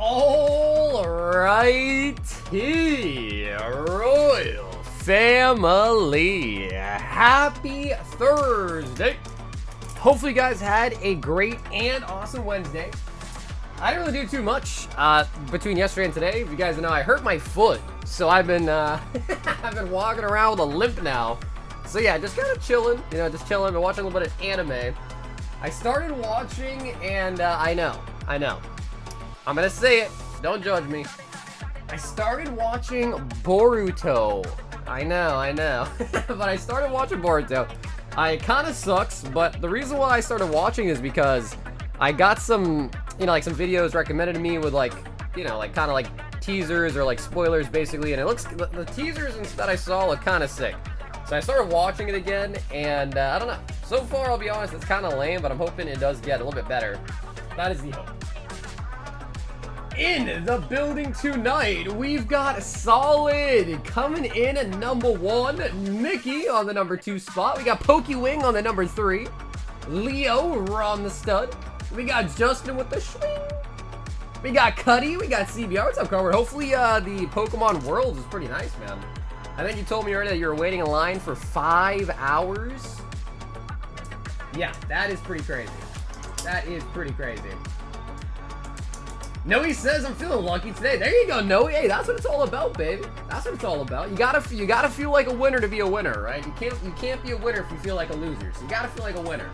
Alrighty, Royal Family, happy Thursday. Hopefully you guys had a great and awesome Wednesday. I didn't really do too much between yesterday and today. If you guys know, I hurt my foot, so I've been I've been walking around with a limp now. So yeah, just kind of chilling, just chilling and watching a little bit of anime. I started watching, and I know. I'm gonna say it, don't judge me. I started watching Boruto. I know. But I started watching Boruto. It kinda sucks, but the reason why I started watching is because I got some, like some videos recommended to me with kinda like teasers or like spoilers basically, and it looks, the teasers that I saw look kinda sick. So I started watching it again, and I don't know. So far, I'll be honest, it's kinda lame, but I'm hoping it does get a little bit better. That is the hope. In the building tonight, we've got Solid coming in at number 1, Mickey on the number 2 spot. We got Pokewing on the number 3, Leo on the stud. We got Justin with the swing. We got Cuddy, we got CBR. What's up, Carver? Hopefully the Pokemon Worlds is pretty nice, man. I think you told me earlier that you were waiting in line for 5 hours. Yeah, that is pretty crazy. Noe says I'm feeling lucky today. There you go, Noe. Hey, that's what it's all about, baby. That's what it's all about. You gotta feel like a winner to be a winner, right? You can't be a winner if you feel like a loser. So you gotta feel like a winner.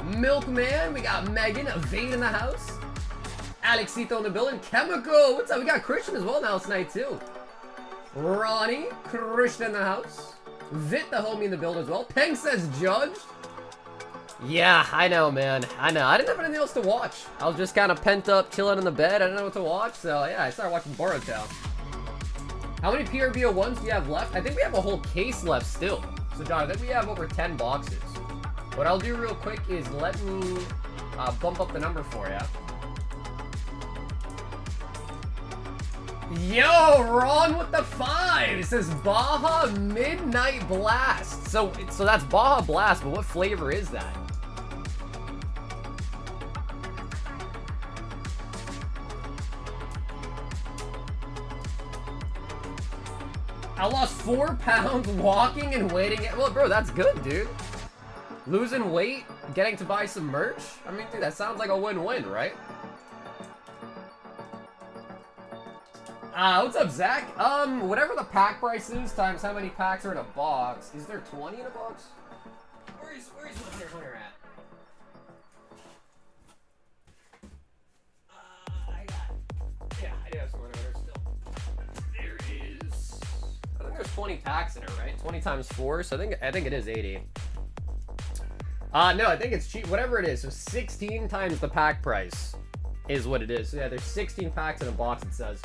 Milkman, we got Megan, Vade in the house. Alexito in the building. Chemical, what's up? We got Christian as well now tonight too. Ronnie, Christian in the house. Vit the homie in the building as well. Peng says judged. Yeah, I know, man. I know. I didn't have anything else to watch. I was just kind of pent up, chilling in the bed. I didn't know what to watch, so yeah, I started watching Boruto. How many PRBO1s do you have left? I think we have a whole case left still. So, John, I think we have over 10 boxes. What I'll do real quick is let me bump up the number for you. Yo, Ron with the 5. It says Baja Midnight Blast. So that's Baja Blast, but what flavor is that? I lost 4 pounds walking and waiting. Well, bro, that's good, dude. Losing weight, getting to buy some merch. I mean, dude, that sounds like a win-win, right? What's up, Zach? Whatever the pack price is times how many packs are in a box. Is there 20 in a box? Where's winner at? I do have some winner still. There is. I think there's 20 packs in it, right? 20 times 4, so I think it is 80. No, I think it's cheap. Whatever it is, so 16 times the pack price is what it is. So yeah, there's 16 packs in a box, it says.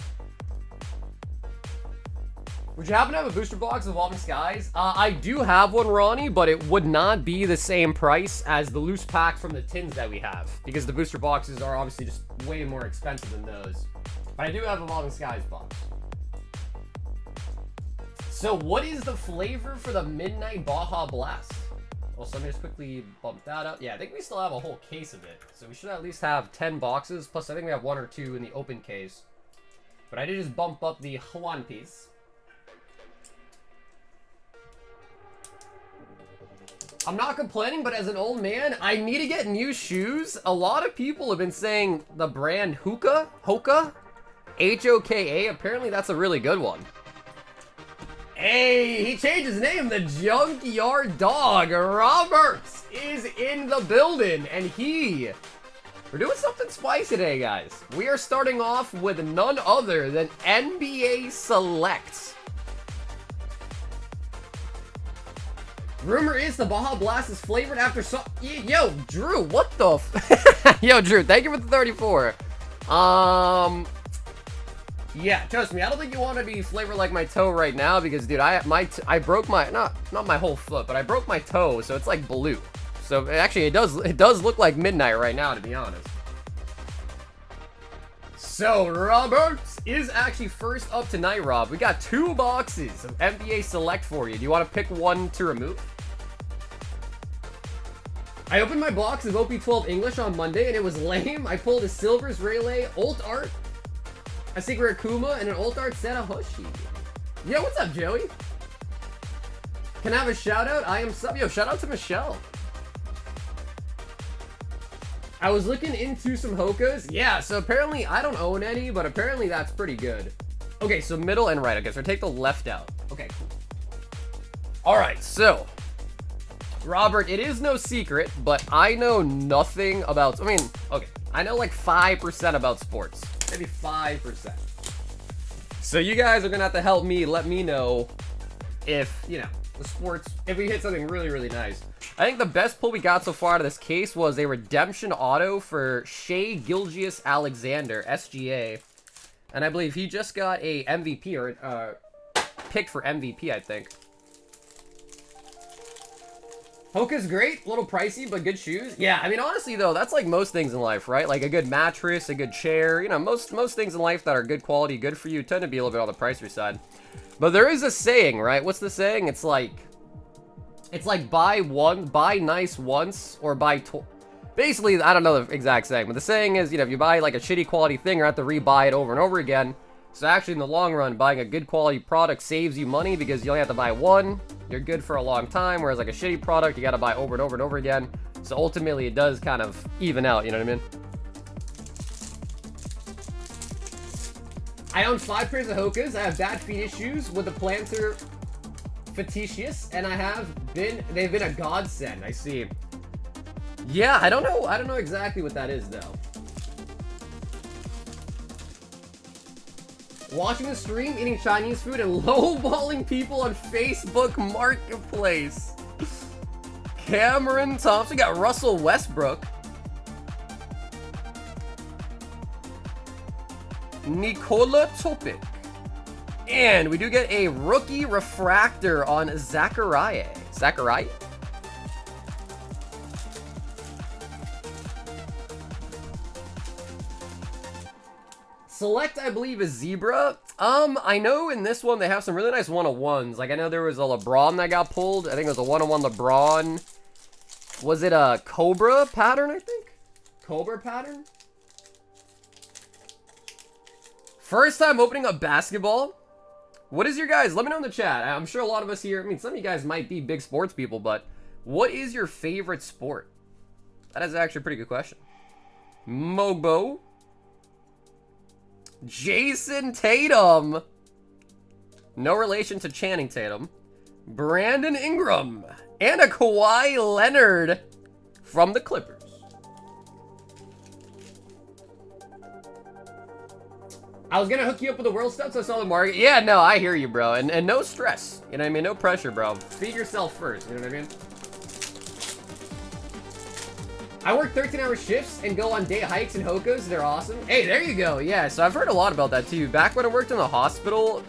Would you happen to have a booster box of Evolving Skies? I do have one, Ronnie, but it would not be the same price as the loose pack from the tins that we have, because the booster boxes are obviously just way more expensive than those. But I do have Evolving Skies box. So what is the flavor for the Midnight Baja Blast? Well, so let me just quickly bump that up. Yeah, I think we still have a whole case of it. So we should at least have 10 boxes, plus I think we have 1 or 2 in the open case. But I did just bump up the One Piece. I'm not complaining, but as an old man, I need to get new shoes. A lot of people have been saying the brand Hoka, H-O-K-A. Apparently that's a really good one. Hey, he changed his name. The Junkyard Dog, Roberts, is in the building, and we're doing something spicy today, guys. We are starting off with none other than NBA Select. Rumor is the Baja Blast is flavored after Yo, Drew, what the Yo, Drew, thank you for the 34. Yeah, trust me, I don't think you want to be flavored like my toe right now, because, dude, I broke my, not my whole foot, but I broke my toe, so it's like blue. So actually, it does look like midnight right now, to be honest. So Roberts is actually first up tonight, Rob. We got 2 boxes of NBA Select for you. Do you want to pick one to remove? I opened my box of OP12 English on Monday and it was lame. I pulled a Silver's Relay, Ult Art, A secret Akuma and an ult art set of Hoshi. Yo, what's up, Joey? Can I have a shout out? I am sub. Yo, shout out to Michelle. I was looking into some Hokas. Yeah, so apparently I don't own any, but apparently that's pretty good. Okay, so middle and right. Okay, so take the left out. Okay, cool. All right, so Robert, it is no secret, but I know nothing about, I mean, okay, I know like 5% about sports. Maybe 5%. So you guys are gonna have to help me, let me know if, you know, the sports, if we hit something really, really nice. I think the best pull we got so far out of this case was a redemption auto for Shea Gilgeous Alexander, SGA. And I believe he just got a MVP, or picked for MVP, I think. Hoka's great, a little pricey, but good shoes. Yeah, I mean, honestly, though, that's like most things in life, right? Like a good mattress, a good chair, you know, most things in life that are good quality, good for you, tend to be a little bit on the pricier side. But there is a saying, right? What's the saying? It's like buy nice once, or buy basically, I don't know the exact saying, but the saying is, you know, if you buy like a shitty quality thing, you have to re-buy it over and over again. So actually, in the long run, buying a good quality product saves you money because you only have to buy one. You're good for a long time, whereas like a shitty product, you got to buy over and over and over again. So ultimately, it does kind of even out, you know what I mean? I own 5 pairs of Hokas. I have bad feet issues with the plantar fasciitis, and they've been a godsend. I see. Yeah, I don't know exactly what that is though. Watching the stream, eating Chinese food, and lowballing people on Facebook Marketplace. Cameron Thompson, got Russell Westbrook. Nikola Topic. And we do get a rookie refractor on Zachariah. Zachariah? Select, I believe, is Zebra. I know in this one they have some really nice one-on-ones. Like, I know there was a LeBron that got pulled. I think it was a one-on-one LeBron. Was it a Cobra pattern, I think? Cobra pattern? First time opening up basketball. What is your guys? Let me know in the chat. I'm sure a lot of us here, I mean, some of you guys might be big sports people, but what is your favorite sport? That is actually a pretty good question. Mobo. Jason Tatum. No relation to Channing Tatum. Brandon Ingram. And a Kawhi Leonard from the Clippers. I was gonna hook you up with the world stuff, so I saw the market. Yeah, no, I hear you, bro. And no stress. You know what I mean? No pressure, bro. Feed yourself first. You know what I mean? I work 13-hour shifts and go on day hikes and Hokas. They're awesome. Hey, there you go. Yeah, so I've heard a lot about that too. Back when I worked in the hospital,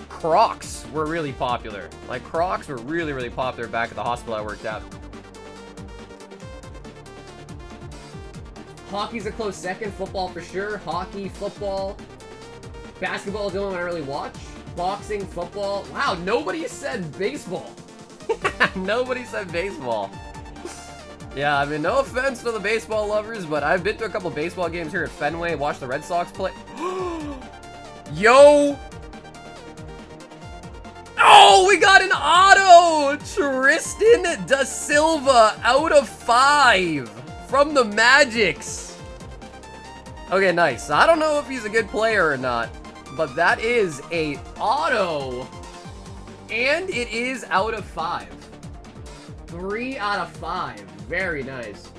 Crocs were really popular. Like, Crocs were really, really popular back at the hospital I worked at. Hockey's a close second. Football for sure. Hockey, football. Basketball is the only one I really watch. Boxing, football. Wow, nobody said baseball. Nobody said baseball. Yeah, I mean, no offense to the baseball lovers, but I've been to a couple baseball games here at Fenway, watched the Red Sox play. Yo! Oh, we got an auto! Tristan Da Silva out of 5 from the Magics. Okay, nice. I don't know if he's a good player or not, but that is a auto, and it is out of 5. 3 out of 5. Very nice.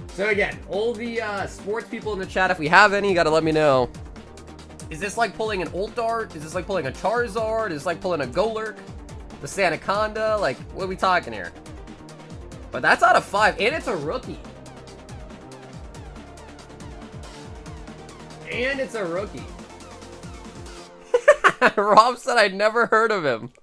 So again, all the sports people in the chat, if we have any, you gotta let me know. Is this like pulling an ult art? Is this like pulling a Charizard? Is this like pulling a Golurk? The Sandaconda? Like, what are we talking here? But that's out of 5, and it's a rookie. And it's a rookie. Rob said I'd never heard of him.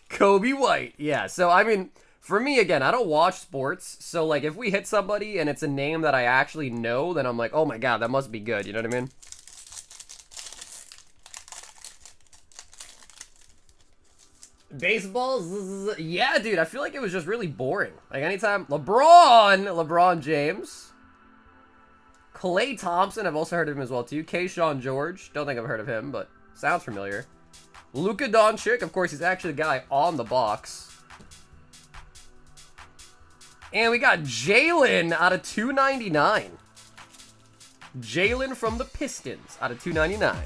Kobe White. Yeah, so I mean, for me, again, I don't watch sports. So, like, if we hit somebody and it's a name that I actually know, then I'm like, oh my god, that must be good. You know what I mean? Baseball? Yeah, dude, I feel like it was just really boring. Like, anytime LeBron James. Klay Thompson, I've also heard of him as well too. Kayshawn George, don't think I've heard of him, but sounds familiar. Luka Doncic, of course, he's actually the guy on the box. And we got Jalen out of 299. Jalen from the Pistons out of 299.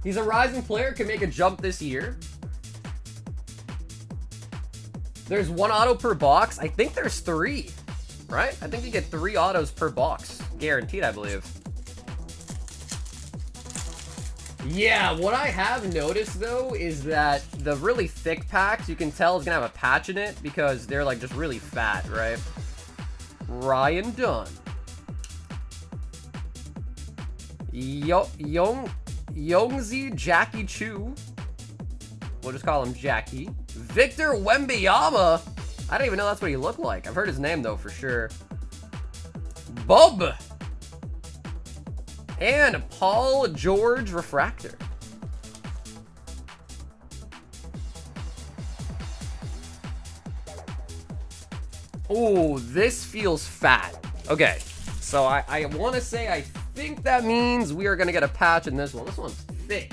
He's a rising player, can make a jump this year. There's 1 auto per box. I think there's 3, right? I think you get 3 autos per box. Guaranteed, I believe. Yeah, what I have noticed, though, is that the really thick packs, you can tell is going to have a patch in it because they're, like, just really fat, right? Ryan Dunn. Youngzi Jackie Chu. We'll just call him Jackie. Victor Wembanyama. I don't even know that's what he looked like. I've heard his name, though, for sure. Bub. And Paul George Refractor. Oh, this feels fat. Okay, so I want to say I think that means we are going to get a patch in this one. This one's thick.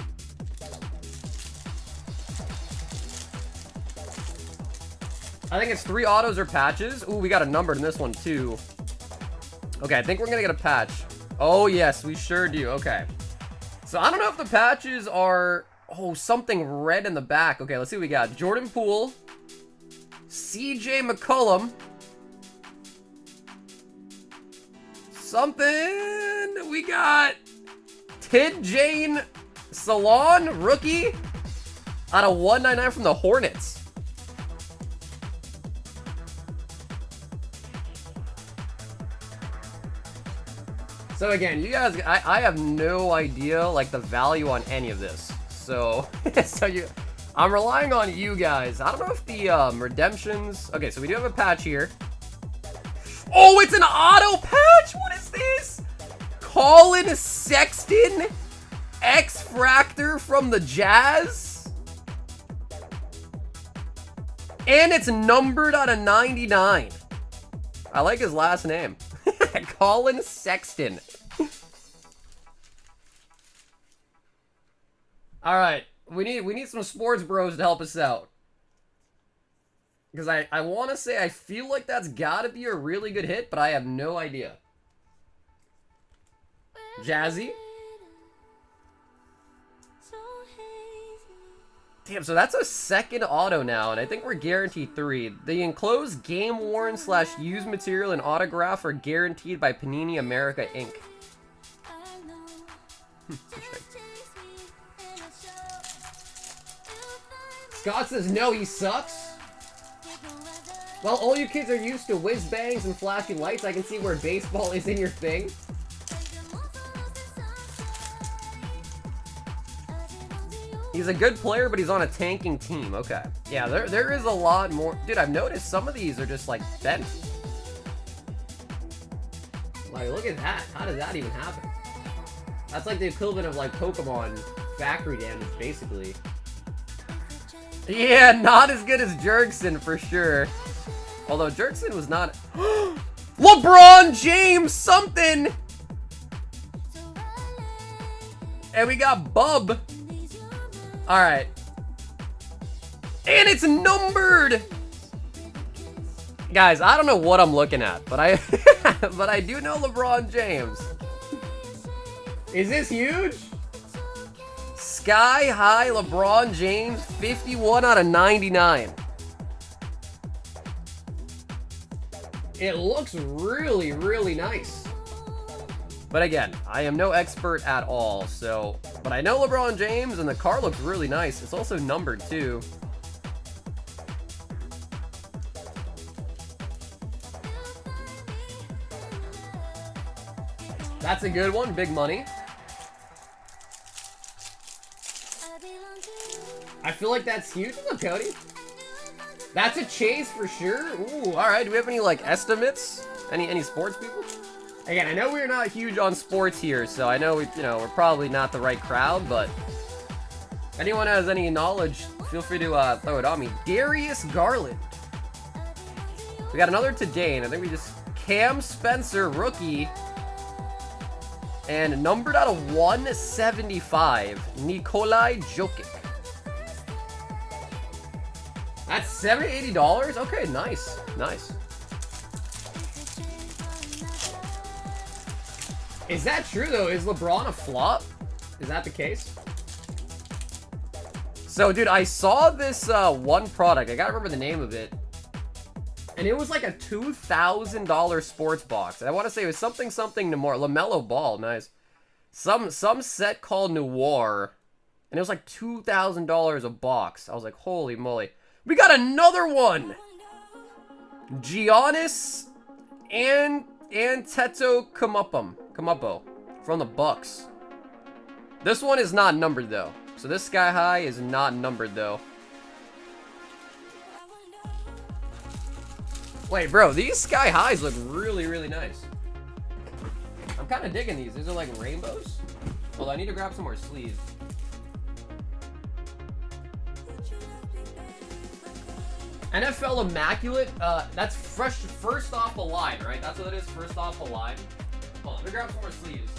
I think it's 3 autos or patches. Ooh, we got a numbered in this one, too. Okay, I think we're going to get a patch. Oh, yes, we sure do. Okay. So, I don't know if the patches are... Oh, something red in the back. Okay, let's see what we got. Jordan Poole. CJ McCollum. Something. We got... Tid Jane Salon, rookie. Out of 199 from the Hornets. So again, you guys, I have no idea, like, the value on any of this. So, I'm relying on you guys. I don't know if the, redemptions... Okay, so we do have a patch here. Oh, it's an auto patch! What is this? Colin Sexton X-Fractor from the Jazz? And it's numbered out of 99. I like his last name. Colin Sexton. All right, we need some sports bros to help us out. Because I want to say I feel like that's got to be a really good hit, but I have no idea. Jazzy. Damn, so that's a second auto now, and I think we're guaranteed 3. The enclosed game-worn / used material and autograph are guaranteed by Panini America, Inc. Scott says, no, he sucks. Well, all you kids are used to whiz-bangs and flashy lights. I can see where baseball is in your thing. He's a good player, but he's on a tanking team. Okay. Yeah, there is a lot more. Dude, I've noticed some of these are just, like, bent. Like, look at that. How does that even happen? That's like the equivalent of, like, Pokemon factory damage, basically. Yeah, not as good as Jerkson, for sure. Although, Jerkson was not... LeBron James something! And we got Bub. Alright. And it's numbered! Guys, I don't know what I'm looking at, but I do know LeBron James. Is this huge? Sky High LeBron James, 51 out of 99. It looks really, really nice. But again, I am no expert at all, so... But I know LeBron James, and the car looks really nice. It's also numbered, too. That's a good one. Big money. I feel like that's huge. Look, Cody. That's a chase for sure. Ooh, all right. Do we have any, like, estimates? Any sports people? Again, I know we're not huge on sports here, so I know we're probably not the right crowd, but if anyone has any knowledge, feel free to throw it on me. Darius Garland. We got another to Dane. I think we just Cam Spencer, rookie. And numbered out of 175, Nikolai Jokic. That's $70, $80? Okay, nice. Nice. Is that true, though? Is LeBron a flop? Is that the case? So, dude, I saw this one product. I gotta remember the name of it. And it was like a $2,000 sports box. I want to say it was something Noir. LaMelo Ball, nice. Some set called Noir. And it was like $2,000 a box. I was like, holy moly. We got another one! Giannis and Antetokounmpo from the Bucks. This one is not numbered though. So this Sky High is not numbered though. Wait, bro, these Sky Highs look really, really nice. I'm kind of digging these. These are like rainbows. Well, I need to grab some more sleeves. NFL Immaculate, that's fresh, first off the line, right? That's what it is, first off the line. Hold on, let me grab some more sleeves.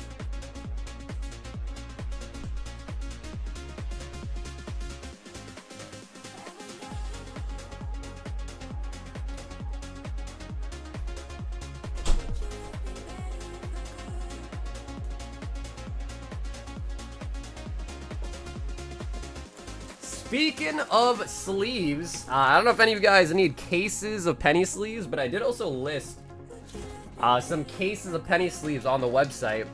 Speaking of sleeves, I don't know if any of you guys need cases of penny sleeves, but I did also list some cases of penny sleeves on the website.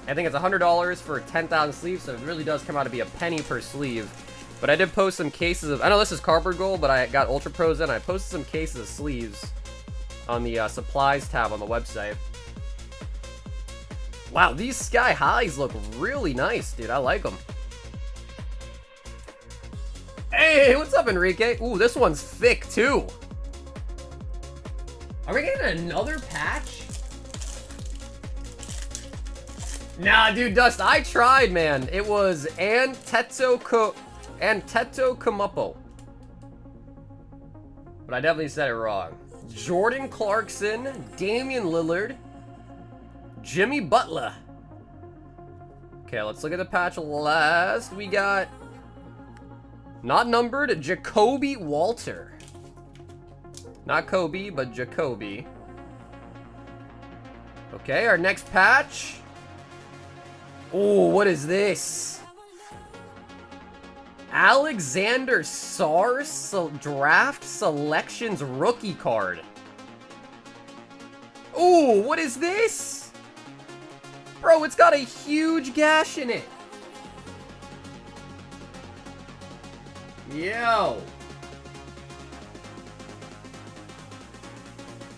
I think it's $100 for 10,000 sleeves, so it really does come out to be a penny per sleeve. But I did post some cases of, I know this is cardboard gold, but I got Ultra Pros in. I posted some cases of sleeves on the supplies tab on the website. Wow, these Sky Highs look really nice, dude. I like them. Hey, what's up, Enrique? Ooh, this one's thick, too. Are we getting another patch? Nah, dude, Dust, I tried, man. It was Antetokounmpo. But I definitely said it wrong. Jordan Clarkson, Damian Lillard, Jimmy Butler. Okay, let's look at the patch last. We got... not numbered, Jacoby Walter. Not Kobe, but Jacoby. Okay, our next patch. Oh, what is this? Alexander Sars Draft Selections Rookie Card. Oh, what is this? Bro, it's got a huge gash in it. Yo.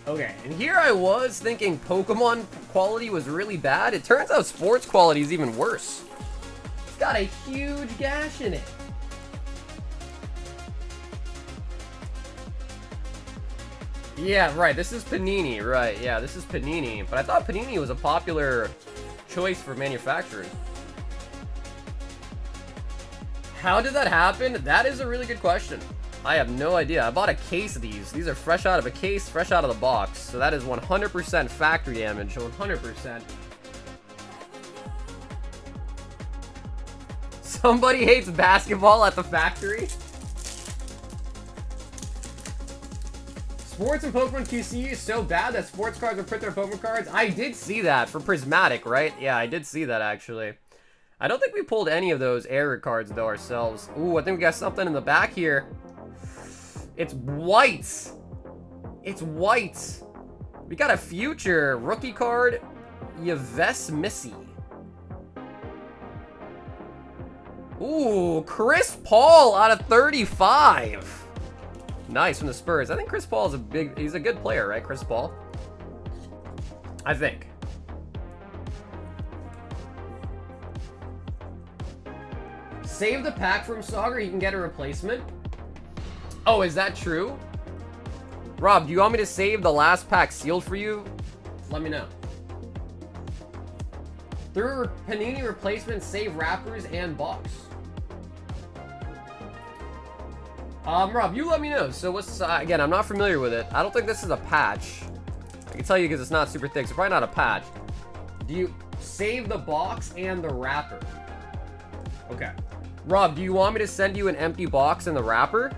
Okay, and here I was thinking Pokemon quality was really bad. It turns out sports quality is even worse. It's got a huge gash in it. Yeah, right, this is Panini, right. Yeah, this is Panini. But I thought Panini was a popular choice for manufacturers. How did that happen? That is a really good question. I have no idea. I bought a case of these. These are fresh out of a case, fresh out of the box. So that is 100% factory damage. 100%. Somebody hates basketball at the factory? Sports and Pokemon QC is so bad that sports cards will print their Pokemon cards. I did see that for Prismatic, right? Yeah, I did see that actually. I don't think we pulled any of those error cards though ourselves. Ooh, I think we got something in the back here. It's white. It's white. We got a future rookie card, Yves Missy. Ooh, Chris Paul out of 35. Nice from the Spurs. I think Chris Paul is he's a good player, right? Chris Paul. I think. Save the pack from Saga, you can get a replacement. Oh, is that true? Rob, do you want me to save the last pack sealed for you? Let me know. Through Panini replacement, save wrappers and box. Rob, you let me know. So what's, again, I'm not familiar with it. I don't think this is a patch. I can tell you because it's not super thick, so probably not a patch. Do you save the box and the wrapper? Okay. Rob, do you want me to send you an empty box and the wrapper?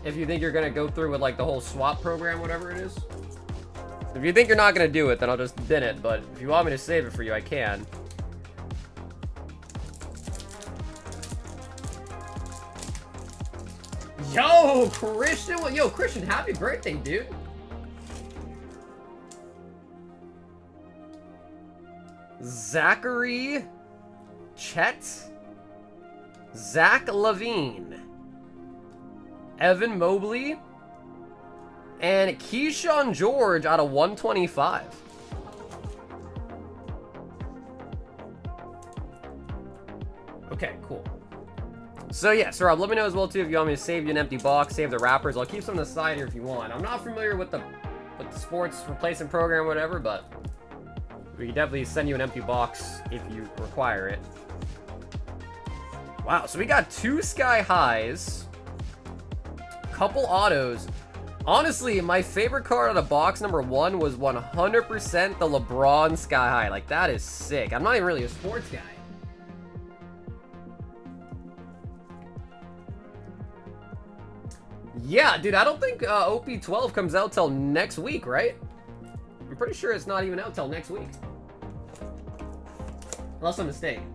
If you think you're gonna go through with like the whole swap program, whatever it is. If you think you're not gonna do it, then I'll just bin it, but if you want me to save it for you, I can. Yo, Christian! Yo, Christian, happy birthday, dude! Zachary Chet, Zach Levine, Evan Mobley, and Keyshawn George out of 125. Okay, cool. So yeah, so Rob, let me know as well too if you want me to save you an empty box, save the wrappers. I'll keep some on the side here if you want. I'm not familiar with the sports replacement program or whatever, but we can definitely send you an empty box if you require it. Wow, so we got 2 Sky Highs, couple autos. Honestly, my favorite card out of box number 1 was 100% the LeBron Sky High. Like, that is sick. I'm not even really a sports guy. Yeah, dude, I don't think OP12 comes out till next week, right? I'm pretty sure it's not even out till next week. Unless I'm mistaken.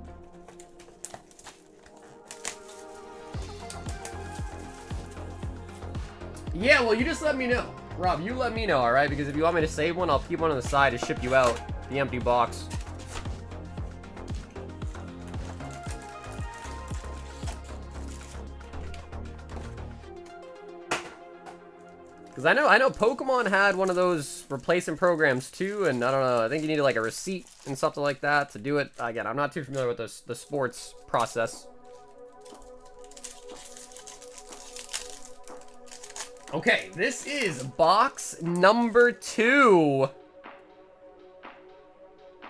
Yeah, well, you just let me know. Rob, you let me know, alright? Because if you want me to save one, I'll keep one on the side to ship you out the empty box. Because I know Pokemon had one of those replacement programs too, and I don't know, I think you needed like a receipt and something like that to do it. Again, I'm not too familiar with the sports process. Okay, this is box number 2.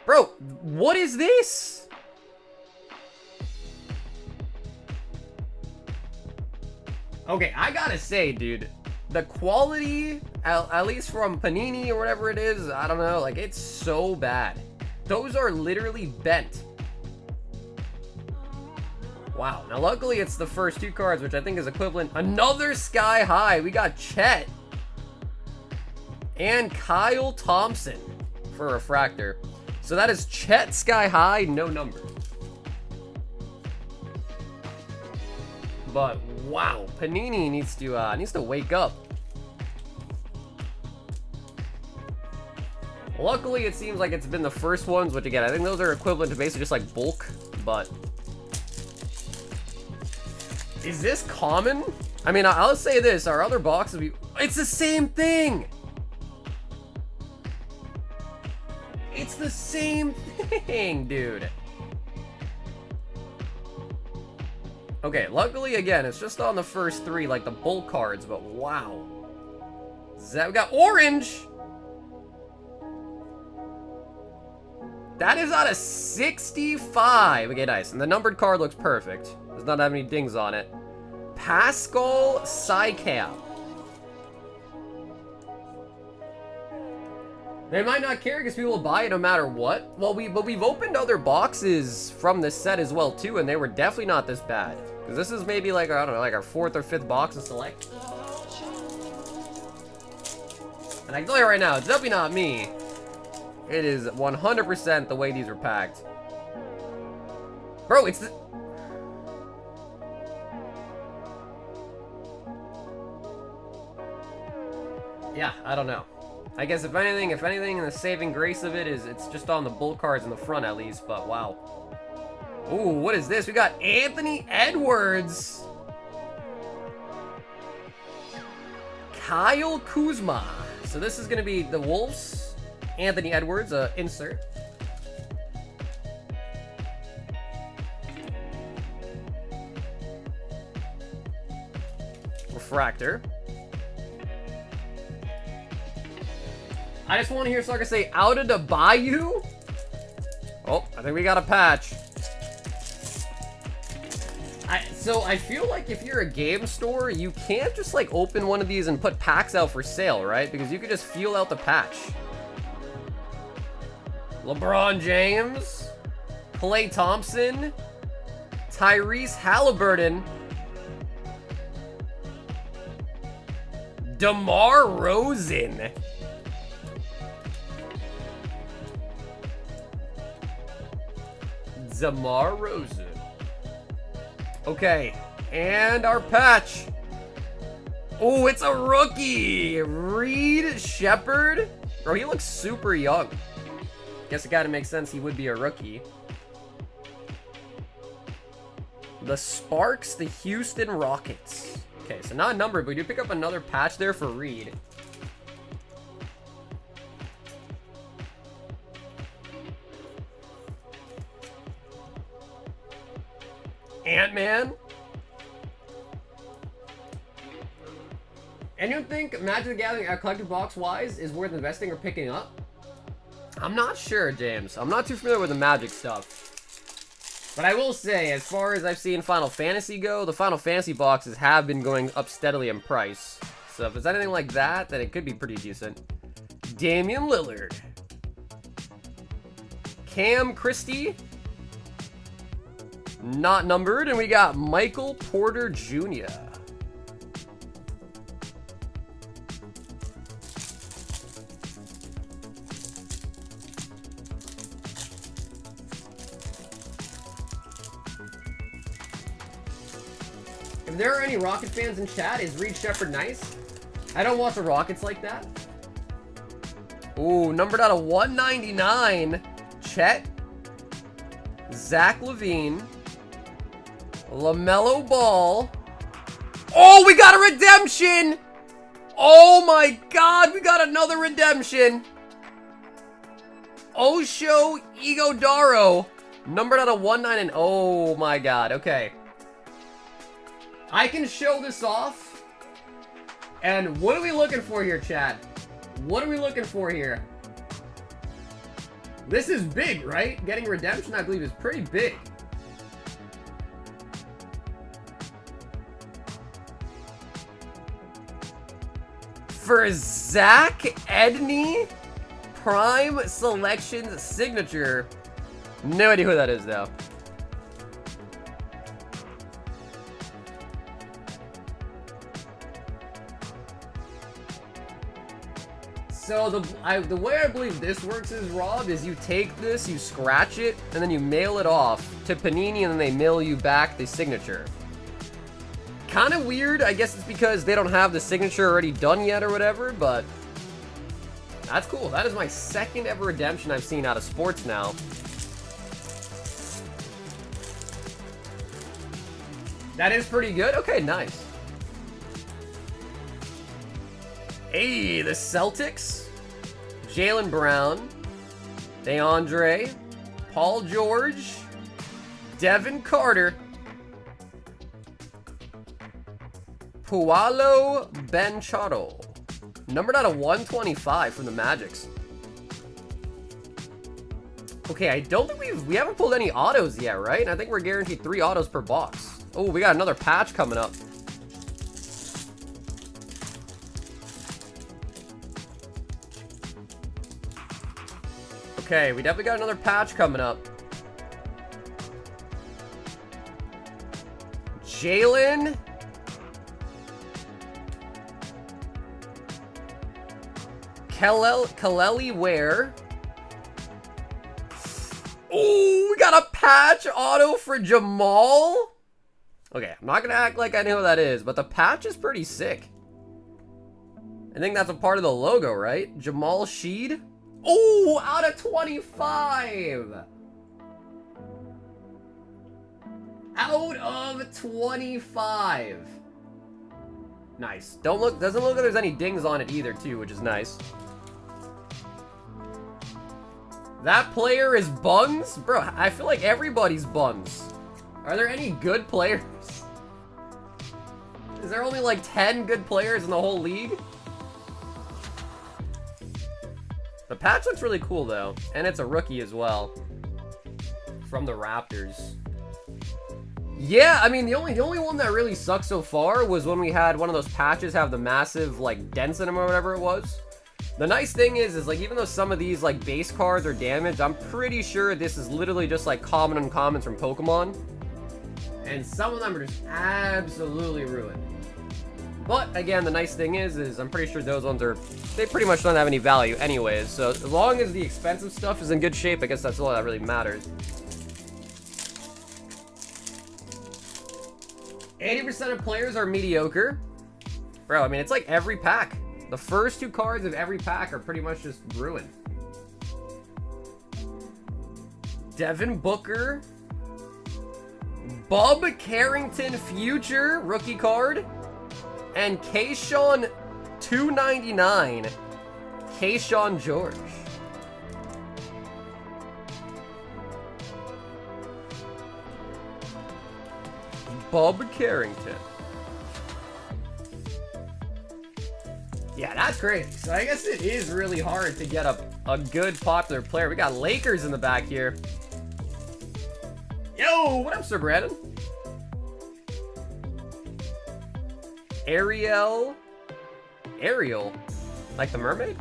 Bro, what is this? Okay, I gotta say, dude, the quality, at least from Panini or whatever it is, I don't know, like, it's so bad. Those are literally bent. Wow. Now, luckily, it's the first 2 cards, which I think is equivalent. Another Sky High. We got Chet and Kyle Thompson for Refractor. So that is Chet Sky High, no number. But wow, Panini needs to wake up. Luckily, it seems like it's been the first ones, which again, I think those are equivalent to basically just like bulk, but is this common? I mean, I'll say this, our other boxes, it's the same thing. It's the same thing, dude. Okay, luckily, again, it's just on the first 3, like the bulk cards, but wow. We got orange. That is out of 65. Okay, nice. And the numbered card looks perfect. Does not have any dings on it. Pascal Psycap. They might not care because people will buy it no matter what. Well, but we've opened other boxes from this set as well too, and they were definitely not this bad. Because this is maybe like, I don't know, like our 4th or 5th box to select. And I can tell you right now, it's definitely not me. It is 100% the way these are packed. Bro, it's the... Yeah, I don't know. I guess if anything, in the saving grace of it is it's just on the bull cards in the front at least, but wow. Ooh, what is this? We got Anthony Edwards. Kyle Kuzma. So this is going to be the Wolves. Anthony Edwards, insert. Refractor. I just want to hear Sucker say, out of the bayou? Oh, I think we got a patch. So I feel like if you're a game store, you can't just like open one of these and put packs out for sale, right? Because you could just feel out the patch. LeBron James, Klay Thompson, Tyrese Halliburton, DeMar DeRozan. DeMar DeRozan. Okay, and our patch. Oh, it's a rookie. Reed Shepard. Bro, he looks super young. Guess it gotta make sense he would be a rookie. The Sparks, the Houston Rockets. Okay, so not numbered, but we do pick up another patch there for Reed. Ant-Man. Anyone think Magic the Gathering collectible box wise is worth investing or picking up? I'm not sure, James. I'm not too familiar with the Magic stuff. But I will say, as far as I've seen Final Fantasy go, the Final Fantasy boxes have been going up steadily in price. So if it's anything like that, then it could be pretty decent. Damian Lillard. Cam Christie. Not numbered. And we got Michael Porter Jr. If there are any Rocket fans in chat, is Reed Shepard nice? I don't watch the Rockets like that. Ooh, numbered out of 199. Chet. Zach LaVine. LaMelo Ball. Oh, we got a redemption! Oh my god, we got another redemption. Osho Ighodaro. Numbered out of 199. Oh my god, okay. I can show this off. And what are we looking for here, chat? What are we looking for here? This is big, right? Getting redemption, I believe, is pretty big. For Zach Edney, Prime Selections signature. No idea who that is, though. So the way I believe this works is, Rob, is you take this, you scratch it, and then you mail it off to Panini, and then they mail you back the signature. Kind of weird. I guess it's because they don't have the signature already done yet or whatever, but that's cool. That is my second ever redemption I've seen out of sports now. That is pretty good. Okay, nice. Hey, the Celtics. Jaylen Brown. DeAndre. Paul George. Devin Carter. Paolo Banchero. Numbered out of 125 from the Magics. Okay, I don't think we haven't pulled any autos yet, right? And I think we're guaranteed 3 autos per box. Oh, we got another patch coming up. Okay, we definitely got another patch coming up. Jalen. Kaleli Ware. Oh, we got a patch auto for Jamal. Okay, I'm not gonna act like I know who that is, but the patch is pretty sick. I think that's a part of the logo, right? Jamal Sheed. Oh, out of 25. Out of 25. Nice. Doesn't look like there's any dings on it either, too, which is nice. That player is Buns? Bro, I feel like everybody's Buns. Are there any good players? Is there only like 10 good players in the whole league? The patch looks really cool, though. And it's a rookie as well. From the Raptors. Yeah, I mean, the only one that really sucked so far was when we had one of those patches have the massive, like, dents in them or whatever it was. The nice thing is like, even though some of these, like, base cards are damaged, I'm pretty sure this is literally just, like, common uncommons from Pokemon. And some of them are just absolutely ruined. But, again, the nice thing is I'm pretty sure those ones they pretty much don't have any value anyways. So, as long as the expensive stuff is in good shape, I guess that's all that really matters. 80% of players are mediocre. Bro, I mean, it's like every pack. The first 2 cards of every pack are pretty much just ruined. Devin Booker. Bub Carrington Future rookie card. And Kayshawn 299. Kayshawn George. Bub Carrington. Yeah, that's crazy. So I guess it is really hard to get a good popular player. We got Lakers in the back here. Yo, what up, Sir Brandon? Ariel, like the mermaid?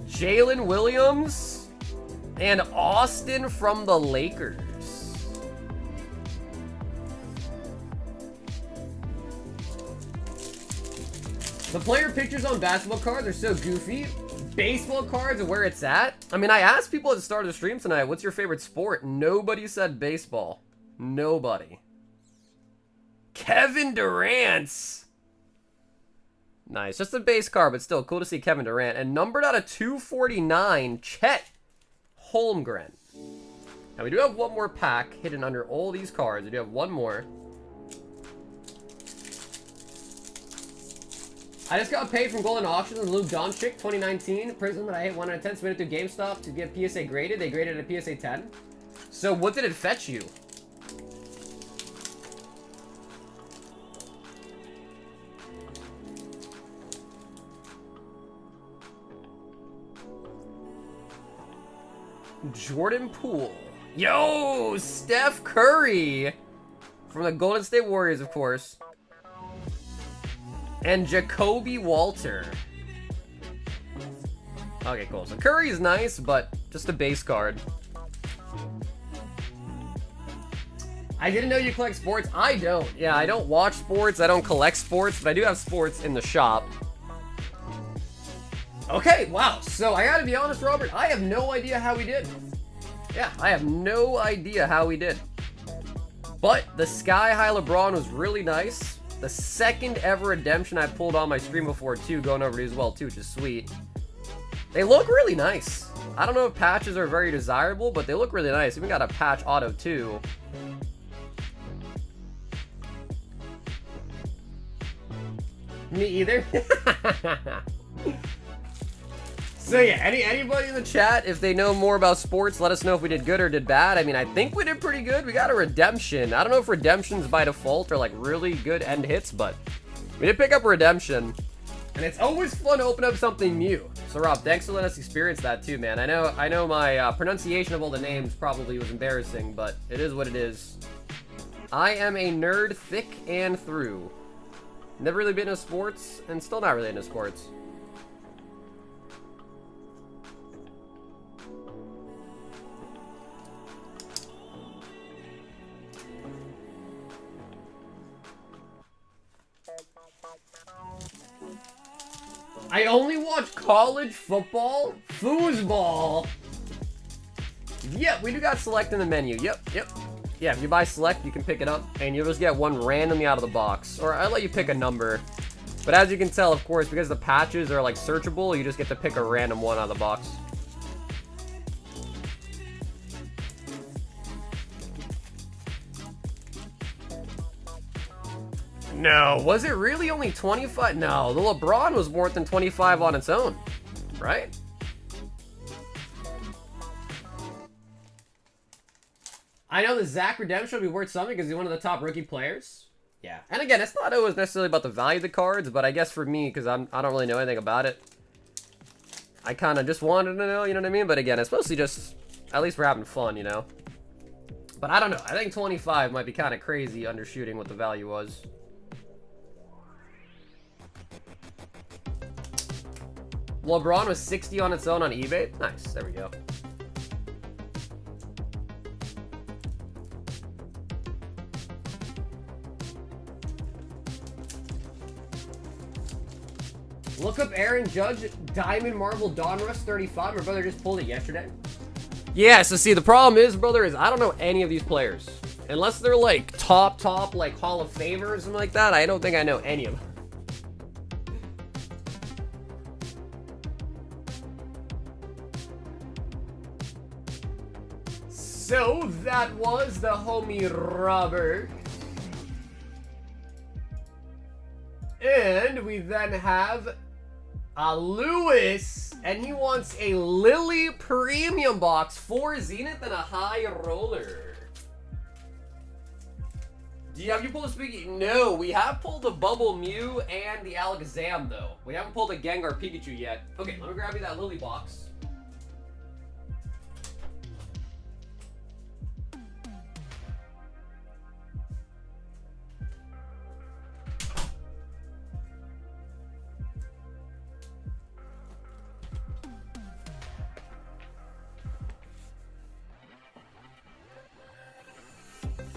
Jalen Williams and Austin from the Lakers. The player pictures on basketball cards are so goofy. Baseball cards are where it's at. I mean, I asked people at the start of the stream tonight, what's your favorite sport? Nobody said baseball. Nobody. Kevin Durant. Nice. Just a base card, but still cool to see Kevin Durant. And numbered out of 249, Chet Holmgren. Now, we do have one more pack hidden under all these cards. We do have one more. I just got paid from Golden Auctions on Luke Doncic 2019 Prism that I hit 1 out of 10, submitted through GameStop to get PSA graded. They graded at PSA 10. So what did it fetch you? Jordan Poole. Yo, Steph Curry. From the Golden State Warriors, of course. And Jacoby Walter. Okay, cool. So Curry is nice, but just a base card. I didn't know you collect sports. I don't. Yeah, I don't watch sports. I don't collect sports, but I do have sports in the shop. Okay, wow. So I gotta be honest, Robert. I have no idea how we did. Yeah, I have no idea how we did. But the Sky High LeBron was really nice. The second ever redemption I pulled on my stream before, too, going over to as well, too, which is sweet. They look really nice. I don't know if patches are very desirable, but they look really nice. Even got a patch auto, too. Me either. So yeah, anybody in the chat, if they know more about sports, let us know if we did good or did bad. I mean, I think we did pretty good. We got a redemption. I don't know if redemptions by default are like really good end hits, but we did pick up a redemption. And it's always fun to open up something new. So Rob, thanks for letting us experience that too, man. I know my pronunciation of all the names probably was embarrassing, but it is what it is. I am a nerd thick and through. Never really been into sports, and still not really into sports. I only watch college football? Foosball. Yep, we do got select in the menu. Yep. Yeah, if you buy select, you can pick it up, and you'll just get one randomly out of the box. Or I'll let you pick a number. But as you can tell, of course, because the patches are like searchable, you just get to pick a random one out of the box. No, was it really only 25? No, the LeBron was more than 25 on its own, right? I know the Zach redemption will be worth something because he's one of the top rookie players. Yeah, and again, it's not always necessarily about the value of the cards, but I guess for me, because I don't really know anything about it, I kind of just wanted to know, you know what I mean? But again, it's mostly just, at least we're having fun, you know? But I don't know. I think 25 might be kind of crazy undershooting what the value was. LeBron was 60 on its own on eBay. Nice. There we go. Look up Aaron Judge, Diamond Marble Donruss 35. My brother just pulled it yesterday. Yeah, so see, the problem is, brother, is I don't know any of these players. Unless they're like top, like Hall of Famer or something like that, I don't think I know any of them. So that was the homie Robert. And we then have Lewis, and he wants a Lily Premium Box, 4 Zenith and a High Roller. Have you pulled a Spooky? No, we have pulled a Bubble Mew and the Alakazam, though. We haven't pulled a Gengar Pikachu yet. Okay, let me grab you that Lily box.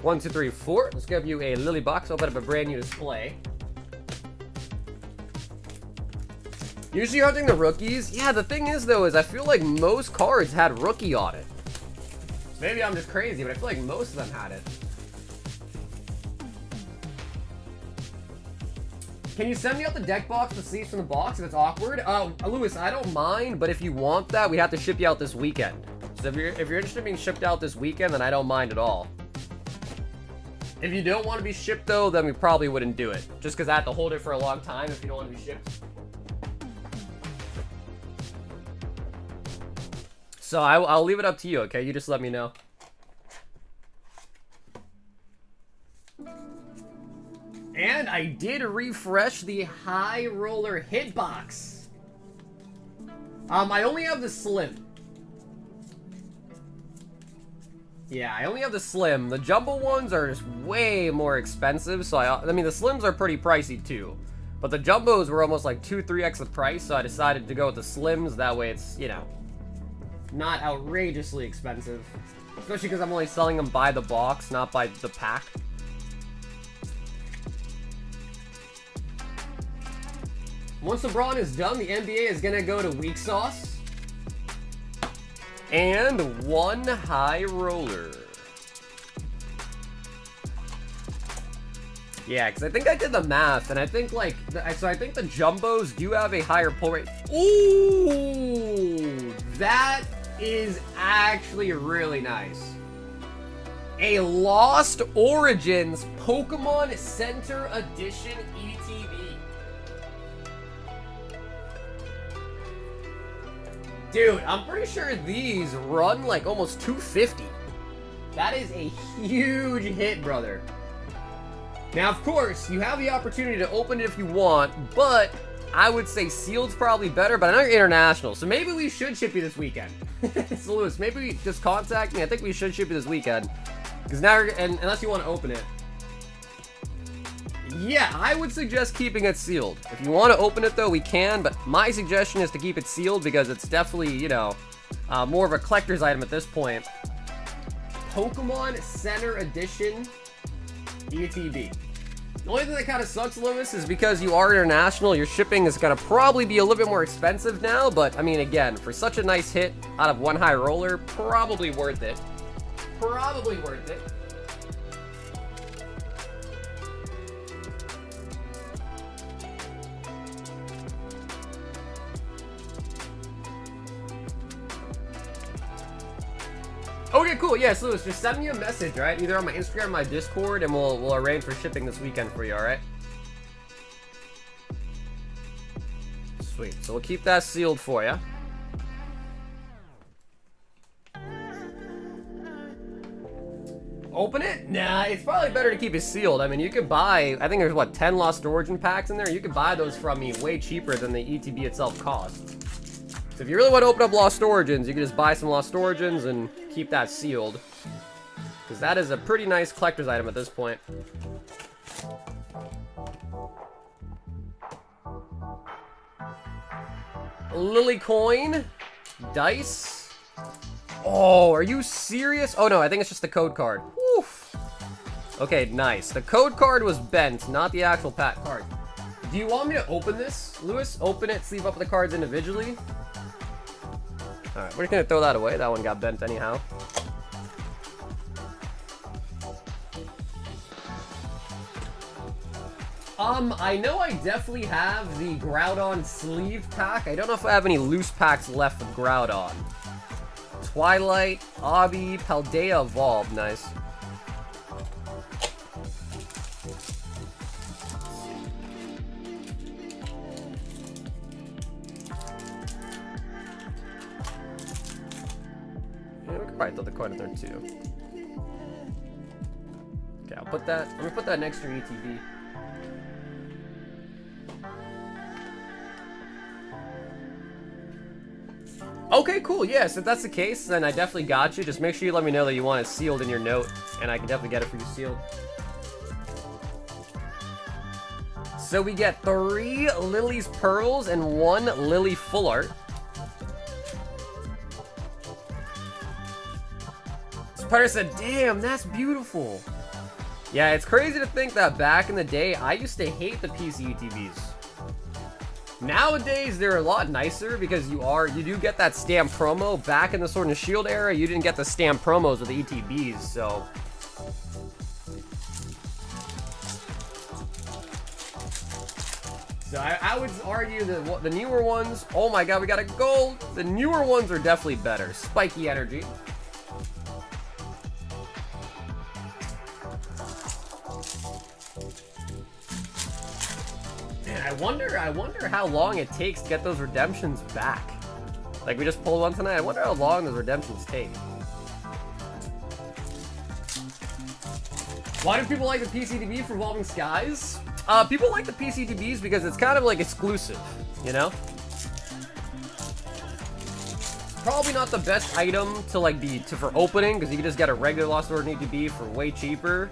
One, two, three, four. Let's give you a Lily box. Open up a brand new display. Usually hunting the rookies. Yeah, the thing is, though, is I feel like most cards had rookie on it. Maybe I'm just crazy, but I feel like most of them had it. Can you send me out the deck box with sleeves from the box if it's awkward? Lewis, I don't mind, but if you want that, we have to ship you out this weekend. So if you're interested in being shipped out this weekend, then I don't mind at all. If you don't want to be shipped, though, then we probably wouldn't do it. Just because I have to hold it for a long time if you don't want to be shipped. So I'll leave it up to you, okay? You just let me know. And I did refresh the High Roller hitbox. I only have the Slim. Yeah, I only have the Slim. The Jumbo ones are just way more expensive, so I mean, the Slims are pretty pricey too. But the Jumbos were almost like 2-3x the price, so I decided to go with the Slims. That way it's, you know, not outrageously expensive. Especially because I'm only selling them by the box, not by the pack. Once LeBron is done, the NBA is going to go to Weak Sauce. And 1 High Roller. Yeah, because I think I did the math, and I think, like, so I think the Jumbos do have a higher pull rate. Ooh, that is actually really nice. A Lost Origins Pokemon Center Edition ETB. Dude, I'm pretty sure these run like almost 250. That is a huge hit, brother. Now, of course, you have the opportunity to open it if you want, but I would say sealed's probably better, but I know you're international, so maybe we should ship you this weekend. So, Lewis, maybe we just contact me. I think we should ship you this weekend. Because now, unless you want to open it. Yeah, I would suggest keeping it sealed. If you want to open it, though, we can, but my suggestion is to keep it sealed because it's definitely, you know, more of a collector's item at this point. Pokemon Center Edition ETB. The only thing that kind of sucks, Lewis, is because you are international, your shipping is going to probably be a little bit more expensive now, but, I mean, again, for such a nice hit out of 1 High Roller, probably worth it. Probably worth it. Okay, cool. Yes, Lewis, just send me a message, right? Either on my Instagram or my Discord, and we'll arrange for shipping this weekend for you, all right? Sweet. So we'll keep that sealed for you. Open it? Nah, it's probably better to keep it sealed. I mean, you could buy, I think there's, what, 10 Lost Origin packs in there? You could buy those from me way cheaper than the ETB itself costs. So if you really want to open up Lost Origins, you can just buy some Lost Origins and keep that sealed. because that is a pretty nice collector's item at this point. Lily coin, dice. Oh, are you serious? Oh no, I think it's just the code card. Oof. Okay, nice. The code card was bent, not the actual pack card. Do you want me to open this, Lewis? Open it, sleeve up the cards individually. All right, we're just gonna throw that away. That one got bent anyhow. I know I definitely have the Groudon sleeve pack. I don't know if I have any loose packs left of Groudon. Twilight, Obby, Paldea Evolved. Nice. Yeah, we could probably throw the coin in there too. Okay, I'll put that. I'm gonna put that next to your ETB. Okay, cool. Yes, if that's the case, then I definitely got you. Just make sure you let me know that you want it sealed in your note, and I can definitely get it for you sealed. So we get 3 Lily's Pearls and 1 Lily Full Art. Spider said, damn, that's beautiful. Yeah, it's crazy to think that back in the day, I used to hate the PC ETBs. Nowadays, they're a lot nicer because you do get that stamp promo. Back in the Sword and Shield era, you didn't get the stamp promos with the ETBs, so. So I would argue that the newer ones, oh my god, we got a gold. The newer ones are definitely better. Spiky energy. I wonder how long it takes to get those redemptions back. Like, we just pulled one tonight. I wonder how long those redemptions take. Why do people like the PCTB for Evolving Skies? People like the PCTBs because it's kind of like exclusive, you know? Probably not the best item to like for opening, because you can just get a regular Lost Order ETB for way cheaper.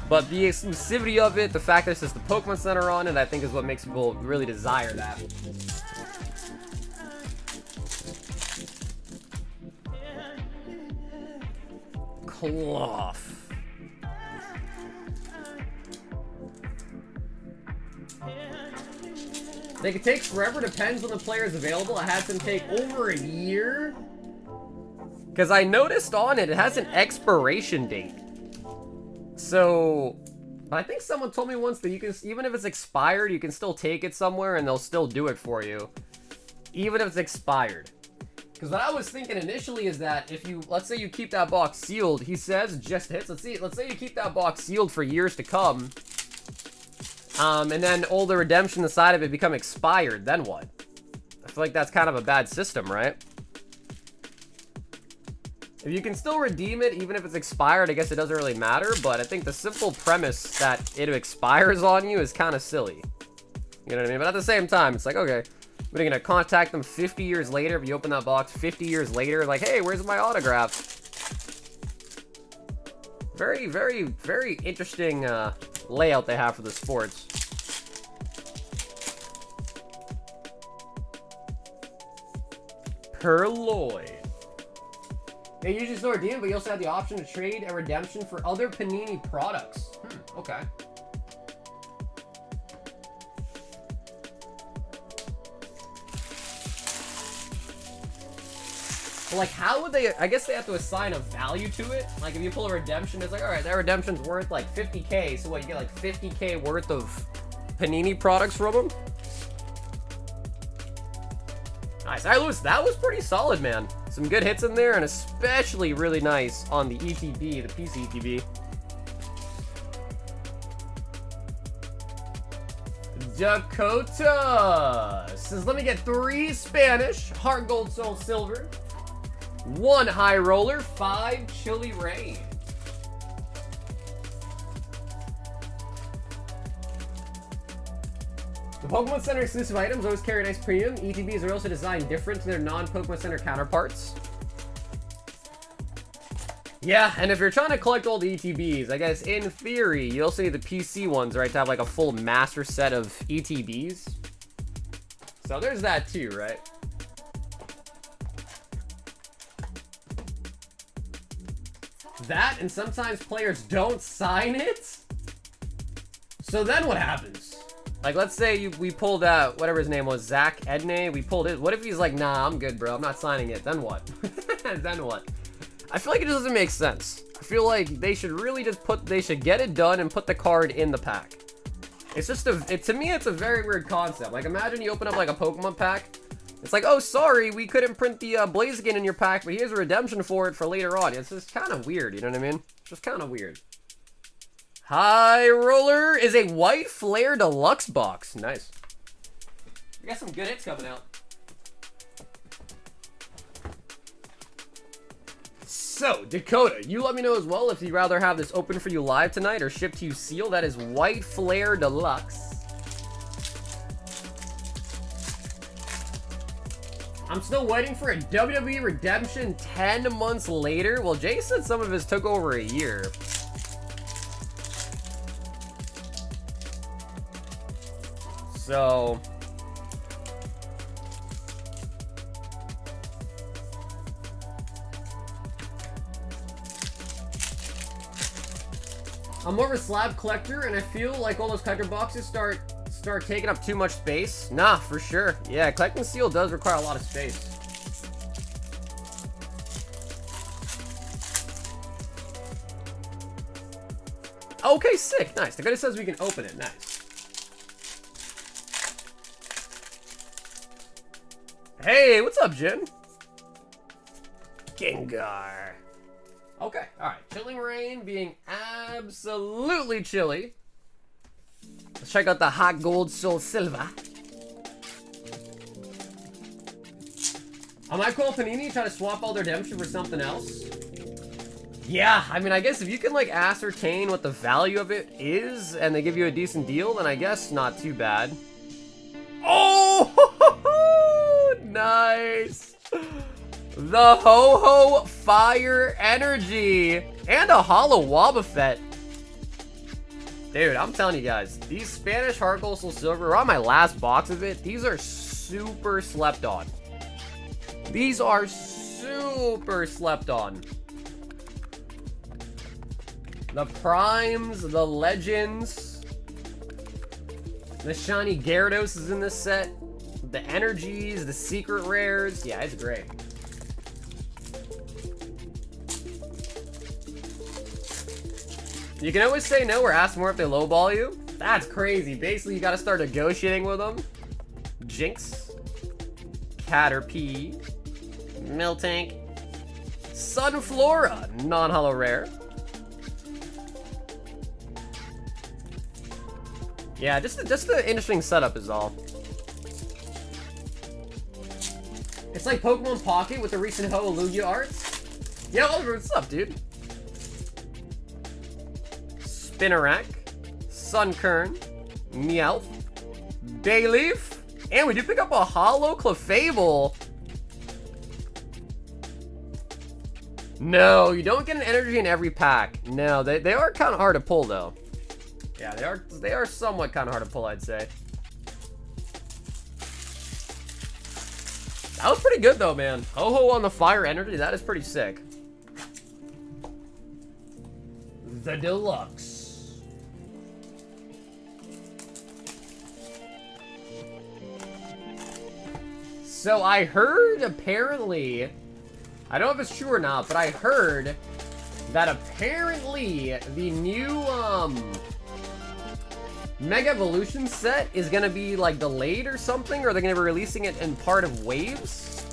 But the exclusivity of it, the fact that it's just the Pokemon Center on it, I think is what makes people really desire that. Cloth. They could take forever, depends on the players available. I had some take over a year. Because I noticed on it, it has an expiration date. So, I think someone told me once that you can, even if it's expired, you can still take it somewhere and they'll still do it for you. Even if it's expired. Because what I was thinking initially is that if you, let's say you keep that box sealed, he says just hits, let's say you keep that box sealed for years to come, and then all the redemption inside of it become expired, then what? I feel like that's kind of a bad system, right? If you can still redeem it, even if it's expired, I guess it doesn't really matter, but I think the simple premise that it expires on you is kind of silly. You know what I mean? But at the same time, it's like, okay, we're gonna contact them 50 years later. If you open that box 50 years later, like, hey, where's my autograph? Very, very, very interesting layout they have for the sports. Purloy. They usually still redeem, but you also have the option to trade a redemption for other Panini products. Okay. But like, how would they, I guess they have to assign a value to it. Like, if you pull a redemption, it's like, all right, that redemption's worth like 50K. So what, you get like 50K worth of Panini products from them? Nice. All right, Lewis, that was pretty solid, man. Some good hits in there, and especially really nice on the ETB, the PC ETB. Dakota says, let me get 3 Spanish, Heart Gold Soul Silver, 1 High Roller, 5 Chili Rain. The Pokemon Center exclusive items always carry a nice premium. ETBs are also designed different to their non-Pokemon Center counterparts. Yeah, and if you're trying to collect all the ETBs, I guess in theory, you'll see the PC ones, right, to have like a full master set of ETBs. So there's that too, right? That, and sometimes players don't sign it. So then what happens? Like, let's say we pulled out, whatever his name was, Zach Edney, we pulled it. What if he's like, nah, I'm good, bro, I'm not signing it. Then what? Then what? I feel like it doesn't make sense. I feel like they should really just they should get it done and put the card in the pack. It's just to me, it's a very weird concept. Like, imagine you open up like a Pokemon pack. It's like, oh, sorry, we couldn't print the Blaziken in your pack, but here's a redemption for it for later on. It's just kind of weird, you know what I mean? It's just kind of weird. High Roller is a White Flare Deluxe box. Nice. We got some good hits coming out. So, Dakota, you let me know as well if you'd rather have this open for you live tonight or shipped to you sealed. That is White Flare Deluxe. I'm still waiting for a WWE redemption 10 months later. Well, Jay said some of his took over a year. So... I'm more of a slab collector, and I feel like all those collector boxes start taking up too much space. Nah, for sure. Yeah, collecting seal does require a lot of space. Okay, sick. Nice. The guy says we can open it. Nice. Hey, what's up, Jin? Gengar. Okay, alright. Chilling Rain being absolutely chilly. Let's check out the Hot Gold Soul Silva. I might call Panini, try to swap all their redemption for something else. Yeah, I mean, I guess if you can, like, ascertain what the value of it is, and they give you a decent deal, then I guess not too bad. Oh! Nice! The Ho-Ho Fire Energy and a Holo Wobbuffet. Dude, I'm telling you guys, these Spanish Heart Gold Soul Silver are on my last box of it. These are super slept on. These are super slept on. The Primes, the Legends, the Shiny Gyarados is in this set. The Energies, the Secret Rares. Yeah, it's great. You can always say no or ask more if they lowball you. That's crazy. Basically, you gotta start negotiating with them. Jinx. Caterpie. Miltank. Sunflora. Non-holo rare. Yeah, just the interesting setup is all. It's like Pokemon Pocket with the recent Ho Lugia arts. Yo, Oliver, what's up, dude? Spinarak, Sunkern, Meowth, Bayleaf, and we do pick up a Holo Clefable. No, you don't get an energy in every pack. No, they are kind of hard to pull though. Yeah, they are somewhat kind of hard to pull, I'd say. That was pretty good though, man. Ho-Ho on the Fire Energy, that is pretty sick. The Deluxe. So I heard, apparently, I don't know if it's true or not, but I heard that apparently the new Mega Evolution set is gonna be like delayed or something, or they're gonna be releasing it in part of waves.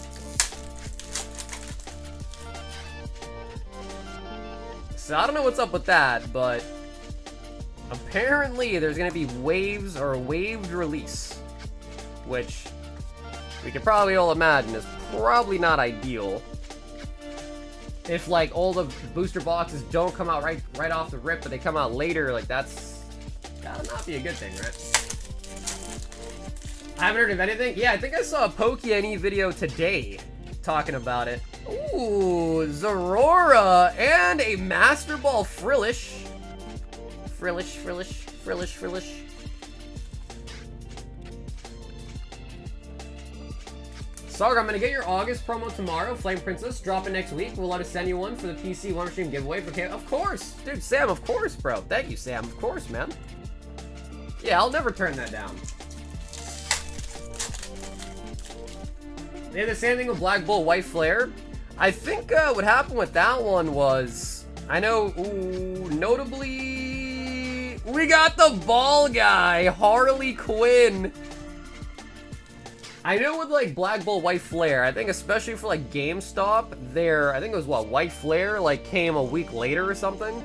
So I don't know what's up with that, but apparently there's gonna be waves or a waved release, which we can probably all imagine is probably not ideal. If like all the booster boxes don't come out right off the rip, but they come out later, like that's gotta not be a good thing, right? I haven't heard of anything. Yeah, I think I saw a Pokemon video today talking about it. Ooh, Zorora and a Master Ball Frillish. Frillish. Saga, I'm gonna get your August promo tomorrow. Flame Princess, drop it next week. We'll let us send you one for the PC One Stream giveaway. Okay, of course, dude, Sam, of course, bro. Thank you, Sam. Of course, man. Yeah, I'll never turn that down. They had the same thing with Black Bull White Flare. I think what happened with that one was, I know, notably, we got the ball guy, Harley Quinn. I know with like Black Bull White Flare, I think especially for like GameStop, their, I think it was what, White Flare like came a week later or something.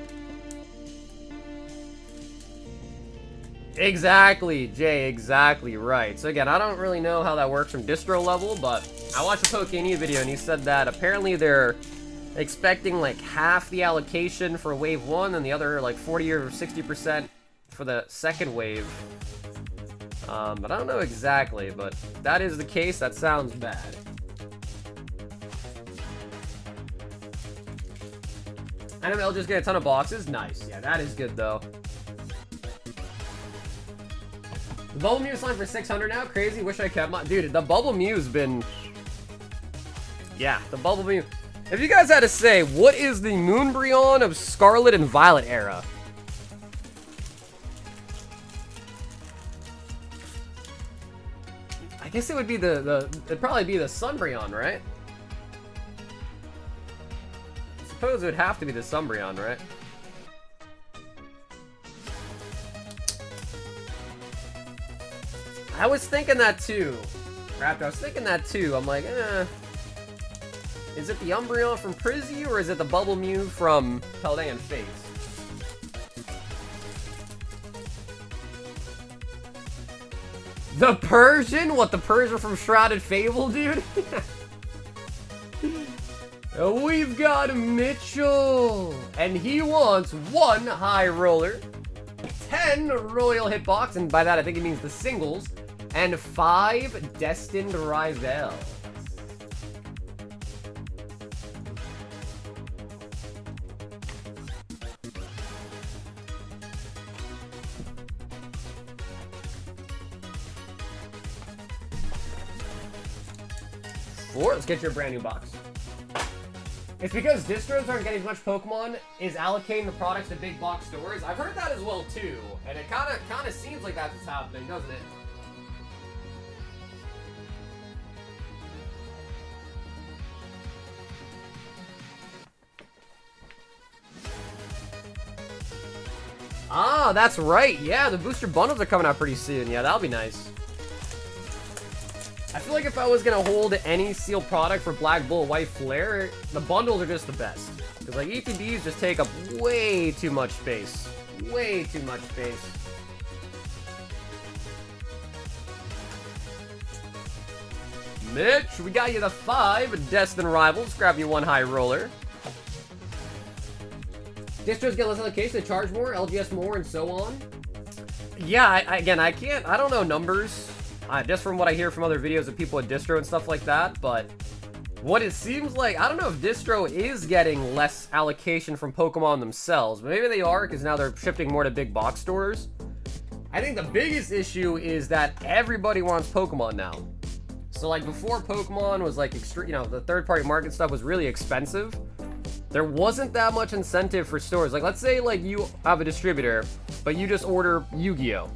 Exactly, Jay, exactly right. So again, I don't really know how that works from distro level, but I watched a Pokemon video and he said that apparently they're expecting like half the allocation for wave 1 and the other like 40 or 60% for the second wave. But I don't know exactly, but if that is the case, that sounds bad. I know they'll just get a ton of boxes. Nice. Yeah, that is good though. The Bubble Mew's selling for 600 now. Crazy. Wish I kept my... Dude, the Bubble Mew's been... Yeah, the Bubble Mew. If you guys had to say, what is the Umbreon of Scarlet and Violet era? I guess it would be it'd probably be the Umbreon, right? I suppose it would have to be the Umbreon, right? I was thinking that too. Raptor, I was thinking that too. I'm like, is it the Umbreon from Prizzy or is it the Bubble Mew from Paldean Fates? The Persian? What, the Persian from Shrouded Fable, dude? We've got Mitchell, and he wants 1 High Roller, 10 Royal Hitbox, and by that I think it means the singles, and 5 Destined Rivals. Or let's get your brand new box. It's because distros aren't getting as much Pokemon is allocating the products to big box stores. I've heard that as well too, and it kind of seems like that's what's happening, doesn't it? Ah, that's right. Yeah, the booster bundles are coming out pretty soon. Yeah, that'll be nice. I feel like if I was gonna hold any sealed product for Black Bull White Flare, the bundles are just the best. Because like ETBs just take up way too much space. Way too much space. Mitch, we got you the 5 Destined Rivals. Grab you 1 High Roller. Distros get less allocation, they charge more, LGS more, and so on. Yeah, again, I don't know numbers. Just from what I hear from other videos of people at distro and stuff like that, but what it seems like, I don't know if distro is getting less allocation from Pokemon themselves, but maybe they are because now they're shifting more to big box stores. I think the biggest issue is that everybody wants Pokemon now. So like before Pokemon was like extreme, you know, the third-party market stuff was really expensive. There wasn't that much incentive for stores. Like let's say like you have a distributor, but you just order Yu-Gi-Oh!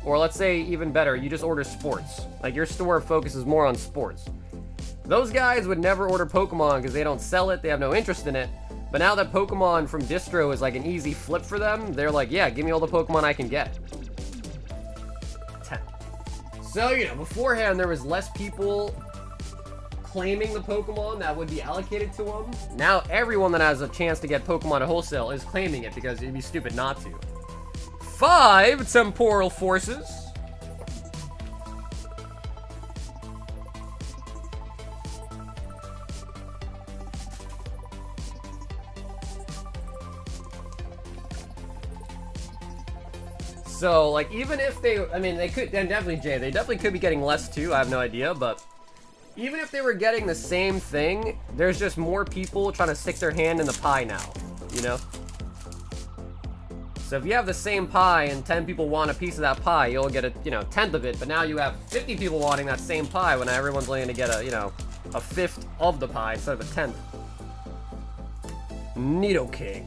Or let's say, even better, you just order sports. Like, your store focuses more on sports. Those guys would never order Pokemon because they don't sell it, they have no interest in it. But now that Pokemon from distro is like an easy flip for them, they're like, yeah, give me all the Pokemon I can get. 10. So, you know, beforehand, there was less people claiming the Pokemon that would be allocated to them. Now, everyone that has a chance to get Pokemon at wholesale is claiming it because it'd be stupid not to. 5 Temporal Forces. So, like, even if they, I mean, they could, and definitely, Jay, they definitely could be getting less too, I have no idea, but even if they were getting the same thing, there's just more people trying to stick their hand in the pie now, you know? So if you have the same pie and 10 people want a piece of that pie, you'll get a, you know, tenth of it, but now you have 50 people wanting that same pie when everyone's only gonna get a, you know, a fifth of the pie instead of a tenth. Nidoking.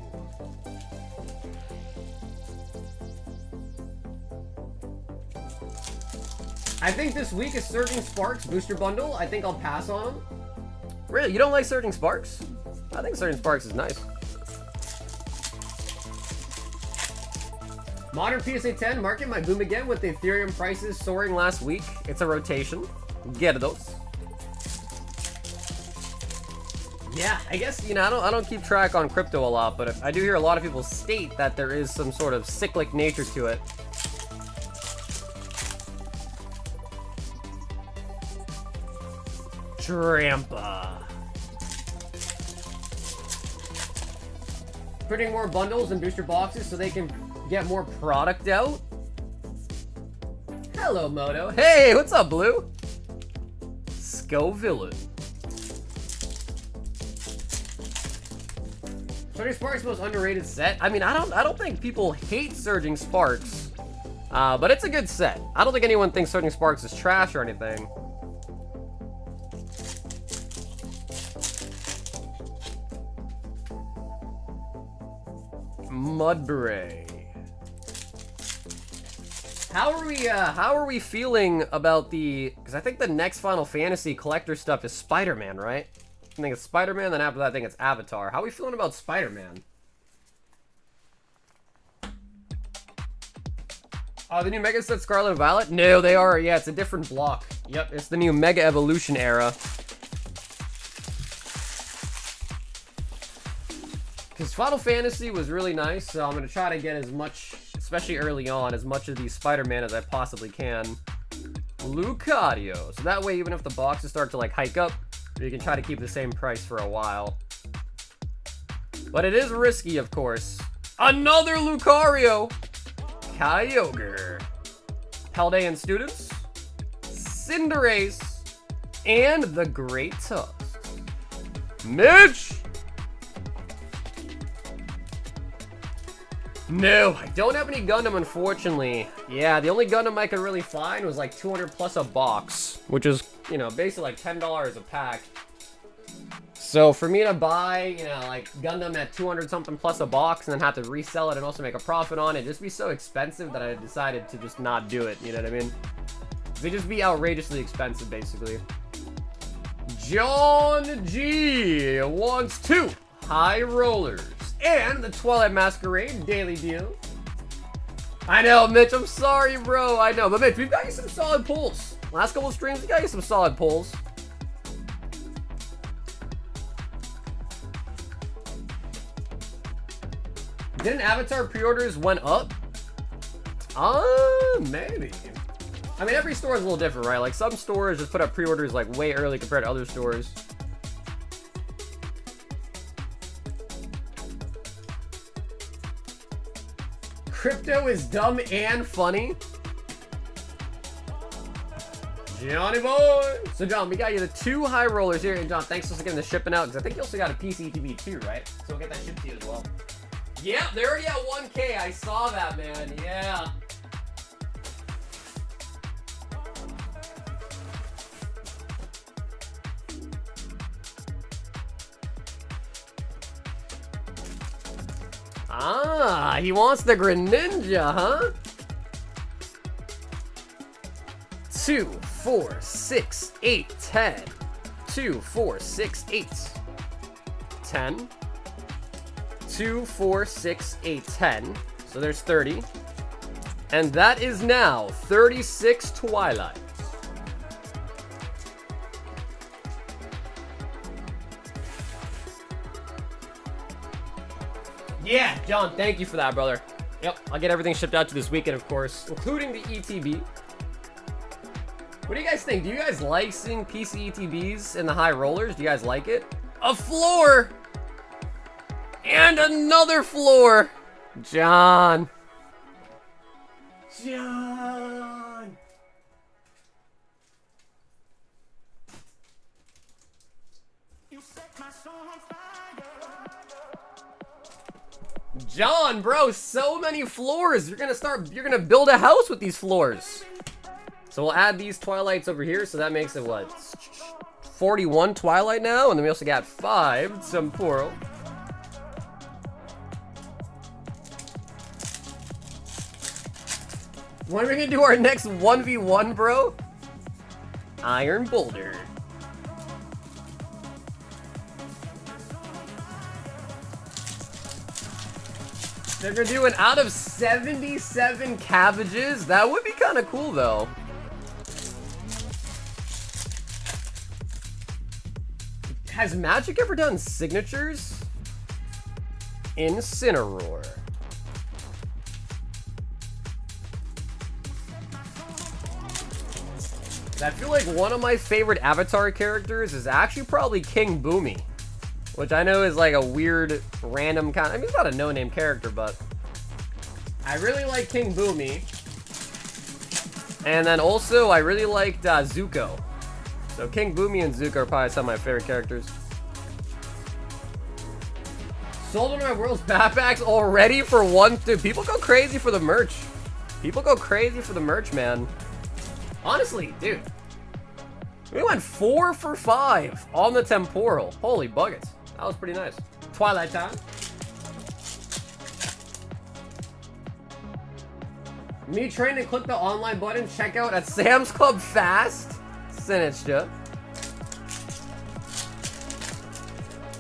I think this week is Surging Sparks booster bundle. I think I'll pass on them. Really? You don't like Surging Sparks? I think Surging Sparks is nice. Modern PSA 10 market might boom again with the Ethereum prices soaring last week. It's a rotation. Get those. Yeah, I guess, you know, I don't keep track on crypto a lot, but I do hear a lot of people state that there is some sort of cyclic nature to it. Trampa. Printing more bundles and booster boxes so they can get more product out. Hello, Moto. Hey, what's up, Blue? Scoville. Surging Sparks most underrated set. I mean, I don't think people hate Surging Sparks, but it's a good set. I don't think anyone thinks Surging Sparks is trash or anything. Mudbray. How are we feeling about the, because I think the next Final Fantasy collector stuff is Spider-Man, right? I think it's Spider-Man, then after that I think it's Avatar. How are we feeling about Spider-Man? Oh, the new Mega set Scarlet and Violet? No, they are, yeah, it's a different block. Yep, it's the new Mega Evolution era. Because Final Fantasy was really nice, so I'm going to try to get as much, especially early on, as much of these Spider-Man as I possibly can. Lucario. So that way, even if the boxes start to like hike up, you can try to keep the same price for a while. But it is risky, of course. Another Lucario! Kyogre. Paldean Students. Cinderace. And the Great Tusk. Mitch! No, I don't have any Gundam, unfortunately. Yeah, the only Gundam I could really find was like 200 plus a box, which is, you know, basically like $10 a pack. So for me to buy, you know, like Gundam at 200 something plus a box and then have to resell it and also make a profit on it, just be so expensive that I decided to just not do it, you know what I mean? They just be outrageously expensive, basically. John G wants 2 high rollers. And the Twilight Masquerade daily deal. I know, Mitch, I'm sorry, bro. I know, but Mitch, we've got you some solid pulls. Last couple of streams, we got you some solid pulls. Didn't Avatar pre-orders went up? Maybe. I mean, every store is a little different, right? Like, some stores just put up pre-orders like way early compared to other stores. Crypto is dumb and funny. Johnny boy. So John, we got you the 2 high rollers here. And John, thanks for getting the shipping out, because I think you also got a PC ETB too, right? So we'll get that shipped to you as well. Yeah, they're already at 1K. I saw that, man. Yeah. Ah, he wants the Greninja, huh? 2, 4, 6, 8, 10. 2, 4, 6, 8. 10. 2, 4, 6, 8, 10. So there's 30. And that is now 36 Twilight. Yeah, John, thank you for that, brother. Yep, I'll get everything shipped out to this weekend, of course, including the ETB. What do you guys think? Do you guys like seeing PC ETBs in the high rollers? Do you guys like it? A floor! And another floor! John. John. John, bro, so many floors. You're gonna build a house with these floors. So we'll add these Twilights over here, so that makes it what? 41 Twilight now, and then we also got 5 Temporal. When are we gonna do our next 1v1, bro? Iron Boulder. They're gonna do an out of 77 cabbages? That would be kind of cool, though. Has Magic ever done signatures? Incineroar. I feel like one of my favorite Avatar characters is actually probably King Boomy. Which I know is like a weird, random kind of... I mean, he's not a no-name character, but... I really like King Boomy. And then also, I really liked Zuko. So King Boomy and Zuko are probably some of my favorite characters. Sold one of my world's backpacks already for one... Dude, people go crazy for the merch. People go crazy for the merch, man. Honestly, dude. We went 4 for 5 on the Temporal. Holy buckets. That was pretty nice. Twilight time. Me trained to click the online button, check out at Sam's Club fast. Sinistcha.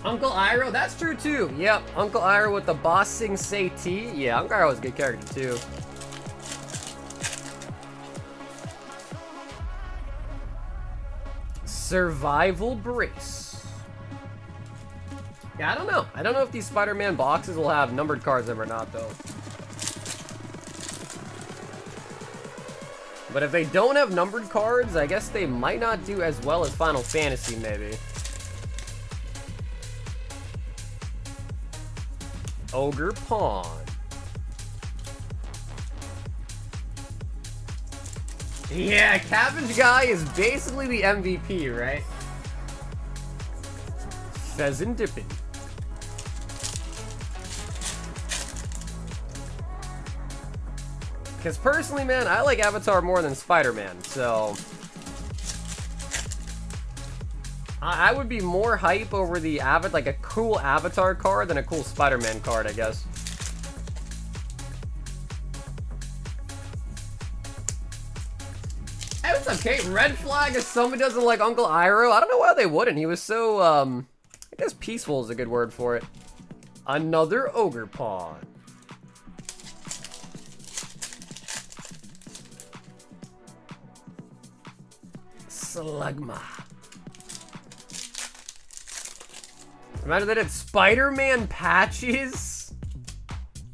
Uncle Iroh, that's true too. Yep, Uncle Iroh with the Boss Sing Say T. Yeah, Uncle Iroh was a good character too. Survival Brace. Yeah, I don't know. I don't know if these Spider-Man boxes will have numbered cards in them or not, though. But if they don't have numbered cards, I guess they might not do as well as Final Fantasy, maybe. Ogre Pawn. Yeah, Cabbage Guy is basically the MVP, right? Pheasant Dippin'. Because personally, man, I like Avatar more than Spider-Man, so... I would be more hype over the like a cool Avatar card than a cool Spider-Man card, I guess. Hey, what's up, Kate? Red flag if somebody doesn't like Uncle Iroh. I don't know why they wouldn't. He was so, I guess peaceful is a good word for it. Another Ogre Pawn. Slugma. Imagine they did Spider-Man patches.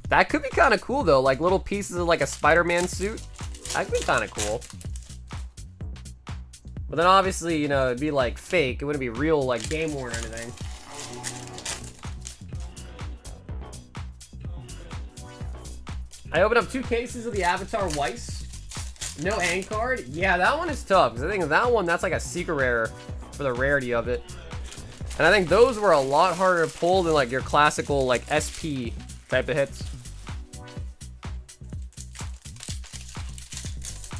That could be kind of cool, though. Like little pieces of like a Spider-Man suit. That could be kind of cool. But then obviously, you know, it'd be like fake. It wouldn't be real, like game worn or anything. I opened up 2 cases of the Avatar Weiss. No end card? Yeah, that one is tough. Because I think that one, that's like a secret rare for the rarity of it. And I think those were a lot harder to pull than like your classical like SP type of hits.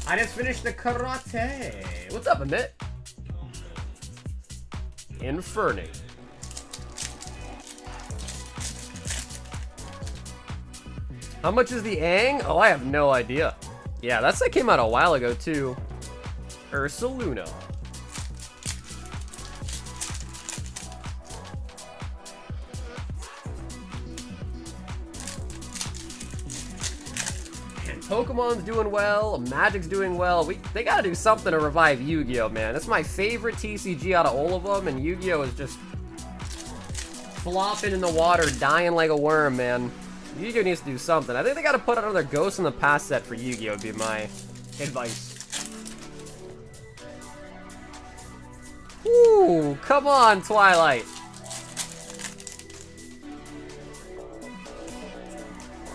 I just finished the karate. What's up, Amit? Inferni. How much is the Aang? Oh, I have no idea. Yeah, that set came out a while ago, too. Ursaluna. And Pokemon's doing well. Magic's doing well. They gotta do something to revive Yu-Gi-Oh, man. That's my favorite TCG out of all of them, and Yu-Gi-Oh is just flopping in the water, dying like a worm, man. Yu-Gi-Oh needs to do something. I think they gotta put out another Ghost in the Past set for Yu-Gi-Oh would be my advice. Ooh, come on, Twilight.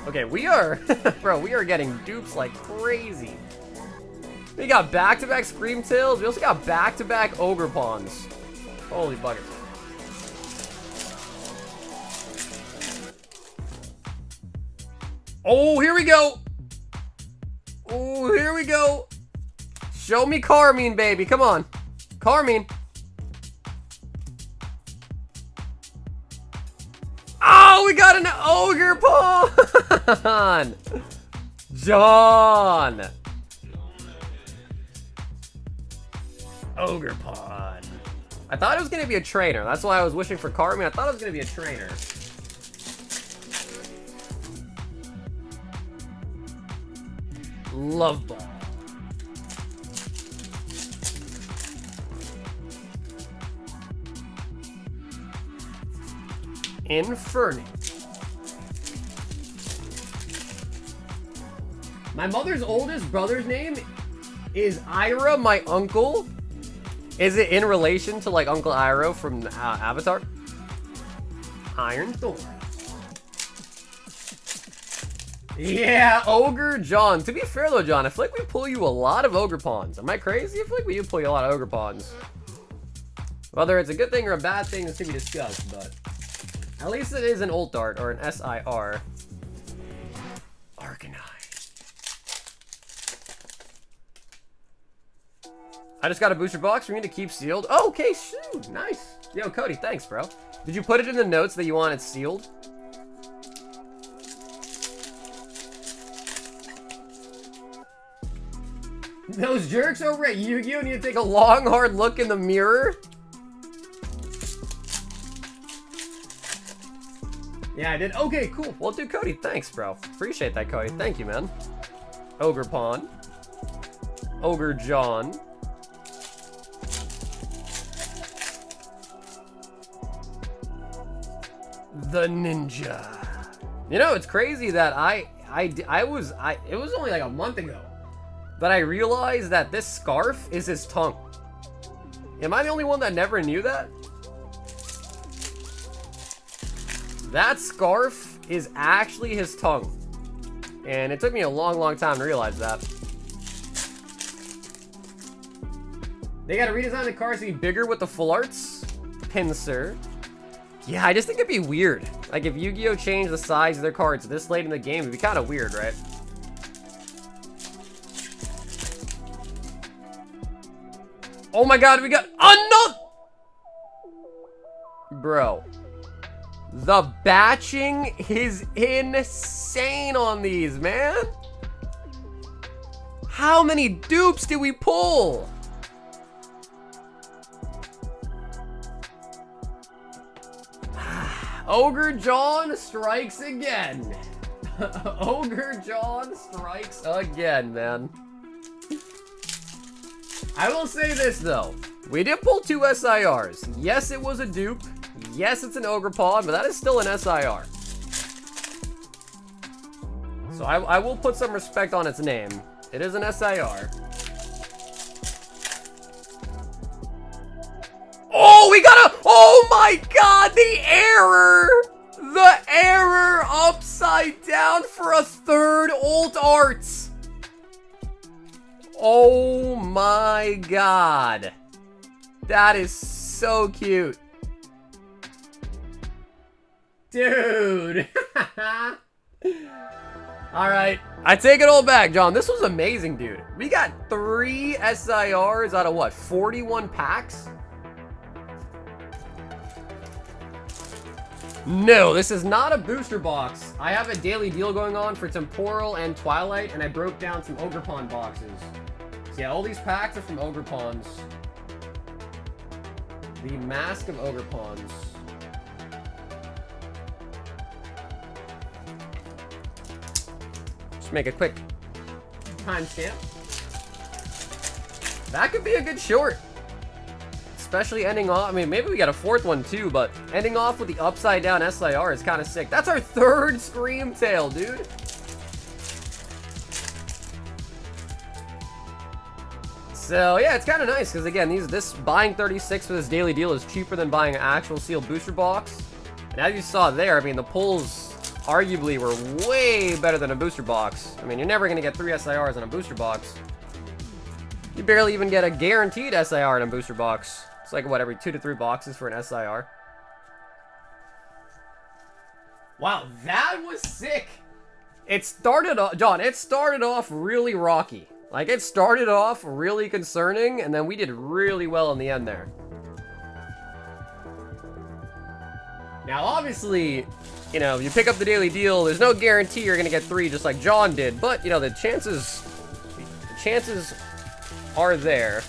Okay, we are, bro, we are getting dupes like crazy. We got back-to-back Scream Tails. We also got back-to-back Ogre Pawns. Holy buckets. Oh, here we go. Oh, here we go. Show me Carmine, baby. Come on. Carmine. Oh, we got an ogre pawn. John. Ogre pawn. I thought it was going to be a trainer. That's why I was wishing for Carmine. I thought it was going to be a trainer. Love ball. Inferno. My mother's oldest brother's name is Ira, my uncle. Is it in relation to like Uncle Iroh from Avatar? Iron Thorn. Yeah, Ogre John. To be fair though, John, I feel like we pull you a lot of Ogre Pawns. Am I crazy? I feel like we do pull you a lot of Ogre Pawns. Whether it's a good thing or a bad thing is to be discussed, but at least it is an Ult Dart or an SIR. Arcanine. I just got a booster box for me to keep sealed. Oh, okay, shoot, nice. Yo, Cody, thanks, bro. Did you put it in the notes that you want it sealed? Those jerks over at Yu-Gi-Oh! Need to take a long, hard look in the mirror. Yeah, I did. Okay, cool. Well, dude, Cody, thanks, bro. Appreciate that, Cody. Thank you, man. Ogre Pawn. Ogre John. The Ninja. You know, it's crazy that it was only like a month ago that I realized that this scarf is his tongue. Am I the only one that never knew that? That scarf is actually his tongue. And it took me a long, long time to realize that. They gotta redesign the cards to be bigger with the full arts. Pincer. Yeah, I just think it'd be weird. Like, if Yu-Gi-Oh! Changed the size of their cards this late in the game, it'd be kind of weird, right? Oh my god, we got another! Bro. The batching is insane on these, man. How many dupes did we pull? Ogre John strikes again. Ogre John strikes again, man. I will say this, though. We did pull 2 SIRs. Yes, it was a dupe. Yes, it's an Ogre Pawn, but that is still an SIR. So I will put some respect on its name. It is an SIR. Oh, we got a... Oh my god, the error! The error upside down for a 3rd Ult Arts. Oh my god. That is so cute. Dude. Alright. I take it all back, John. This was amazing, dude. We got 3 SIRs out of what? 41 packs? No, this is not a booster box. I have a daily deal going on for Temporal and Twilight, and I broke down some Ogre Pawn boxes. So yeah, all these packs are from Ogre Pawns. The Mask of Ogre Pawns. Just make a quick timestamp. That could be a good short. Especially ending off, I mean, maybe we got a 4th one too, but ending off with the upside down SIR is kind of sick. That's our 3rd Scream Tail, dude. So yeah, it's kind of nice because again, this buying 36 for this daily deal is cheaper than buying an actual sealed booster box. And as you saw there, I mean, the pulls arguably were way better than a booster box. I mean, you're never going to get 3 SIRs in a booster box. You barely even get a guaranteed SIR in a booster box. It's like, what, every 2 to 3 boxes for an SIR? Wow, that was sick. it started off, John, it started off really rocky. Like, it started off really concerning, and then we did really well in the end there. Now, obviously, you know, you pick up the daily deal, there's no guarantee you're going to get 3 just like John did, but, you know, the chances are there.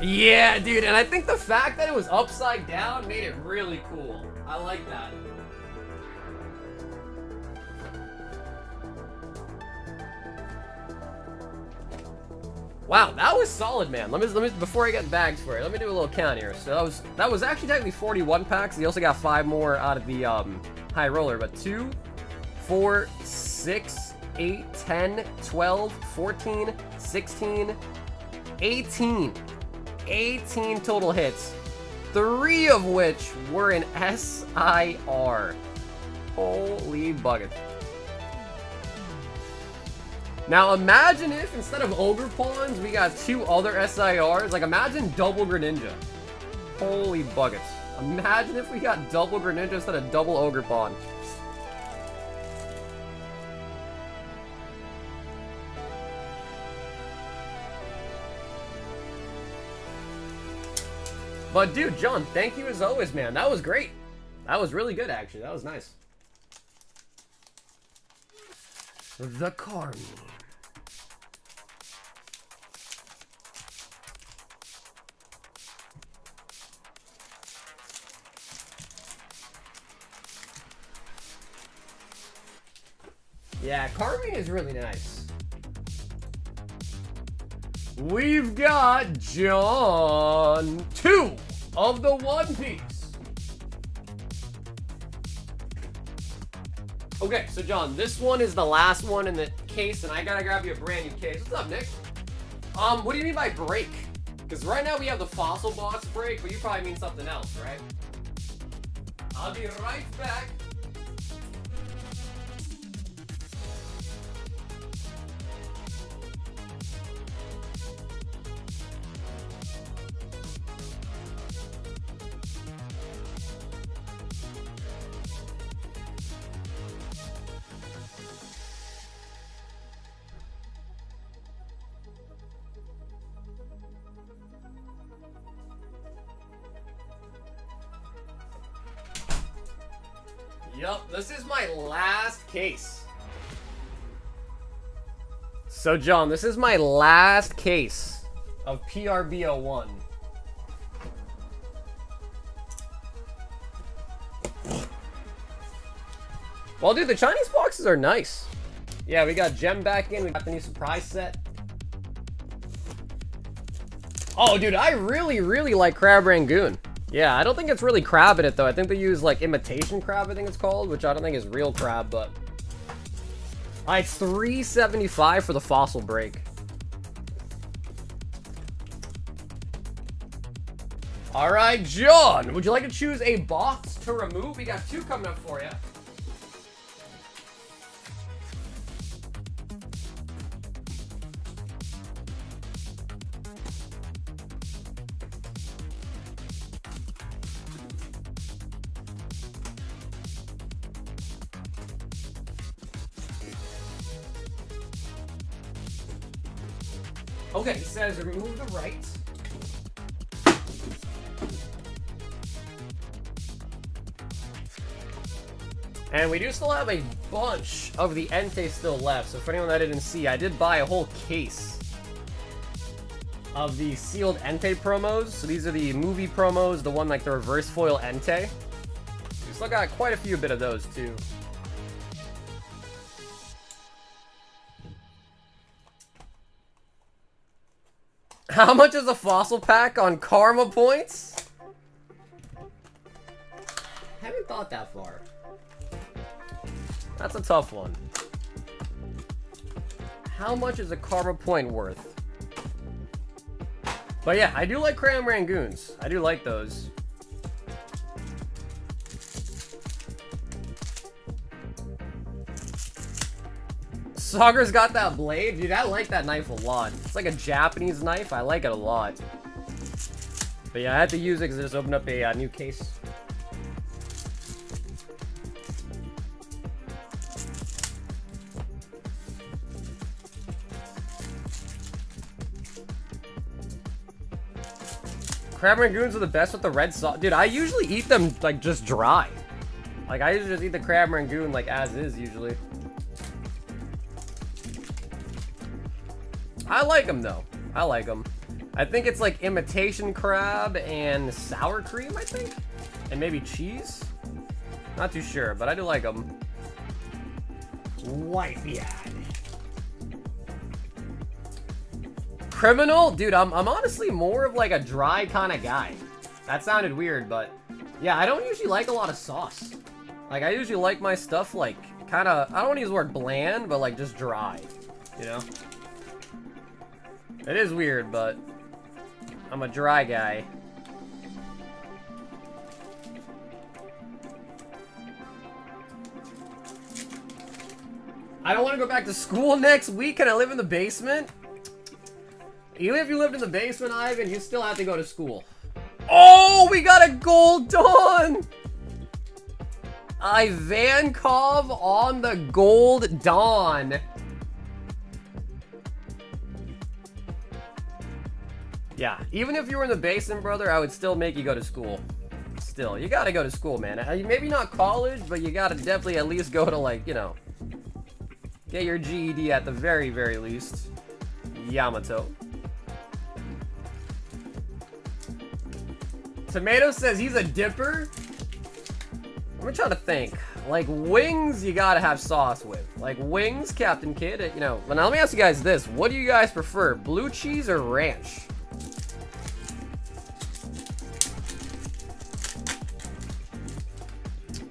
Yeah, dude, and I think the fact that it was upside down made it really cool. I like that. Wow, that was solid, man. Let me before I get bags for it, let me do a little count here. So that was actually technically 41 packs. He also got 5 more out of the high roller, but 2, 4, 6, 8, 10, 12, 14, 16, 18. 18 total hits, 3 of which were in SIR. Holy bucket. Now imagine if instead of Ogre Pawns, we got 2 other SIRs. Like, imagine double Greninja. Holy buckets. Imagine if we got double Greninja instead of double Ogre Pawn. But dude, John, thank you as always, man. That was great. That was really good, actually. That was nice. The Carmine. Yeah, Carmine is really nice. We've got John 2 of the One Piece. Okay, so John, this one is the last one in the case, and I gotta grab you a brand new case. What's up, Nick? What do you mean by break? Because right now we have the fossil box break, but you probably mean something else, right? I'll be right back. Yup, this is my last case. So, John, this is my last case of PRB01. Well, dude, the Chinese boxes are nice. Yeah, we got Gem back in. We got the new surprise set. Oh, dude, I really, really like Crab Rangoon. Yeah, I don't think it's really crab in it, though. I think they use, like, imitation crab, I think it's called, which I don't think is real crab, but... it's $3.75 for the fossil break. Alright, John, would you like to choose a box to remove? We got 2 coming up for you. Okay, he says remove the right. And we do still have a bunch of the Entei still left, so for anyone that didn't see, I did buy a whole case of the sealed Entei promos. So these are the movie promos, the one like the reverse foil Entei. We still got quite a few bit of those too. How much is a fossil pack on karma points? Haven't thought that far. That's a tough one. How much is a karma point worth? But yeah, I do like Cram Rangoons. I do like those. Sagar's got that blade. Dude, I like that knife a lot. It's like a Japanese knife. I like it a lot. But yeah, I had to use it because I just opened up a new case. Crab rangoons are the best with the red sauce. Dude, I usually eat them, like, just dry. Like, I usually just eat the crab rangoon, like, as is, usually. I like them, though. I like them. I think it's, like, imitation crab and sour cream, I think? And maybe cheese? Not too sure, but I do like them. Wifey ad. Criminal? Dude, I'm honestly more of like a dry kind of guy. That sounded weird, but yeah, I don't usually like a lot of sauce. Like, I usually like my stuff like kind of, I don't want to use the word bland, but like just dry, you know? It is weird, but I'm a dry guy. I don't want to go back to school next week. Can I live in the basement? Even if you lived in the basement, Ivan, you still have to go to school. Oh, we got a gold Dawn! Ivankov on the gold Dawn. Yeah, even if you were in the basement, brother, I would still make you go to school. Still, you gotta go to school, man. Maybe not college, but you gotta definitely at least go to, like, you know, get your GED at the very, very least. Yamato. Tomato says he's a dipper. I'm trying to think. Like, wings, you gotta have sauce with. Like, wings, Captain Kid, you know. Well, now let me ask you guys this. What do you guys prefer, blue cheese or ranch?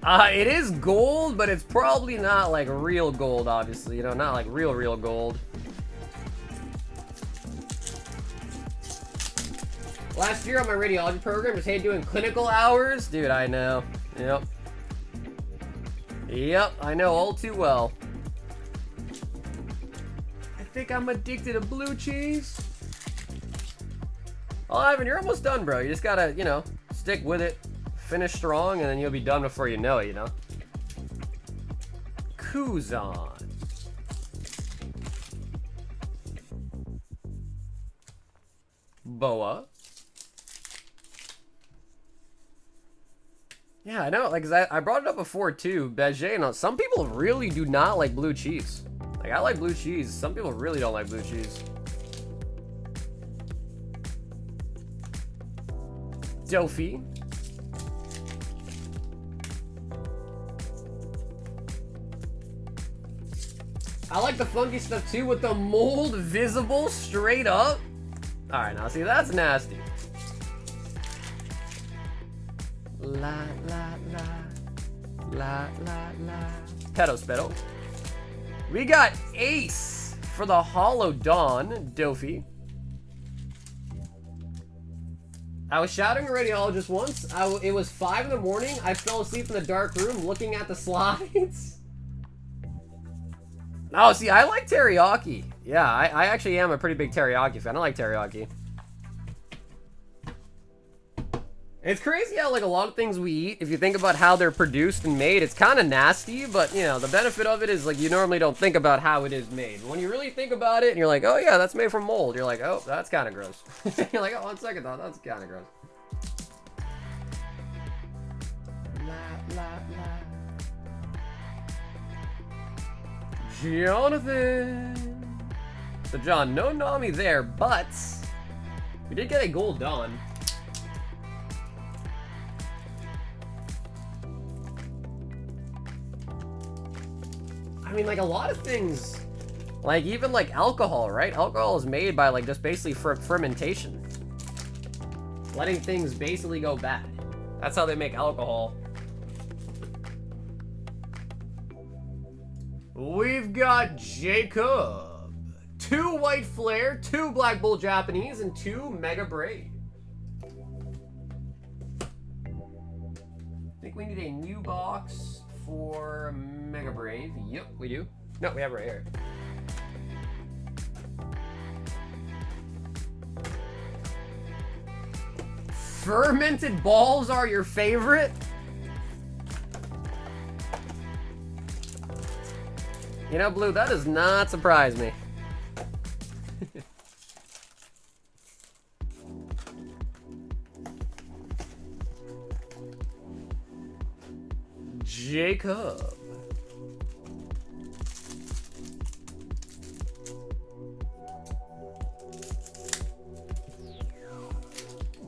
It is gold, but it's probably not, like, real gold, obviously. You know, not, like, real gold. Last year on my radiology program, just hate doing clinical hours. Dude, I know. Yep. Yep, I know all too well. I think I'm addicted to blue cheese. Well, Ivan, you're almost done, bro. You just gotta, you know, stick with it. Finish strong, and then you'll be done before you know it, you know? Kuzan. Boa. Yeah, I know, like, 'cause I brought it up before, too. Beignet, you know, some people really do not like blue cheese. Like, I like blue cheese. Some people really don't like blue cheese. Dofi. I like the funky stuff, too, with the mold visible straight up. Alright, now, see, that's nasty. La la la la la la. Pedos pedo. We got Ace for the Hollow Dawn, Dofi. I was shouting a radiologist once. It was 5 in the morning. I fell asleep in the dark room looking at the slides. Oh, see, I like teriyaki. Yeah, I actually am a pretty big teriyaki fan. I like teriyaki. It's crazy how, like, a lot of things we eat, if you think about how they're produced and made, it's kind of nasty, but, you know, the benefit of it is, like, you normally don't think about how it is made. When you really think about it, and you're like, oh, yeah, that's made from mold, you're like, oh, that's kind of gross. You're like, oh, 1 second, though, that's kind of gross. La, la, la. Jonathan. So, John, no Nami there, but we did get a gold Dawn. I mean, like, a lot of things, like, even, like, alcohol, right? Alcohol is made by, like, just basically fermentation. Letting things basically go bad. That's how they make alcohol. We've got Jacob. 2 White Flare, 2 Black Bull Japanese, and 2 Mega Braid. I think we need a new box for Mega Brave. Yep, we do. No, we have it right here. Fermented balls are your favorite? You know, Blue, that does not surprise me. Jacob.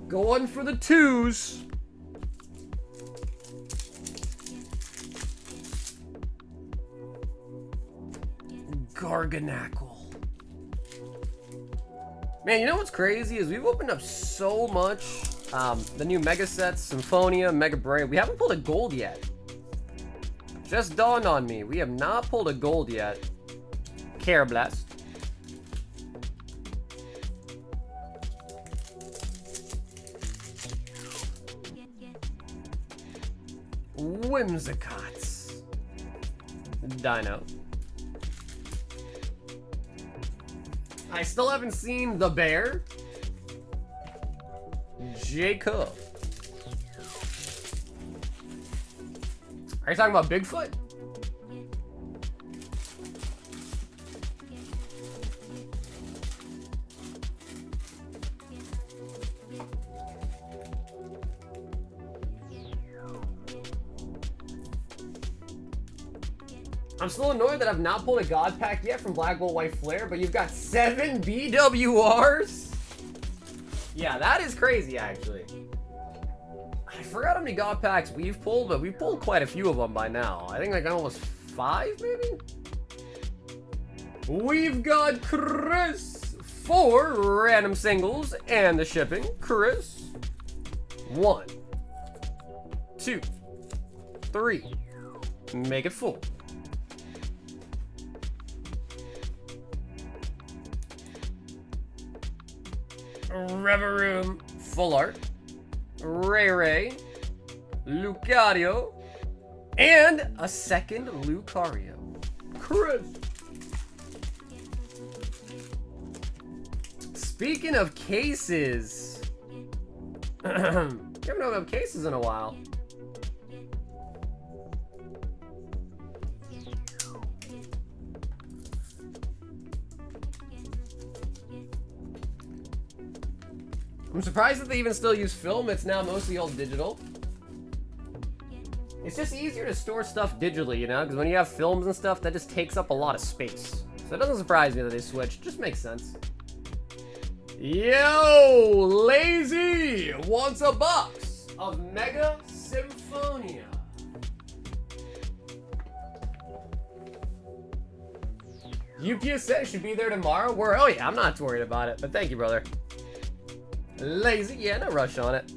Going for the twos. Garganackle. Man, you know what's crazy is we've opened up so much. The new Mega Sets, Symphonia, Mega Brain. We haven't pulled a gold yet. Just dawned on me. We have not pulled a gold yet. Care Blast. Whimsicots. Dino. I still haven't seen the bear. Jacob. Are you talking about Bigfoot? I'm still annoyed that I've not pulled a God Pack yet from Black Bolt White Flare, but you've got 7 BWRs? Yeah, that is crazy, actually. I forgot how many God Packs we've pulled, but we've pulled quite a few of them by now. I think like almost 5, maybe? We've got Chris. 4 random singles and the shipping. Chris. 1, 2, 3. Make it full. Reverum, Full Art, Ray, Lucario, and a second Lucario. Chris. Speaking of cases, I haven't opened up cases in a while. I'm surprised that they even still use film. It's now mostly all digital. It's just easier to store stuff digitally, you know? Because when you have films and stuff, that just takes up a lot of space. So it doesn't surprise me that they switched. It just makes sense. Yo! Lazy wants a box of Mega Symphonia. UPSA should be there tomorrow. Oh yeah, I'm not worried about it. But thank you, brother. Lazy, yeah, no rush on it.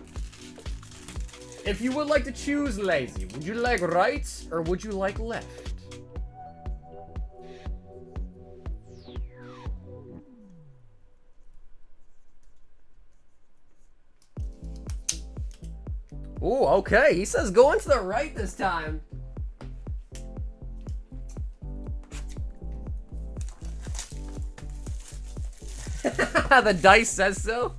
If you would like to choose, Lazy, would you like right or would you like left? Ooh, okay, he says going to the right this time. The dice says so.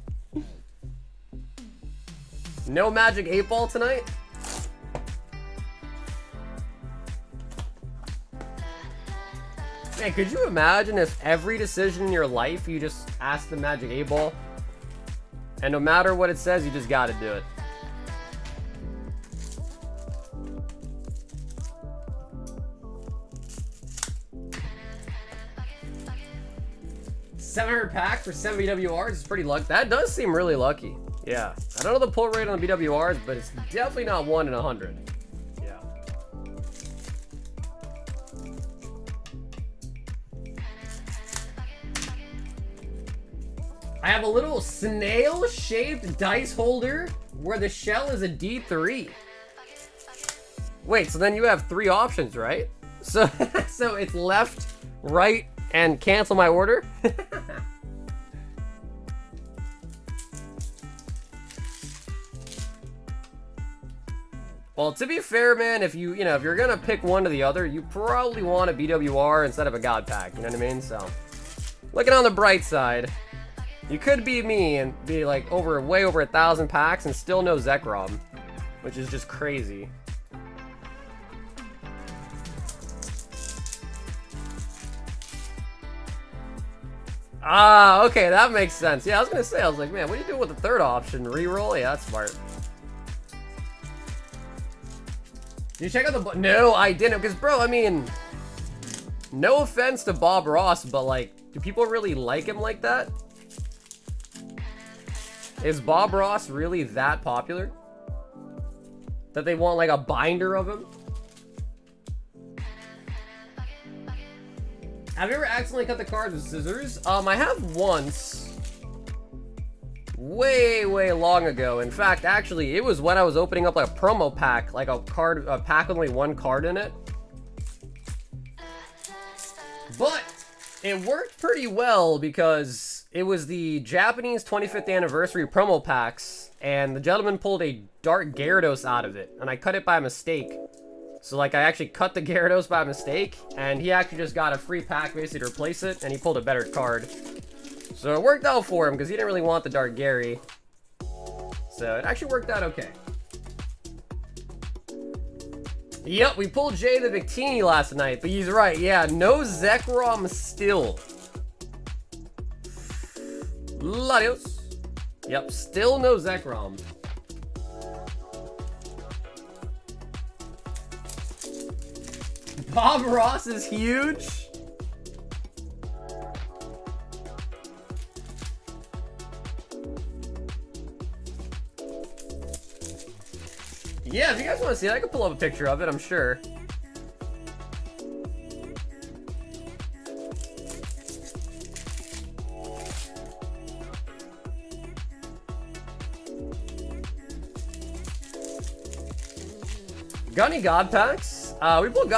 No magic 8-ball tonight? Man, could you imagine if every decision in your life you just ask the magic 8-ball? And no matter what it says, you just gotta do it. $700 pack for 7 BWRs is pretty lucky. That does seem really lucky. Yeah, I don't know the pull rate on the BWRs, but it's definitely not 1 in 100. Yeah. I have a little snail-shaped dice holder where the shell is a D3. Wait, so then you have 3 options, right? So, so it's left, right, and cancel my order? Well, to be fair, man, if you're gonna pick one or the other, you probably want a BWR instead of a God Pack, you know what I mean? So, looking on the bright side, you could be me and be like way over 1,000 packs and still no Zekrom, which is just crazy. Ah, okay, that makes sense. Yeah, I was gonna say, I was like, man, what do you do with the third option? Reroll? Yeah, that's smart. Did you check out the... No, I didn't. Because, bro, I mean... No offense to Bob Ross, but, like, do people really like him like that? Is Bob Ross really that popular? That they want, like, a binder of him? Have you ever accidentally cut the cards with scissors? I have once. Way long ago. In fact, actually, it was when I was opening up like a promo pack, like a pack with only one card in it. But it worked pretty well because it was the Japanese 25th anniversary promo packs, and the gentleman pulled a Dark Gyarados out of it, and I cut it by mistake. So like I actually cut the Gyarados by mistake, and he actually just got a free pack basically to replace it, and he pulled a better card. So it worked out for him because he didn't really want the Dark Gary. So it actually worked out okay. Yep, we pulled Jay the Victini last night, but he's right. Yeah, no Zekrom still. Latios. Yep, still no Zekrom. Bob Ross is huge. Yeah, if you guys want to see it, I can pull up a picture of it, I'm sure. Got any God packs? We pulled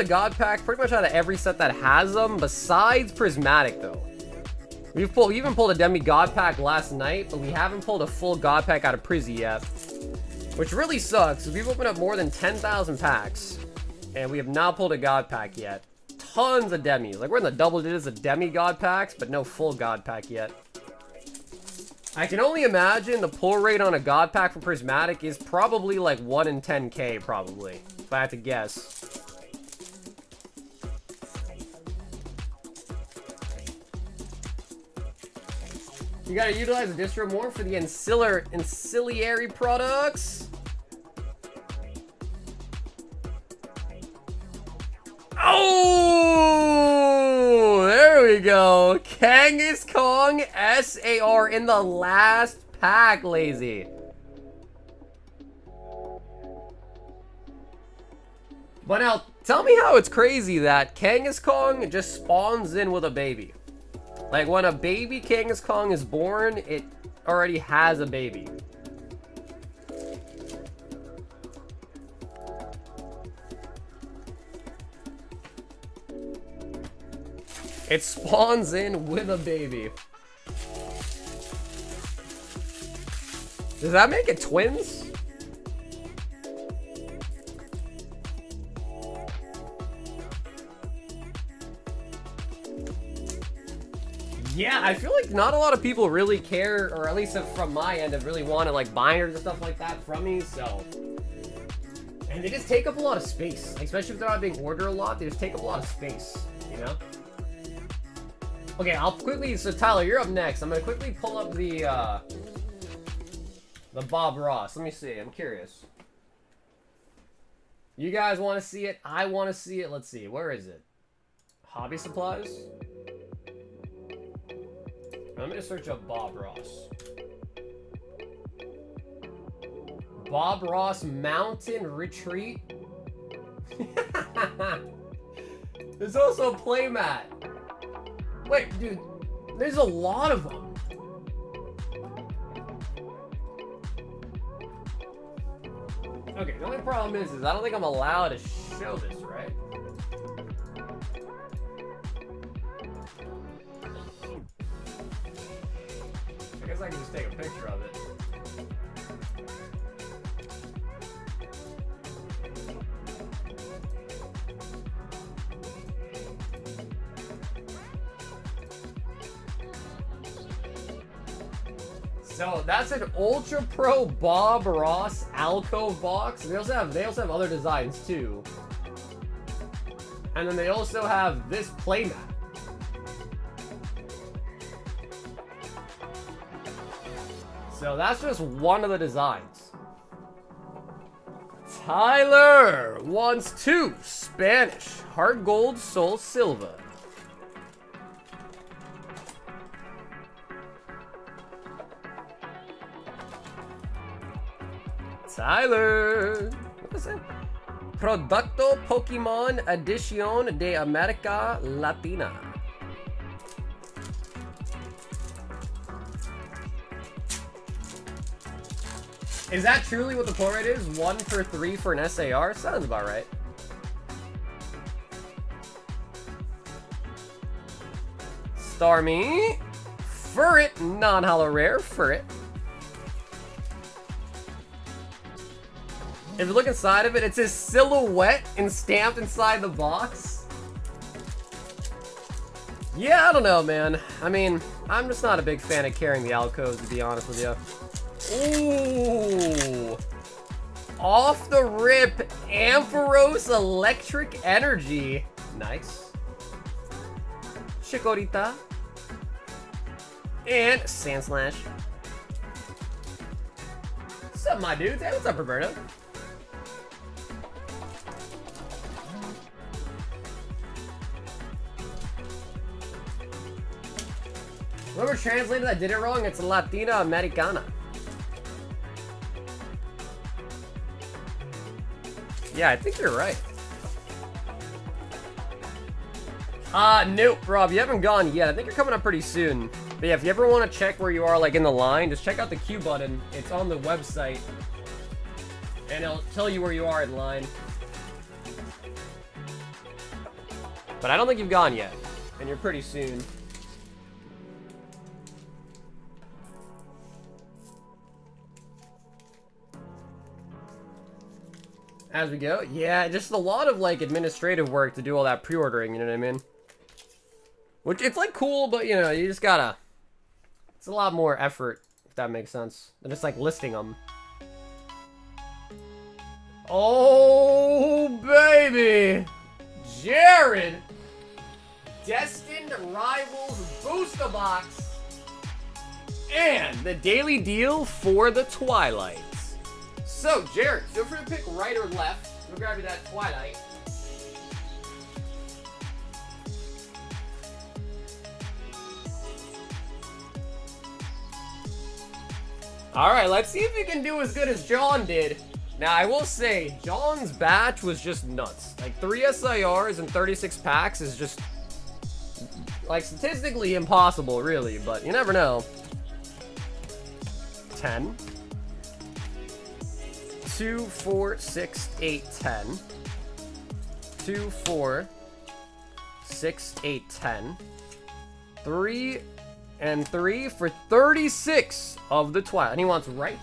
a God pack pretty much out of every set that has them, besides Prismatic though. We even pulled a Demi God pack last night, but we haven't pulled a full God pack out of Prizzy yet. Which really sucks, because we've opened up more than 10,000 packs, and we have not pulled a God pack yet. Tons of demis. Like, we're in the double digits of demi God packs, but no full God pack yet. I can only imagine the pull rate on a God pack for Prismatic is probably like 1 in 10k, probably, if I had to guess. You gotta utilize the distro more for the ancillary products. Oh, there we go. Kangaskong SAR in the last pack, Lazy. But now, tell me how it's crazy that Kangaskong just spawns in with a baby. Like, when a baby Kangaskong is born, it already has a baby. It spawns in with a baby. Does that make it twins? Yeah, I feel like not a lot of people really care, or at least from my end, have really wanted like binders and stuff like that from me, so. And they just take up a lot of space, like, especially if they're not being ordered a lot, they just take up a lot of space, you know? Okay, I'll quickly, so Tyler, you're up next. I'm gonna quickly pull up the Bob Ross. Let me see, I'm curious. You guys want to see it? I want to see it. Let's see, where is it? Hobby supplies? I'm gonna search up Bob Ross. Bob Ross Mountain Retreat. There's also a playmat. Wait, dude, there's a lot of them. Okay, the only problem is I don't think I'm allowed to show this, right? I guess I can just take a picture of it. So that's an Ultra Pro Bob Ross Alcove box. They also have other designs too. And then they also have this playmat. So that's just one of the designs. Tyler wants 2 Spanish Heart Gold Soul Silver. Tyler, what is it? Producto Pokemon Edición de América Latina. Is that truly what the pull rate is? 1 for 3 for an SAR? Sounds about right. Starmie. Furret, non-hollow rare. Furret. If you look inside of it, it says silhouette and stamped inside the box. Yeah, I don't know, man. I mean, I'm just not a big fan of carrying the alcoves, to be honest with you. Ooh. Off the rip, Ampharos Electric Energy. Nice. Chikorita. And Sandslash. What's up, my dudes? Hey, what's up, Roberto? Whoever translated that did it wrong. It's Latina Americana. Yeah, I think you're right. Nope, Rob, you haven't gone yet. I think you're coming up pretty soon. But yeah, if you ever want to check where you are, like in the line, just check out the Q button. It's on the website. And it'll tell you where you are in line. But I don't think you've gone yet. And you're pretty soon. As we go. Yeah, just a lot of, like, administrative work to do all that pre-ordering, you know what I mean? Which, it's, like, cool, but, you know, you just gotta... It's a lot more effort, if that makes sense, than just, like, listing them. Oh, baby! Jared! Destined Rivals Booster Box! And the daily deal for the Twilight. So, Jared, feel free to pick right or left. We'll grab you that Twilight. Alright, let's see if we can do as good as John did. Now, I will say, John's batch was just nuts. Like, 3 SIRs and 36 packs is just, like, statistically impossible, really. But you never know. 10. 2, 4, 6, 8, 10. 2, 4, 6, 8, 10. 3 and 3 for 36 of the Twilight. And he wants right.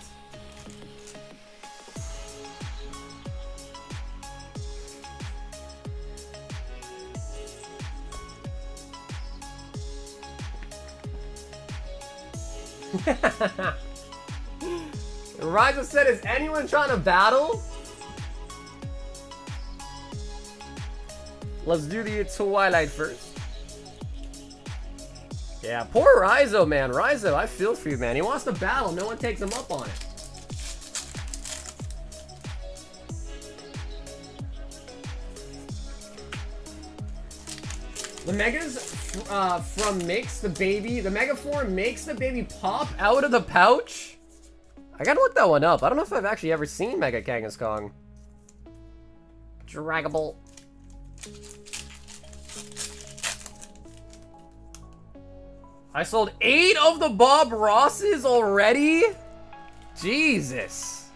Ryza said, is anyone trying to battle? Let's do the Twilight first. Yeah, poor Ryzo, man. Ryzo, I feel for you, man. He wants to battle. No one takes him up on it. The Megas from makes the baby... The Mega Form makes the baby pop out of the pouch? I gotta look that one up. I don't know if I've actually ever seen Mega Kangaskong. Dragable. I sold 8 of the Bob Rosses already? Jesus.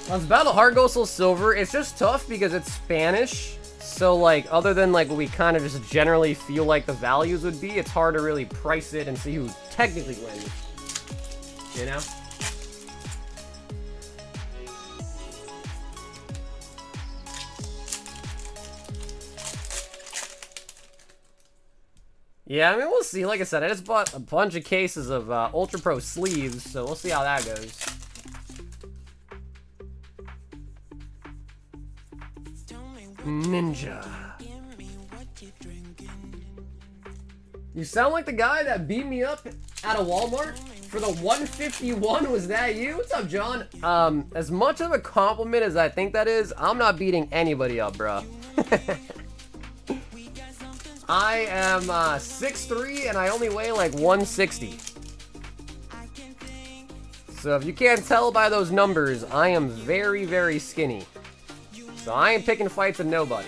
Let's battle Heart Gold Soul Silver. It's just tough because it's Spanish. So, like, other than, like, what we kind of just generally feel like the values would be, it's hard to really price it and see who technically wins. You know? Yeah, I mean, we'll see. Like I said, I just bought a bunch of cases of Ultra Pro sleeves, so we'll see how that goes. Ninja. You sound like the guy that beat me up at a Walmart For the 151, was that you? What's up, John? As much of a compliment as I think that is, I'm not beating anybody up, bro. I am 6'3", and I only weigh like 160. So if you can't tell by those numbers, I am very, very skinny. So I ain't picking fights with nobody.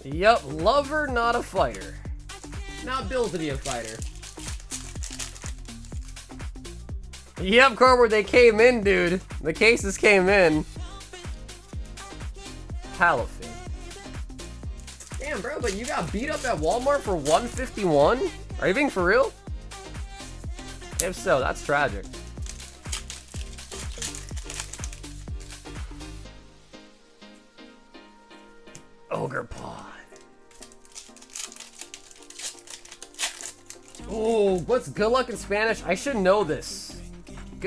Yup, lover, not a fighter. Not built to be a fighter. Yep, Cardboard, they came in, dude. The cases came in. Palafin. Damn, bro, but you got beat up at Walmart for 151? Are you being for real? If so, that's tragic. Ogre Pod. Oh, what's good luck in Spanish? I should know this.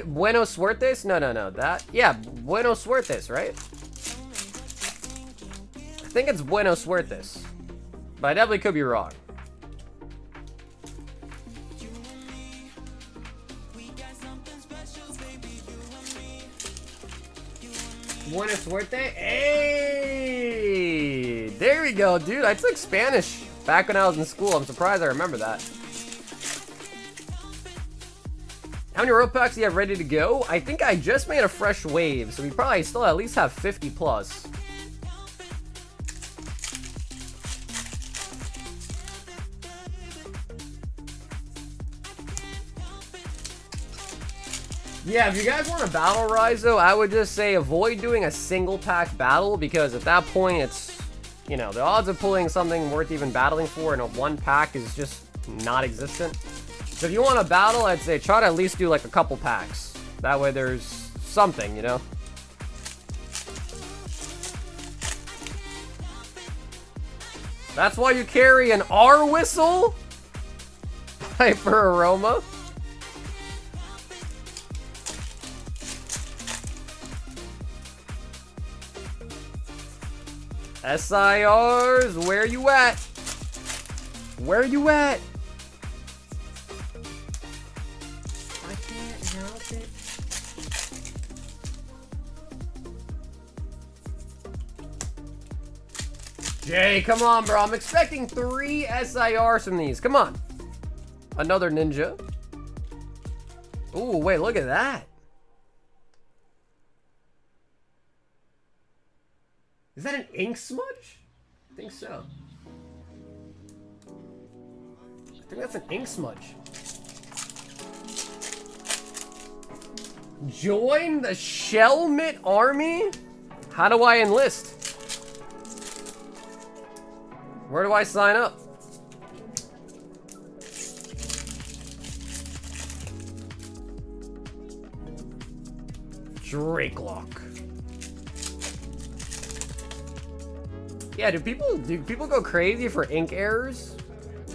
Buenos suertes? No. That? Yeah, buenos suertes, right? I think it's buenos suertes. But I definitely could be wrong. Buena suerte. Hey! There we go, dude. I took Spanish back when I was in school. I'm surprised I remember that. How many rope packs do you have ready to go? I think I just made a fresh wave, so we probably still at least have 50 plus. Yeah, if you guys want to battle Rise, though, I would just say avoid doing a single pack battle, because at that point it's, you know, the odds of pulling something worth even battling for in a one pack is just non-existent. So if you want to battle, I'd say try to at least do like a couple packs. That way there's something, you know? That's why you carry an R whistle? Hyper Aroma? SIRs, where you at? Where you at? I can't help it. Jay, come on, bro. I'm expecting 3 SIRs from these. Come on. Another ninja. Ooh, wait, look at that. Is that an ink smudge? I think so. I think that's an ink smudge. Join the Shellmit army? How do I enlist? Where do I sign up? Drakelock. Yeah, do people go crazy for ink errors? I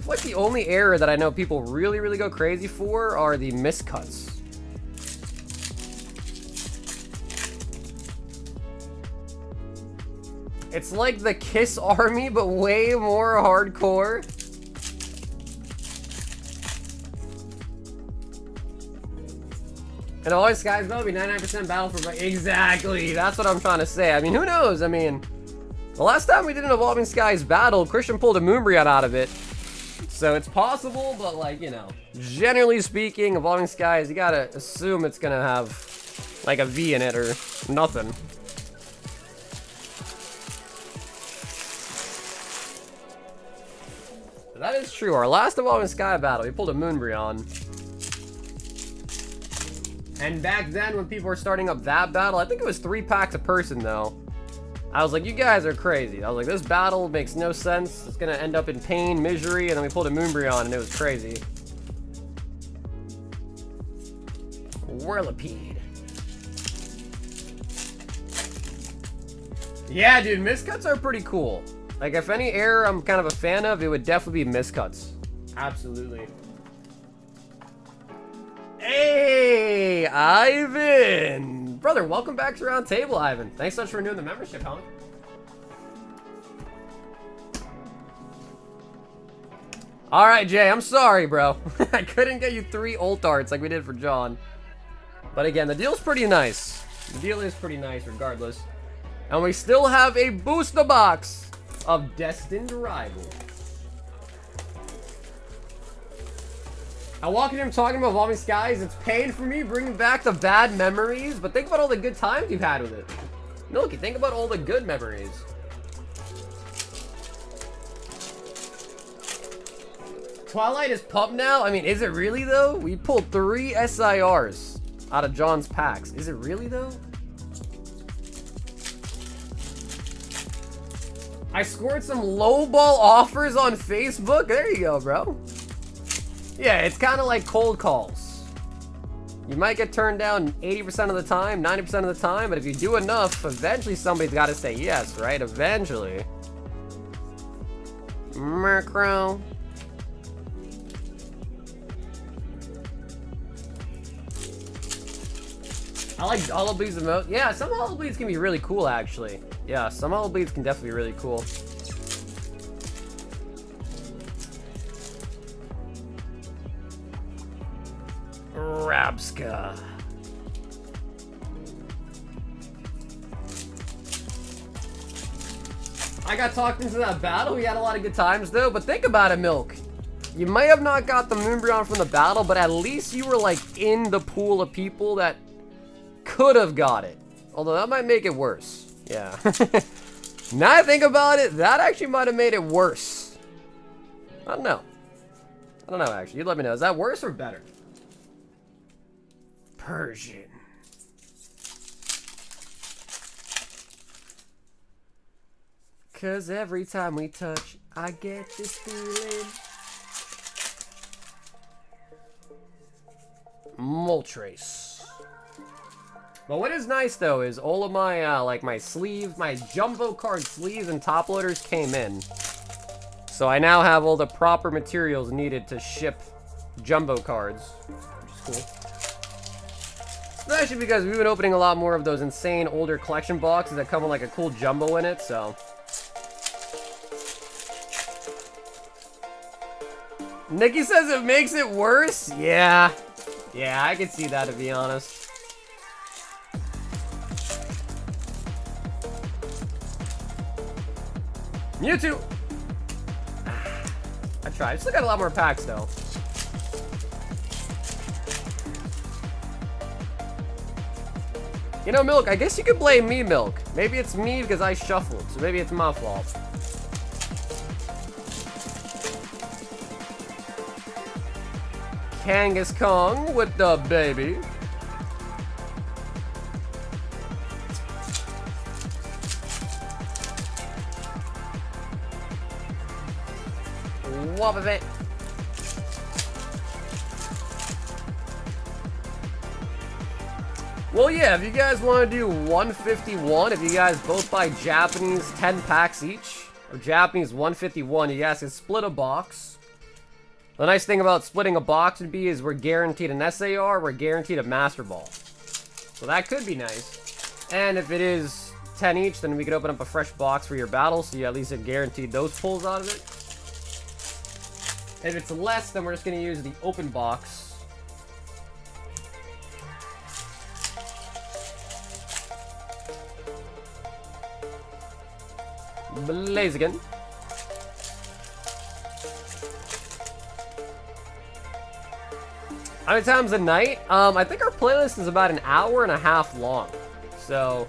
feel like the only error that I know people really go crazy for are the miscuts. It's like the Kiss army, but way more hardcore. And always Sky's Bell be 99% battle for... Exactly, that's what I'm trying to say. I mean, who knows? I mean, the last time we did an Evolving Skies battle, Christian pulled a Umbreon out of it. So it's possible, but like, you know, generally speaking, Evolving Skies, you gotta assume it's gonna have like a V in it or nothing. That is true. Our last Evolving Sky battle, we pulled a Umbreon. And back then, when people were starting up that battle, I think it was 3 packs a person, though. I was like, you guys are crazy. I was like, this battle makes no sense. It's going to end up in pain, misery, and then we pulled a Umbreon, and it was crazy. Whirlipede. Yeah, dude, miscuts are pretty cool. Like, if any error I'm kind of a fan of, it would definitely be miscuts. Absolutely. Hey, Ivan! Brother, welcome back to Round Table, Ivan. Thanks so much for renewing the membership, homie. All right, Jay, I'm sorry, bro. I couldn't get you 3 ult arts like we did for John. But again, the deal's pretty nice. The deal is pretty nice regardless. And we still have a booster box of Destined Rivals. I walk in here talking about Evolving Skies. It's pain for me bringing back the bad memories. But think about all the good times you've had with it. Milky, think about all the good memories. Twilight is pumped now? I mean, is it really though? We pulled 3 SIRs out of John's packs. Is it really though? I scored some lowball offers on Facebook. There you go, bro. Yeah, it's kind of like cold calls. You might get turned down 80% of the time, 90% of the time, but if you do enough, eventually somebody's got to say yes, right? Eventually. Murkrow. I like Hollow Bleeds the most. Yeah, some Hollow Bleeds can be really cool, actually. Yeah, some Hollow Bleeds can definitely be really cool. Rabska. I got talked into that battle. We had a lot of good times, though. But think about it, Milk. You may have not got the Umbreon from the battle, but at least you were, like, in the pool of people that could have got it. Although that might make it worse. Yeah. Now I think about it, that actually might have made it worse. I don't know. I don't know, actually. You let me know. Is that worse or better? Persian. Cause every time we touch, I get this feeling. Moltres. But what is nice though is all of my like my sleeve, my jumbo card sleeves and top loaders came in. So I now have all the proper materials needed to ship jumbo cards, which is cool. Especially because we've been opening a lot more of those insane older collection boxes that come with like a cool jumbo in it, so. Nikki says it makes it worse? Yeah. Yeah, I can see that, to be honest. Mewtwo! I tried. I still got a lot more packs, though. You know, Milk, I guess you could blame me, Milk. Maybe it's me because I shuffled, so maybe it's my fault. Kangaskong with the baby. Wop of it. Well, yeah, if you guys want to do 151, if you guys both buy Japanese 10 packs each, or Japanese 151, you guys can split a box. The nice thing about splitting a box would be is we're guaranteed an SAR, we're guaranteed a Master Ball. So that could be nice. And if it is 10 each, then we could open up a fresh box for your battle, so you at least have guaranteed those pulls out of it. If it's less, then we're just going to use the open box. Blaziken. How many times a night? I think our playlist is about an hour and a half long. So,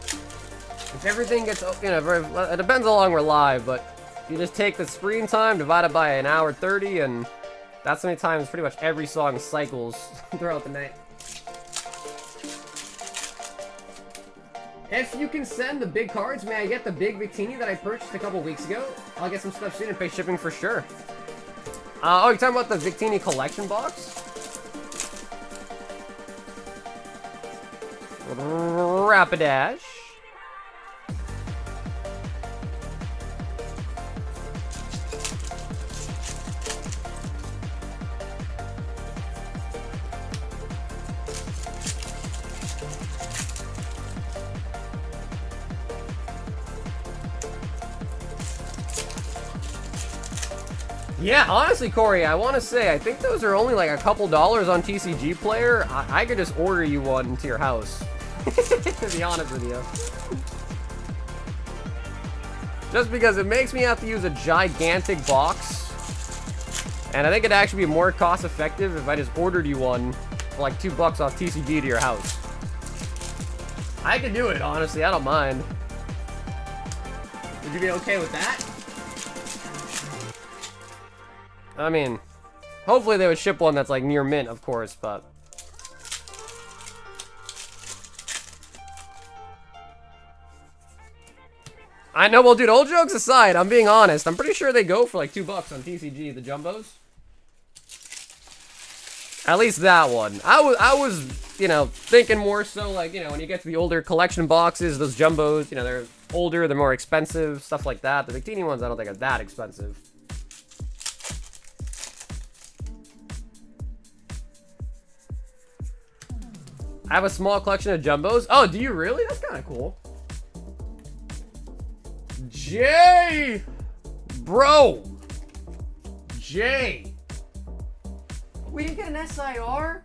if everything gets, you know, it depends how long we're live, but you just take the screen time, divide it by an hour 30, and that's how many times pretty much every song cycles throughout the night. If you can send the big cards, may I get the big Victini that I purchased a couple weeks ago? I'll get some stuff soon and pay shipping for sure. Oh, you're talking about the Victini collection box? Rapidash. Yeah, honestly, Corey, I want to say, I think those are only like a couple dollars on TCG Player. I could just order you one to your house. To be honest with you. Just because it makes me have to use a gigantic box. And I think it'd actually be more cost effective if I just ordered you one for like $2 off TCG to your house. I could do it, honestly, I don't mind. Would you be okay with that? I mean, hopefully they would ship one that's like near mint, of course, but... I know, well, dude, all jokes aside, I'm being honest. I'm pretty sure they go for like $2 on TCG, the jumbos. At least that one. I was, you know, thinking more so like, you know, when you get to the older collection boxes, those jumbos, you know, they're older, they're more expensive, stuff like that. The big teeny ones I don't think are that expensive. I have a small collection of jumbos. Oh, do you really? That's kind of cool. Jay! Bro! Jay! We didn't get an SIR?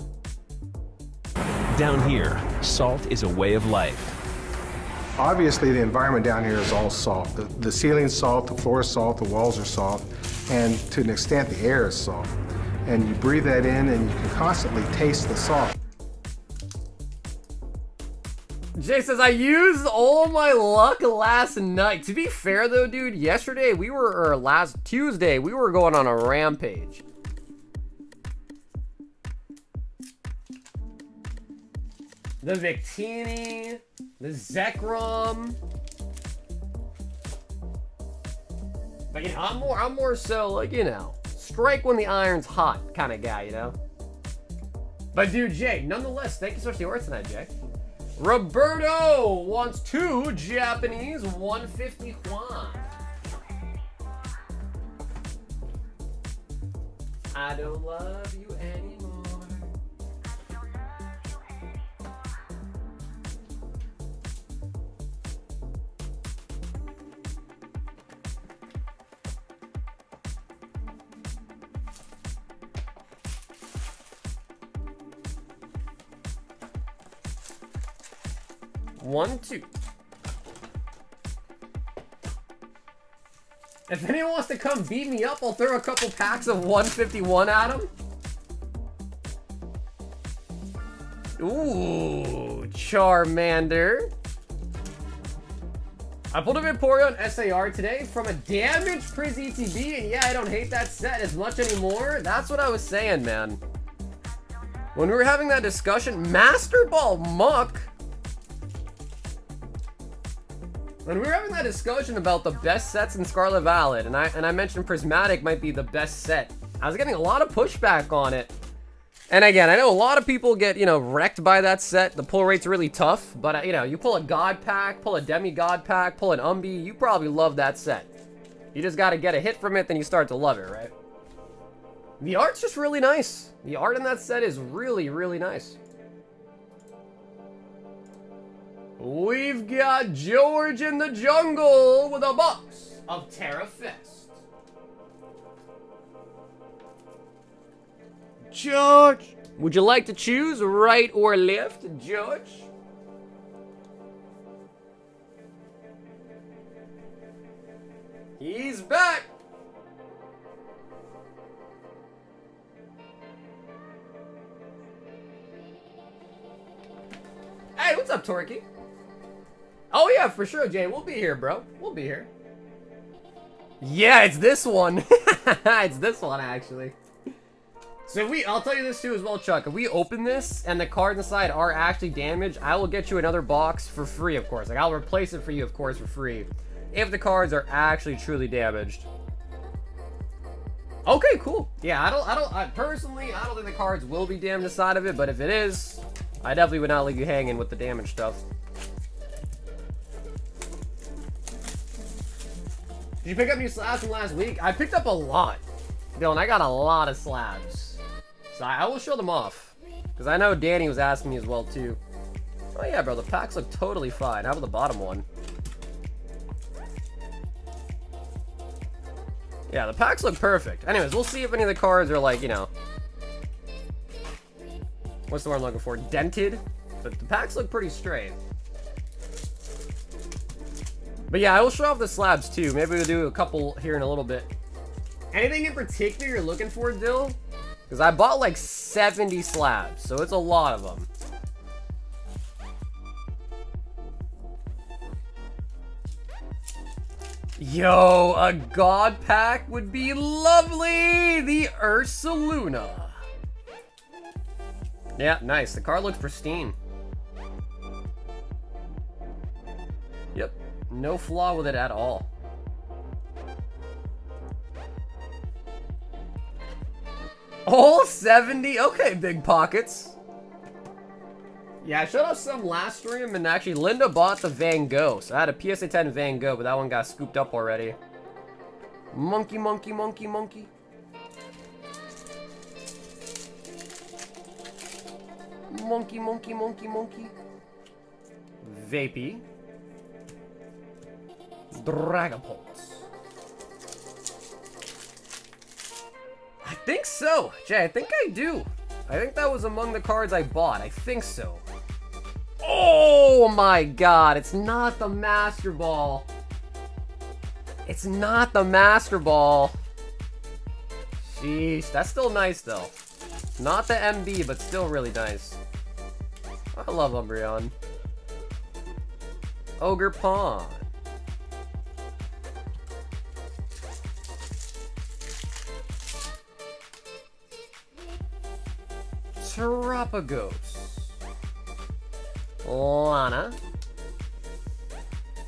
Down here, salt is a way of life. Obviously, the environment down here is all salt. The ceiling's salt, the floor is salt, the walls are salt, and to an extent, the air is salt. And you breathe that in, and you can constantly taste the salt. Jay says, I used all my luck last night. To be fair, though, dude, yesterday or last Tuesday, we were going on a rampage. The Victini, the Zekrom. But, you know, I'm more so, like, you know, strike when the iron's hot kind of guy, you know? But, dude, Jay, nonetheless, thank you so much for the order tonight, Jay. Roberto wants 2 Japanese 150 Juan. I don't love you anymore. One, two. If anyone wants to come beat me up, I'll throw a couple packs of 151 at him. Ooh, Charmander. I pulled a Vaporeon SAR today from a damaged Prismatic ETB, and yeah, I don't hate that set as much anymore. That's what I was saying, man. When we were having that discussion, Master Ball Muck. When we were having that discussion about the best sets in Scarlet Violet, and I mentioned Prismatic might be the best set, I was getting a lot of pushback on it. And again, I know a lot of people get, you know, wrecked by that set. The pull rate's really tough, but, you know, you pull a God pack, pull a Demigod pack, pull an Umbi, you probably love that set. You just gotta get a hit from it, then you start to love it, right? The art's just really nice. The art in that set is really, really nice. We've got George in the jungle with a box of Terra Fest. George, would you like to choose right or left, George? He's back. Hey, what's up, Torquay? Oh yeah, for sure, Jay. We'll be here, bro. We'll be here. Yeah, it's this one. It's this one, actually. So if I'll tell you this too as well, Chuck. If we open this and the cards inside are actually damaged, I will get you another box for free, of course. Like, I'll replace it for you, of course, for free. If the cards are actually truly damaged. Okay, cool. Yeah, personally, I don't think the cards will be damaged inside of it, but if it is, I definitely would not leave you hanging with the damaged stuff. Did you pick up new slabs from last week? I picked up a lot. Dylan, I got a lot of slabs. So I will show them off. Because I know Danny was asking me as well, too. Oh yeah, bro, the packs look totally fine. How about the bottom one? Yeah, the packs look perfect. Anyways, we'll see if any of the cards are like, you know, what's the word I'm looking for? Dented? But the packs look pretty straight. But yeah, I will show off the slabs too. Maybe we'll do a couple here in a little bit. Anything in particular you're looking for, Dill? Because I bought like 70 slabs, so it's a lot of them. Yo, a god pack would be lovely! The Ursaluna. Yeah, nice. The card looks pristine. Yep, no flaw with it at all. All 70? Okay, big pockets. Yeah, I showed off some last stream, and actually Linda bought the Van Gogh. So I had a PSA 10 Van Gogh, but that one got scooped up already. Monkey, monkey, monkey, monkey. Monkey, monkey, monkey, monkey. Vapey. Dragapult. I think so. Jay, I think I do. I think that was among the cards I bought. I think so. Oh my god, it's not the Master Ball. It's not the Master Ball. Sheesh, that's still nice though. Not the MB, but still really nice. I love Umbreon. Ogre Pawn. Terapagos. Lana.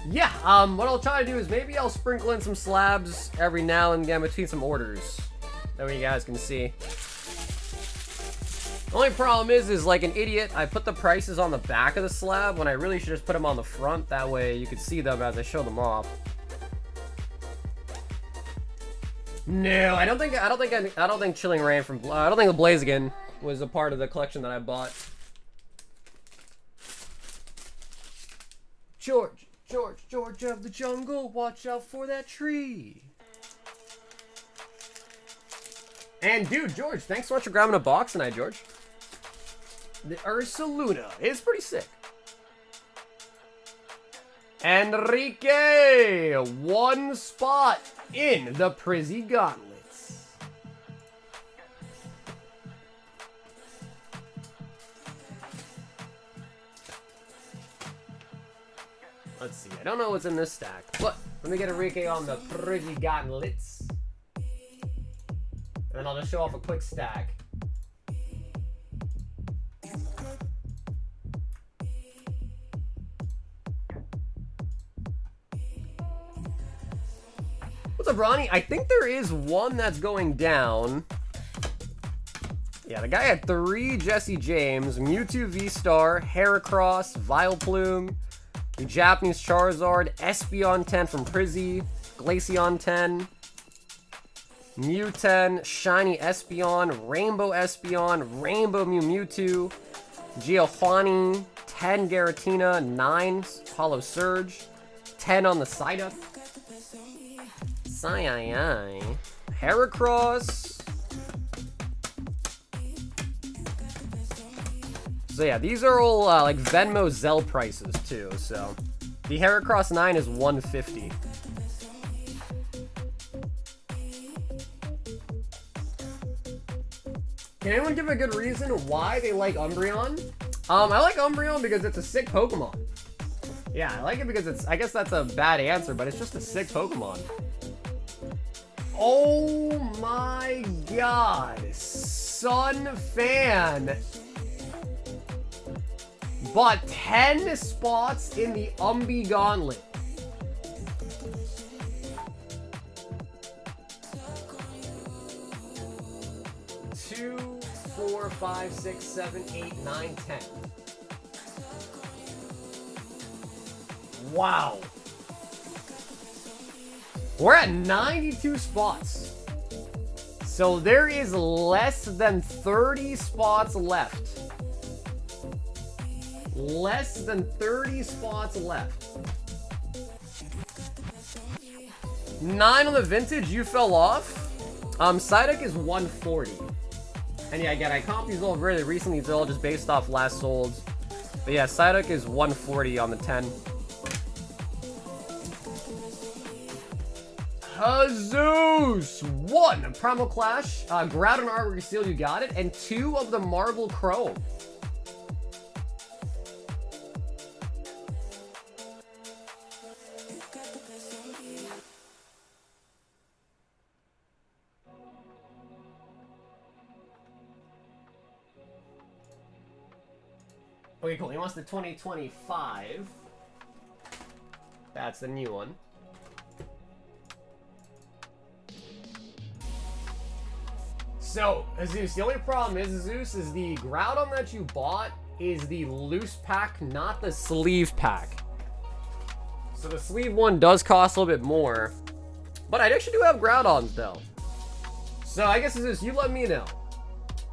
Yeah, what I'll try to do is maybe I'll sprinkle in some slabs every now and again between some orders. That way you guys can see. The only problem is like an idiot, I put the prices on the back of the slab when I really should just put them on the front. That way you can see them as I show them off. No, I don't think Chilling Rain from I don't think the Blaziken was a part of the collection that I bought. George of the jungle, watch out for that tree. And dude, George, thanks so much for grabbing a box tonight, George. The Ursaluna is pretty sick. Enrique, one spot in the Prizzy Gauntlets. Let's see, I don't know what's in this stack, but let me get Enrique on the Prizzy Gauntlets. And then I'll just show off a quick stack. What's up, Ronnie? I think there is one that's going down. Yeah, the guy had 3 Jesse James, Mewtwo V-Star, Heracross, Vileplume, the Japanese Charizard, Espeon 10 from Prizzy, Glaceon 10, Mew 10, Shiny Espeon, Rainbow Espeon, Rainbow Mewtwo, Giovanni, 10 Garatina, 9 Holo Surge, 10 on the side up, Heracross. So yeah, these are all like Venmo Zelle prices too. So the Heracross 9 is $150. Can anyone give a good reason why they like Umbreon? I like Umbreon because it's a sick Pokemon. Yeah, I like it because it's, I guess that's a bad answer, but it's just a sick Pokemon. Oh my god, Sun Fan bought 10 spots in the Umbi Gauntlet. Two, 4, 5, 6, 7, 8, 9, 10. Wow. We're at 92 spots. So there is less than 30 spots left. Less than 30 spots left. 9 on the vintage, you fell off. Psyduck is 140. And yeah, again, I comped these all really recently. They're all just based off last sold. But yeah, Psyduck is 140 on the 10. Jesus! 1 Primal Clash, Groudon Artwork Seal, you got it, and 2 of the Marble Chrome. Okay, cool. He wants the 2025. That's the new one. So, Azus, the only problem is, Azus, is the Groudon that you bought is the loose pack, not the sleeve pack. So the sleeve one does cost a little bit more. But I actually do have Groudons, though. So I guess, Azus, you let me know.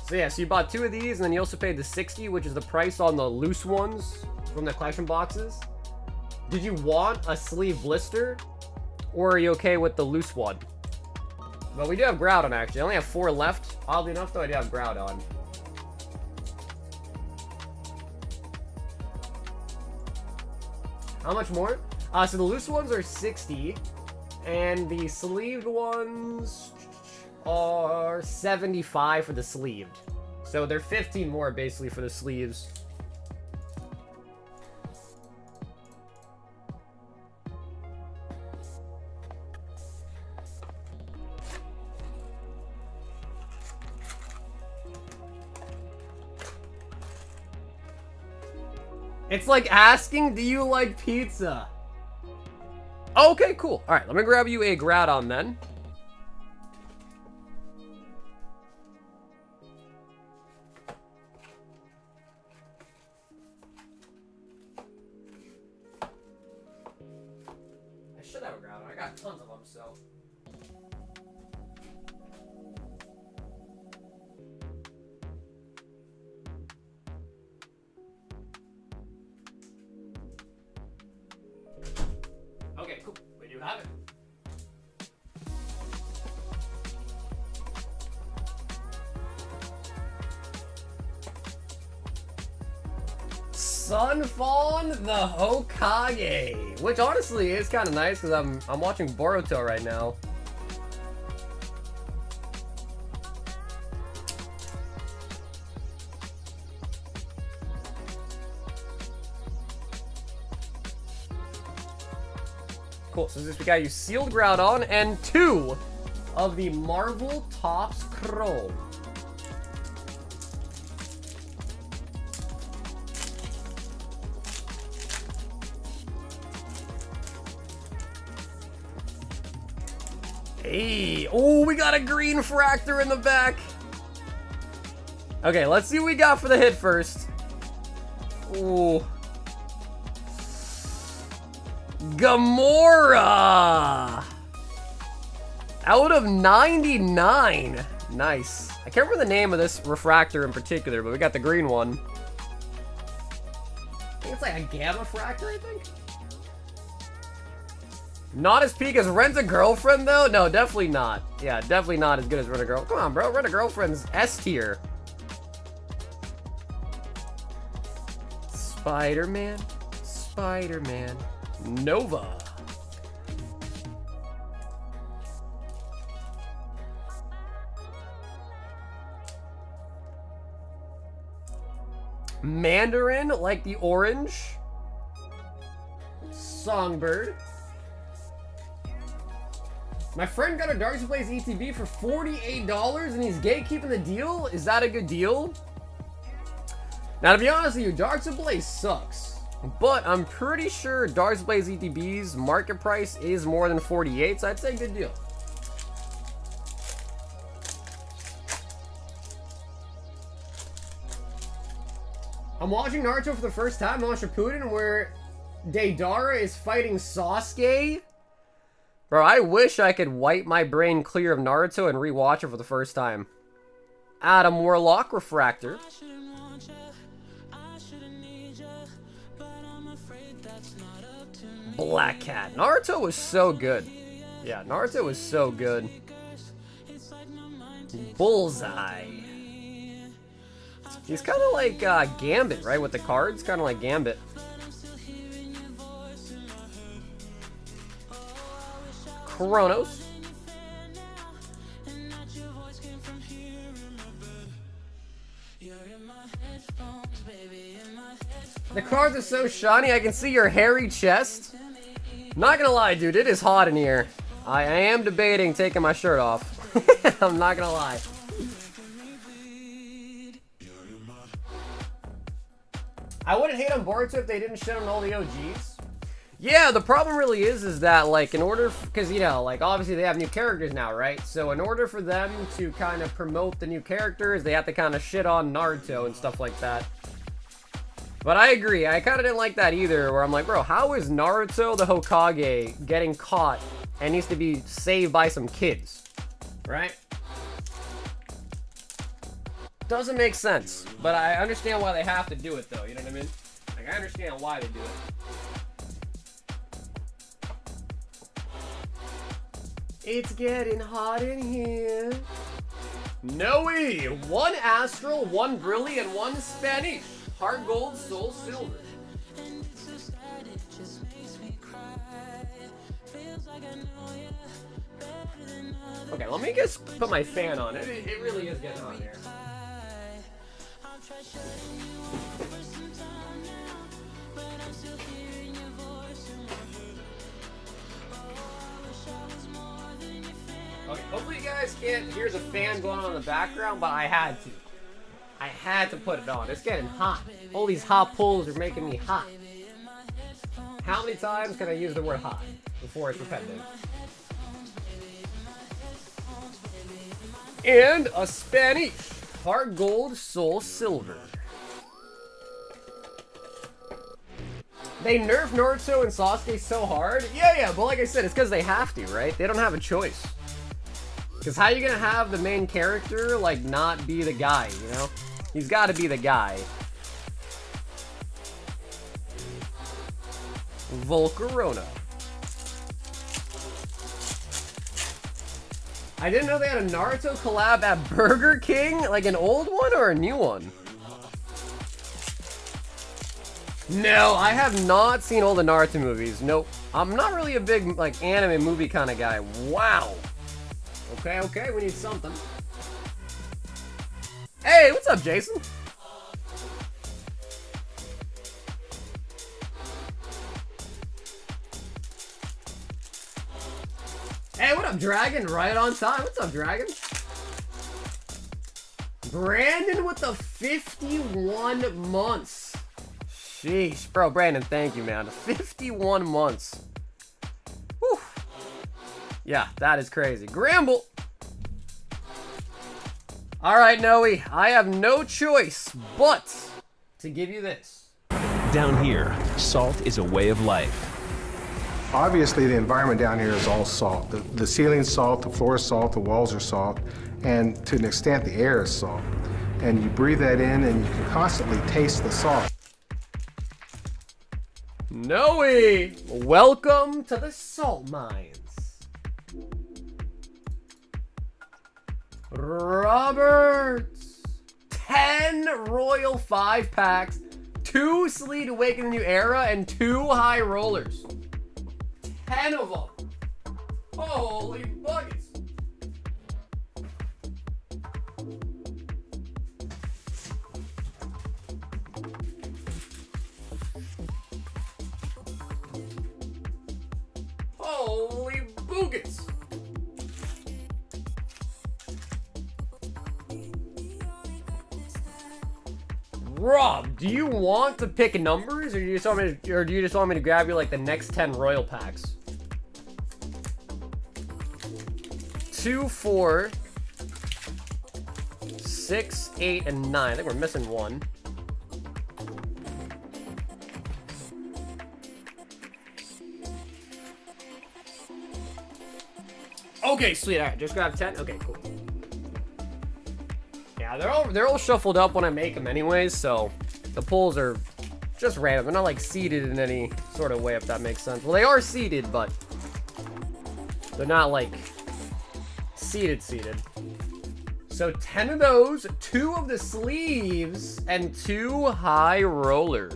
So yeah, so you bought 2 of these, and then you also paid the 60, which is the price on the loose ones from the collection boxes. Did you want a sleeve blister, or are you okay with the loose one? Well, we do have Groudon, actually. I only have 4 left. Oddly enough, though, I do have Groudon. How much more? So the loose ones are 60, and the sleeved ones are 75 for the sleeved. So they're 15 more, basically, for the sleeves. It's like asking, do you like pizza? Okay, cool. All right, let me grab you a Groudon then. I should have a Groudon. I got tons of them, so. Okay, cool. We do have it. Sunfawn the Hokage, which honestly is kind of nice because I'm watching Boruto right now. Cool, so this we got you sealed Groudon and 2 of the Marvel Tops Chrome. Hey, oh, we got a green Fractor in the back. Okay, let's see what we got for the hit first. Ooh. Gamora! Out of 99. Nice. I can't remember the name of this refractor in particular, but we got the green one. I think it's like a Gamma Fractor, I think. Not as peak as Rent-A-Girlfriend, though? No, definitely not. Yeah, definitely not as good as Rent-A-Girl. Come on, bro. Rent-A-Girlfriend's S tier. Spider-Man. Spider-Man. Nova. Mandarin, like the orange. Songbird. My friend got a Dark Blaze ETB for $48 and he's gatekeeping the deal? Is that a good deal? Now, to be honest with you, Dark Blaze sucks. But I'm pretty sure Dark Blaze ETB's market price is more than 48, so I'd say good deal. I'm watching Naruto for the first time on Shippuden where Deidara is fighting Sasuke. Bro, I wish I could wipe my brain clear of Naruto and rewatch it for the first time. Adam Warlock Refractor. Black Cat. Naruto was so good. Yeah, Naruto was so good. Bullseye. He's kind of like Gambit, right? With the cards, kind of like Gambit. Chronos. The cards are so shiny, I can see your hairy chest. Not gonna lie, dude, it is hot in here. I am debating taking my shirt off. I'm not gonna lie. I wouldn't hate on Boruto if they didn't shit on all the OGs. Yeah, the problem really is that, like, in order, because, you know, like, obviously they have new characters now, right? So in order for them to kind of promote the new characters, they have to kind of shit on Naruto and stuff like that. But I agree, I kind of didn't like that either, where I'm like, bro, how is Naruto the Hokage getting caught and needs to be saved by some kids? Right? Doesn't make sense, but I understand why they have to do it, though, you know what I mean? Like, I understand why they do it. It's getting hot in here. Noe! 1 Astral, 1 Brilliant, 1 Spanish. Heart Gold, Soul Silver. Okay, let me just put my fan on. It really is getting hot here. Okay, hopefully you guys can't hear the fan going on in the background, but I had to. I had to put it on. It's getting hot. All these hot pulls are making me hot. How many times can I use the word hot before it's repetitive? And a Spanish. Heart Gold, Soul Silver. They nerfed Naruto and Sasuke so hard. Yeah, but like I said, it's because they have to, right? They don't have a choice. Because how are you going to have the main character, like, not be the guy, you know? He's got to be the guy. Volcarona. I didn't know they had a Naruto collab at Burger King. Like an old one or a new one? No, I have not seen all the Naruto movies. Nope. I'm not really a big, like, anime movie kind of guy. Wow. Okay, we need something. Hey, what's up, Jason? Hey, what up, Dragon? Right on time. What's up, Dragon? Brandon with the 51 months. Sheesh. Bro, Brandon, thank you, man. 51 months. Whew. Yeah, that is crazy. Gramble. Alright, Noe. I have no choice but to give you this. Down here, salt is a way of life. Obviously, the environment down here is all salt. The ceiling's salt, the floor is salt, the walls are salt, and to an extent, the air is salt. And you breathe that in, and you can constantly taste the salt. Noe, welcome to the salt mines. Roberts, 10 Royal 5-packs, 2 Sleet Awaken the New Era, and 2 High Rollers. 10 of them. Holy buckets. Holy boogets. Rob, do you want to pick numbers, or do you just want me to grab you like the next 10 Royal packs? 2, 4, 6, 8, and 9. I think we're missing 1. Okay, sweet. All right, just grab 10. Okay, cool. Yeah, they're all shuffled up when I make them anyways, so the pulls are just random. They're not like seeded in any sort of way, if that makes sense. Well, they are seeded, but They're not like seated. So 10 of those, 2 of the sleeves, and 2 high rollers.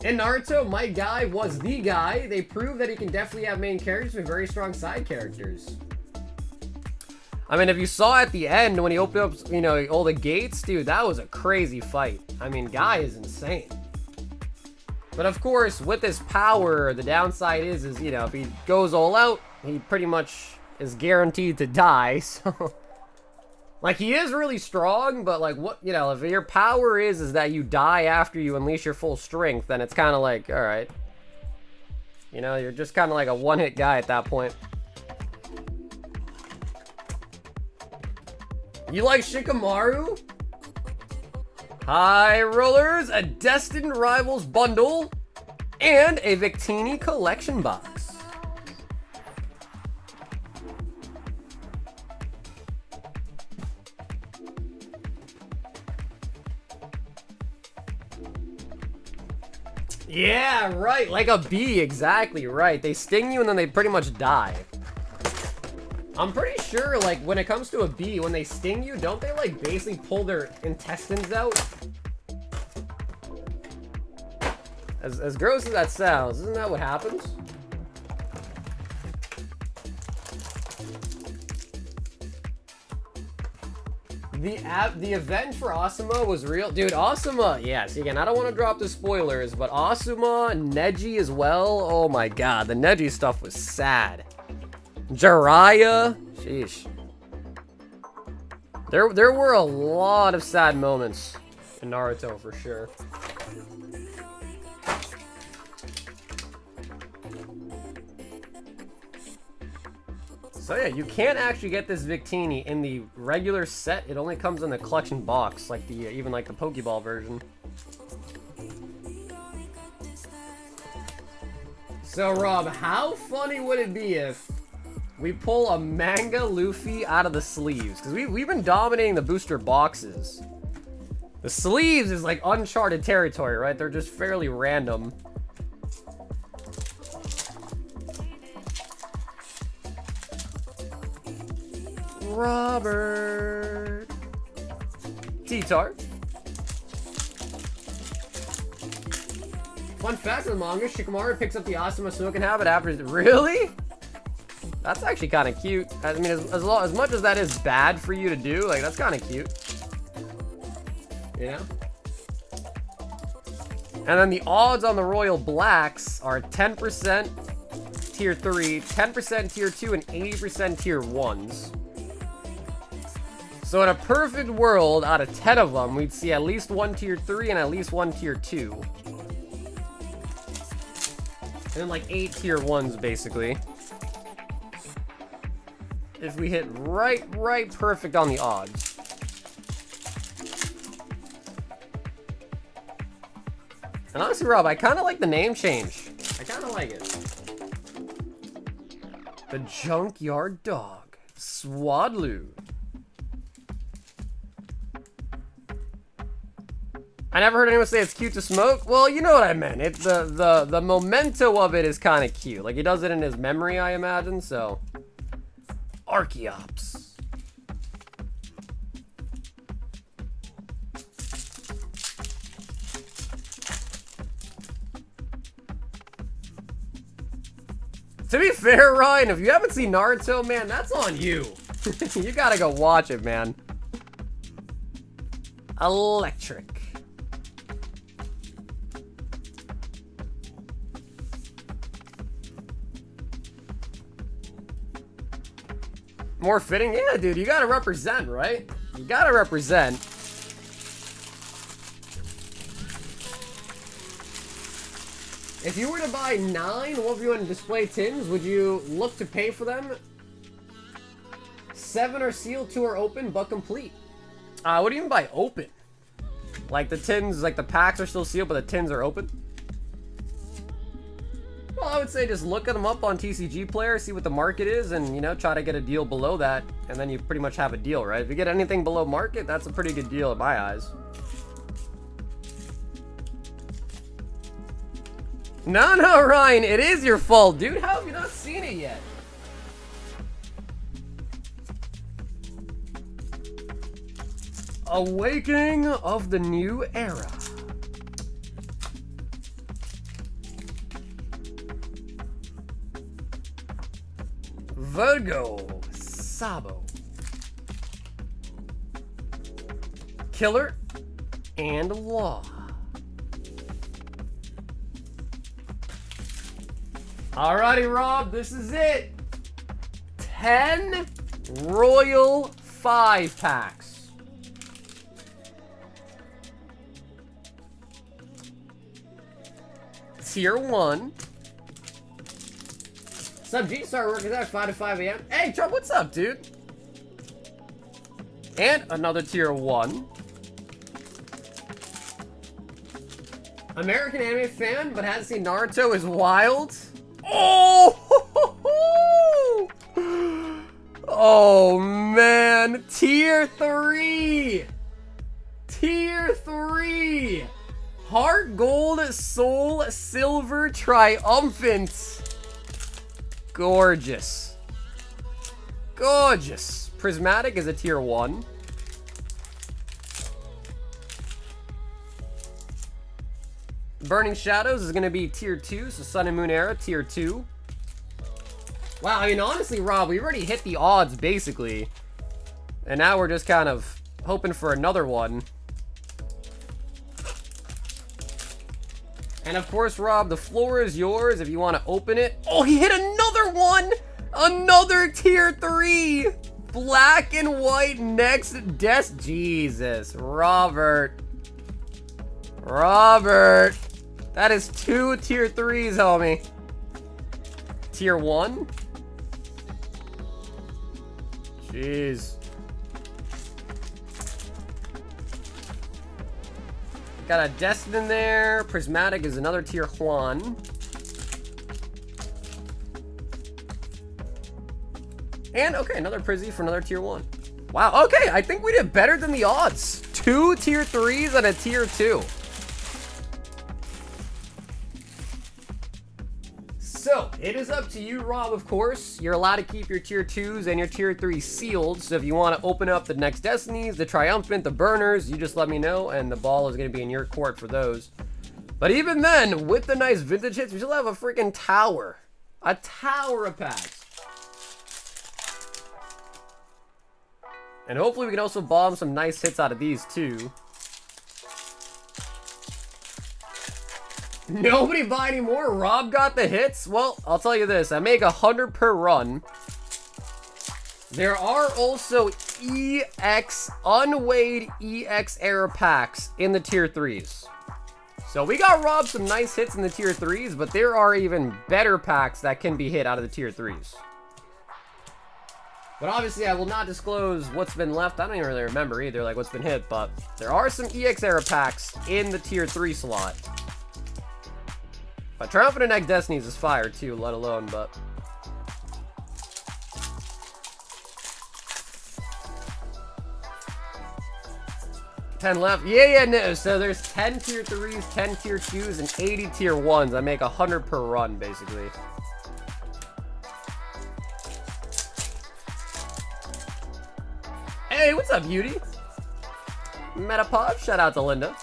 In Naruto, my guy was the guy. They proved that he can definitely have main characters with very strong side characters. I mean, if you saw at the end when he opened up, you know, all the gates, dude, that was a crazy fight. I mean, guy is insane. But of course, with his power, the downside is, you know, if he goes all out, he pretty much is guaranteed to die. So, like, he is really strong, but like, what, you know, if your power is that you die after you unleash your full strength, then it's kind of like, all right, you know, you're just kind of like a one-hit guy at that point. You like Shikamaru? High rollers, a Destined Rivals bundle, and a Victini collection box. Yeah, right, like a bee, exactly right. They sting you and then they pretty much die. I'm pretty sure, like, when it comes to a bee, when they sting you, don't they, like, basically pull their intestines out? As gross as that sounds, isn't that what happens? The event for Asuma was real. Dude, Asuma, yes, again, I don't want to drop the spoilers, but Asuma, Neji as well, oh my god, the Neji stuff was sad. Jiraiya, sheesh. There were a lot of sad moments in Naruto for sure. So yeah, you can't actually get this Victini in the regular set. It only comes in the collection box, like the even like the Pokeball version. So Rob, how funny would it be if we pull a manga Luffy out of the sleeves? Because we've been dominating the booster boxes. The sleeves is like uncharted territory, right? They're just fairly random. Robert T-Tar. Fun fact of the manga, Shikamaru picks up the Asuma smoking habit after... Really? That's actually kind of cute. I mean, as much as that is bad for you to do, like, that's kind of cute. You know? And then the odds on the Royal Blacks are 10% tier 3, 10% tier 2, and 80% tier 1s. So in a perfect world, out of 10 of them, we'd see at least 1 tier 3 and at least 1 tier 2. And then like 8 tier 1s, basically. If we hit right perfect on the odds. And honestly, Rob, I kind of like the name change. I kind of like it. The Junkyard Dog. Swadloon. I never heard anyone say it's cute to smoke. Well, you know what I meant. It's the memento of it is kind of cute. Like, he does it in his memory, I imagine, so. Archeops. To be fair, Ryan, if you haven't seen Naruto, man, that's on you. You gotta go watch it, man. Electric. More fitting? Yeah, dude, you gotta represent, right? You gotta represent. If you were to buy 9 Wolverine display tins, would you look to pay for them? 7 are sealed, 2 are open, but complete. What do you mean by open? Like the tins, like the packs are still sealed, but the tins are open? Well, I would say just look at them up on TCG Player, see what the market is, and, you know, try to get a deal below that, and then you pretty much have a deal, right? If you get anything below market, that's a pretty good deal in my eyes. No, no, Ryan, it is your fault, dude. How have you not seen it yet? Awakening of the New Era. Virgo Sabo. Killer and Law. Alrighty, Rob, this is it. 10 Royal 5-packs. Tier 1. What's up, G? Start working out 5 to 5 a.m. Hey, Trump, what's up, dude? And another tier 1. American anime fan, but hasn't seen Naruto is wild. Oh! Oh, man. Tier 3. Tier 3. Heart Gold Soul Silver Triumphant. Gorgeous. Gorgeous. Prismatic is a tier 1. Burning Shadows is going to be tier 2, so Sun and Moon Era, tier 2. Wow, I mean, honestly, Rob, we already hit the odds, basically. And now we're just kind of hoping for another one. And of course, Rob, the floor is yours if you want to open it. Oh, he hit another one! Another tier 3! Black and white next desk. Jesus, Robert. Robert. That is 2 tier 3s, homie. Tier 1? Jeez. Got a Destined in there. Prismatic is another tier 1. And, okay, another Prizzy for another tier 1. Wow, okay, I think we did better than the odds. 2 tier 3s and a tier 2. So, it is up to you, Rob, of course. You're allowed to keep your tier 2s and your tier 3s sealed. So if you want to open up the next Destinies, the Triumphant, the Burners, you just let me know, and the ball is going to be in your court for those. But even then, with the nice vintage hits, we still have a freaking tower. A tower of packs. And hopefully we can also bomb some nice hits out of these, too. Nobody buy anymore. Rob got the hits. Well, I'll tell you this. I make 100 per run. There are also EX, unweighed EX error packs in the tier 3s. So we got Rob some nice hits in the tier 3s, but there are even better packs that can be hit out of the tier 3s. But obviously, I will not disclose what's been left. I don't even really remember either, like what's been hit, but there are some EX error packs in the tier 3 slot. But Triumphant and Egg Destinies is fire too, let alone, but... $10 left. Yeah, no. So there's 10 tier 3s, 10 tier 2s, and 80 tier 1s. I make 100 per run, basically. Hey, what's up, Beauty? Metapod, shout out to Linda.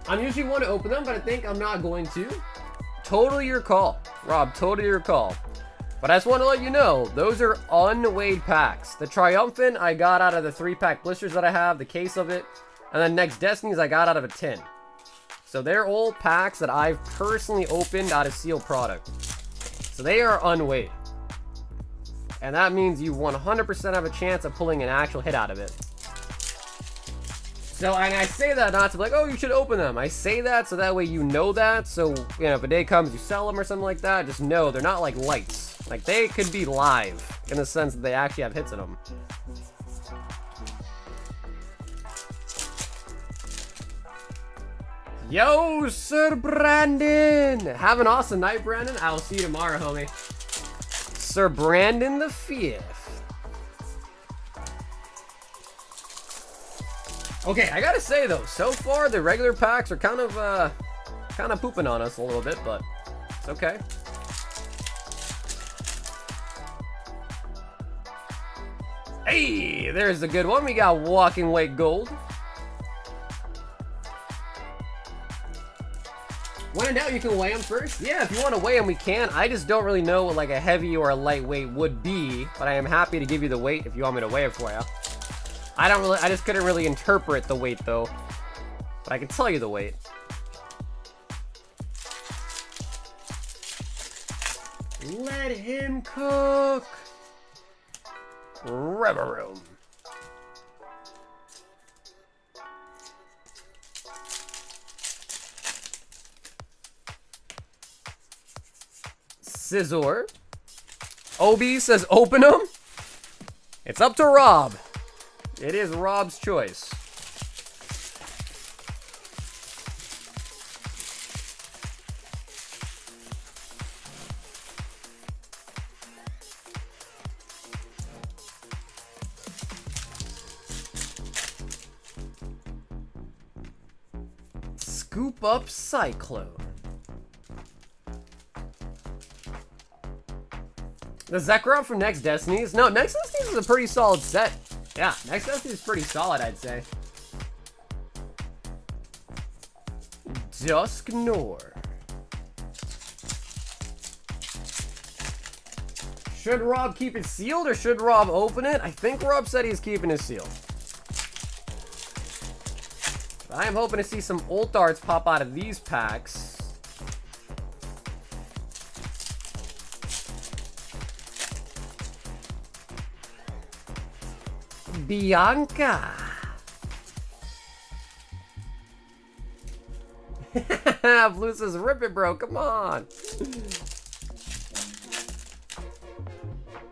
I'm usually one to open them, but I think I'm not going to. Totally your call. Rob, totally your call. But I just want to let you know, those are unweighed packs. The Triumphant I got out of the 3-pack blisters that I have, the case of it. And then next Destinies I got out of a tin. So they're all packs that I've personally opened out of sealed product. So they are unweighed. And that means you 100% have a chance of pulling an actual hit out of it. So, and I say that not to be like, oh, you should open them. I say that so that way you know that. So, you know, if a day comes, you sell them or something like that, just know they're not like lights. Like, they could be live in the sense that they actually have hits in them. Yo, Sir Brandon! Have an awesome night, Brandon. I will see you tomorrow, homie. Sir Brandon the 5th. Okay, I gotta say though, so far the regular packs are kind of pooping on us a little bit, but it's okay. Hey, there's the good one. We got Walking Weight Gold. When in doubt, you can weigh them first. Yeah, if you want to weigh them, we can. I just don't really know what like a heavy or a lightweight would be, but I am happy to give you the weight if you want me to weigh it for you. I just couldn't really interpret the weight though, but I can tell you the weight. Let him cook. Reverum. Scizor. Obi says open them. It's up to Rob. It is Rob's choice. Scoop up Cyclone. The Zekrom from Next Destinies? No, Next Destinies is a pretty solid set. Yeah, Next Destinies is pretty solid, I'd say. Dusknoir. Should Rob keep it sealed or should Rob open it? I think Rob said he's keeping it sealed. I am hoping to see some ult darts pop out of these packs. Bianca. Blue says, rip it, bro. Come on.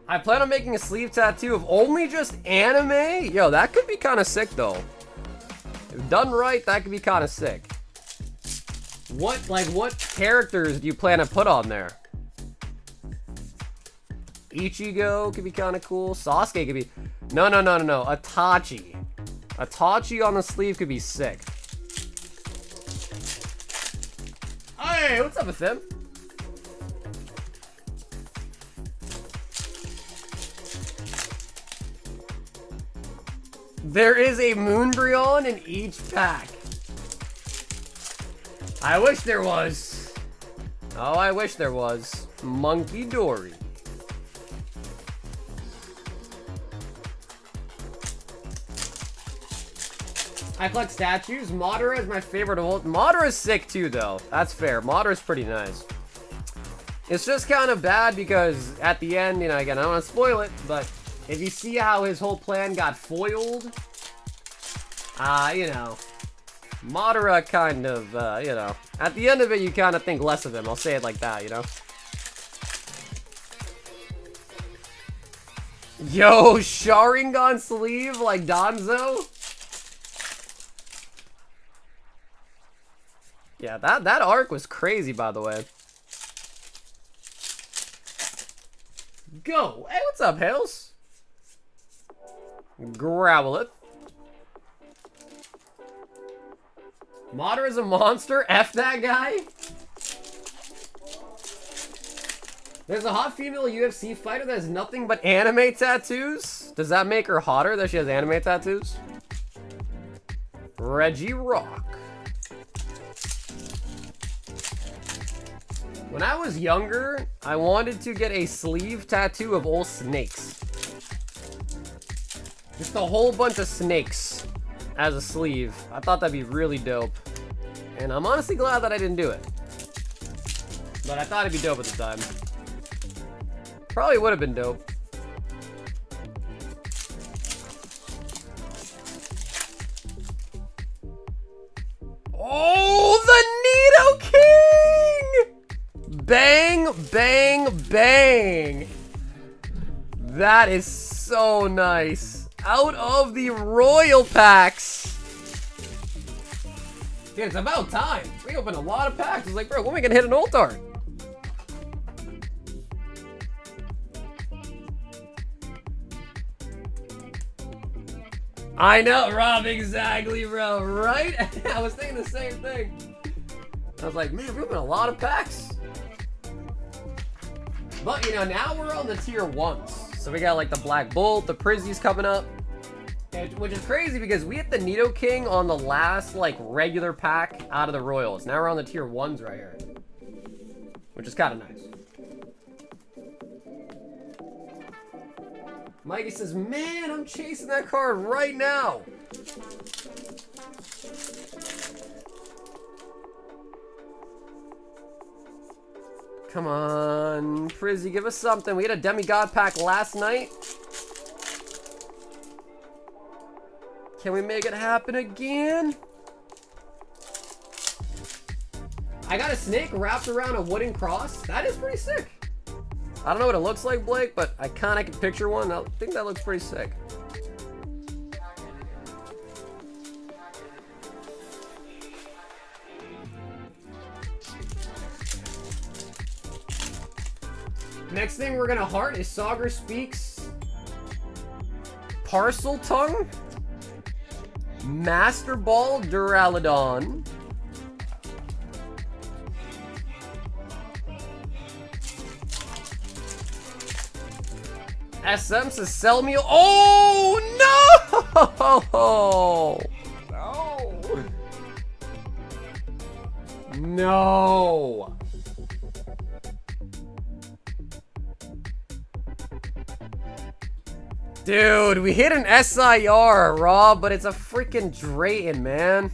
I plan on making a sleeve tattoo of only just anime. Yo, that could be kind of sick, though. If done right, that could be kind of sick. What characters do you plan to put on there? Ichigo could be kind of cool. Sasuke could be... No. Itachi. Itachi on the sleeve could be sick. Hey, what's up with him? There is a Umbreon in each pack. I wish there was. Oh, I wish there was. Monkey Dory. I collect statues. Madara is my favorite of all. Madara is sick too, though. That's fair. Madara is pretty nice. It's just kind of bad because at the end, you know, again, I don't want to spoil it, but if you see how his whole plan got foiled, you know, Madara kind of, you know, at the end of it, you kind of think less of him. I'll say it like that, you know. Yo, Sharingan sleeve like Danzo? Yeah, that arc was crazy, by the way. Go! Hey, what's up, Hales? Growlithe. Madara's a monster? F that guy? There's a hot female UFC fighter that has nothing but anime tattoos? Does that make her hotter that she has anime tattoos? Reggie Rock. When I was younger, I wanted to get a sleeve tattoo of all snakes. Just a whole bunch of snakes as a sleeve. I thought that'd be really dope. And I'm honestly glad that I didn't do it. But I thought it'd be dope at the time. Probably would have been dope. Oh, the Nido King! Bang, bang, bang. That is so nice. Out of the Royal Packs. Dude, it's about time. We opened a lot of packs. It's like, bro, when are we gonna hit an ult art? I know, Rob, exactly, bro, right? I was thinking the same thing. I was like, man, we're opening a lot of packs. But, you know, now we're on the tier 1s. So we got, like, the Black Bolt, the Prizzies coming up. Which is crazy because we hit the Nidoking on the last, like, regular pack out of the Royals. Now we're on the tier 1s right here. Which is kind of nice. Mikey says, man, I'm chasing that card right now. Come on, Prizzy, give us something. We had a Demigod pack last night. Can we make it happen again? I got a snake wrapped around a wooden cross. That is pretty sick. I don't know what it looks like, Blake, but I kind of can picture one. I think that looks pretty sick. Next thing we're gonna heart is Sauger Speaks, Parcel Tongue, Master Ball Duraludon, SM Sesselmeal. Oh no! No! Dude, we hit an SIR, Rob, but it's a freaking Drayton, man.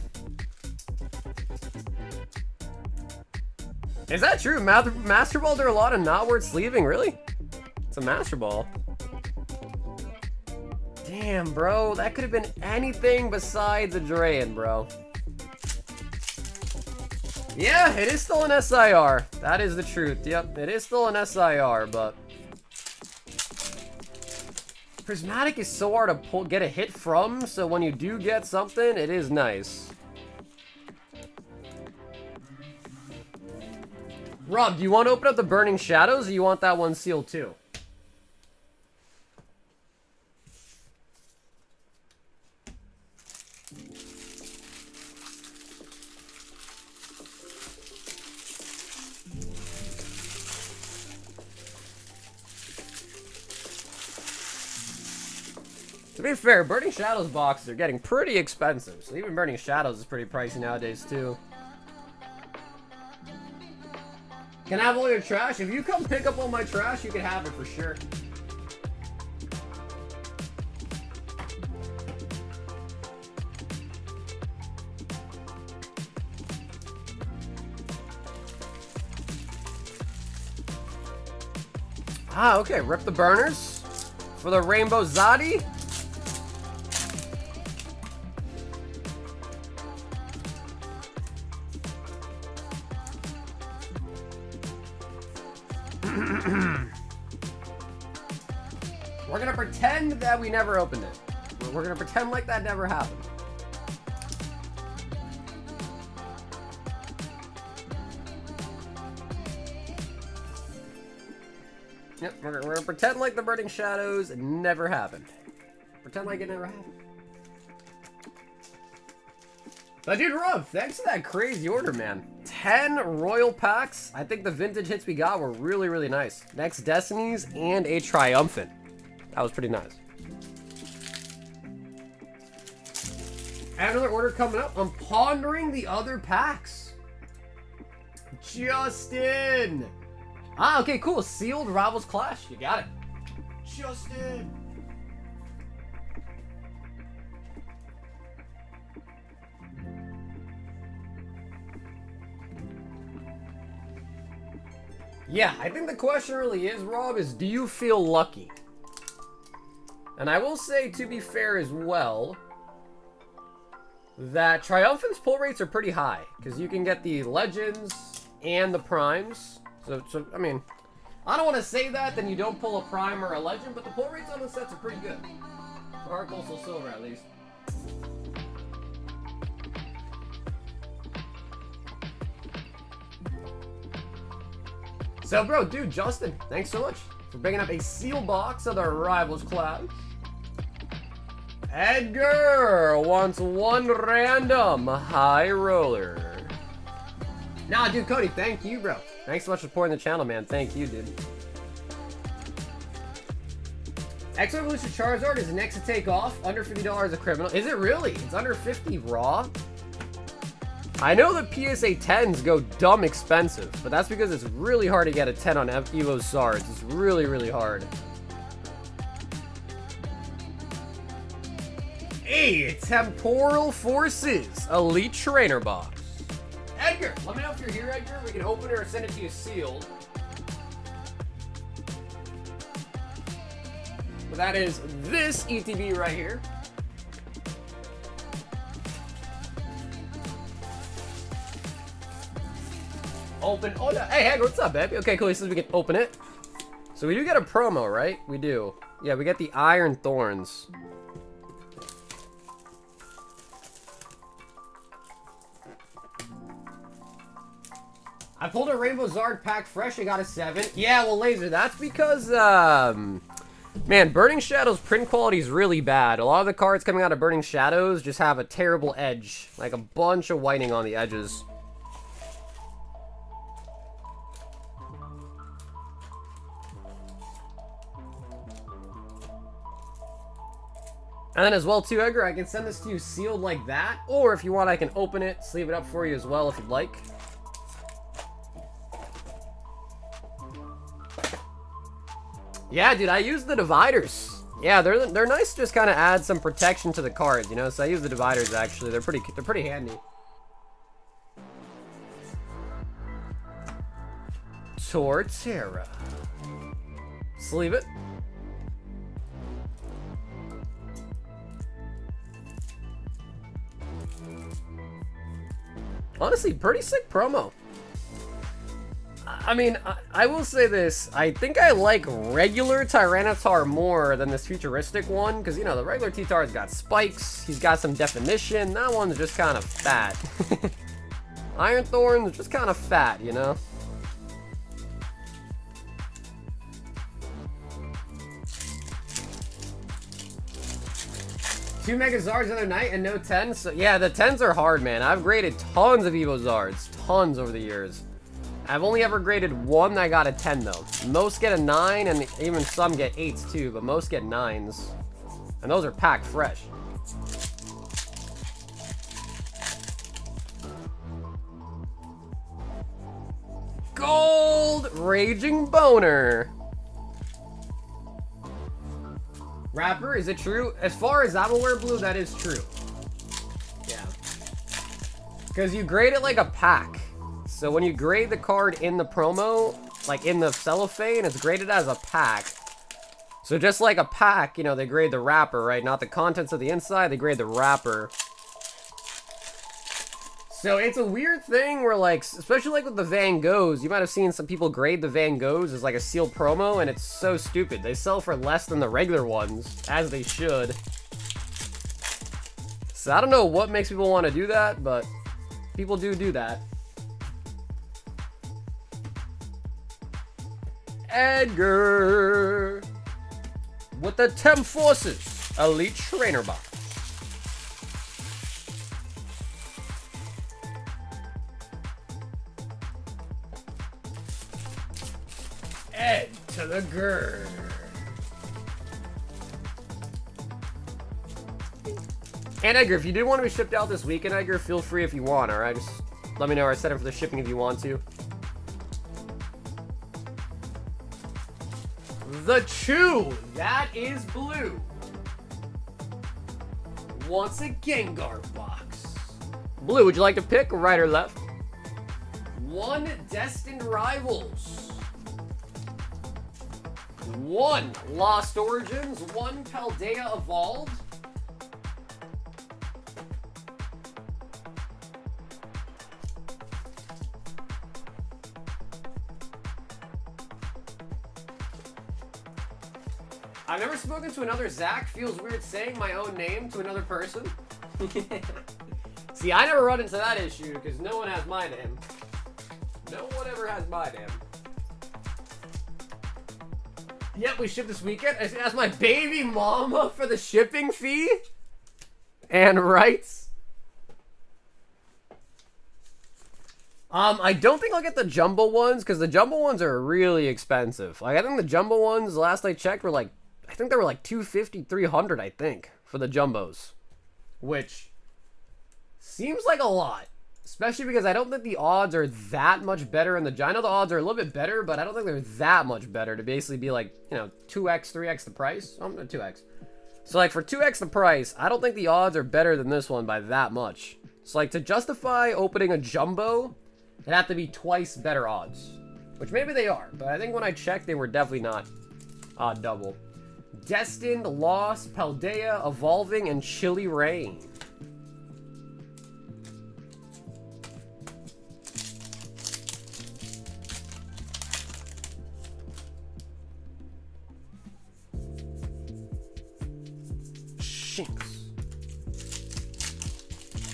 Is that true? Master Ball Duraludon not worth sleeving, really? It's a Master Ball. Damn, bro. That could have been anything besides a Drayton, bro. Yeah, it is still an SIR. That is the truth. Yep, it is still an SIR, but... Prismatic is so hard to get a hit from, so when you do get something, it is nice. Rob, do you want to open up the Burning Shadows, or you want that one sealed too? To be fair, Burning Shadows boxes are getting pretty expensive, so even Burning Shadows is pretty pricey nowadays too. Can I have all your trash? If you come pick up all my trash, you can have it for sure. Ah, okay, rip the burners for the Rainbow Zadi. We're gonna pretend that we never opened it. We're gonna pretend like that never happened. Yep, we're gonna pretend like the Burning Shadows never happened. Pretend like it never happened. But dude, Rob, thanks for that crazy order, man. 10 Royal Packs. I think the vintage hits we got were really, really nice. Next Destinies and a Triumphant. That was pretty nice. I have another order coming up. I'm pondering the other packs. Justin! Ah, okay, cool. Sealed Rivals Clash. You got it. Justin! Yeah, I think the question really is, Rob, is do you feel lucky? And I will say, to be fair as well, that Triumphant's pull rates are pretty high, because you can get the Legends and the Primes. So I mean, I don't want to say that, then you don't pull a Prime or a Legend, but the pull rates on the sets are pretty good. For Heart Coastal Silver, at least. So, bro, dude, Justin, thanks so much for bringing up a seal box of the Rivals Clash. Edgar wants one random high roller. Nah, dude, Cody, thank you, bro. Thanks so much for supporting the channel, man. Thank you, dude. Exo Evolution Charizard is next to take off. Under $50 a criminal. Is it really? It's under 50 raw? I know that PSA 10s go dumb expensive, but that's because it's really hard to get a 10 on Evo Zards. It's really, really hard. Hey, Temporal Forces Elite Trainer Box. Edgar, let me know if you're here, Edgar. We can open it or send it to you sealed. But that is this ETB right here. Open. Oh, no. Hey, Edgar, what's up, baby? Okay, cool. He says we can open it. So we do get a promo, right? We do. Yeah, we get the Iron Thorns. I pulled a Rainbow Zard pack fresh. I got a 7. Yeah, well, Laser, that's because, man, Burning Shadows print quality is really bad. A lot of the cards coming out of Burning Shadows just have a terrible edge. Like a bunch of whitening on the edges. And then as well, too, Edgar, I can send this to you sealed like that. Or if you want, I can open it, sleeve it up for you as well if you'd like. Yeah, dude, I use the dividers. Yeah, they're nice to just kind of add some protection to the cards, you know? So I use the dividers, actually. They're pretty handy. Torterra. Sleeve it. Honestly, pretty sick promo. I mean, I will say this. I think I like regular Tyranitar more than this futuristic one. Because, you know, the regular T-Tar's got spikes. He's got some definition. That one's just kind of fat. Iron Thorn's just kind of fat, you know? Two Mega Zards the other night and no 10s. So, yeah, the 10s are hard, man. I've graded tons of Evo Zards. Tons over the years. I've only ever graded one that got a 10, though. Most get a 9, and even some get 8s, too, but most get 9s. And those are packed fresh. Gold Raging Boner. Rapper, is it true? As far as I'm aware, Blue, that is true. Yeah. Because you grade it like a pack. So when you grade the card in the promo, like in the cellophane, it's graded as a pack. So just like a pack, you know, they grade the wrapper, right? Not the contents of the inside, they grade the wrapper. So it's a weird thing where, like, especially like with the Van Goghs, you might have seen some people grade the Van Goghs as like a sealed promo, and it's so stupid. They sell for less than the regular ones, as they should. So I don't know what makes people want to do that, but people do that. Edgar with the Temp Forces Elite Trainer Box. Ed to the Gur. And Edgar, if you did want to be shipped out this weekend, Edgar, feel free if you want, alright? Just let me know or set up for the shipping if you want to. The Chew, that is Blue. Once a Gengar box. Blue, would you like to pick right or left? One Destined Rivals. One Lost Origins. One Paldea Evolved. I've never spoken to another Zach. Feels weird saying my own name to another person. See, I never run into that issue because no one has my name. No one ever has my name. Yep, we ship this weekend. I asked my baby mama for the shipping fee. And rights. I don't think I'll get the jumbo ones because the jumbo ones are really expensive. Like, I think the jumbo ones, last I checked, were like, I think they were like $250, $300, I think, for the jumbos. Which seems like a lot. Especially because I don't think the odds are that much better in the... I know the odds are a little bit better, but I don't think they're that much better to basically be like, you know, 2x, 3x the price. 2x. So, like, for 2x the price, I don't think the odds are better than this one by that much. So, like, to justify opening a jumbo, it'd have to be twice better odds. Which maybe they are, but I think when I checked, they were definitely not double. Destined, Lost, Paldea, Evolving, and Chilly Rain.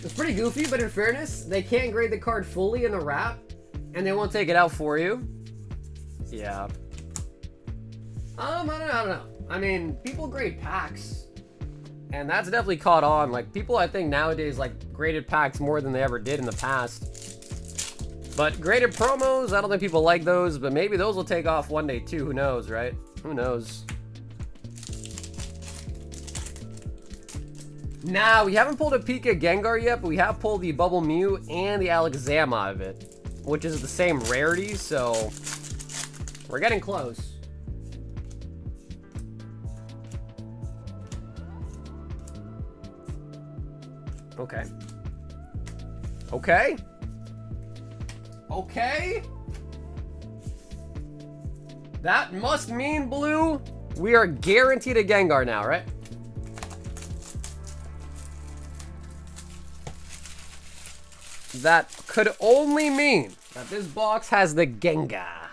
It's pretty goofy, but in fairness, they can't grade the card fully in the wrap, and they won't take it out for you. Yeah. I don't know. I mean, people grade packs, and that's definitely caught on. Like, people, I think, nowadays, like, graded packs more than they ever did in the past. But graded promos, I don't think people like those, but maybe those will take off one day, too. Who knows, right? Who knows? Now, we haven't pulled a Pika Gengar yet, but we have pulled the Bubble Mew and the Alakazam out of it, which is the same rarity, so we're getting close. Okay. Okay. Okay. That must mean, Blue, we are guaranteed a Gengar now, right? That could only mean that this box has the Gengar.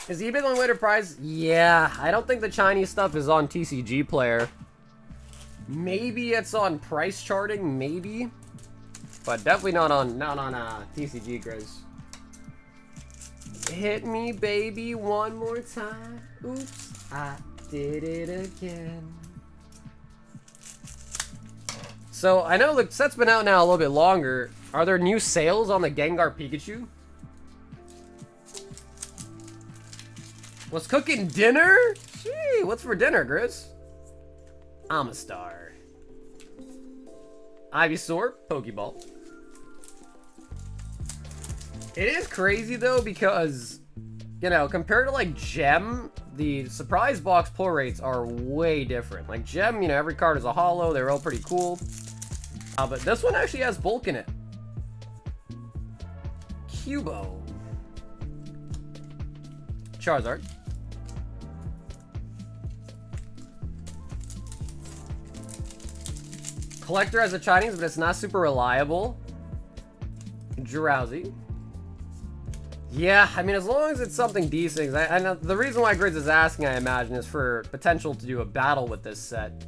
Is eBay the only way to prize? Yeah, I don't think the Chinese stuff is on TCG Player. Maybe it's on price charting, maybe, but definitely not on TCG Grizz. Hit me, baby, one more time. Oops, I did it again. So, I know the set's been out now a little bit longer. Are there new sales on the Gengar Pikachu? What's cooking dinner? Gee, what's for dinner, Grizz? Amistar. Ivysaur, Pokeball. It is crazy, though, because, you know, compared to, like, Gem, the surprise box pull rates are way different. Like, Gem, you know, every card is a holo. They're all pretty cool. But this one actually has bulk in it. Cubo. Charizard. Collector has a Chinese, but it's not super reliable. Drowsy. Yeah, I mean, as long as it's something decent. I know the reason why Grizz is asking, I imagine, is for potential to do a battle with this set.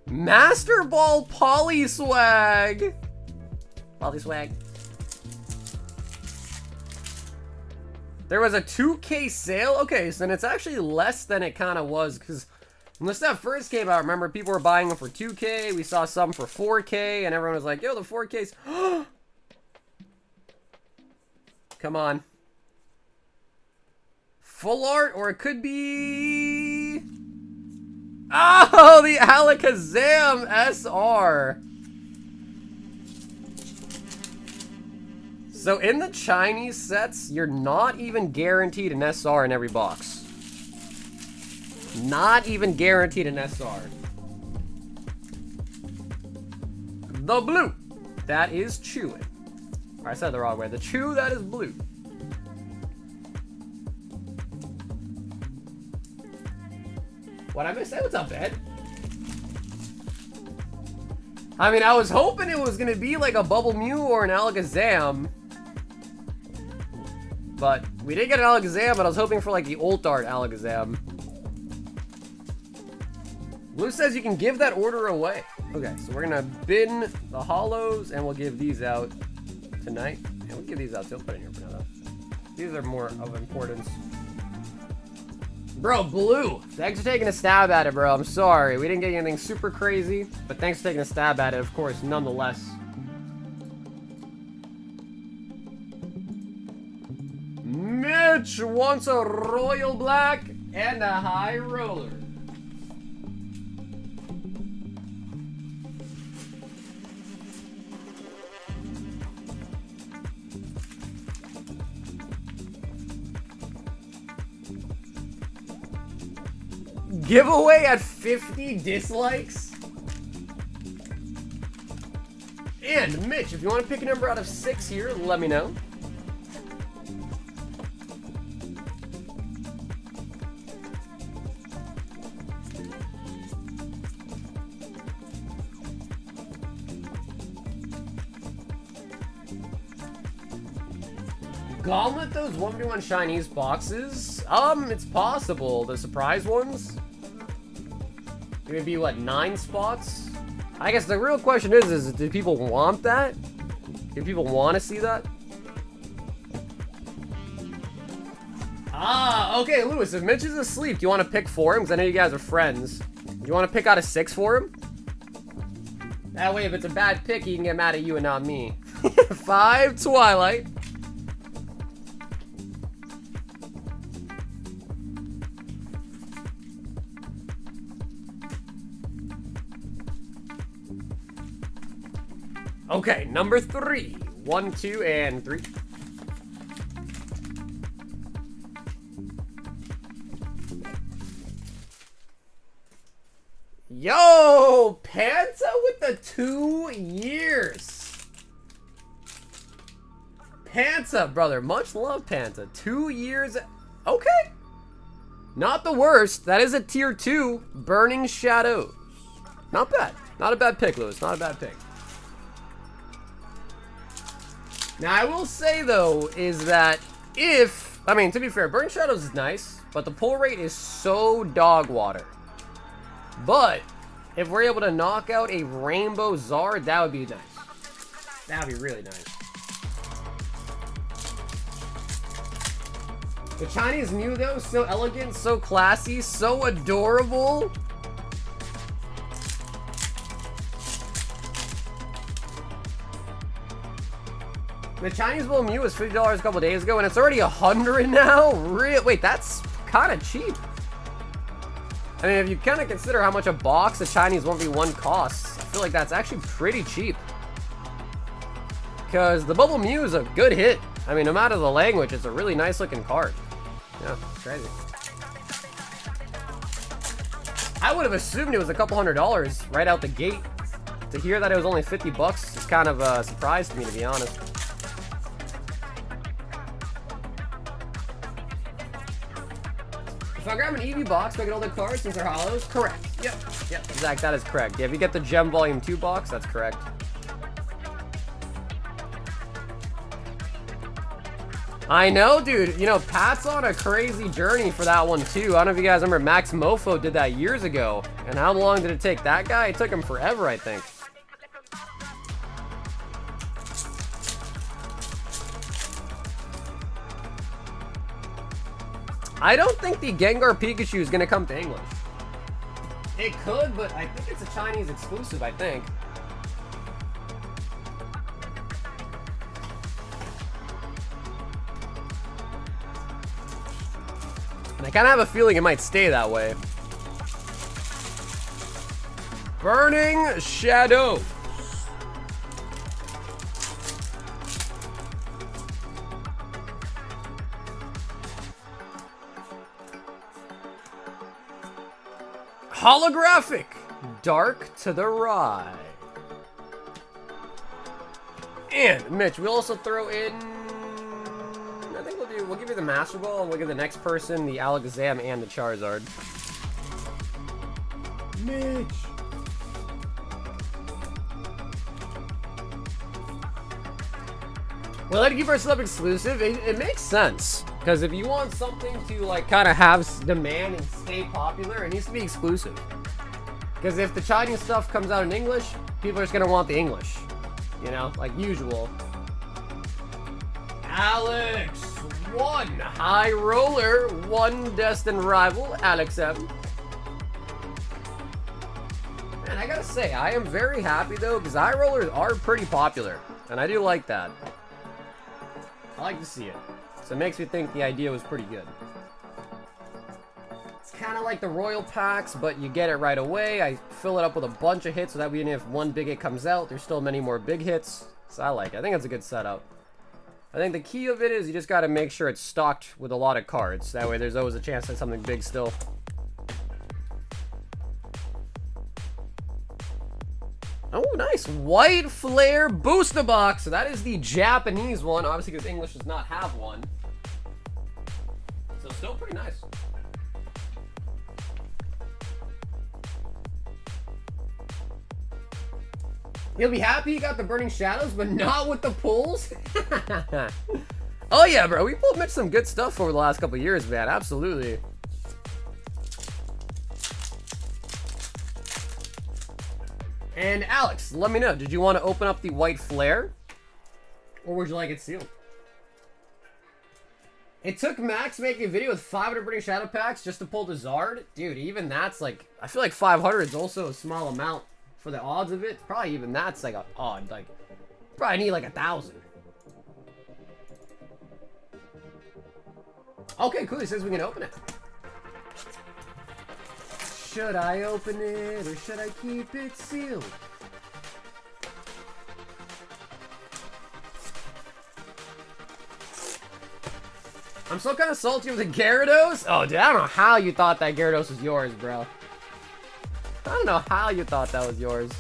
Master Ball Polyswag. Polyswag. There was a 2K sale? Okay, so then it's actually less than it kind of was, because when this stuff first came out, remember, people were buying them for 2K. We saw some for 4K, and everyone was like, yo, the 4Ks. Come on. Full art, or it could be... Oh, the Alakazam SR. So in the Chinese sets, you're not even guaranteed an SR in every box. Not even guaranteed an SR. The blue. That is Chew. I said it the wrong way. The Chew, that is blue. What I missed? Say what's up, Ed? I mean, I was hoping it was going to be like a Bubble Mew or an Alakazam. But we did get an Alakazam, but I was hoping for like the Ult Art Alakazam. Blue says you can give that order away. Okay, so we're going to bin the holos, and we'll give these out tonight. And we'll give these out, so let's put it in here for now, though. These are more of importance. Bro, Blue, thanks for taking a stab at it, bro. I'm sorry. We didn't get anything super crazy, but thanks for taking a stab at it, of course, nonetheless. Mitch wants a Royal Black and a High Roller. Giveaway at 50 dislikes? And Mitch, if you want to pick a number out of 6 here, let me know. Gauntlet those 1v1 Chinese boxes? It's possible. The surprise ones? It would be, what, 9 spots? I guess the real question is do people want that? Do people want to see that? Ah, okay, Lewis, if Mitch is asleep, do you want to pick for him? Because I know you guys are friends. Do you want to pick out a 6 for him? That way, if it's a bad pick, he can get mad at you and not me. 5 Twilight. Okay, number 3. 1, 2, and 3. Yo, Panta with the 2 years. Panta, brother, much love, Panta. 2 years. Okay. Not the worst. That is a tier 2. Burning Shadows. Not bad. Not a bad pick, Lewis. Not a bad pick. Now, I will say, though, is that if... I mean, to be fair, Burning Shadows is nice, but the pull rate is so dog water. But, if we're able to knock out a Rainbow Zard, that would be nice. That would be really nice. The Chinese Mew, though, so elegant, so classy, so adorable. The Chinese Bull Mew was $50 a couple days ago, and it's already $100 now? Wait, that's kind of cheap. I mean, if you kind of consider how much a box of Chinese 1v1 costs, I feel like that's actually pretty cheap. Because the Bubble Mew is a good hit. I mean, no matter the language, it's a really nice looking card. Yeah, it's crazy. I would have assumed it was a couple $100 right out the gate. To hear that it was only 50 bucks is kind of a surprise to me, to be honest. If I grab an EV box, do I get all the cards since they're holos? Correct. Yep, Zach, that is correct. Yeah, if you get the Gem Volume 2 box, that's correct. I know, dude. You know, Pat's on a crazy journey for that one, too. I don't know if you guys remember Max Mofo did that years ago. And how long did it take that guy? It took him forever, I think. I don't think the Gengar Pikachu is going to come to English. It could, but I think it's a Chinese exclusive, I think. And I kind of have a feeling it might stay that way. Burning Shadow. Holographic, Dark to the Rye. And Mitch, we'll also throw in, I think we'll give you the Master Ball, and we'll give the next person the Alakazam and the Charizard. Mitch. Well, let's keep our sub exclusive. It makes sense. Because if you want something to, like, kind of have demand and stay popular, it needs to be exclusive. Because if the Chinese stuff comes out in English, people are just going to want the English. You know, like usual. Alex, what? 1 High Roller, 1 Destined Rival, Alex M. And I gotta say, I am very happy though, because high rollers are pretty popular. And I do like that. I like to see it. So it makes me think the idea was pretty good. It's kind of like the Royal Packs, but you get it right away. I fill it up with a bunch of hits so that even if one big hit comes out, there's still many more big hits. So I like it. I think it's a good setup. I think the key of it is you just got to make sure it's stocked with a lot of cards. That way there's always a chance at something big still. Oh, nice. White Flare Booster Box. So that is the Japanese one. Obviously, because English does not have one. So still pretty nice. You'll be happy you got the Burning Shadows, but not with the pulls? Oh, yeah, bro. We pulled Mitch some good stuff over the last couple years, man. Absolutely. And Alex, let me know. Did you want to open up the White Flare? Or would you like it sealed? It took Max making a video with 500 Burning Shadow Packs just to pull the Zard. Dude, even that's like... I feel like 500 is also a small amount for the odds of it. Probably even that's like an odd. Like, probably need like 1,000. Okay, cool. He says we can open it. Should I open it or should I keep it sealed? I'm still kind of salty with the Gyarados. Oh, dude, I don't know how you thought that Gyarados was yours, bro. I don't know how you thought that was yours.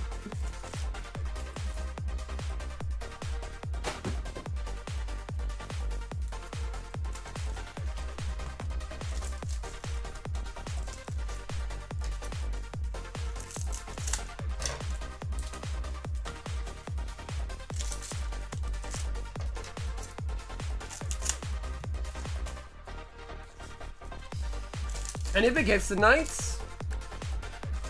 Any big hits tonight?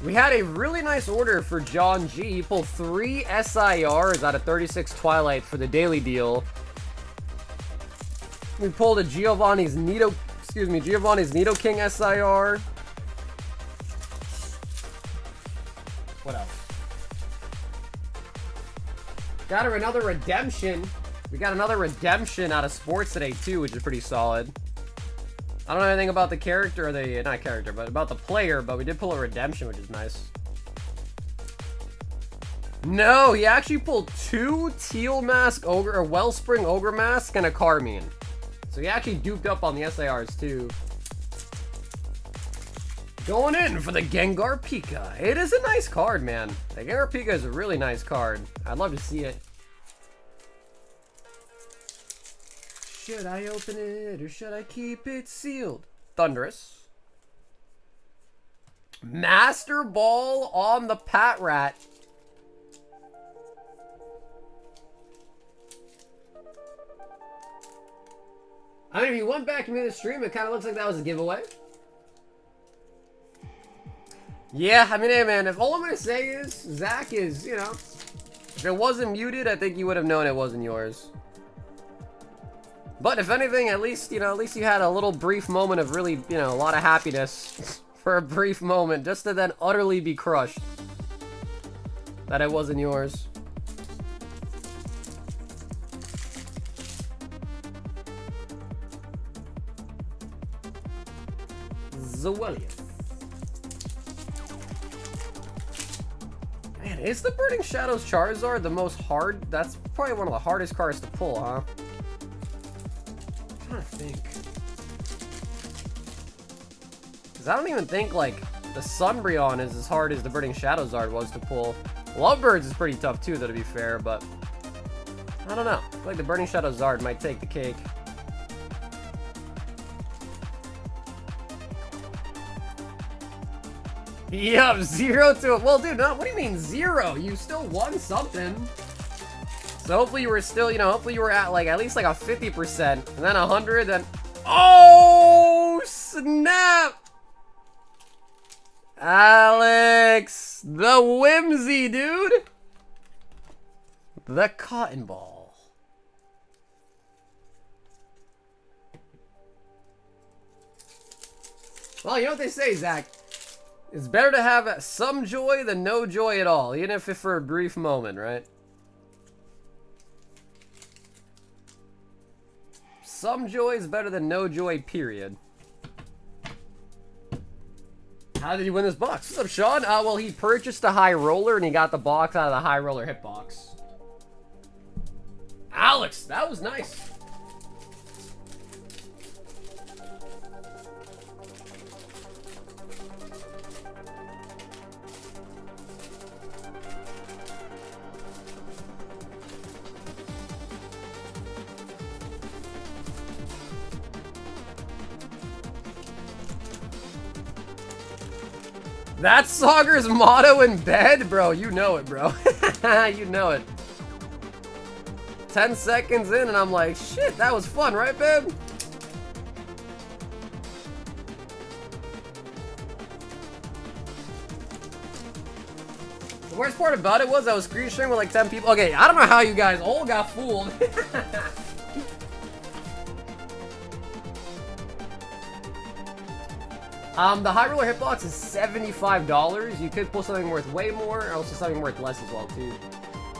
We had a really nice order for John G. He pulled 3 SIRs out of 36 Twilight for the daily deal. We pulled a Giovanni's Nidoking SIR. What else? Got her another redemption. We got another redemption out of sports today too, which is pretty solid. I don't know anything about the character, or the, not character, but about the player, but we did pull a redemption, which is nice. No, he actually pulled 2 Teal Mask Ogre, or Wellspring Ogre Mask, and a Carmine. So he actually duped up on the SIRs too. Going in for the Gengar Pika. It is a nice card, man. The Gengar Pika is a really nice card. I'd love to see it. Should I open it or should I keep it sealed? Thunderous. Master Ball on the Pat Rat. I mean, if you went back into the stream, it kind of looks like that was a giveaway. Yeah, I mean, hey man, if all I'm going to say is, Zach is, you know, if it wasn't muted, I think you would have known it wasn't yours. But if anything, at least, you know, at least you had a little brief moment of really, you know, a lot of happiness for a brief moment, just to then utterly be crushed that it wasn't yours. Zoelia. Man, is the Burning Shadows Charizard the most hard? That's probably one of the hardest cards to pull, huh? I'm trying to think. Because I don't even think, like, the Umbreon is as hard as the Burning Shadow Zard was to pull. Lovebirds is pretty tough too, though, to be fair, but I don't know. I feel like the Burning Shadow Zard might take the cake. Yup, 0 to... Well, dude, no, what do you mean 0? You still won something. So hopefully you were still, you know, hopefully you were at, like, at least, like, a 50%. And then 100, then... Oh, snap! Alex! The whimsy, dude! The Cotton Ball. Well, you know what they say, Zach? It's better to have some joy than no joy at all, even if it's for a brief moment, right? Some joy is better than no joy, period. How did he win this box? What's up, Sean? Well, he purchased a high roller and he got the box out of the high roller hitbox. Alex, that was nice. That's Sauger's motto in bed? Bro, you know it, bro. You know it. 10 seconds in and I'm like, shit, that was fun, right, babe? The worst part about it was I was screen sharing with like 10 people. Okay, I don't know how you guys all got fooled. The high roller hitbox is $75. You could pull something worth way more, or also something worth less as well, too.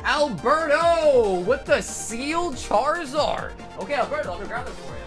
Alberto with the sealed Charizard. Okay, Alberto, let me grab this for you.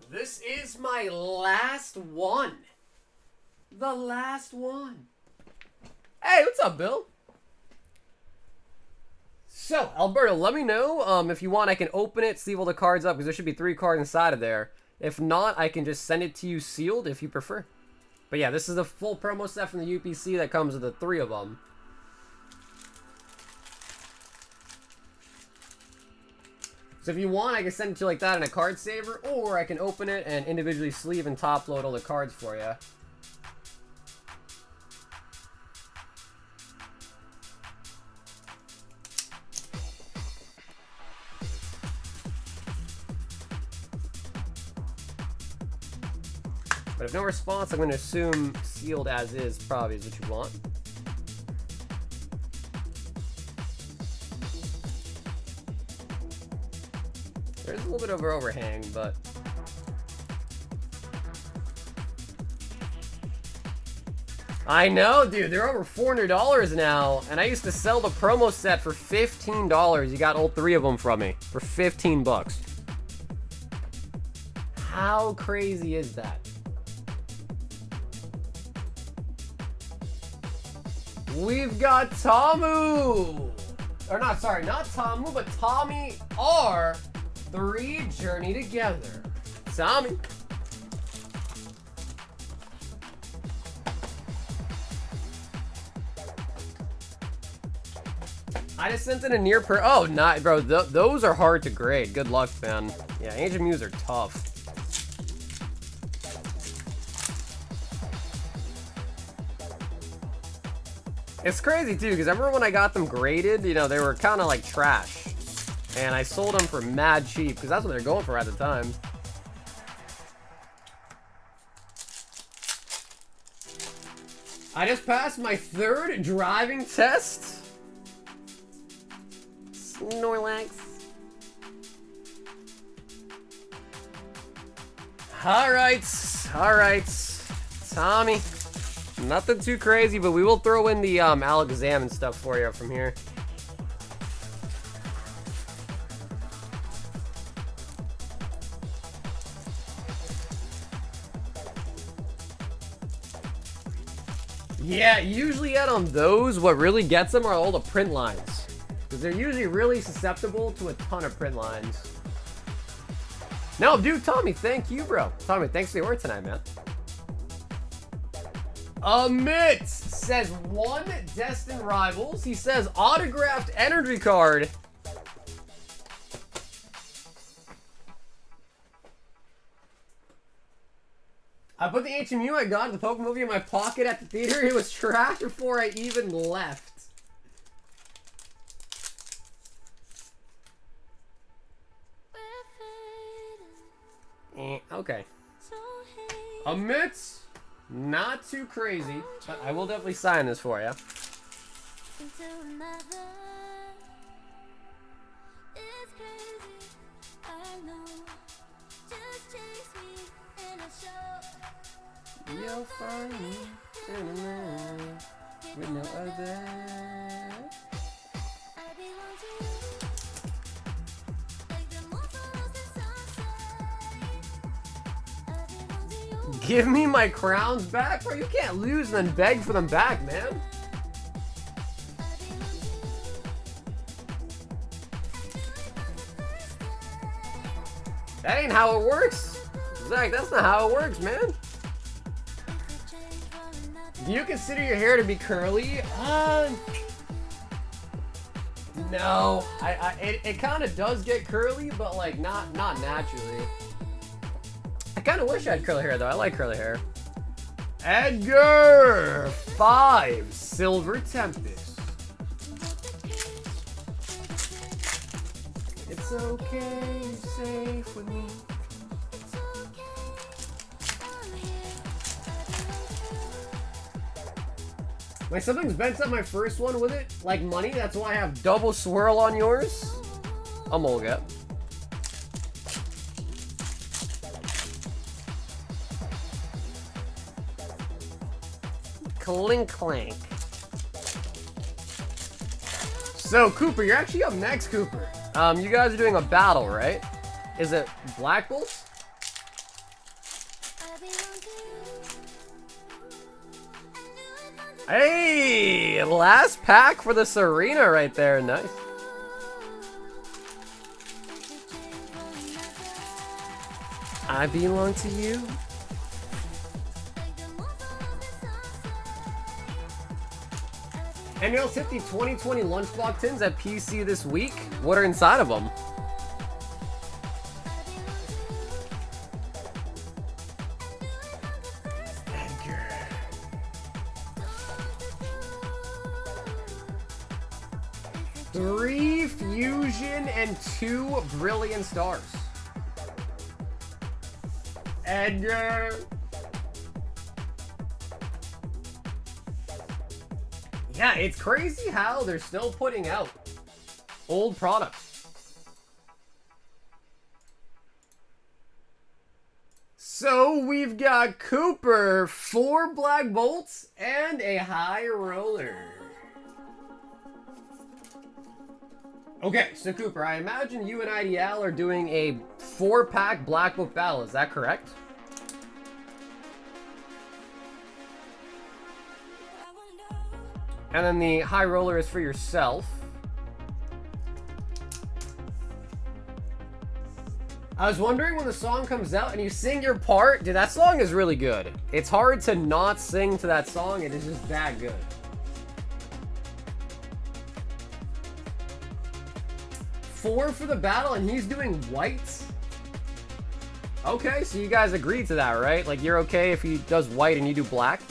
This is my last one. The last one. Hey, what's up, Bill? So, Alberto, let me know if you want. I can open it, sleeve all the cards up, because there should be 3 cards inside of there. If not, I can just send it to you sealed if you prefer. But yeah, this is the full promo set from the UPC that comes with the 3 of them. So if you want, I can send it to you like that in a card saver, or I can open it and individually sleeve and top load all the cards for you. But if no response, I'm going to assume sealed as is probably is what you want. There's a little bit of an overhang, but... I know, dude. They're over $400 now, and I used to sell the promo set for $15. You got all 3 of them from me for 15 bucks. How crazy is that? We've got Tamu! Or not, sorry, not Tamu, but Tommy R. 3 Journey Together. Tommy. I just sent in a near per. Oh, not, bro. Those are hard to grade. Good luck, man. Yeah, Ancient Mews are tough. It's crazy too, because I remember when I got them graded, you know, they were kind of like trash. And I sold them for mad cheap, because that's what they're going for at the time. I just passed my 3rd driving test. Snorlax. Alright. Tommy. Nothing too crazy, but we will throw in the Alakazam and stuff for you from here. Yeah, usually on those, what really gets them are all the print lines. Because they're usually really susceptible to a ton of print lines. No, dude, Tommy, thank you, bro. Tommy, thanks for your work tonight, man. Amit says 1 Destined Rivals. He says autographed energy card. I put the HMU I got at the Pokemon movie in my pocket at the theater. It was trash before I even left. Okay. Amidst, not too crazy, but I will definitely sign this for you. You'll find me with no other. Give me my crowns back? Bro, you can't lose and then beg for them back, man. That ain't how it works. Zach, that's not how it works, man. Do you consider your hair to be curly? No. It kind of does get curly, but like not naturally. I kind of wish I had curly hair though. I like curly hair. Edgar 5 Silver Tempest. It's okay, you're safe with me. My siblings bent up my first one with it, like money. That's why I have double swirl on yours. I'm all good. Clink clank. So Cooper, you're actually up next, Cooper. You guys are doing a battle, right? Is it Black Bolts? Hey, last pack for the Serena right there. Nice. I belong to you. And you'll hit the 2020 lunchbox tins at PC this week. What are inside of them? Edgar. 3 Fusion and 2 Brilliant Stars. Edgar. Yeah, it's crazy how they're still putting out old products. So we've got Cooper, 4 Black Bolts, and a High Roller. Okay, so Cooper, I imagine you and IDL are doing a 4-pack Black Bolt battle, is that correct? And then the High Roller is for yourself. I was wondering when the song comes out and you sing your part. Dude, that song is really good. It's hard to not sing to that song. It is just that good. Four for the battle and he's doing white. Okay, so you guys agreed to that, right? Like you're okay if he does white and you do black?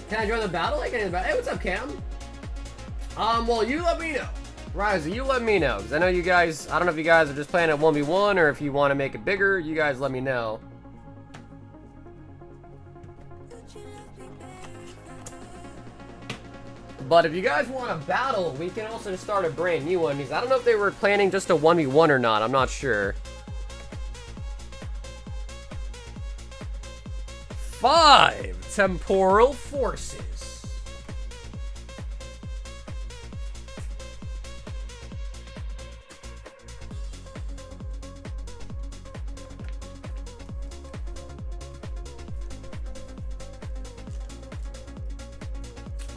Can I join the battle? I can join the battle. Hey, what's up, Cam? Well, you let me know. Ryza, you let me know. Because I know you guys, I don't know if you guys are just playing at 1v1 or if you want to make it bigger. You guys let me know. But if you guys want a battle, we can also just start a brand new one. Because I don't know if they were planning just a 1v1 or not. I'm not sure. 5 Temporal Forces.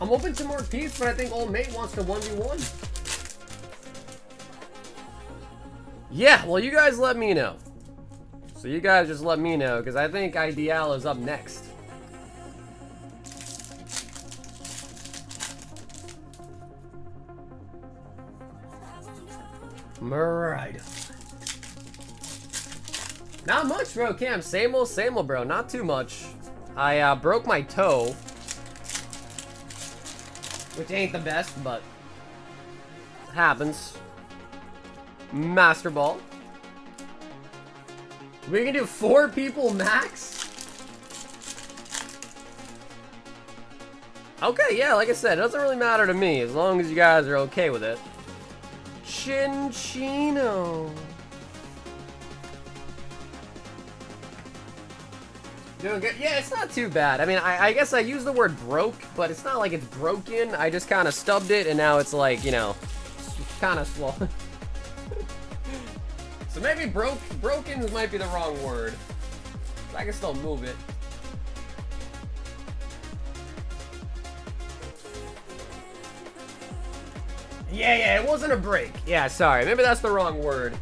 I'm open to more peace, but I think old mate wants to 1v1. Yeah, well, you guys let me know. So you guys just let me know, because I think IDL is up next. Right. Not much, bro, Cam. Same old, bro. Not too much. I broke my toe, which ain't the best, but happens. Master Ball. We can do 4 people max? Okay, yeah, like I said, it doesn't really matter to me as long as you guys are okay with it. Chinchino. Doing good. Yeah, it's not too bad. I mean, I guess I use the word broke, but it's not like it's broken. I just kind of stubbed it, and now it's like, you know, kind of swollen. So maybe broken might be the wrong word. I can still move it. Yeah, it wasn't a break. Yeah, sorry. Maybe that's the wrong word.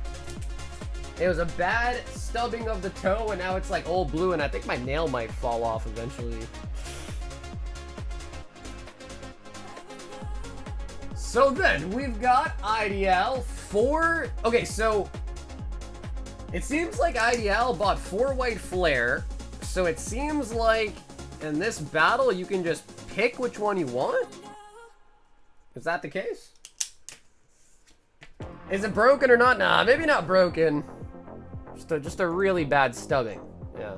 It was a bad stubbing of the toe, and now it's like old blue, and I think my nail might fall off eventually. So then, we've got IDL 4... Okay, so... It seems like IDL bought 4 white flare, so it seems like in this battle you can just pick which one you want? Is that the case? Is it broken or not? Nah, maybe not broken. Just a really bad stubbing. Yeah.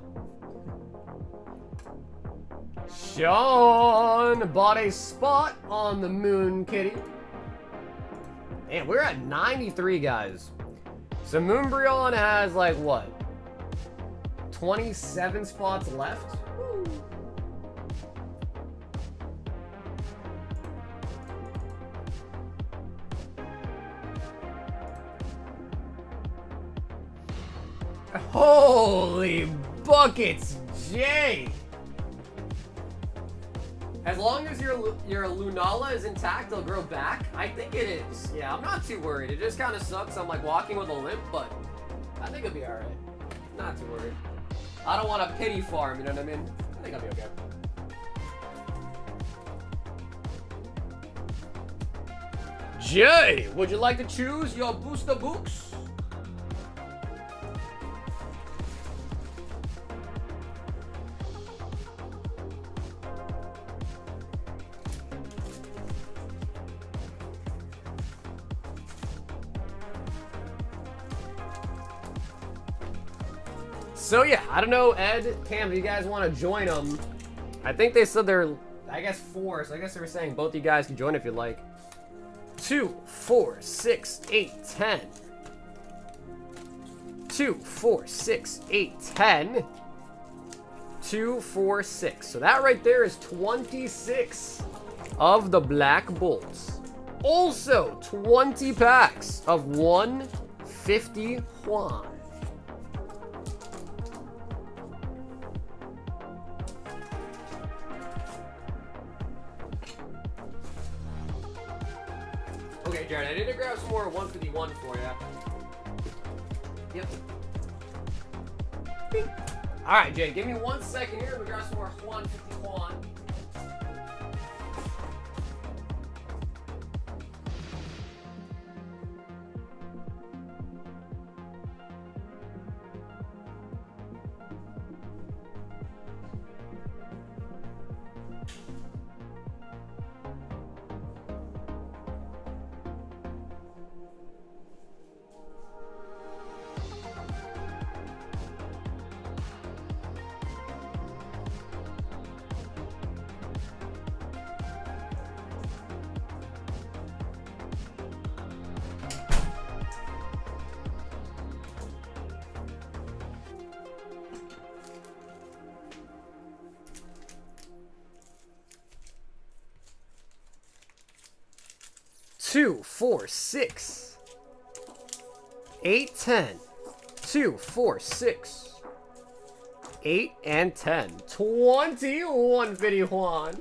Sean bought a spot on the Moon Kitty. And we're at 93, guys. So Umbreon has like what? 27 spots left? Woo. Holy buckets, Jay! As long as your Lunala is intact, it'll grow back. I think it is. Yeah, I'm not too worried. It just kind of sucks. I'm like walking with a limp, but I think it'll be all right. Not too worried. I don't want a pity farm, you know what I mean? I think I'll be okay. Jay, would you like to choose your booster books? So yeah, I don't know, Ed, Cam, if you guys want to join them. I think they said they're, I guess 4, so I guess they were saying both you guys can join if you'd like. 2, 4, 6, 8, 10. 2, 4, 6, 8, 10. 2, 4, 6. So that right there is 26 of the Black Bolts. Also, 20 packs of 150 Juan. Okay, Jared, I need to grab some more 151 for you. Yep. Alright, Jay, give me 1 second here. We grab some more 151. Two, 4, 6, 8, 10. 2, 4, 6, 8, and 10. 21 video Juan.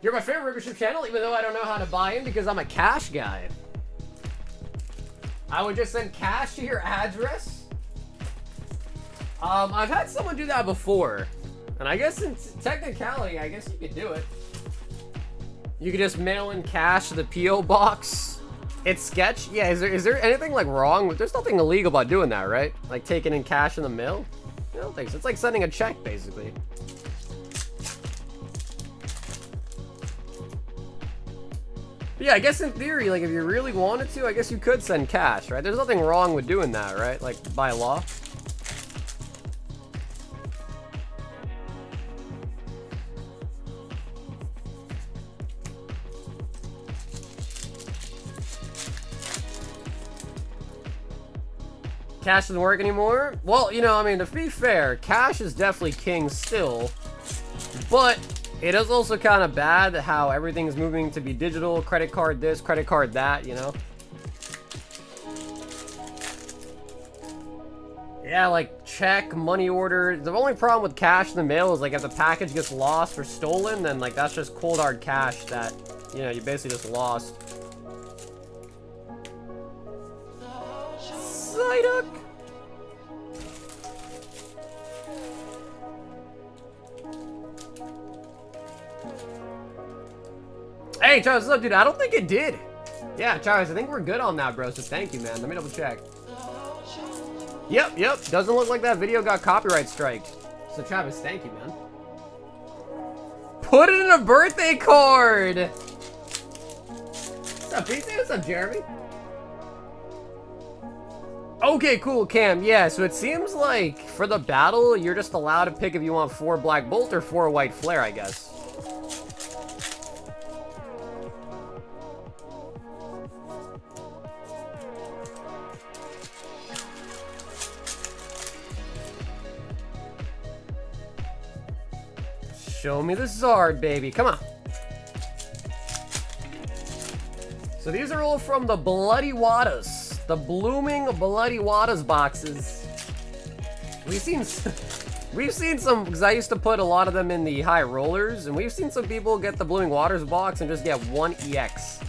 You're my favorite membership channel, even though I don't know how to buy in because I'm a cash guy. I would just send cash to your address. I've had someone do that before. And I guess in technicality, I guess you could do it. You could just mail in cash to the P.O. box. It's sketch? Yeah, is there anything like wrong with, there's nothing illegal about doing that, right? Like taking in cash in the mail? I don't think so. It's like sending a check, basically. But yeah, I guess in theory, like if you really wanted to, I guess you could send cash, right? There's nothing wrong with doing that, right? Like by law. Cash doesn't work anymore? Well, you know, I mean, to be fair, cash is definitely king still, but it is also kind of bad how everything's moving to be digital, credit card this, credit card that, you know? Yeah, like check, money order. The only problem with cash in the mail is like if the package gets lost or stolen, then like that's just cold hard cash that, you know, you basically just lost. Psyduck! Hey, Charles, what's up, dude? I don't think it did. Yeah, Charles, I think we're good on that, bro. So thank you, man. Let me double check. Yep. Doesn't look like that video got copyright striked. So Travis, thank you, man. Put it in a birthday card. What's up, PC? What's up, Jeremy? Okay, cool, Cam. Yeah, so it seems like for the battle, you're just allowed to pick if you want 4 Black Bolt or 4 White Flare, I guess. Show me the Zard, baby. Come on. So these are all from the Bloody Waters. The blooming Bloody Waters boxes. We've seen some, because I used to put a lot of them in the high rollers, and we've seen some people get the Blooming Waters box and just get 1 EX.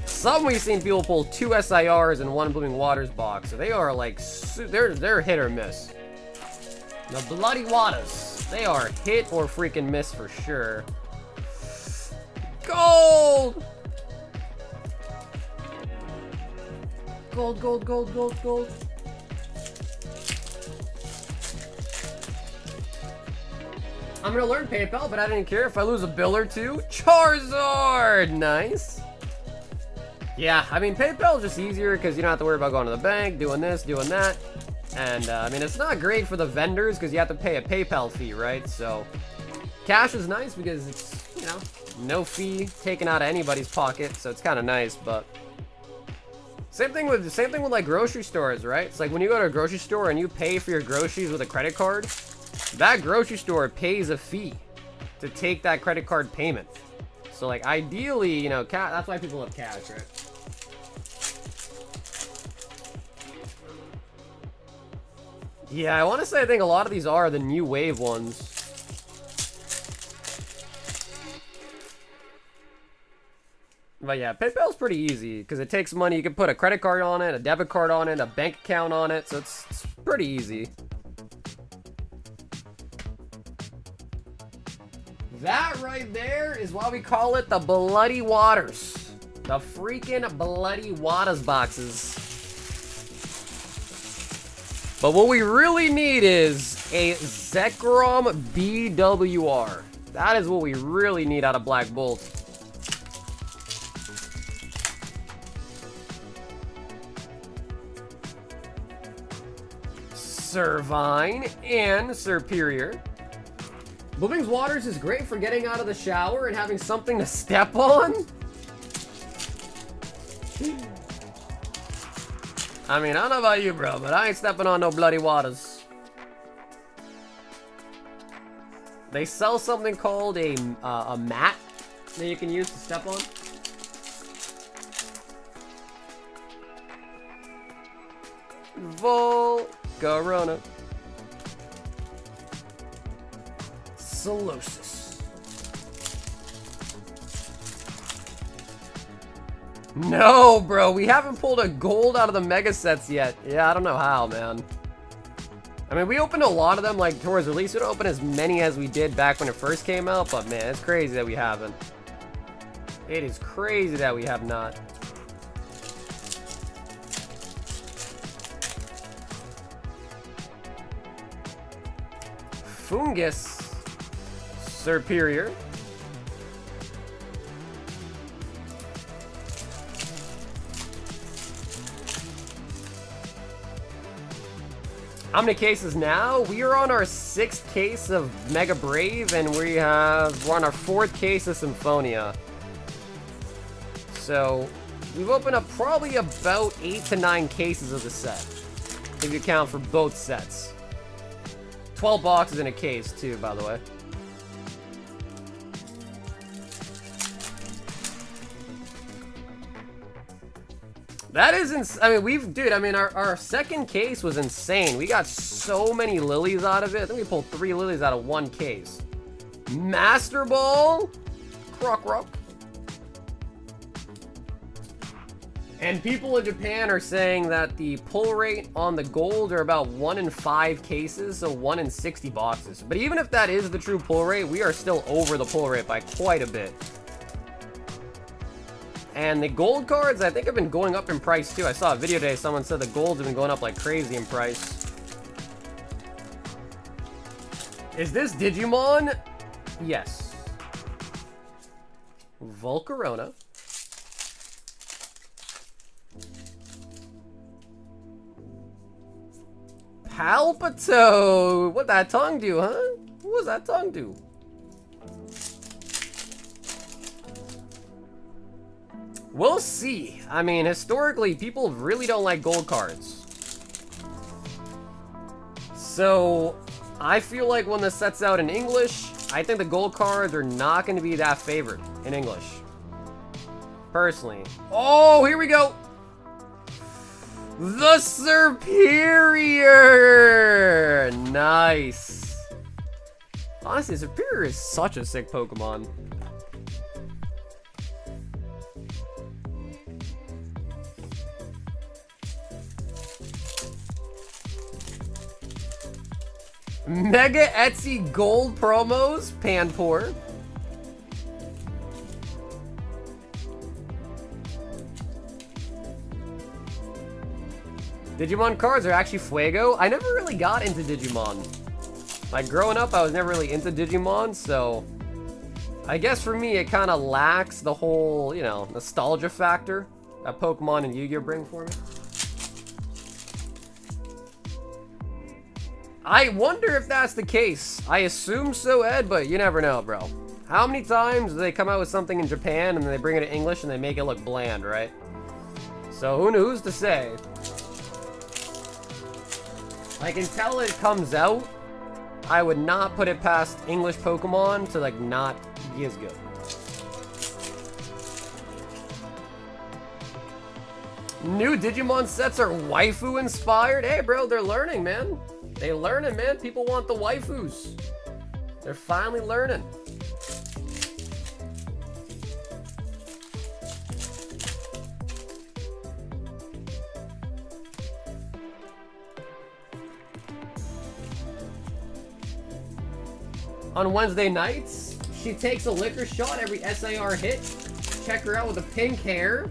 Some we've seen people pull 2 SIRs and 1 Blooming Waters box. So they are like, they're hit or miss. The Bloody Waters. They are hit or freaking miss for sure. Gold! Gold, gold, gold, gold, gold. I'm gonna learn PayPal, but I didn't care if I lose a bill or two. Charizard! Nice. Yeah, I mean, PayPal is just easier because you don't have to worry about going to the bank, doing this, doing that. And, I mean, it's not great for the vendors because you have to pay a PayPal fee, right? So, cash is nice because it's, you know, no fee taken out of anybody's pocket, so it's kind of nice, but... Same thing with like grocery stores, right? It's like when you go to a grocery store and you pay for your groceries with a credit card, that grocery store pays a fee to take that credit card payment. So, like, ideally, you know, that's why people love cash, right? Yeah, I want to say I think a lot of these are the new wave ones. But yeah, PayPal's pretty easy because it takes money. You can put a credit card on it, a debit card on it, a bank account on it, so it's pretty easy. That right there is why we call it the Bloody Waters. The freaking Bloody Waters boxes. But what we really need is a Zekrom BWR. That is what we really need out of Black Bolt. Servine and Superior. Blooming Waters is great for getting out of the shower and having something to step on. I mean, I don't know about you, bro, but I ain't stepping on no Bloody Waters. They sell something called a mat that you can use to step on. Volcarona. Solosis. No, bro, we haven't pulled a gold out of the mega sets yet. Yeah, I don't know how, man. I mean, we opened a lot of them, like, towards release. We don't open as many as we did back when it first came out, but, man, it's crazy that we haven't. It is crazy that we have not. Fungus Superior. How many cases now? We are on our 6th case of Mega Brave, and we're on our 4th case of Symphonia. So, we've opened up probably about 8 to 9 cases of the set, if you count for both sets. 12 boxes in a case, too, by the way. That is I mean, dude, I mean, our second case was insane. We got so many lilies out of it. I think we pulled 3 lilies out of 1 case. Master Ball. Croc Rock. And people in Japan are saying that the pull rate on the gold are about 1 in 5 cases, so 1 in 60 boxes. But even if that is the true pull rate, we are still over the pull rate by quite a bit. And the gold cards, I think, have been going up in price, too. I saw a video today, someone said the golds have been going up like crazy in price. Is this Digimon? Yes. Volcarona. Palpito! What'd that tongue do, huh? What was that tongue do? We'll see. I mean, historically, people really don't like gold cards. So, I feel like when this sets out in English, I think the gold cards are not going to be that favored in English. Personally. Oh, here we go! The Superior! Nice. Honestly, Superior is such a sick Pokemon. Mega Etsy gold promos, Panpour. Digimon cards are actually Fuego. I never really got into Digimon. Like, growing up, I was never really into Digimon, so I guess for me, it kind of lacks the whole, you know, nostalgia factor that Pokemon and Yu-Gi-Oh! Bring for me. I wonder if that's the case. I assume so, Ed, but you never know, bro. How many times do they come out with something in Japan and then they bring it to English and they make it look bland, right? So who's to say? Like, until it comes out, I would not put it past English Pokemon to, like, not be as good. New Digimon sets are waifu inspired. Hey, bro, they're learning, man. They're learning, man. People want the waifus. They're finally learning. On Wednesday nights, she takes a liquor shot every SAR hit. Check her out with the pink hair.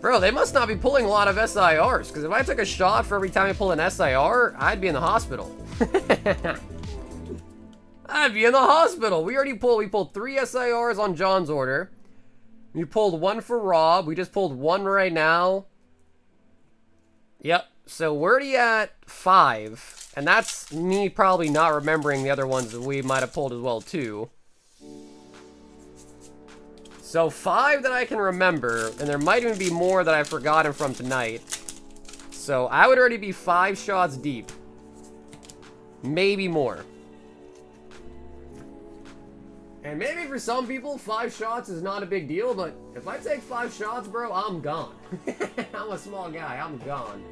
Bro, they must not be pulling a lot of SIRs, because if I took a shot for every time I pull an SIR, I'd be in the hospital. I'd be in the hospital. We pulled 3 SIRs on John's order. We pulled 1 for Rob. We just pulled 1 right now. Yep. So we're already at 5. And that's me probably not remembering the other ones that we might have pulled as well, too. So 5 that I can remember, and there might even be more that I've forgotten from tonight. So I would already be 5 shots deep. Maybe more. And maybe for some people, 5 shots is not a big deal, but if I take 5 shots, bro, I'm gone. I'm a small guy, I'm gone.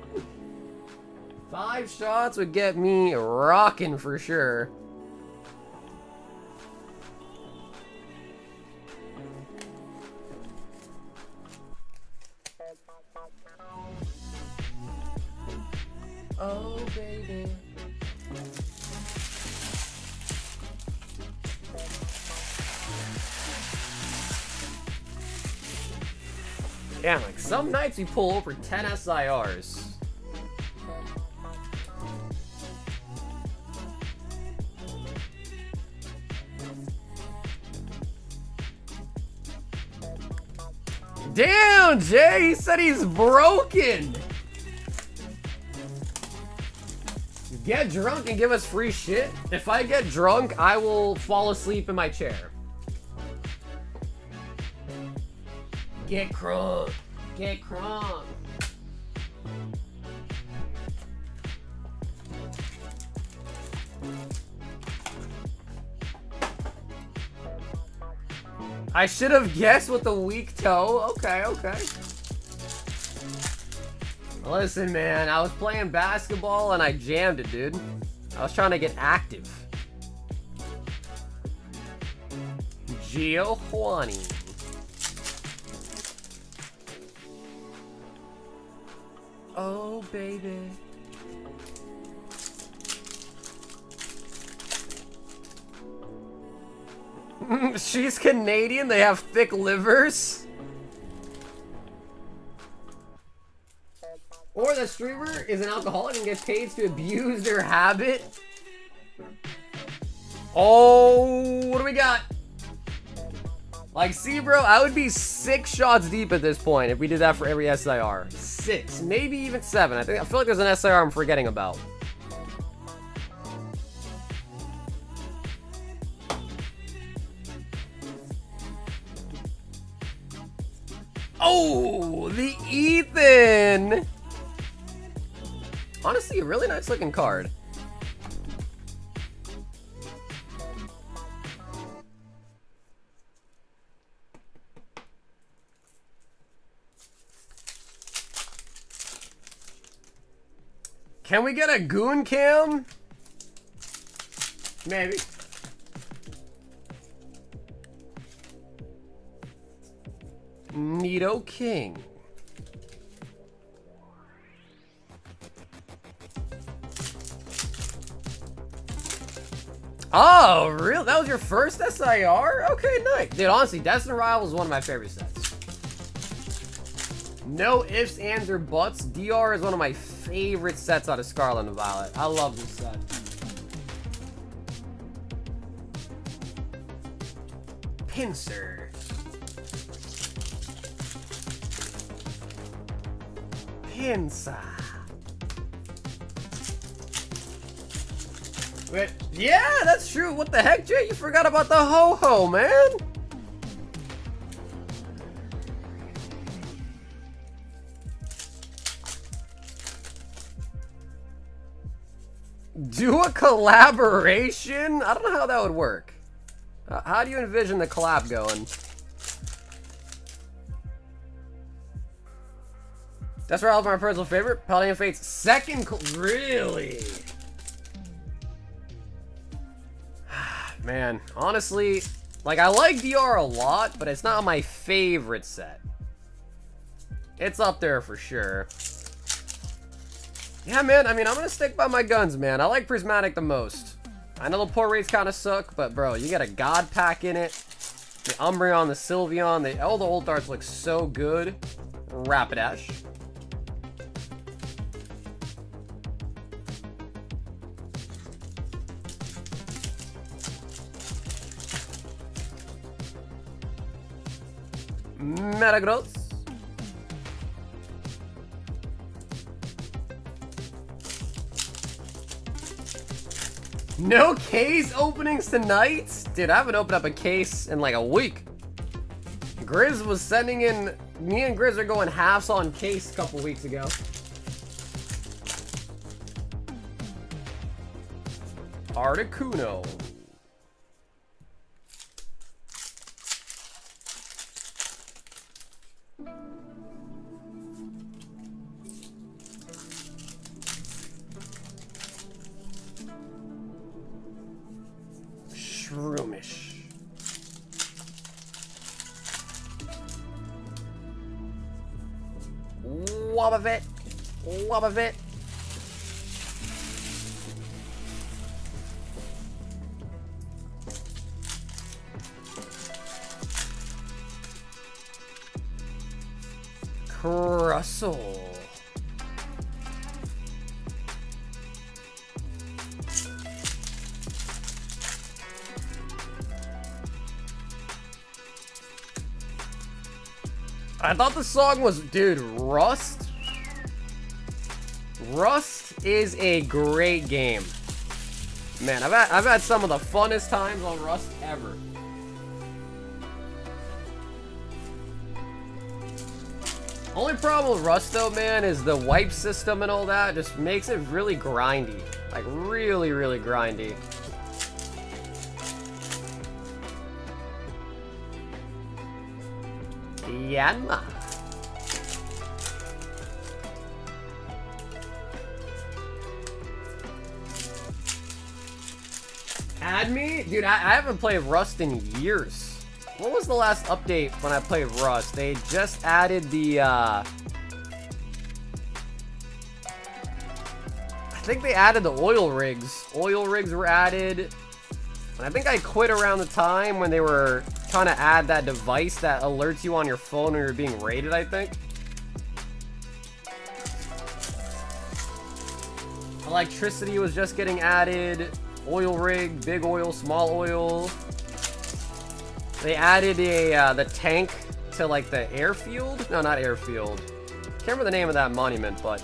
5 shots would get me rocking for sure. Oh, baby. Damn, like some nights we pull over 10 SIRs. Damn, Jay, he said he's broken. Get drunk and give us free shit? If I get drunk, I will fall asleep in my chair. Get crunk. Get crunk. I should have guessed with the weak toe. Okay, okay. Listen, man, I was playing basketball and I jammed it, dude. I was trying to get active. Giovanni. Oh, baby. She's Canadian, they have thick livers. Or the streamer is an alcoholic and gets paid to abuse their habit. Oh, what do we got? Like, see, bro, I would be 6 shots deep at this point if we did that for every SIR. 6, maybe even 7. I feel like there's an SIR I'm forgetting about. Oh, the Ethan! Honestly, a really nice looking card. Can we get a goon cam? Maybe. Nido King. Oh, real? That was your first SIR? Okay, nice. Dude, honestly, Destined Rivals is one of my favorite sets. No ifs, ands, or buts. DR is one of my favorite sets out of Scarlet and Violet. I love this set. Pinsir. Pinsir. Wait, yeah, that's true. What the heck, Jay? You forgot about the ho-ho, man. Do a collaboration? I don't know how that would work. How do you envision the collab going? That's where I was my personal favorite. Paladin Fate's second. Really? Man, honestly, like, I like DR a lot, but it's not my favorite set. It's up there for sure. Yeah, man, I mean, I'm gonna stick by my guns, man. I like Prismatic the most. I know the poor rates kind of suck, but bro, you got a God Pack in it. The Umbreon, the Sylveon, all the old darts look so good. Rapidash. Metagross. No case openings tonight? Dude, I haven't opened up a case in like a week. Grizz was sending in... Me and Grizz are going halves on case a couple weeks ago. Articuno. Shroomish. Wobbuffet. Wobbuffet. Russell. I thought the song was, dude, Rust. Rust is a great game. Man, I've had some of the funnest times on Rust ever. Only problem with Rust though, man, is the wipe system and all that just makes it really grindy. Like really, really grindy. Yanma. Add me? Dude, I haven't played Rust in years. What was the last update when I played Rust? They just added the, I think they added the oil rigs. Oil rigs were added. And I think I quit around the time when they were trying to add that device that alerts you on your phone when you're being raided, I think. Electricity was just getting added. Oil rig, big oil, small oil. They added a the tank to like the airfield. No, not airfield. Can't remember the name of that monument, but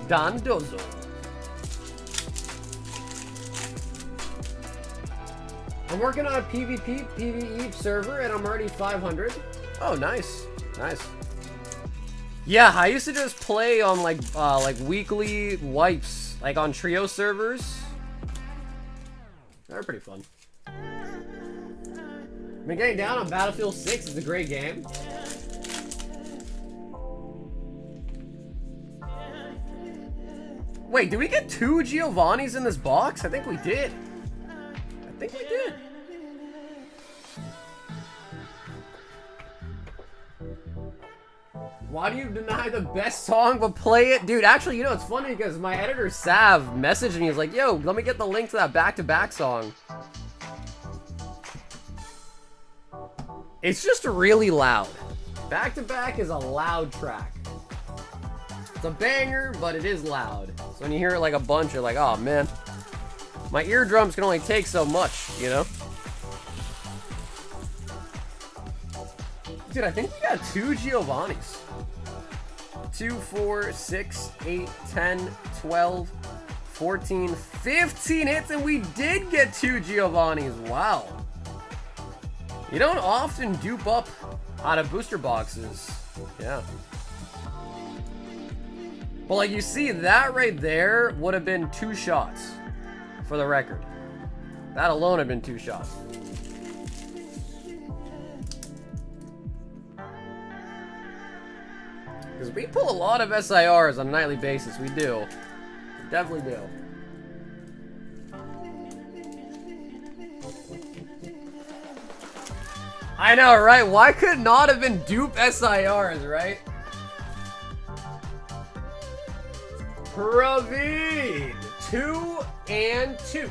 Dandozo. I'm working on a PvP, PvE server, and I'm already 500. Oh, nice, nice. Yeah, I used to just play on like weekly wipes, like on trio servers. They were pretty fun. I've been getting down on Battlefield 6. It's a great game. Wait, did we get 2 Giovannis in this box? I think we did. I think we did. Why do you deny the best song but play it? Dude, actually, you know, it's funny because my editor, Sav, messaged me. He was like, yo, let me get the link to that back-to-back song. It's just really loud. Back-to-back is a loud track. It's a banger, but it is loud. So when you hear it like a bunch, you're like, oh, man. My eardrums can only take so much, you know? Dude, I think we got 2 Giovannis. 2, 4, 6, 8, 10, 12, 14, 15 hits, and we did get 2 Giovannis. Wow. You don't often dupe up out of booster boxes. Yeah. But like you see, that right there would have been 2 shots. For the record. That alone had been 2 shots. Because we pull a lot of SIRs on a nightly basis. We do. We definitely do. I know, right? Why could it not have been dupe SIRs, right? Praveen! 2 and 2.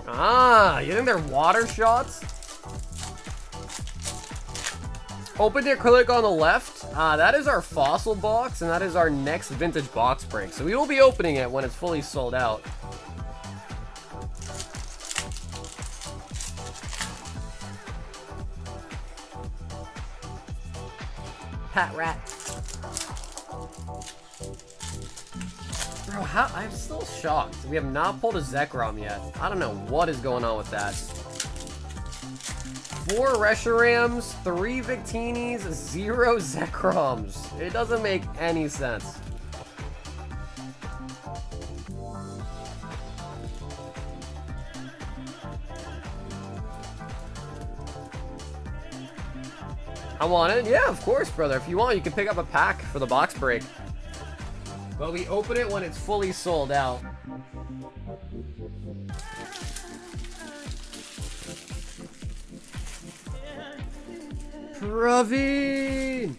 Ah, you think they're water shots? Open the acrylic on the left. That is our fossil box, and that is our next vintage box break. So we will be opening it when it's fully sold out. Pat rat. Bro, I'm still shocked. We have not pulled a Zekrom yet. I don't know what is going on with that. 4 Reshurams, 3 Victinis, 0 Zekroms. It doesn't make any sense. I want it? Yeah, of course, brother. If you want, you can pick up a pack for the box break. But we open it when it's fully sold out. Praveen!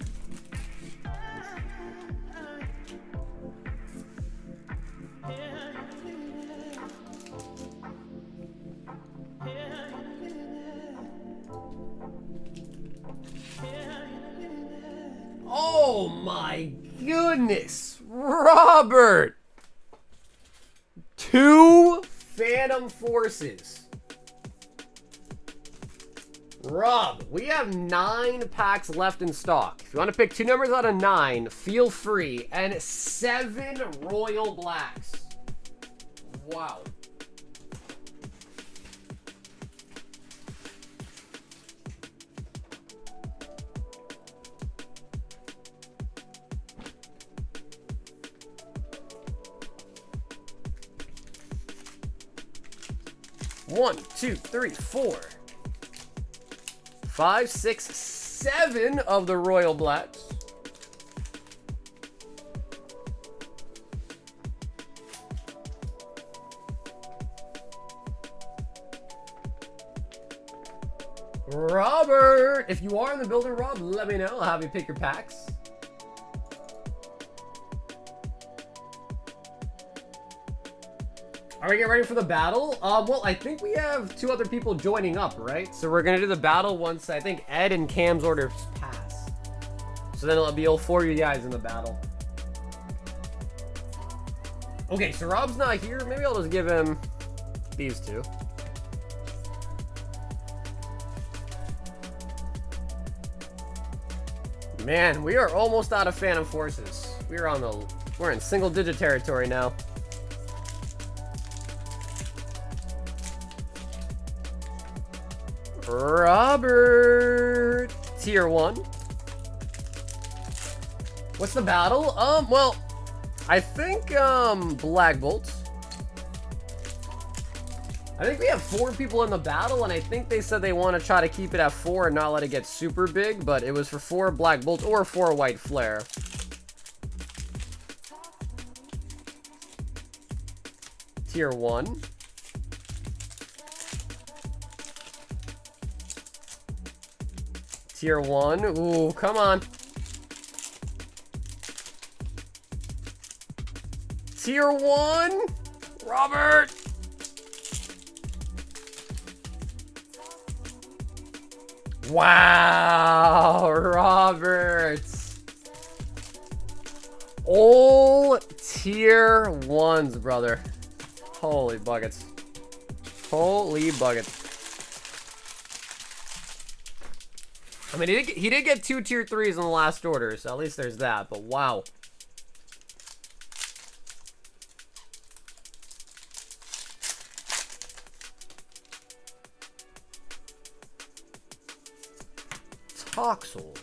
Oh my goodness, Robert! 2 Phantom Forces. Rob, we have 9 packs left in stock. If you want to pick 2 numbers out of 9, feel free. And 7 Royal Blacks. Wow. One, 2, 3, 4, 5, 6, 7 of the Royal Blacks. Robert, if you are in the building, Rob, let me know. I'll have you pick your packs. Are we getting ready for the battle? Well, I think we have 2 other people joining up, right? So we're gonna do the battle once I think Ed and Cam's orders pass. So then it'll be all 4 of you guys in the battle. Okay, so Rob's not here. Maybe I'll just give him these 2. Man, we are almost out of Phantom Forces. We're in single-digit territory now. Robert, tier 1. What's the battle? Well, I think Black Bolts. I think we have 4 people in the battle, and I think they said they want to try to keep it at 4 and not let it get super big, but it was for 4 Black Bolts or 4 White Flare. Tier 1. Tier 1. Ooh, come on. Tier 1. Robert. Wow, Robert. All tier 1s, brother. Holy buckets. Holy buckets. I mean, he did get 2 tier 3s in the last order, so at least there's that, but wow. Toxel.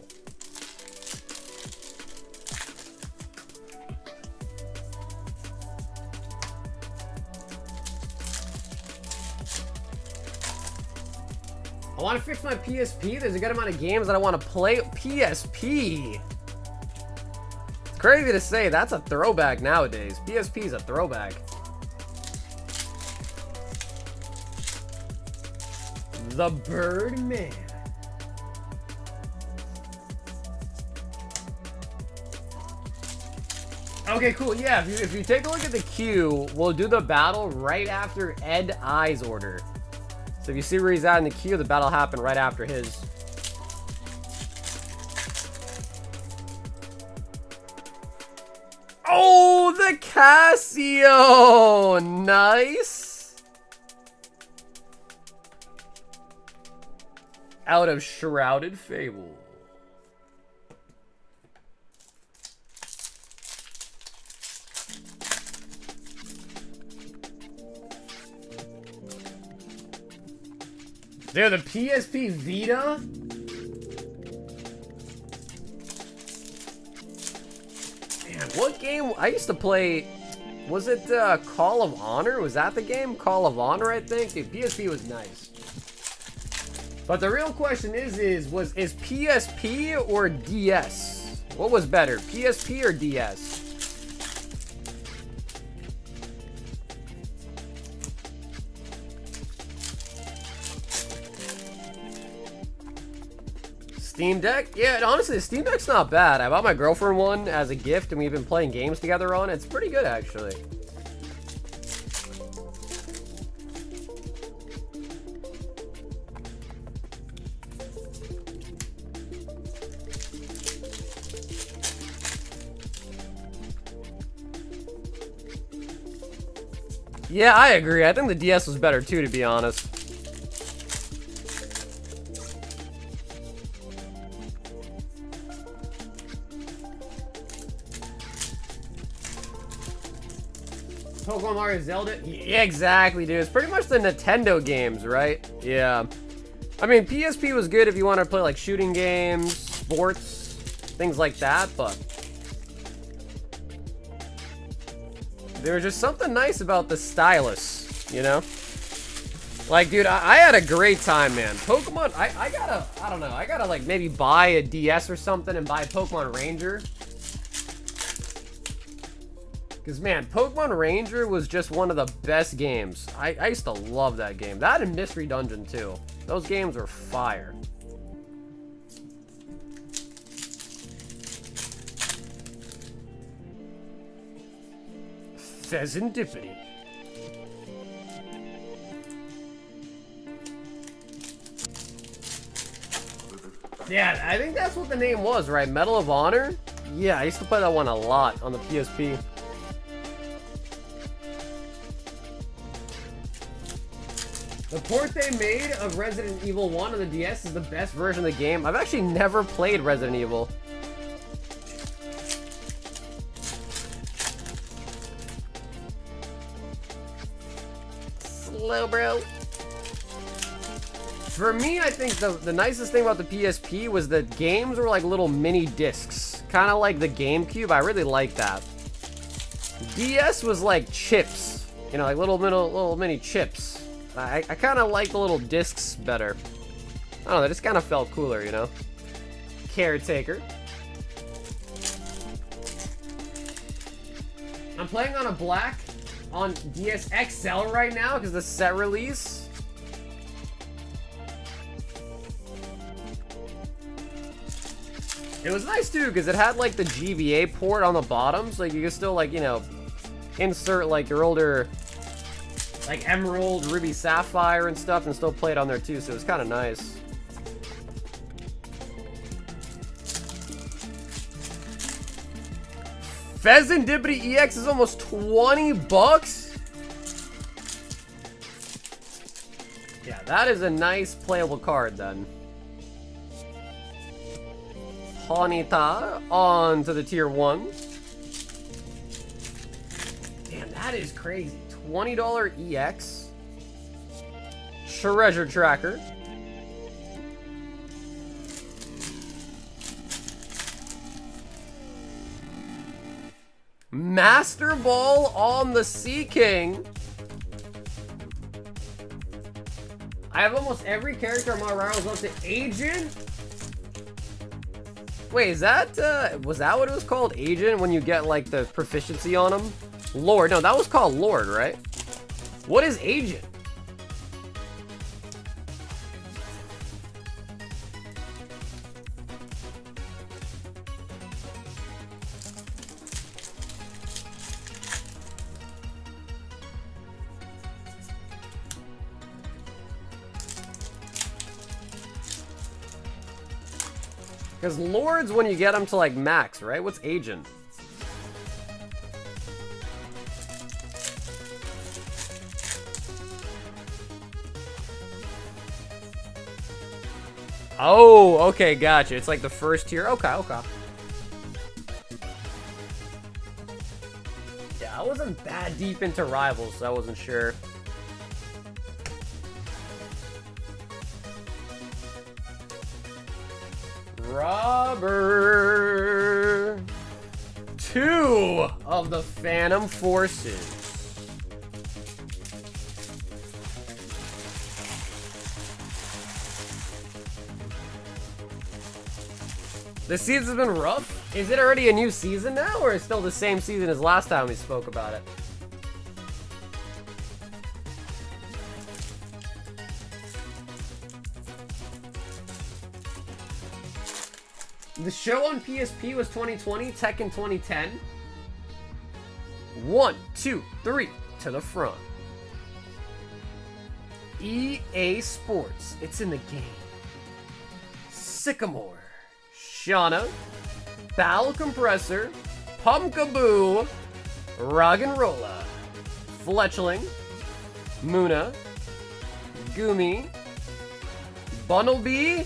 I want to fix my PSP. There's a good amount of games that I want to play. PSP. It's crazy to say. That's a throwback nowadays. PSP is a throwback. The Birdman. Okay, cool. Yeah, if you take a look at the queue, we'll do the battle right after Ed I's order. So if you see where he's at in the queue, the battle happened right after his. Oh, the Casio! Nice! Out of Shrouded Fable. Dude, the PSP Vita? Man, what game? I used to play, was it Call of Honor? Was that the game? Call of Honor, I think? Dude, PSP was nice. But the real question is PSP or DS? What was better, PSP or DS? Steam Deck? Yeah, honestly, the Steam Deck's not bad. I bought my girlfriend one as a gift, and we've been playing games together on it. It's pretty good, actually. Yeah, I agree. I think the DS was better too, to be honest. Pokemon Mario Zelda? Yeah, exactly, dude. It's pretty much the Nintendo games, right? Yeah. I mean, PSP was good if you want to play, like, shooting games, sports, things like that, but there was just something nice about the stylus, you know? Like, dude, I had a great time, man. Pokemon, I don't know, I gotta, like, maybe buy a DS or something and buy Pokemon Ranger. Because, man, Pokemon Ranger was just one of the best games. I used to love that game. That and Mystery Dungeon, too. Those games were fire. Pheasantipity. Yeah, I think that's what the name was, right? Medal of Honor? Yeah, I used to play that one a lot on the PSP. The port they made of Resident Evil 1 on the DS is the best version of the game. I've actually never played Resident Evil. Slow, bro. For me, I think the nicest thing about the PSP was the games were like little mini discs. Kind of like the GameCube. I really like that. DS was like chips. You know, like little mini chips. I kind of like the little discs better. I don't know, they just kind of felt cooler, you know? Caretaker. I'm playing on a black on DS XL right now because the set release. It was nice too because it had like the GBA port on the bottom, so you could still, like, you know, insert like your older, like, Emerald, Ruby, Sapphire and stuff, and still play it on there too, so it was kind of nice. Pheasantipity EX is almost 20 bucks? Yeah, that is a nice playable card then. Honita on to the tier 1. Damn, that is crazy. $20 EX. Treasure Tracker. Master Ball on the Sea King. I have almost every character on my rivals up to Agent. Wait, is that, was that what it was called? Agent, when you get, like, the proficiency on them? Lord, no, that was called Lord, right? What is Agent? Because Lord's when you get them to, like, max, right? What's Agent? Oh, okay, gotcha. It's like the first tier. Okay, okay. Yeah, I wasn't that deep into Rivals, so I wasn't sure. Robber. 2 of the Phantom Forces. The season's been rough? Is it already a new season now, or is it still the same season as last time we spoke about it? The show on PSP was 2020, Tekken 2010. 1, 2, 3 to the front. EA Sports, it's in the game. Sycamore. Shauna, Bowel Compressor, Pumpkaboo, Roggenrola, Fletchling, Muna, Gumi, Bunnelby,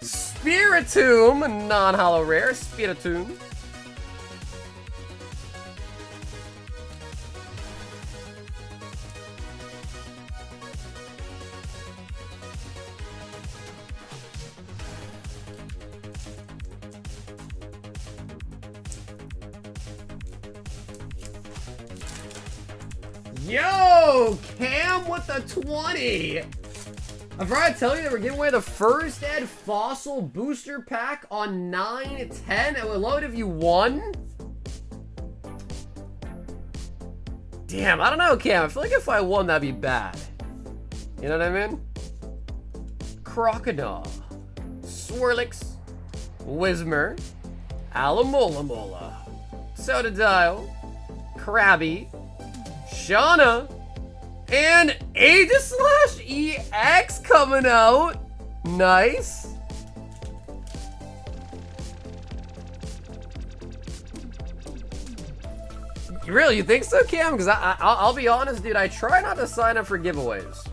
Spiritomb, non-holo rare, Spiritomb. Yo, Cam with the 20. I forgot to tell you that we're giving away the first Ed Fossil booster pack on 9/10. It would load if you won. Damn, I don't know, Cam. I feel like if I won, that'd be bad. You know what I mean? Crocodile, Swirlix, Whismer, Alamola, Totodile, Krabby, Shauna, and Aegislash EX coming out. Nice. Really, you think so, Cam? Because I'll be honest, dude, I try not to sign up for giveaways.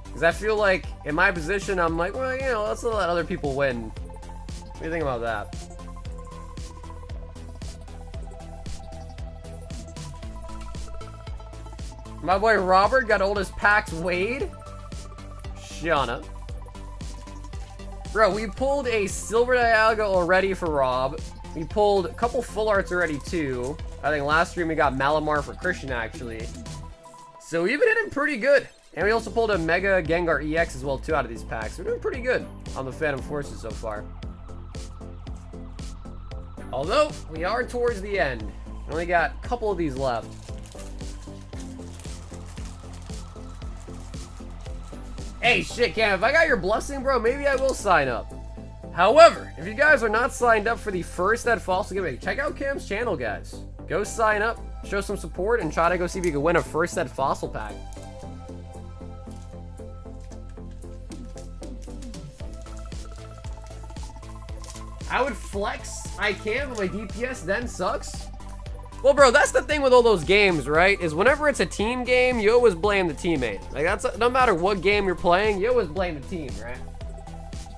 Because I feel like, in my position, I'm like, well, you know, let's let other people win. What do you think about that? My boy Robert got oldest packs Wade. Shauna. Bro, we pulled a Silver Dialga already for Rob. We pulled a couple full arts already too. I think last stream we got Malamar for Christian actually. So we've been hitting pretty good. And we also pulled a Mega Gengar EX as well too out of these packs. We're doing pretty good on the Phantom Forces so far. Although, we are towards the end. We only got a couple of these left. Hey, shit, Cam, if I got your blessing, bro, maybe I will sign up. However, if you guys are not signed up for the first Ed Fossil giveaway, check out Cam's channel, guys. Go sign up, show some support, and try to go see if you can win a first Ed Fossil pack. I would flex, I can, but my DPS then sucks. Well, bro, that's the thing with all those games, right? Is whenever it's a team game, you always blame the teammate. Like, that's no matter what game you're playing, you always blame the team, right?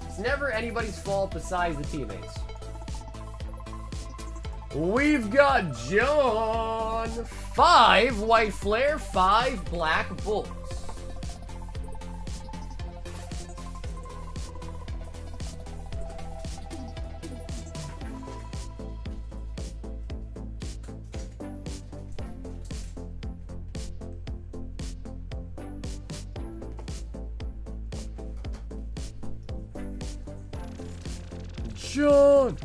It's never anybody's fault besides the teammates. We've got John. 5 White Flare, 5 Black Bulls. John.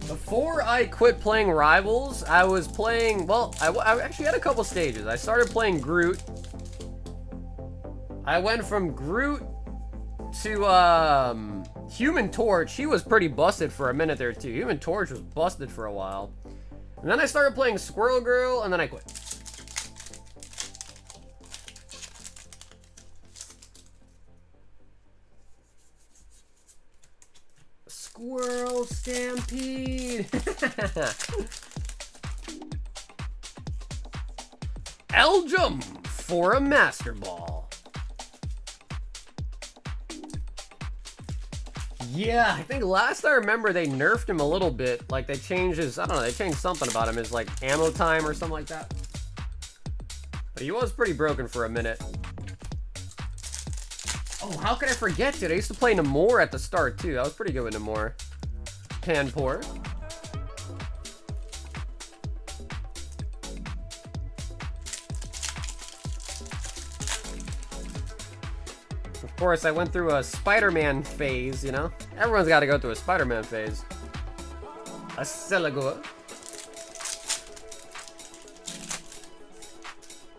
Before I quit playing Rivals, I was playing, well, I actually had a couple stages. I started playing Groot. I went from Groot to Human Torch. He was pretty busted for a minute there too. Human Torch was busted for a while. And then I started playing Squirrel Girl, and then I quit. Squirrel Stampede. Elgium for a Master Ball. Yeah, I think last I remember they nerfed him a little bit. Like they changed his, I don't know, they changed something about him, his like ammo time or something like that. But he was pretty broken for a minute. Oh, how could I forget, dude? I used to play Namor at the start, too. I was pretty good with Namor. Panpour. Of course, I went through a Spider-Man phase, you know? Everyone's got to go through a Spider-Man phase. A Celigur.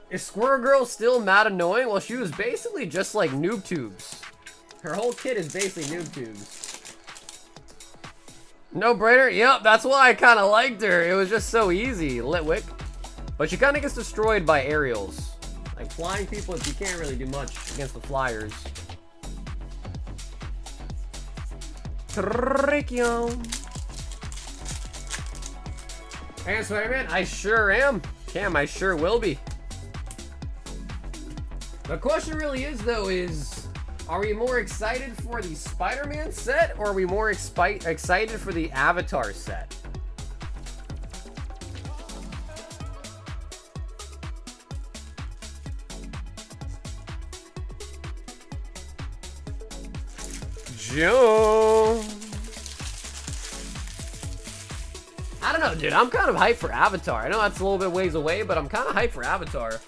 Is Squirrel Girl still mad annoying? Well, she was basically just like Noob Tubes. Her whole kit is basically Noob Tubes. No brainer? Yep, that's why I kind of liked her. It was just so easy. Litwick. But she kind of gets destroyed by aerials. Like flying people, you can't really do much against the flyers. Tracheon. Hey, Spider-Man, I sure am. Cam, I sure will be. The question really is, though, are we more excited for the Spider-Man set, or are we more excited for the Avatar set? Joe. I don't know, dude. I'm kind of hyped for Avatar. I know that's a little bit ways away, but I'm kind of hyped for Avatar.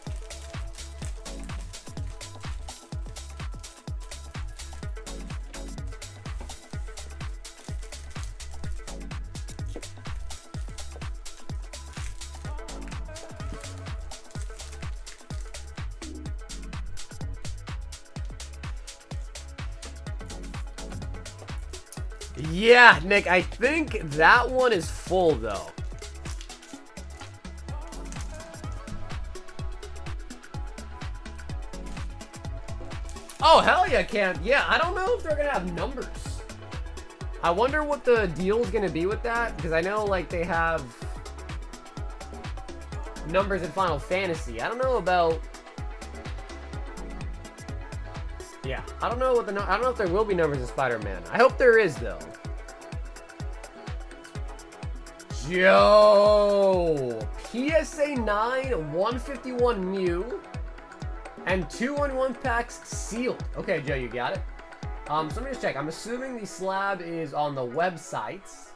Yeah, Nick, I think that one is full, though. Oh, hell yeah, Cam. Yeah, I don't know if they're gonna have numbers. I wonder what the deal's gonna be with that, because I know, like, they have numbers in Final Fantasy. I don't know about... Yeah, I don't know what I don't know if there will be numbers in Spider-Man. I hope there is, though. Yo! PSA 9, 151 Mew, and 2-in-1 packs sealed. Okay, Joe, you got it. So let me just check. I'm assuming the slab is on the websites.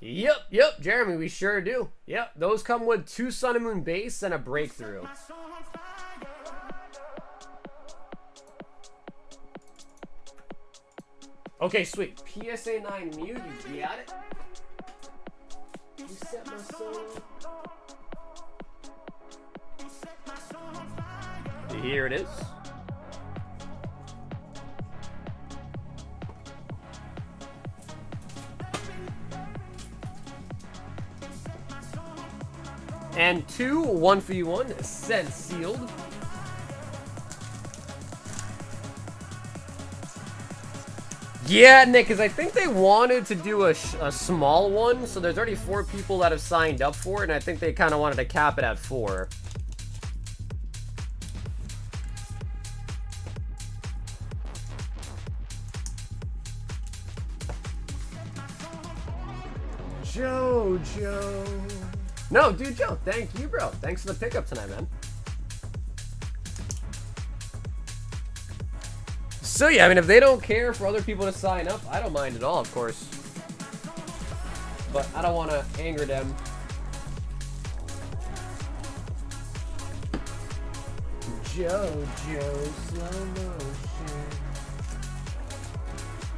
Yep, Jeremy, we sure do. Yep, those come with 2 Sun and Moon base and a breakthrough. Okay, sweet. PSA 9 Mew, you got it? You set my soul. Here it is. And 2 1v1 sent sealed. Yeah, Nick, because I think they wanted to do a small one, so there's already 4 people that have signed up for it, and I think they kind of wanted to cap it at 4. Joe. No, dude, Joe, thank you, bro. Thanks for the pickup tonight, man. So yeah, I mean, if they don't care for other people to sign up, I don't mind at all, of course. But I don't want to anger them. Joe, slow motion.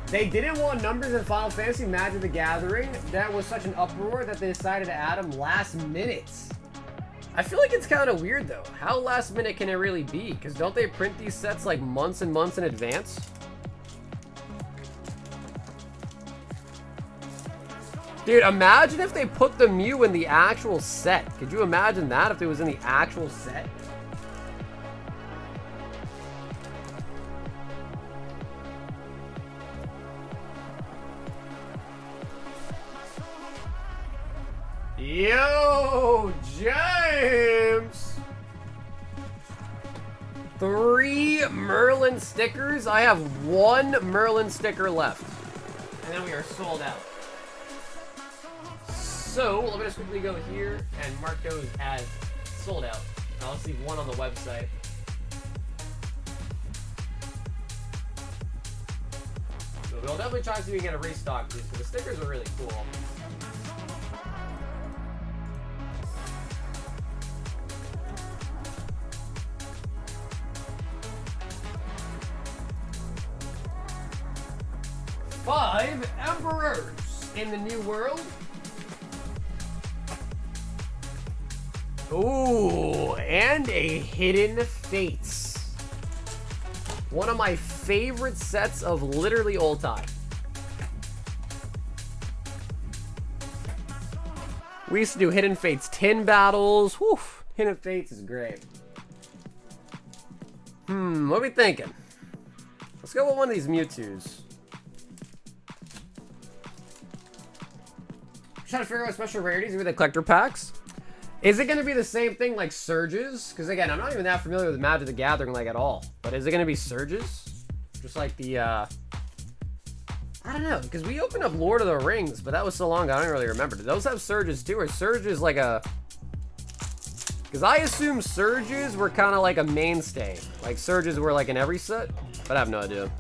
They didn't want numbers in Final Fantasy Magic the Gathering. That was such an uproar that they decided to add them last minute. I feel like it's kind of weird, though. How last minute can it really be? Because don't they print these sets like months and months in advance? Dude, imagine if they put the Mew in the actual set. Could you imagine that if it was in the actual set? Yo, James! 3 Merlin stickers. I have 1 Merlin sticker left. And then we are sold out. So, let me just quickly go here and mark those as sold out. I'll just leave 1 on the website. So we'll definitely try to see if we can get a restock of these, because the stickers are really cool. Five Emperors in the New World. Ooh, and a Hidden Fates. One of my favorite sets of literally all time. We used to do Hidden Fates 10 battles. Whew, Hidden Fates is great. What are we thinking? Let's go with one of these Mewtwo's. trying to figure out what special rarities with the collector packs. Is it going to be the same thing like Surges? Because again, I'm not even that familiar with Magic the Gathering like at all. But is it going to be Surges? Just like the, I don't know. Because we opened up Lord of the Rings, but that was so long ago, I don't really remember. Do those have Surges too? Or Surges like a... Because I assume Surges were kind of like a mainstay. Like Surges were like in every set. But I have no idea.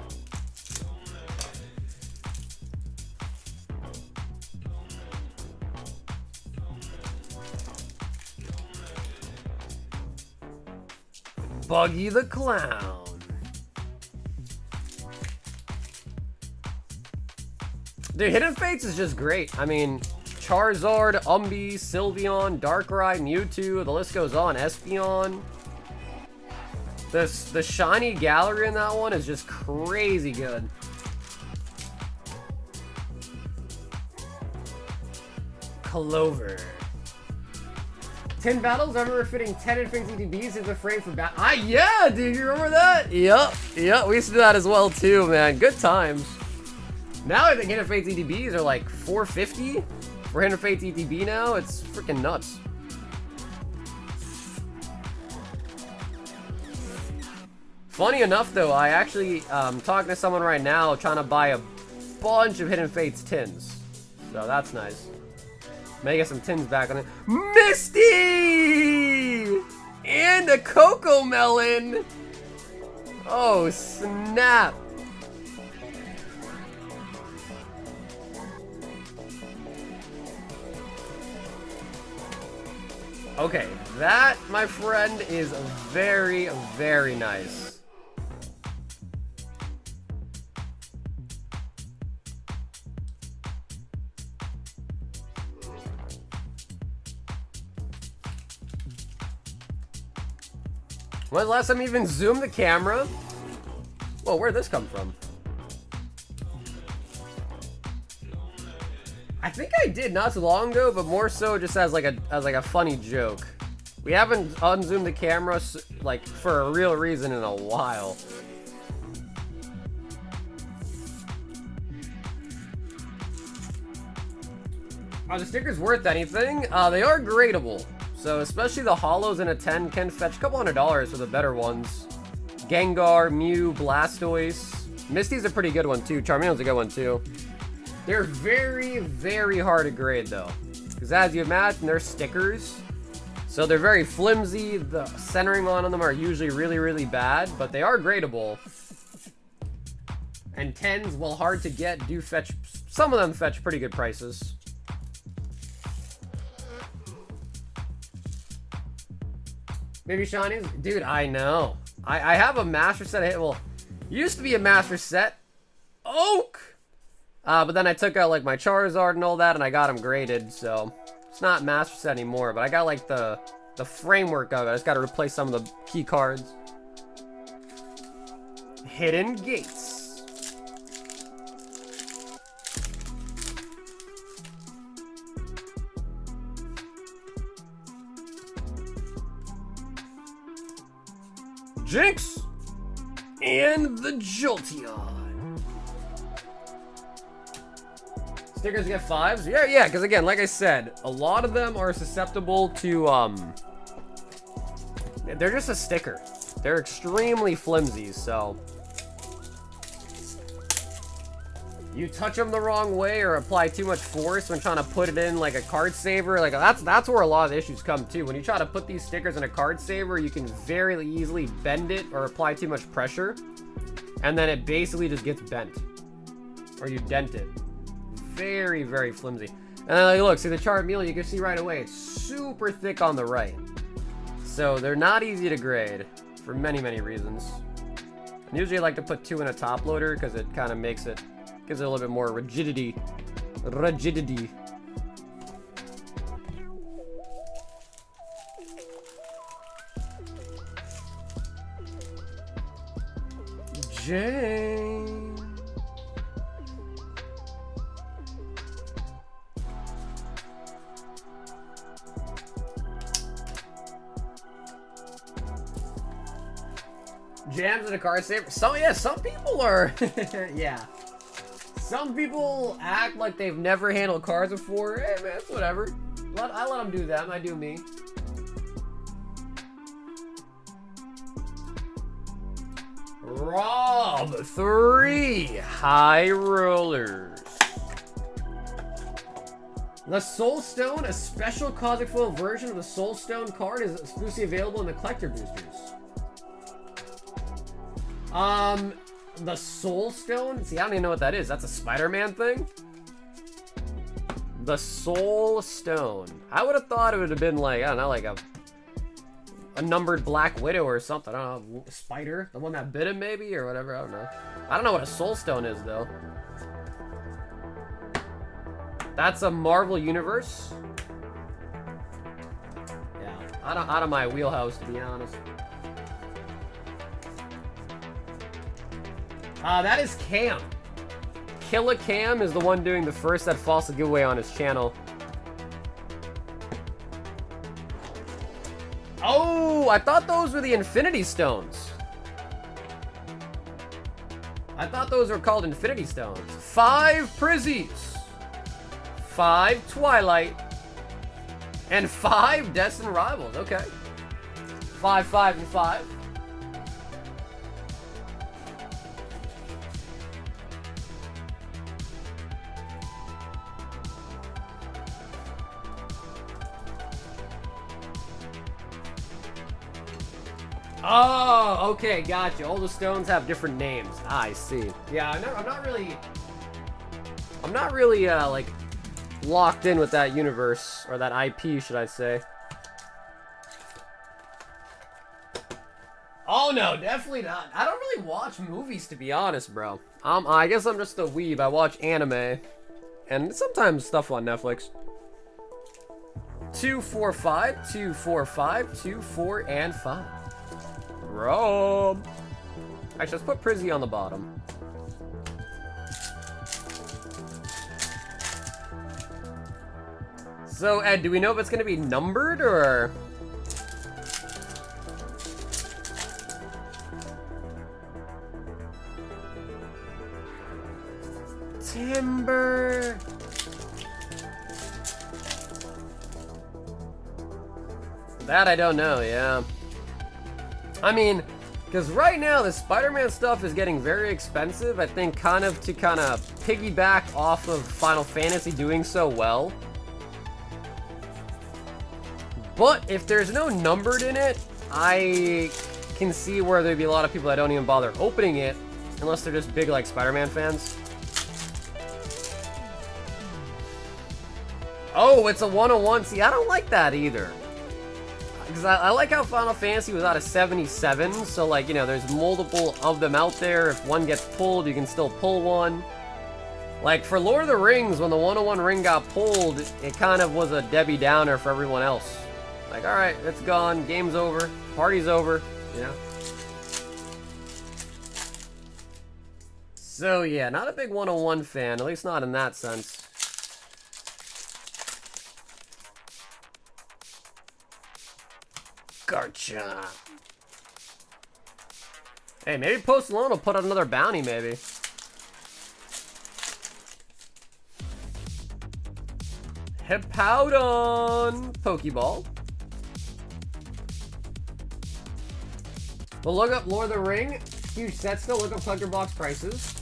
Buggy the Clown. Dude, Hidden Fates is just great. I mean, Charizard, Umbreon, Sylveon, Darkrai, Mewtwo, the list goes on. Espeon. The shiny gallery in that one is just crazy good. Clover. 10 battles, I remember fitting 10 Infinity ETBs in the frame for battle. Yeah, dude, you remember that? Yep, we used to do that as well too, man. Good times. Now I think Hidden Fates ETBs are like 450 for Hidden Fates ETB now. It's freaking nuts. Funny enough though, I actually talking to someone right now trying to buy a bunch of Hidden Fates tins. So that's nice. May get some tins back on it. Misty! And a Cocoa Melon! Oh, snap. Okay, that, my friend, is very, very nice. When's the last time you even zoomed the camera? Whoa, where'd this come from? I think I did not so long ago, but more so just as like a funny joke. We haven't unzoomed the camera like for a real reason in a while. Are the stickers worth anything? They are gradable. So especially the holos in a 10 can fetch a couple $100 for the better ones. Gengar, Mew, Blastoise. Misty's a pretty good one too. Charmeleon's a good one too. They're very, very hard to grade though. Because as you imagine, they're stickers. So they're very flimsy. The centering on them are usually really, really bad. But they are gradable. And 10s, while hard to get, do fetch... Some of them fetch pretty good prices. Maybe shinies? Dude, I know. I have a master set. Well, used to be a master set. Oak! But then I took out like my Charizard and all that and I got them graded. So it's not master set anymore. But I got like the framework of it. I just got to replace some of the key cards. Hidden Gates. Jinx and the Jolteon. Stickers get 5s? Yeah, because again, like I said, a lot of them are susceptible to, they're just a sticker. They're extremely flimsy, so. You touch them the wrong way or apply too much force when trying to put it in like a card saver, like that's where a lot of the issues come too. When you try to put these stickers in a card saver, you can very easily bend it or apply too much pressure, and then it basically just gets bent, or you dent it. Very, very flimsy. And then like, look, see the Charmeleon, you can see right away, it's super thick on the right. So they're not easy to grade for many, many reasons. And usually I like to put 2 in a top loader because it kind of makes it, gives it a little bit more rigidity. Jane. Jams in a card saver. Some people are yeah. Some people act like they've never handled cards before. Hey man, it's whatever. I let them do them. I do me. Rob 3 High Rollers. The Soul Stone, a special Cosmic Foil version of the Soul Stone card, is exclusively available in the collector boosters. The Soul Stone? See, I don't even know what that is. That's a Spider-Man thing? The Soul Stone. I would have thought it would have been like, I don't know, like a numbered Black Widow or something. I don't know, Spider? The one that bit him maybe, or whatever, I don't know. I don't know what a Soul Stone is, though. That's a Marvel Universe. Yeah, out of my wheelhouse, to be honest. That is Cam. Killa Cam is the one doing the first that fossil giveaway on his channel. Oh, I thought those were the Infinity Stones. I thought those were called Infinity Stones. 5 Prizzies, 5 Twilight, and 5 Destined Rivals. Okay. 5, 5, and 5. Oh, okay, gotcha. All the stones have different names. I see. Yeah, I'm not really like locked in with that universe, or that IP, should I say. Oh no, definitely not. I don't really watch movies, to be honest, bro. I guess I'm just a weeb. I watch anime and sometimes stuff on Netflix. 2, 4, 5, 2, 4, 5, 2, 4, and 5. Rob. Actually, let's put Prizzy on the bottom. So, Ed, do we know if it's going to be numbered, or? Timber. That I don't know, yeah. I mean, because right now the Spider-Man stuff is getting very expensive. I think to piggyback off of Final Fantasy doing so well. But if there's no numbered in it, I can see where there'd be a lot of people that don't even bother opening it, unless they're just big like Spider-Man fans. Oh, it's a 101. See, I don't like that either. Because I like how Final Fantasy was out of 77, so like, you know, there's multiple of them out there. If one gets pulled, you can still pull one. Like, for Lord of the Rings, when the 101 ring got pulled, it kind of was a Debbie Downer for everyone else. Like, alright, it's gone, game's over, party's over, you know? So yeah, not a big 101 fan, at least not in that sense. Gotcha. Hey, maybe Post Malone will put out another bounty, maybe. Hippowdon Pokeball. Well, look up Lord of the Ring. Huge set still. Look up collector box prices.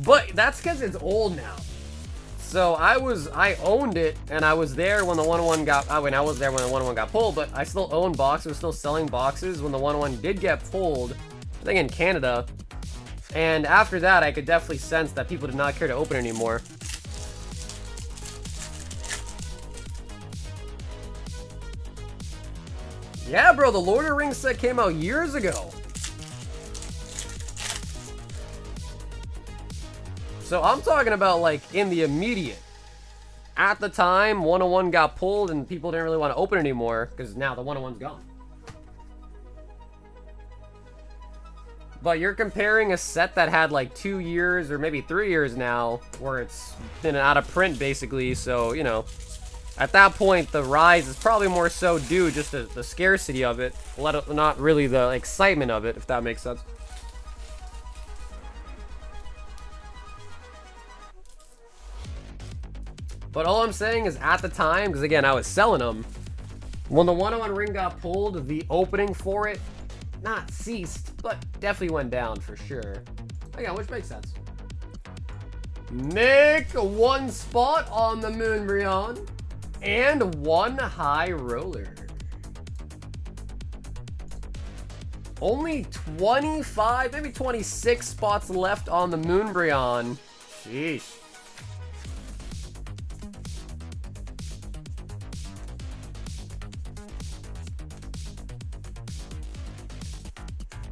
But that's because it's old now. So I owned it, and I was there when the 101 got, I was there when the 101 got pulled, but I still owned boxes, was still selling boxes when the 101 did get pulled, I think in Canada. And after that, I could definitely sense that people did not care to open it anymore. Yeah, bro, the Lord of the Rings set came out years ago. So I'm talking about like in the immediate. At the time, 101 got pulled and people didn't really want to open it anymore because now the 101's gone. But you're comparing a set that had like 2 years or maybe 3 years now where it's been out of print basically. So, you know, at that point, the rise is probably more so due just to the scarcity of it, not really the excitement of it, if that makes sense. But all I'm saying is at the time, because again, I was selling them, when the 101 ring got pulled, the opening for it, not ceased, but definitely went down for sure. Again, which makes sense. Nick, 1 spot on the Umbreon, and 1 high roller. Only 25, maybe 26 spots left on the Umbreon. Sheesh.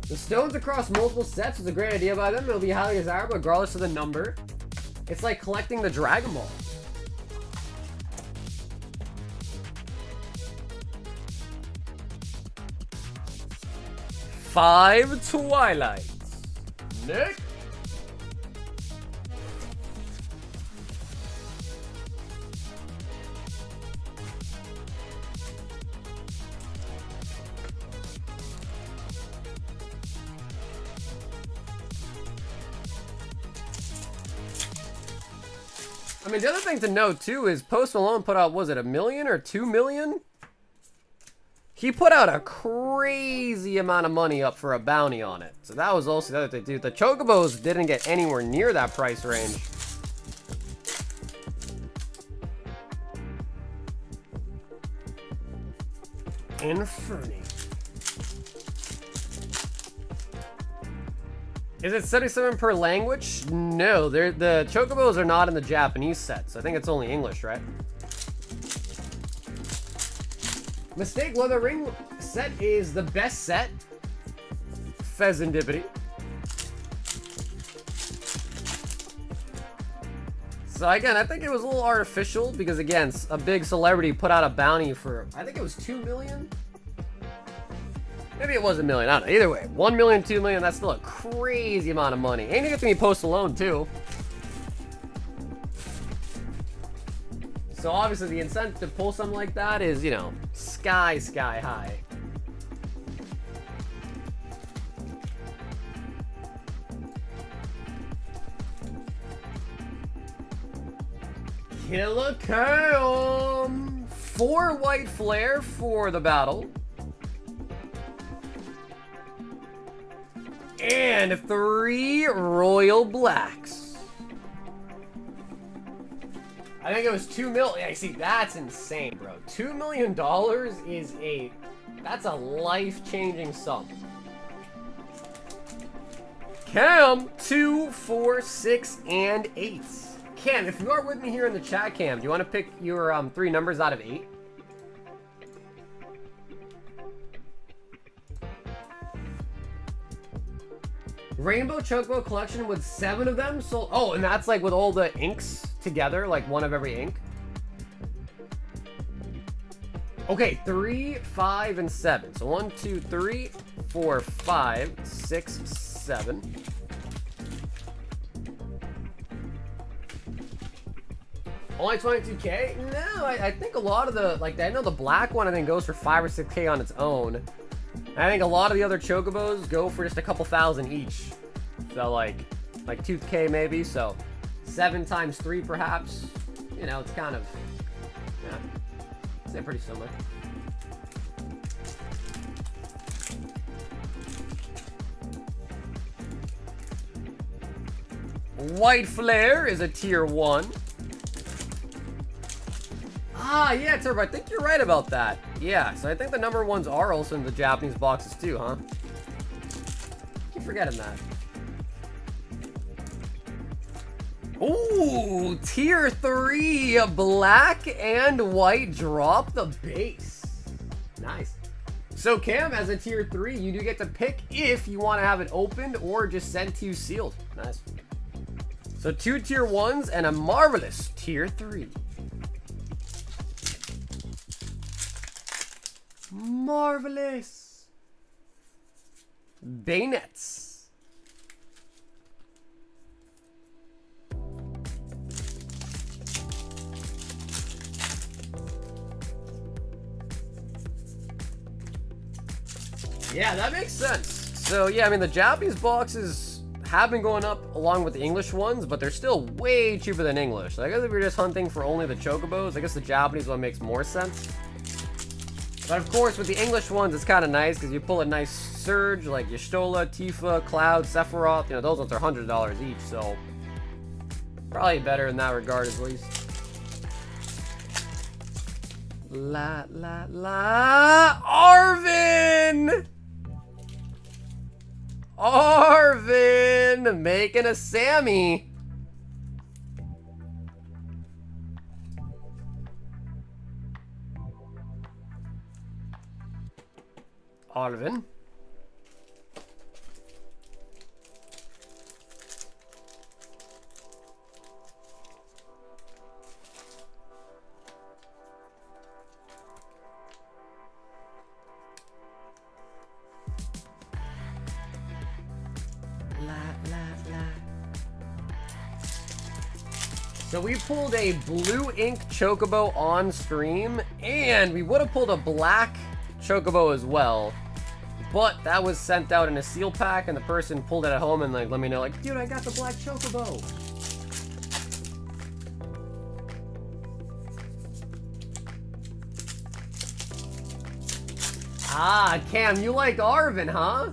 The stones across multiple sets is a great idea by them. It'll be highly desirable regardless of the number. It's like collecting the Dragon Ball. Five Twilights. Nick. I mean, the other thing to note, too, is Post Malone put out, was it 1 million or 2 million? He put out a crazy amount of money up for a bounty on it. So that was also the other thing, dude. The Chocobos didn't get anywhere near that price range. Inferni. Is it 77 per language? No, the Chocobos are not in the Japanese set, so I think it's only English, right? Mistake Leather Ring set is the best set. Pheasantipity. So again, I think it was a little artificial because again, a big celebrity put out a bounty for, I think it was 2 million? Maybe it was 1 million, I don't know. Either way, 1 million, 2 million, that's still a crazy amount of money. And you get to be Post Alone too. So obviously the incentive to pull something like that is, you know, sky high. Killer Cam! 4 white flare for the battle. And 3 royal blacks. I think it was 2 million. Yeah, see, that's insane, bro. $2 million is that's a life-changing sum. Cam, 2, 4, 6, and 8. Cam, if you are with me here in the chat, Cam, do you want to pick your 3 numbers out of 8? Rainbow Chocobo collection with 7 of them. So, oh, and that's like with all the inks together, like one of every ink. Okay, 3, 5, and 7. So 1, 2, 3, 4, 5, 6, 7. Only 22K? No, I think a lot of the, like, I know the black one I think goes for 5 or 6K on its own. I think a lot of the other Chocobos go for just a couple thousand each. So like 2K maybe, so 7 times 3 perhaps. You know, it's kind of, yeah, I'd say pretty similar. White Flare is a tier 1. Ah, yeah, Turbo, I think you're right about that. Yeah, so I think the number 1s are also in the Japanese boxes too, huh? Keep forgetting that. Ooh, tier 3, black and white, drop the base. Nice. So Cam, as a tier 3, you do get to pick if you want to have it opened or just sent to you sealed. Nice. So 2 tier 1s and a marvelous tier 3. Marvelous. Bayonets. Yeah, that makes sense. So yeah, I mean the Japanese boxes have been going up along with the English ones, but they're still way cheaper than English. So I guess if you're just hunting for only the chocobos, I guess the Japanese one makes more sense. But of course, with the English ones, it's kind of nice because you pull a nice Surge like Y'shtola, Tifa, Cloud, Sephiroth. You know, those ones are $100 each, so probably better in that regard at least. Arvin! Arvin making a Sammy. Arvin. So we pulled a blue ink chocobo on stream, and we would have pulled a black chocobo as well, but that was sent out in a seal pack, and the person pulled it at home and like let me know, like, dude, I got the black chocobo. Ah, Cam, you like Arvin, huh?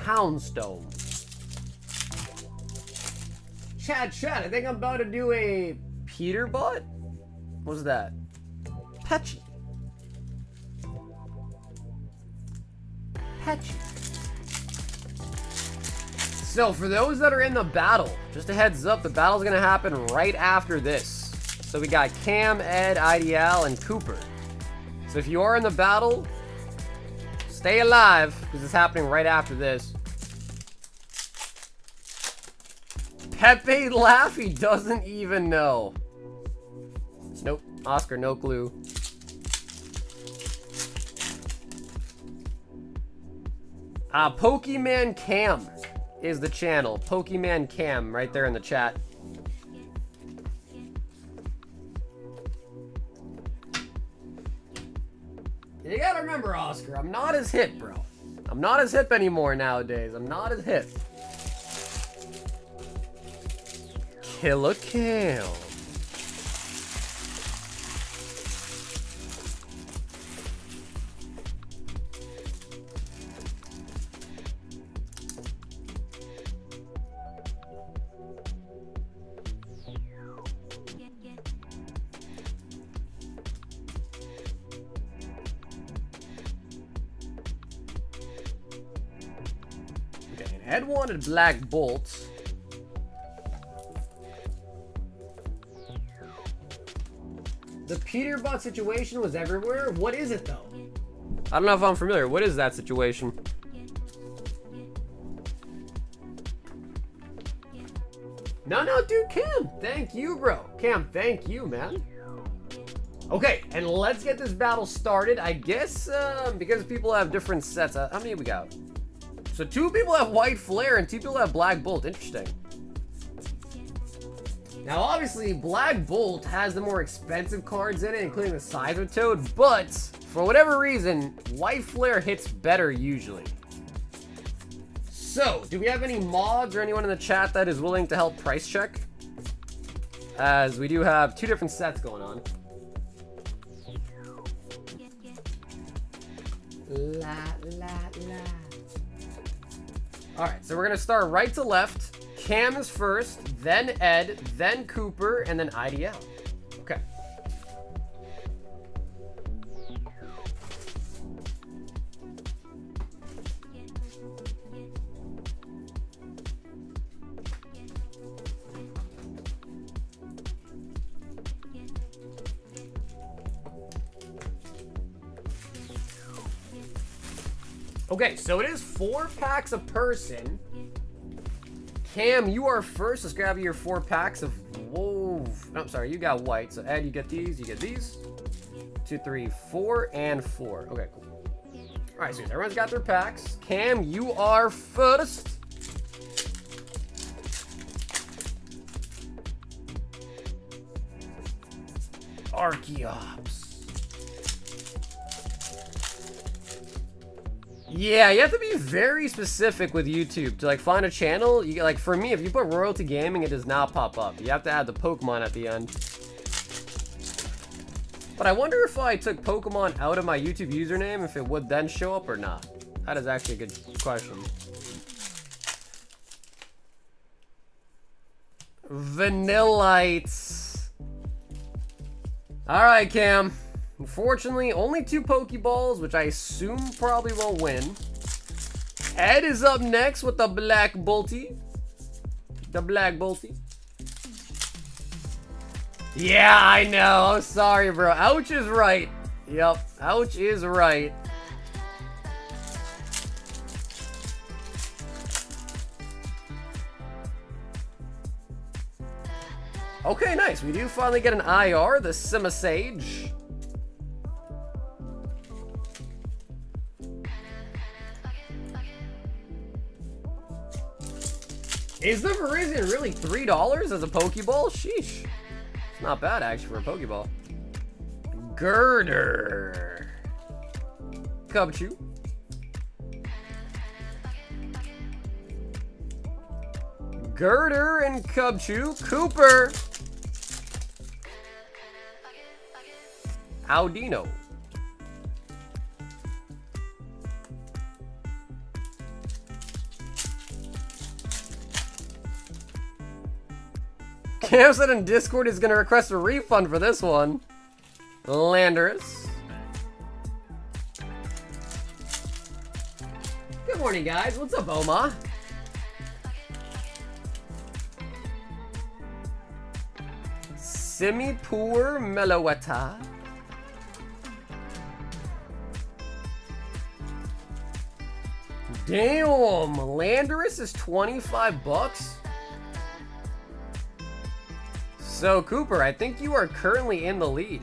Houndstone. Chad, I think I'm about to do a Peterbot? What was that? Petchy. So for those that are in the battle, just a heads up, the battle's gonna happen right after this. So we got Cam, Ed, IDL, and Cooper. So if you are in the battle, stay alive, because it's happening right after this. Pepe laugh, he doesn't even know. Nope, Oscar, no clue. Pokemon Cam is the channel. Pokemon Cam, right there in the chat. You gotta remember, Oscar, I'm not as hip, bro. I'm not as hip anymore nowadays. I'm not as hip. Killer Cam. Ed wanted Black Bolt. The Peterbot situation was everywhere? What is it, though? I don't know if I'm familiar. What is that situation? No, dude, Cam. Thank you, bro. Cam, thank you, man. Okay, and let's get this battle started. I guess, because people have different sets. How many we got? So 2 people have White Flare and 2 people have Black Bolt. Interesting. Now, obviously, Black Bolt has the more expensive cards in it, including the Sizer Toad, but for whatever reason, White Flare hits better usually. So, do we have any mods or anyone in the chat that is willing to help price check? As we do have 2 different sets going on. Alright, so we're going to start right to left. Cam is first, then Ed, then Cooper, and then IDL. Okay. Okay, so it is 4 packs a person. Cam, you are first. Let's grab your 4 packs of... Whoa. No, I'm sorry, you got white. So Ed, you get these, you get these. 2, 3, 4, and 4. Okay, cool. All right, so everyone's got their packs. Cam, you are first. Archeops. Yeah, you have to be very specific with YouTube to like find a channel. You like, for me, if you put Royalty Gaming, it does not pop up. You have to add the Pokemon at the end. But I wonder if I took Pokemon out of my YouTube username, if it would then show up or not. That is actually a good question. Vanillites. Alright, Cam. Unfortunately, only 2 Pokeballs, which I assume probably won't win. Ed is up next with the Black Bolty. The Black Bolty. Yeah, I know. I'm sorry, bro. Ouch is right. Yep, ouch is right. Okay, nice. We do finally get an IR, the Simisage. Is the Virizion really $3 as a Pokeball? Sheesh. It's not bad, actually, for a Pokeball. Girder. Cubchoo. Girder and Cubchoo. Cooper. Audino. Cam said in Discord is going to request a refund for this one. Landorus. Good morning, guys. What's up, Oma? Simipour Meloetta. Damn, Landorus is 25 bucks. So, Cooper, I think you are currently in the lead.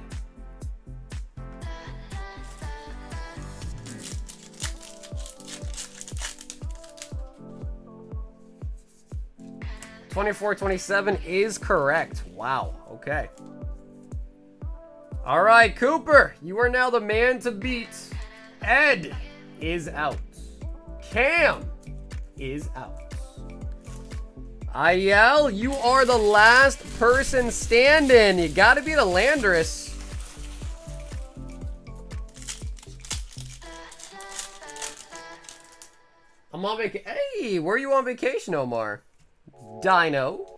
$24.27 is correct. Wow. Okay. All right, Cooper, you are now the man to beat. Ed is out. Cam is out. Ayel, you are the last person standing. You gotta be the Landorus. I'm on vacation. Hey, where are you on vacation, Omar? Dino.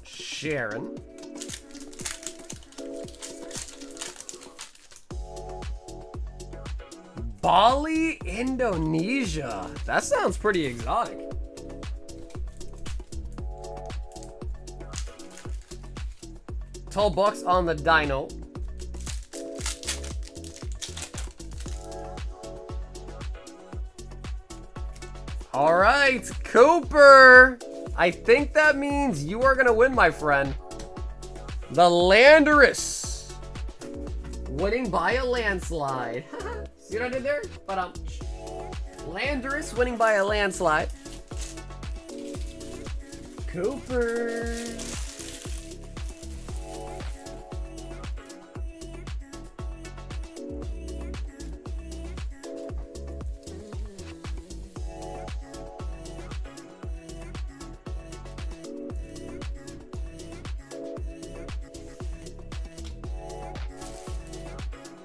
Sharon. Bali, Indonesia. That sounds pretty exotic. $12 on the Dino. All right, Cooper. I think that means you are gonna win, my friend. The Landorus winning by a landslide. See what I did there? But Landorus winning by a landslide. Cooper.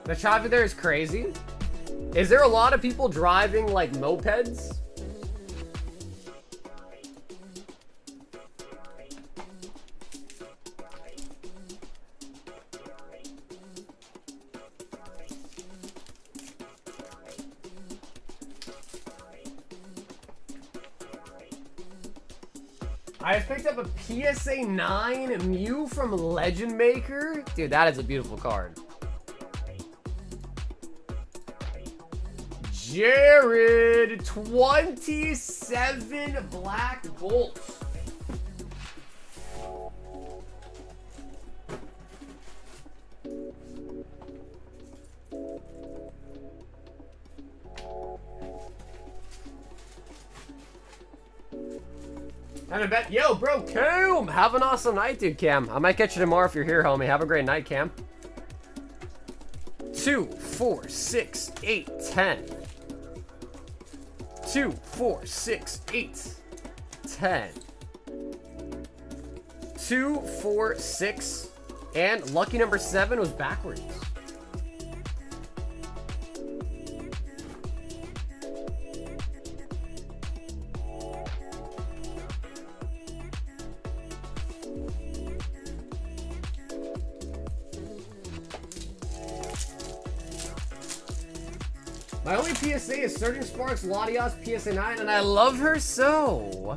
The traffic there is crazy. Is there a lot of people driving like mopeds? I just picked up a PSA 9 Mew from Legend Maker. Dude, that is a beautiful card. Jared, 27 Black Bolts. And I bet, yo, bro, Cam, have an awesome night, dude, Cam. I might catch you tomorrow if you're here, homie. Have a great night, Cam. 2, 4, 6, 8, 10. 2, 4, 6, 8, 10. 2, 4, 6, and lucky number 7 was backwards. My only PSA is Surging Sparks, Latias, PSA 9, and I love her so.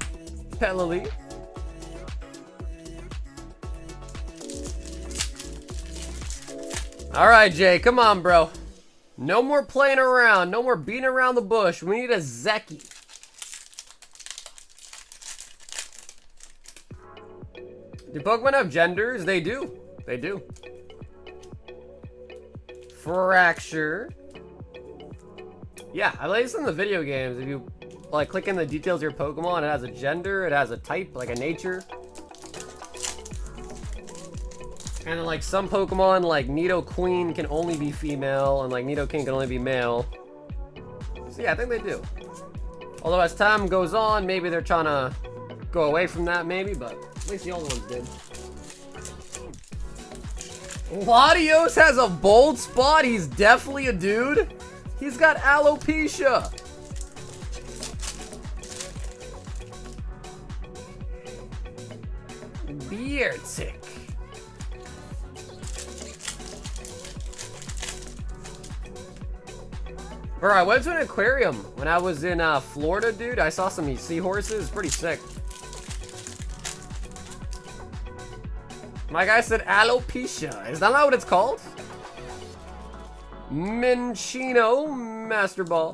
Pelali. Alright, Jay, come on, bro. No more playing around. No more beating around the bush. We need a Zeki. Do Pokemon have genders? They do. They do. Fracture. Yeah, at least in the video games, if you like click in the details of your Pokemon, it has a gender, it has a type, like a nature. And then like some Pokemon, like Nidoqueen can only be female, and like Nidoking can only be male. So yeah, I think they do. Although as time goes on, maybe they're trying to go away from that, maybe, but at least the older ones did. Latios has a bold spot. He's definitely a dude. He's got alopecia. Beartic. Bro, I went to an aquarium when I was in Florida, dude. I saw some seahorses. It's pretty sick. My guy said alopecia. Is that not what it's called? Minchino Master Ball.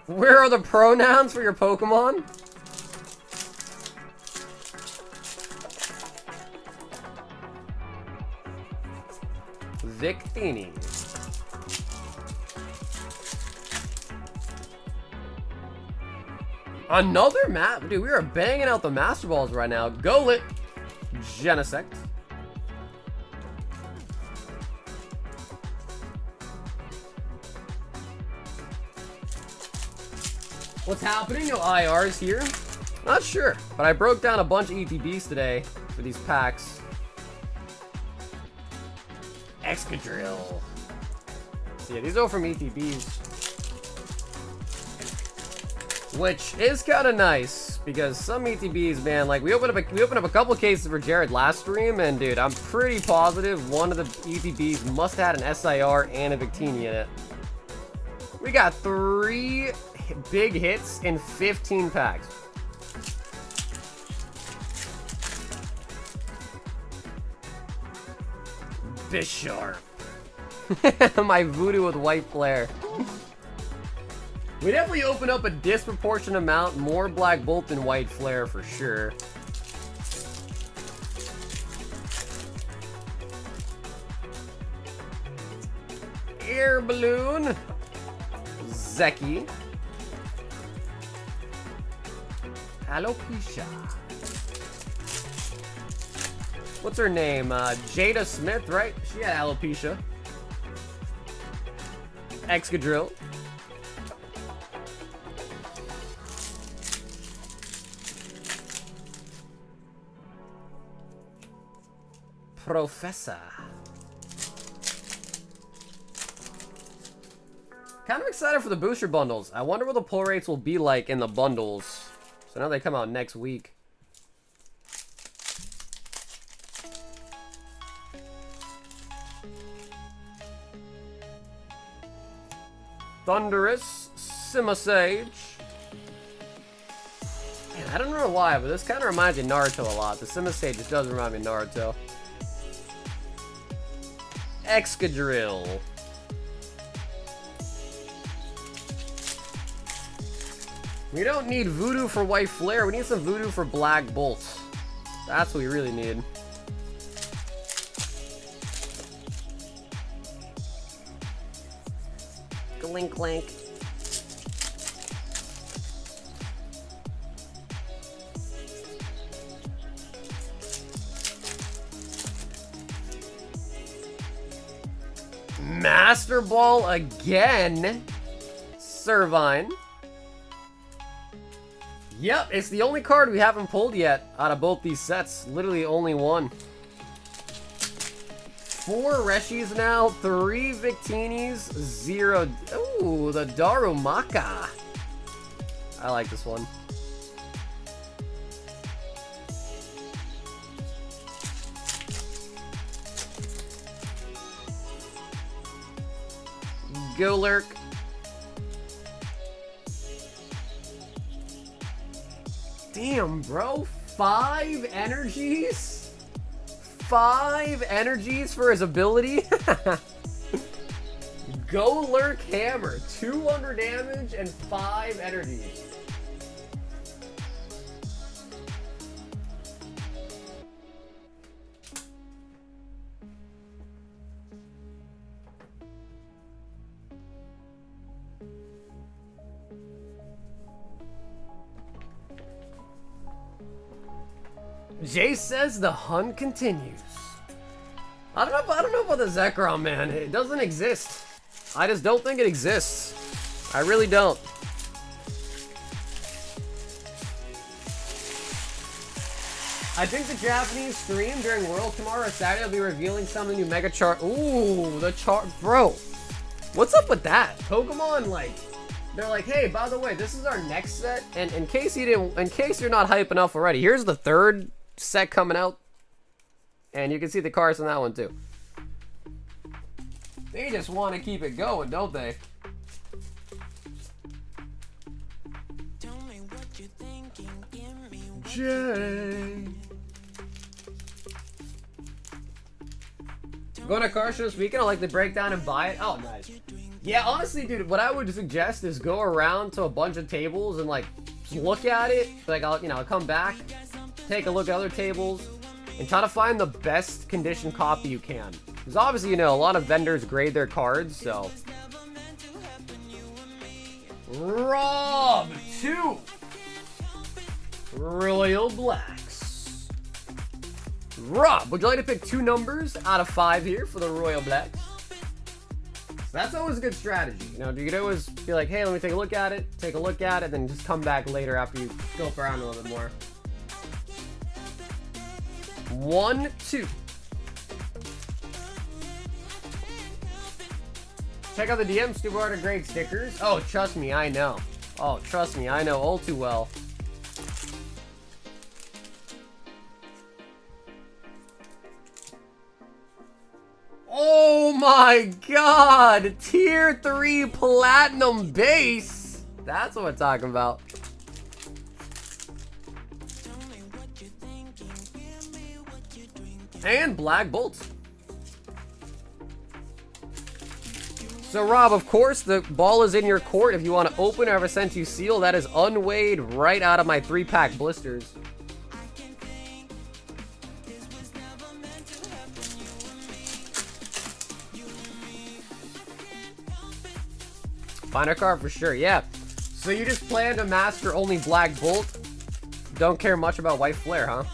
Where are the pronouns for your Pokemon? Victini. Another map? Dude, we are banging out the Master Balls right now. Gauntlet. Genesect. What's happening? No IRs here? Not sure, but I broke down a bunch of ETBs today for these packs. Excadrill. So yeah, these are from ETBs. Which is kind of nice, because some ETBs, man, like we opened up a couple cases for Jared last stream, and dude, I'm pretty positive one of the ETBs must have had an SIR and a Victini in it. We got 3 big hits in 15 packs. Bisharp. My voodoo with white flare. We definitely open up a disproportionate amount more Black Bolt than white flare for sure. Air balloon. Zeki. Alopecia. What's her name? Jada Smith, right? She had alopecia. Excadrill. Professor. Kind of excited for the booster bundles. I wonder what the pull rates will be like in the bundles. So now they come out next week. Thunderous, Simisage. Man, I don't know why, but this kind of reminds me of Naruto a lot. The Simisage just does remind me of Naruto. Excadrill. We don't need voodoo for white flare. We need some voodoo for black bolts. That's what we really need. Glink clink. Master Ball again. Servine. Yep, it's the only card we haven't pulled yet out of both these sets. Literally only one. 4 Reshis now, 3 Victinis, 0... Ooh, the Darumaka. I like this one. Golurk. Damn, bro. 5 energies? 5 energies for his ability? Golurk Hammer. 200 damage and 5 energies. Jay says the hunt continues. I don't know about the Zekrom, man. It doesn't exist. I just don't think it exists. I really don't. I think the Japanese stream during World tomorrow or Saturday will be revealing some of the new Mega Ooh, the Bro, what's up with that? Pokemon, like, they're like, hey, by the way, this is our next set, and in case you're not hype enough already, here's the 3rd set coming out, and you can see the cards on that one too. They just want to keep it going, don't they? Jay. Going to car show this weekend, I like to break down and buy it. Oh, nice. Yeah, honestly, dude, what I would suggest is go around to a bunch of tables and like look at it. Like, I'll come back, take a look at other tables, and try to find the best condition copy you can. Because obviously, a lot of vendors grade their cards, so. Rob 2 Royal Blacks. Rob, would you like to pick 2 numbers out of 5 here for the Royal Blacks? So that's always a good strategy. You could always be like, hey, let me take a look at it, then just come back later after you scope around a little bit more. 1, 2. Check out the DM, Stuart are great stickers. Oh, trust me, I know. Oh, trust me, I know all too well. Oh my god! Tier 3 Platinum Base! That's what we're talking about. And Black Bolts. So Rob, of course, the ball is in your court. If you want to open or ever sent you seal, that is unweighed right out of my 3-pack blisters. Find a card for sure, yeah. So you just plan to master only Black Bolt? Don't care much about White Flare, huh?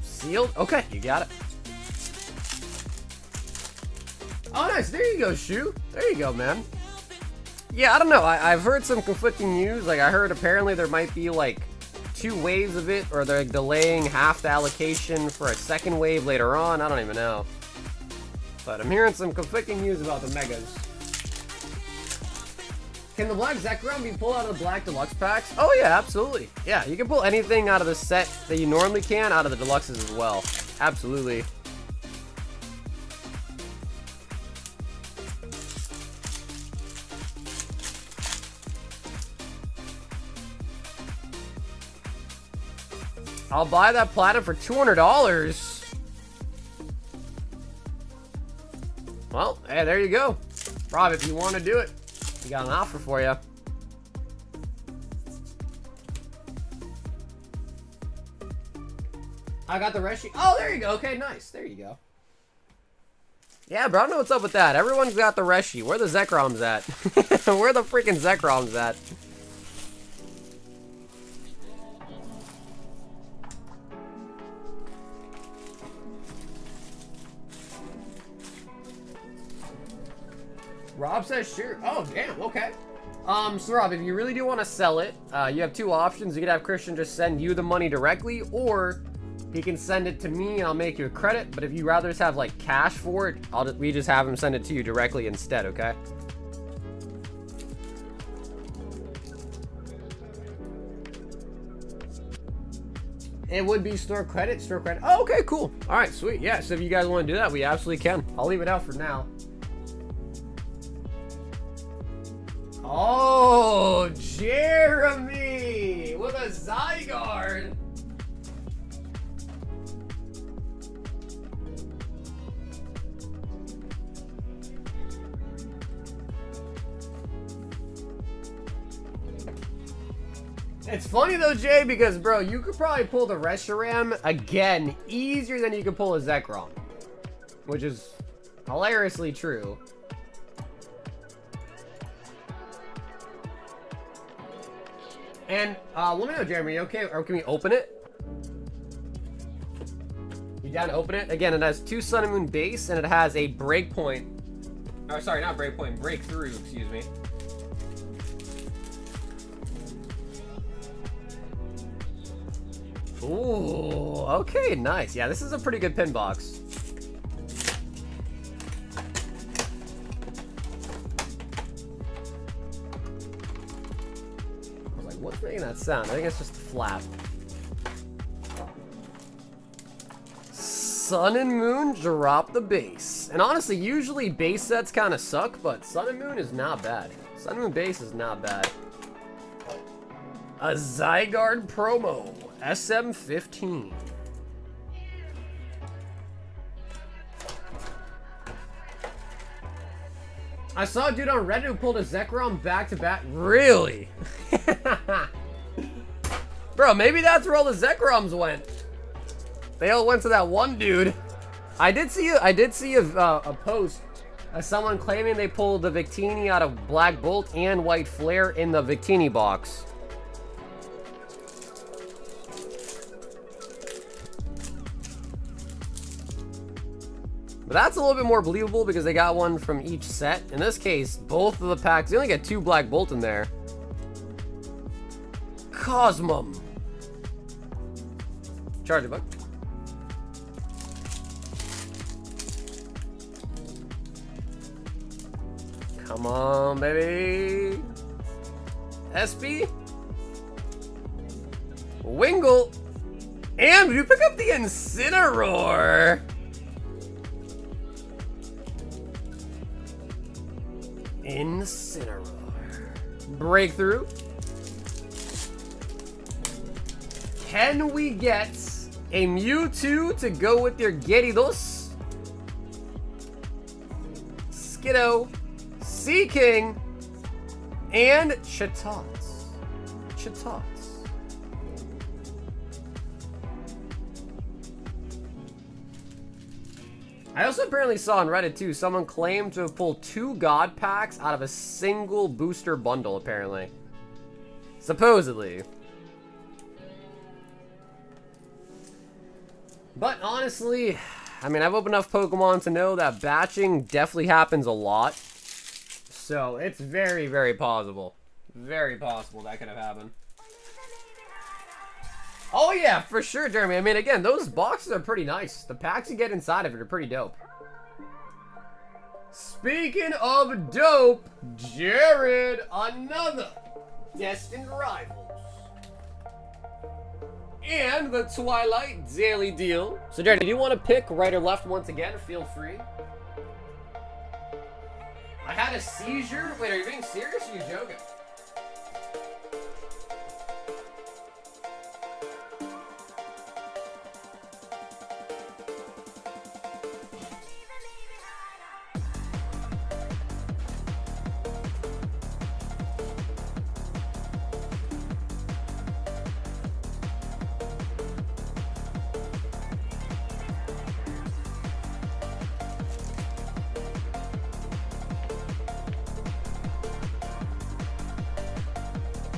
Sealed? Okay, you got it. Oh, nice. There you go, Shu. There you go, man. Yeah, I don't know. I've heard some conflicting news. Like, I heard apparently there might be, like, 2 waves of it, or they're delaying half the allocation for a 2nd wave later on. I don't even know. But I'm hearing some conflicting news about the Megas. Can the Black Zekrom be pulled out of the Black Deluxe packs? Oh yeah, absolutely. Yeah, you can pull anything out of the set that you normally can out of the Deluxes as well. Absolutely. I'll buy that Platinum for $200. Well, hey, there you go. Rob, if you want to do it, we got an offer for you. I got the Reshi. Oh, there you go. Okay, nice. There you go. Yeah, bro, I don't know what's up with that. Everyone's got the Reshi. Where the Zekroms at? Where the freaking Zekroms at? Rob says sure. Oh, damn, okay. So Rob, if you really do want to sell it, you have two options. You could have Christian just send you the money directly, or he can send it to me and I'll make you a credit. But if you rather just have like cash for it, we just have him send it to you directly instead, okay? It would be store credit, store credit. Oh, okay, cool. All right, sweet. Yeah, so if you guys want to do that, we absolutely can. I'll leave it out for now. Oh, Jeremy with a Zygarde. It's funny though, Jay, because bro, you could probably pull the Reshiram again easier than you could pull a Zekrom, which is hilariously true. And let me know, Jeremy, you okay? Or can we open it? You down to open it? Again, it has 2 Sun and Moon base, and it has a breakpoint. Oh, sorry, not breakpoint, breakthrough, excuse me. Ooh, okay, nice. Yeah, this is a pretty good pin box. I was like, what's making that sound? I think it's just the flap. Sun and Moon drop the base. And honestly, usually base sets kind of suck, but Sun and Moon is not bad. Sun and Moon base is not bad. A Zygarde promo. SM15. I saw a dude on Reddit who pulled a Zekrom back to back. Really? Bro, maybe that's where all the Zekroms went. They all went to that one dude. I did see a post of someone claiming they pulled the Victini out of Black Bolt and White Flare in the Victini box. But that's a little bit more believable because they got one from each set. In this case, both of the packs, they only get 2 Black Bolt in there. Cosmum. Charge it, bug. Come on, baby. SB. Wingle. And you pick up the Incineroar. Incineroar. Breakthrough. Can we get a Mewtwo to go with your Gyarados? Skiddo, Seaking, and Chatot. Chatot. I also apparently saw on Reddit too, someone claimed to have pulled 2 God packs out of a single booster bundle, apparently. Supposedly. But honestly, I mean, I've opened enough Pokemon to know that batching definitely happens a lot. So it's very, very possible. Very possible that could have happened. Oh yeah, for sure, Jeremy. I mean, again, those boxes are pretty nice. The packs you get inside of it are pretty dope. Speaking of dope, Jared, another Destined Rivals. And the Twilight Daily Deal. So Jared, if you want to pick right or left once again, feel free. I had a seizure? Wait, are you being serious or are you joking?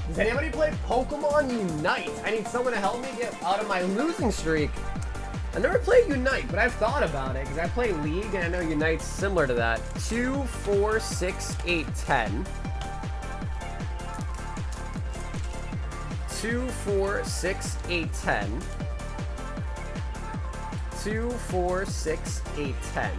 Does anybody play Pokemon Unite? I need someone to help me get out of my losing streak. I never played Unite, but I've thought about it because I play League and I know Unite's similar to that. 2, 4, 6, 8, 10. 2, 4, 6, 8, 10. 2, 4, 6, 8, 10.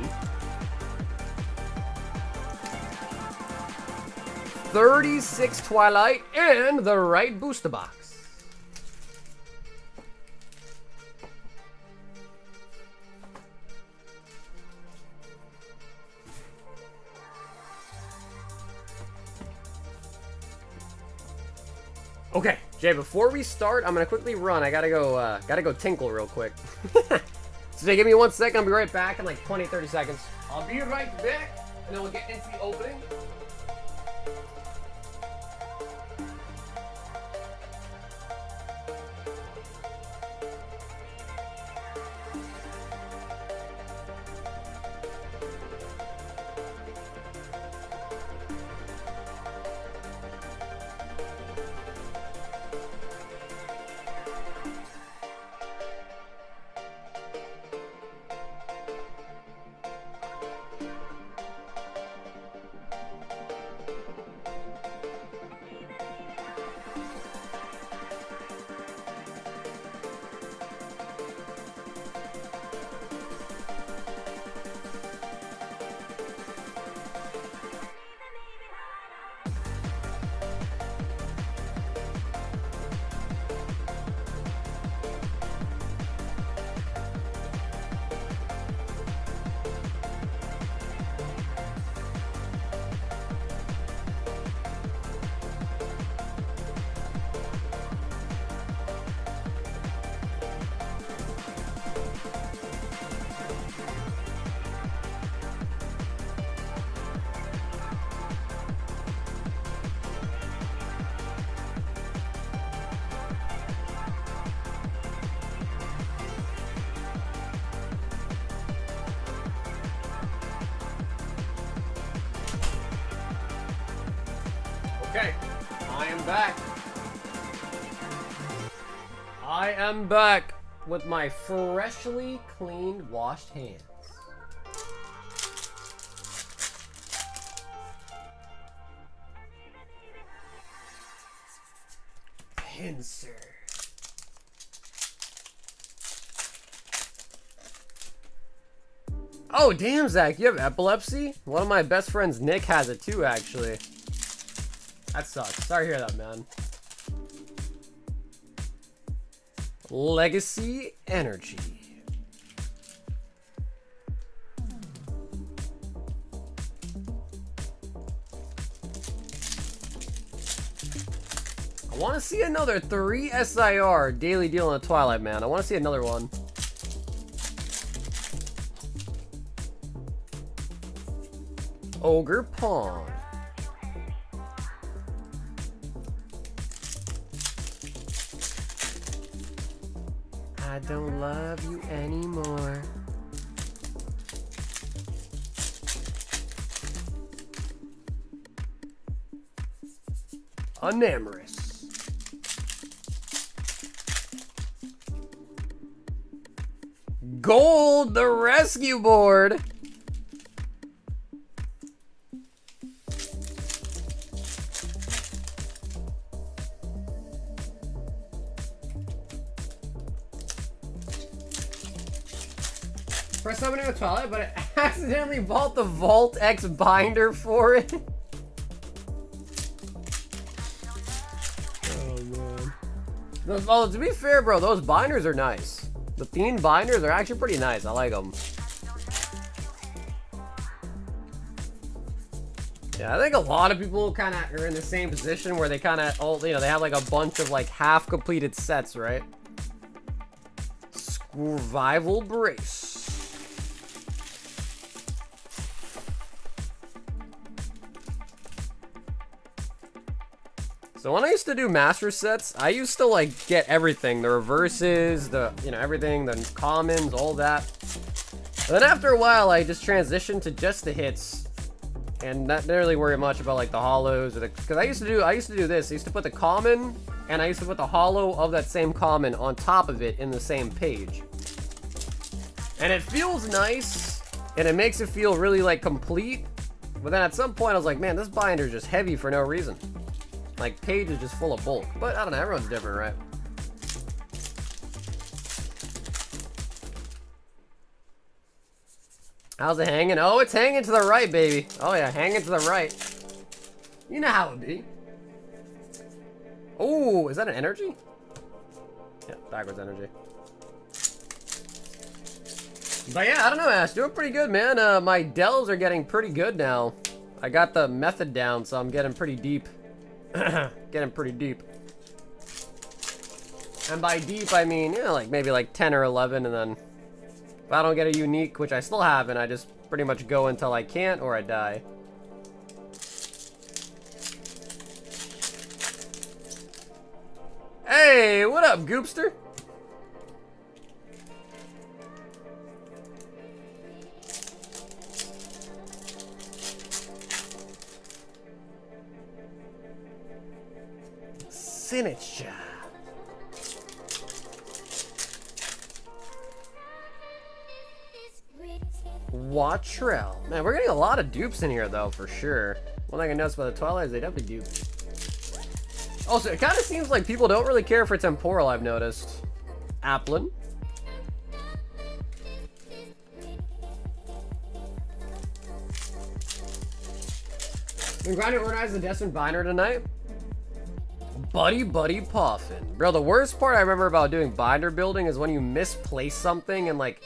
36 Twilight and the right booster box. Okay, Jay, before we start, I'm gonna quickly run. I gotta go tinkle real quick. So Jay, give me 1 second, I'll be right back in like 20, 30 seconds. I'll be right back, and then we'll get into the opening. Okay, I am back. I am back with my freshly cleaned, washed hands. Pincer. Oh, damn, Zach, you have epilepsy? One of my best friends, Nick, has it too, actually. That sucks. Sorry to hear that, man. Legacy Energy. I want to see another 3 SIR daily deal on the Twilight, man. I want to see another one. Ogre Pawn. I don't love you anymore. Unamorous. Gold, the rescue board. First summoning with Twilight, but I accidentally bought the Vault X binder for it. Oh, man. Well, to be fair, bro, those binders are nice. The themed binders are actually pretty nice. I like them. Yeah, I think a lot of people kind of are in the same position where they kind of all, you know, they have like a bunch of like half-completed sets, right? Survival Brace. So when I used to do master sets, I used to like get everything, the reverses, the, you know, everything, the commons, all that. And then after a while, I just transitioned to just the hits and not really worry much about like the holos or the, because I used to do this. I used to put the common and I used to put the holo of that same common on top of it in the same page. And it feels nice, and it makes it feel really, like, complete. But then at some point, I was like, man, this binder is just heavy for no reason. Like, page is just full of bulk. But I don't know, everyone's different, right? How's it hanging? Oh, it's hanging to the right, baby. Oh, yeah, hanging to the right. You know how it be. Oh, is that an energy? Yeah, backwards energy. But yeah, I don't know, Ash. Doing pretty good, man. My delves are getting pretty good now. I got the method down, so I'm getting pretty deep. Getting pretty deep. And by deep, I mean, you know, like maybe like 10 or 11, and then if I don't get a unique, which I still haven't, I just pretty much go until I can't or I die. Hey, what up, Goopster? Signature. Wattrell. Man, we're getting a lot of dupes in here, though, for sure. One thing I noticed about the Twilight is they definitely dupe. Also, it kind of seems like people don't really care for Temporal, I've noticed. Applin. Been grinding organize the Destined Binder tonight. Buddy Puffin. Bro, the worst part I remember about doing binder building is when you misplace something and, like,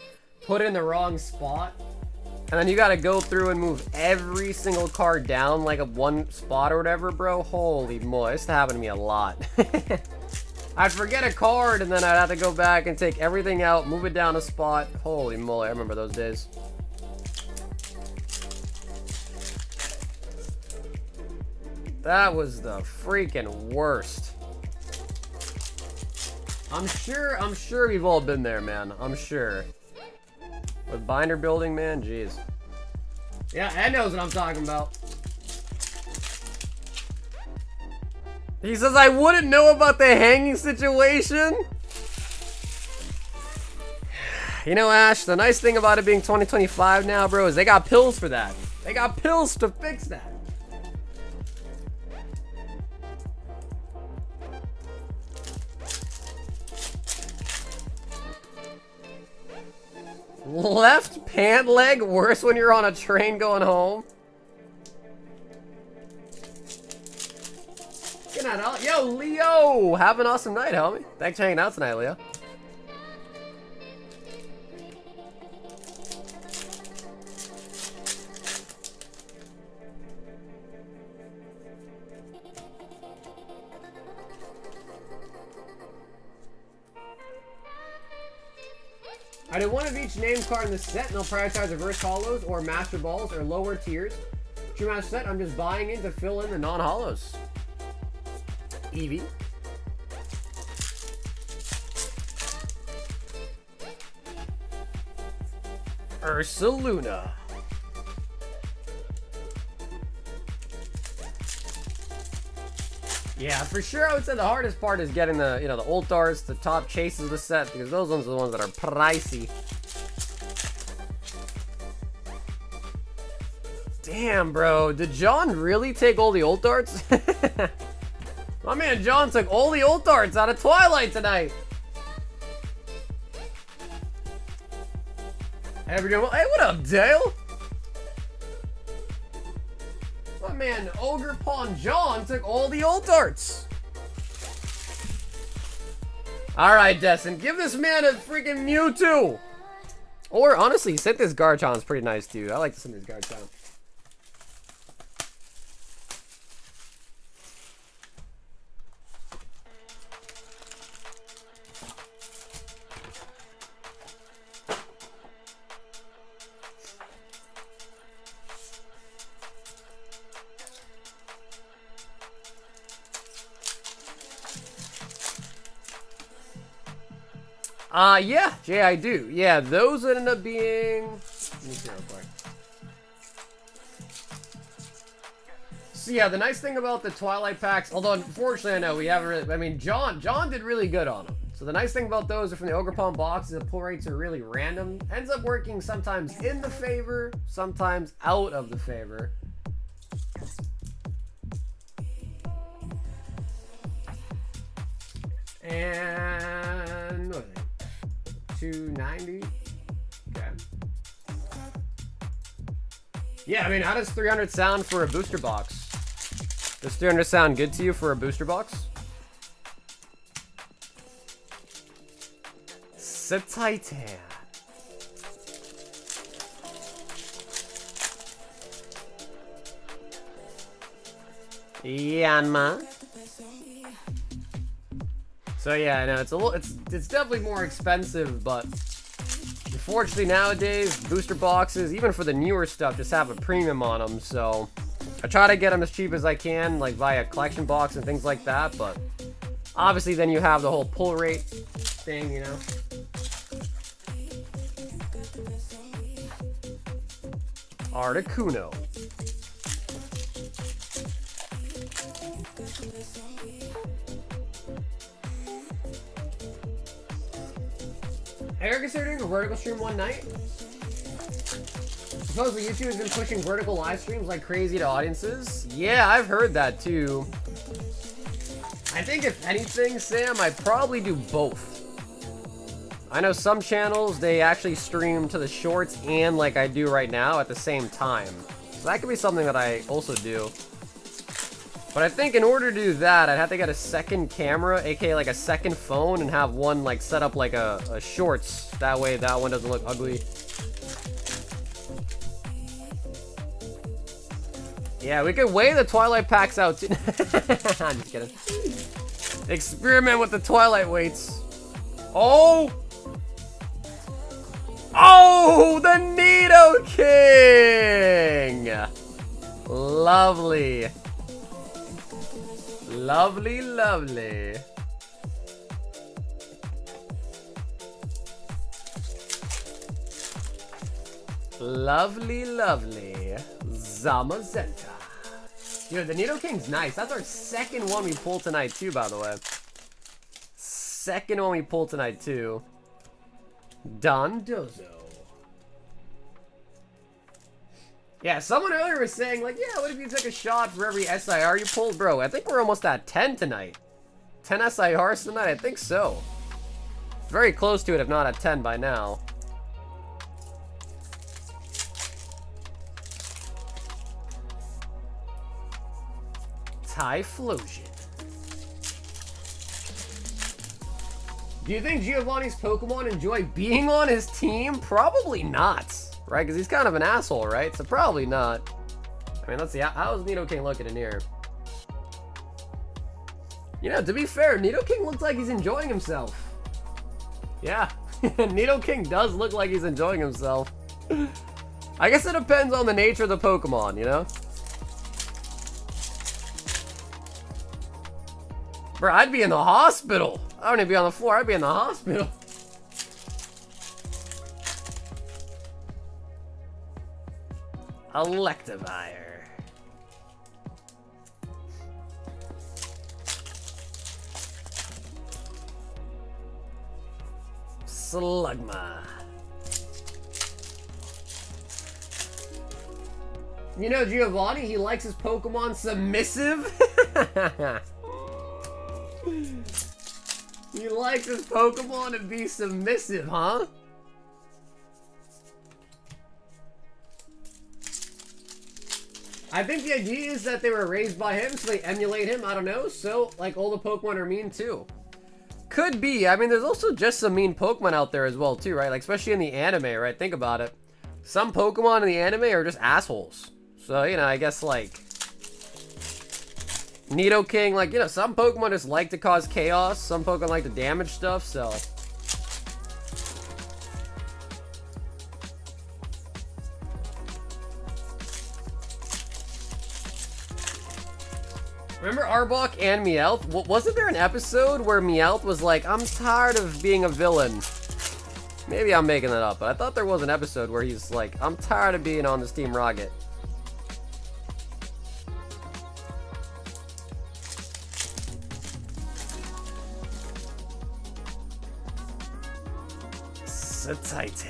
put it in the wrong spot. And then you gotta go through and move every single card down, like, a one spot or whatever, bro. Holy moly, this used to happen to me a lot. I'd forget a card, and then I'd have to go back and take everything out, move it down a spot. Holy moly, I remember those days. That was the freaking worst. I'm sure we've all been there, man. I'm sure. With binder building, man, jeez. Yeah, Ed knows what I'm talking about. He says I wouldn't know about the hanging situation. You know, Ash, the nice thing about it being 2025 now, bro, is they got pills for that. They got pills to fix that. Left pant leg worse when you're on a train going home. Good night, all. Yo, Leo! Have an awesome night, homie. Thanks for hanging out tonight, Leo. I did one of each named card in the set, and they'll prioritize reverse holos or master balls or lower tiers. True match set, I'm just buying in to fill in the non-holos. Eevee. Ursaluna. Yeah, for sure I would say the hardest part is getting the, you know, the Ultars, the top chases of the set, because those ones are the ones that are pricey. Damn, bro. Did John really take all the ult darts? My man John took all the ult darts out of Twilight tonight. Hey, what up, Dale? My man Ogre Pawn John took all the ult darts. Alright, Destin, give this man a freaking Mewtwo. Or, honestly, Synthesis Garchomp pretty nice, too. I like the Synthesis Garchomp. Yeah, Jay, I do. Yeah, those ended up being... Let me see real quick. So yeah, the nice thing about the Twilight packs, although unfortunately I know we haven't really... I mean, John did really good on them. So the nice thing about those are from the Ogerpon box is the pull rates are really random. Ends up working sometimes in the favor, sometimes out of the favor. And what is it? 290. Okay. Yeah, I mean, how does 300 sound for a booster box? Does 300 sound good to you for a booster box? Titan. Yanma. So yeah, I know it's definitely more expensive, but unfortunately nowadays booster boxes, even for the newer stuff, just have a premium on them. So I try to get them as cheap as I can, like via collection box and things like that. But obviously, then you have the whole pull rate thing, you know. Articuno. Are you considering a vertical stream one night? Supposedly YouTube has been pushing vertical live streams like crazy to audiences. Yeah, I've heard that too. I think if anything, Sam, I'd probably do both. I know some channels, they actually stream to the shorts and like I do right now at the same time. So that could be something that I also do. But I think in order to do that, I'd have to get a second camera, aka like a second phone, and have one like set up like a shorts. That way that one doesn't look ugly. Yeah, we could weigh the Twilight packs out too. I'm just kidding. Experiment with the Twilight weights. Oh! Oh, the Nido King! Lovely. Lovely, lovely. Lovely, lovely. Zamazenta. Dude, the Nido King's nice. That's our second one we pulled tonight too, by the way. Second one we pulled tonight too. Dondozo. Yeah, someone earlier was saying, like, yeah, what if you took a shot for every SIR you pulled? Bro, I think we're almost at 10 tonight. 10 SIRs tonight? I think so. Very close to it, if not at 10 by now. Typhlosion. Do you think Giovanni's Pokemon enjoy being on his team? Probably not, right? Because he's kind of an asshole, right? So probably not. I mean, let's see. How's Nidoking looking in here? You know, to be fair, Nidoking looks like he's enjoying himself. Yeah, Nidoking does look like he's enjoying himself. I guess it depends on the nature of the Pokemon, you know? Bro, I'd be in the hospital. I don't even be on the floor. I'd be in the hospital. Electivire. Slugma. You know Giovanni, he likes his Pokemon submissive. He likes his Pokemon to be submissive, huh? I think the idea is that they were raised by him, so they emulate him. I don't know. So, like, all the Pokemon are mean, too. Could be. I mean, there's also just some mean Pokemon out there as well, too, right? Like, especially in the anime, right? Think about it. Some Pokemon in the anime are just assholes. So, you know, I guess, like... Nidoking, like, you know, some Pokemon just like to cause chaos. Some Pokemon like to damage stuff, so... Remember Arbok and Meowth? Wasn't there an episode where Meowth was like, I'm tired of being a villain? Maybe I'm making that up, but I thought there was an episode where he's like, I'm tired of being on this Team Rocket. so tight.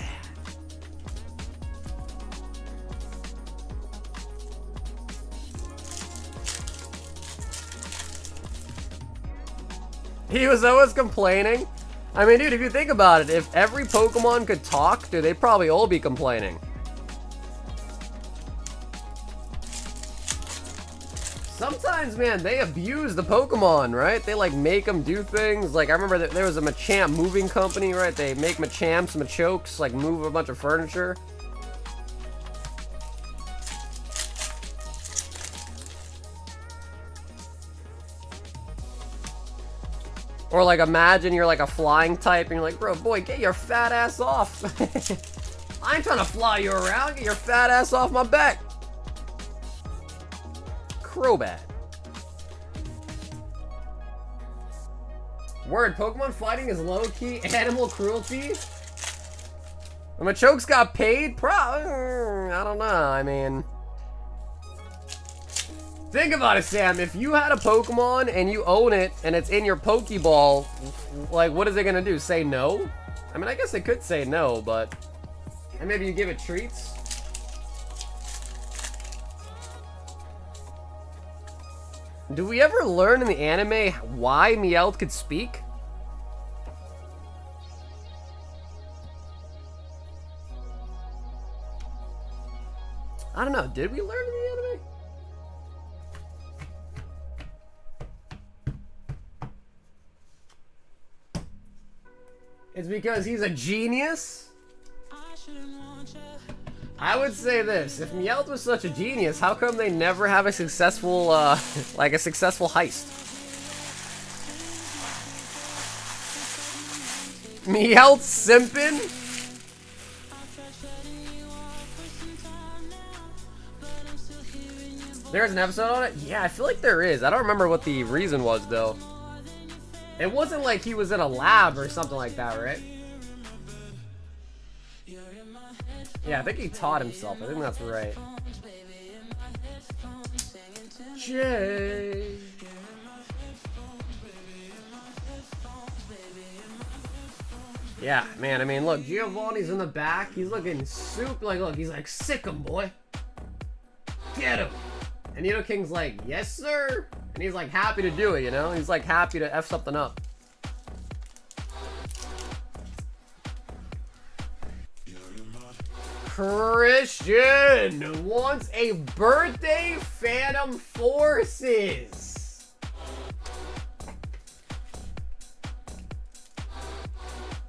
He was always complaining. I mean, dude, if you think about it, if every Pokemon could talk, dude, they'd probably all be complaining. Sometimes, man, they abuse the Pokemon, right? They, like, make them do things. Like, I remember that there was a Machamp moving company, right? They make Machamps, Machokes, like, move a bunch of furniture. Or, like, imagine you're, like, a flying type, and you're like, bro, boy, get your fat ass off. I ain't trying to fly you around. Get your fat ass off my back. Crobat. Word, Pokemon fighting is low-key animal cruelty? The Machoke's got paid? I don't know, I mean... Think about it, Sam. If you had a Pokemon and you own it and it's in your Pokeball, like, what is it gonna do? Say no? I mean, I guess it could say no, but... And maybe you give it treats? Do we ever learn in the anime why Meowth could speak? I don't know. Did we learn in the anime? It's because he's a genius? I would say this, if Meowth was such a genius, how come they never have a successful, like a successful heist? Meowth simpin'? There's an episode on it? Yeah, I feel like there is. I don't remember what the reason was, though. It wasn't like he was in a lab or something like that, right? Yeah, I think he taught himself. I think that's right. Jay. Yeah, man, I mean, look, Giovanni's in the back. He's looking super, like, look, he's like, sick him, boy. Get him. And King's like, yes, sir. And he's like happy to do it, you know? He's like happy to F something up. Christian wants a birthday Phantom Forces.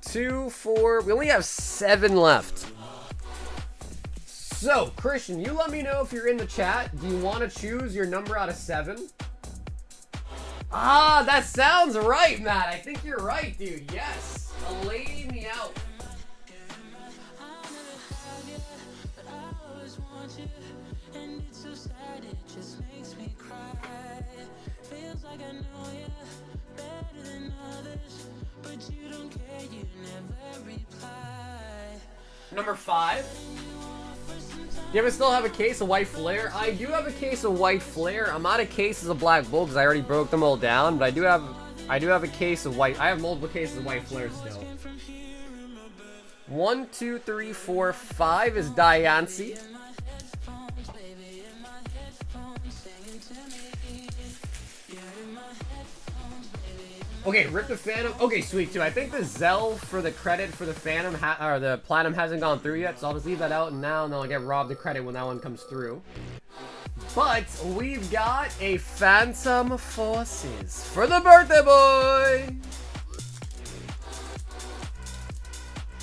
Two, four. We only have 7 left. So, Christian, you let me know if you're in the chat. Do you want to choose your number out of 7? Ah, that sounds right, Matt. I think you're right, dude. Yes. A lady Meowth. Number 5. You ever still have a case of White Flare? I do have a case of White Flare. I'm out of cases of Black Bull because I already broke them all down, but I do have a case of White. I have multiple cases of White Flare still. 1, 2, 3, 4, 5 is Diancie. Okay, rip the Phantom. Okay, sweet, too. I think the Zelle for the credit for the Phantom, or the Platinum hasn't gone through yet, so I'll just leave that out now, and then I'll get robbed the credit when that one comes through. But we've got a Phantom Forces for the birthday boy!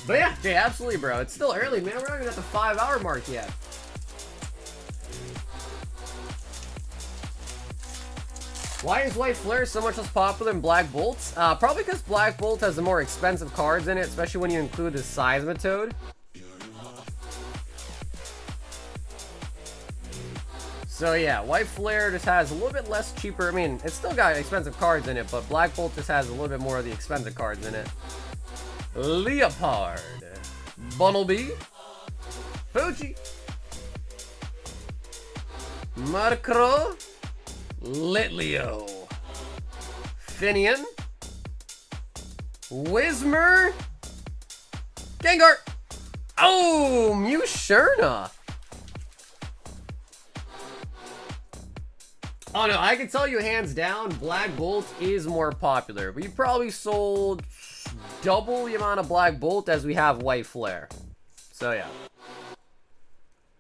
But yeah, absolutely, bro. It's still early, man. We're not even at the 5-hour mark yet. Why is White Flare so much less popular than Black Bolt? Probably because Black Bolt has the more expensive cards in it, especially when you include the Seismitoad. So yeah, White Flare just has a little bit less cheaper. I mean, it's still got expensive cards in it, but Black Bolt just has a little bit more of the expensive cards in it. Leopard, Bunnelby, Poochie, Murkrow, Litleo, Finian, Whismer, Gengar! Oh, Musherna! Oh no, I can tell you hands down, Black Bolt is more popular. We probably sold double the amount of Black Bolt as we have White Flare. So yeah.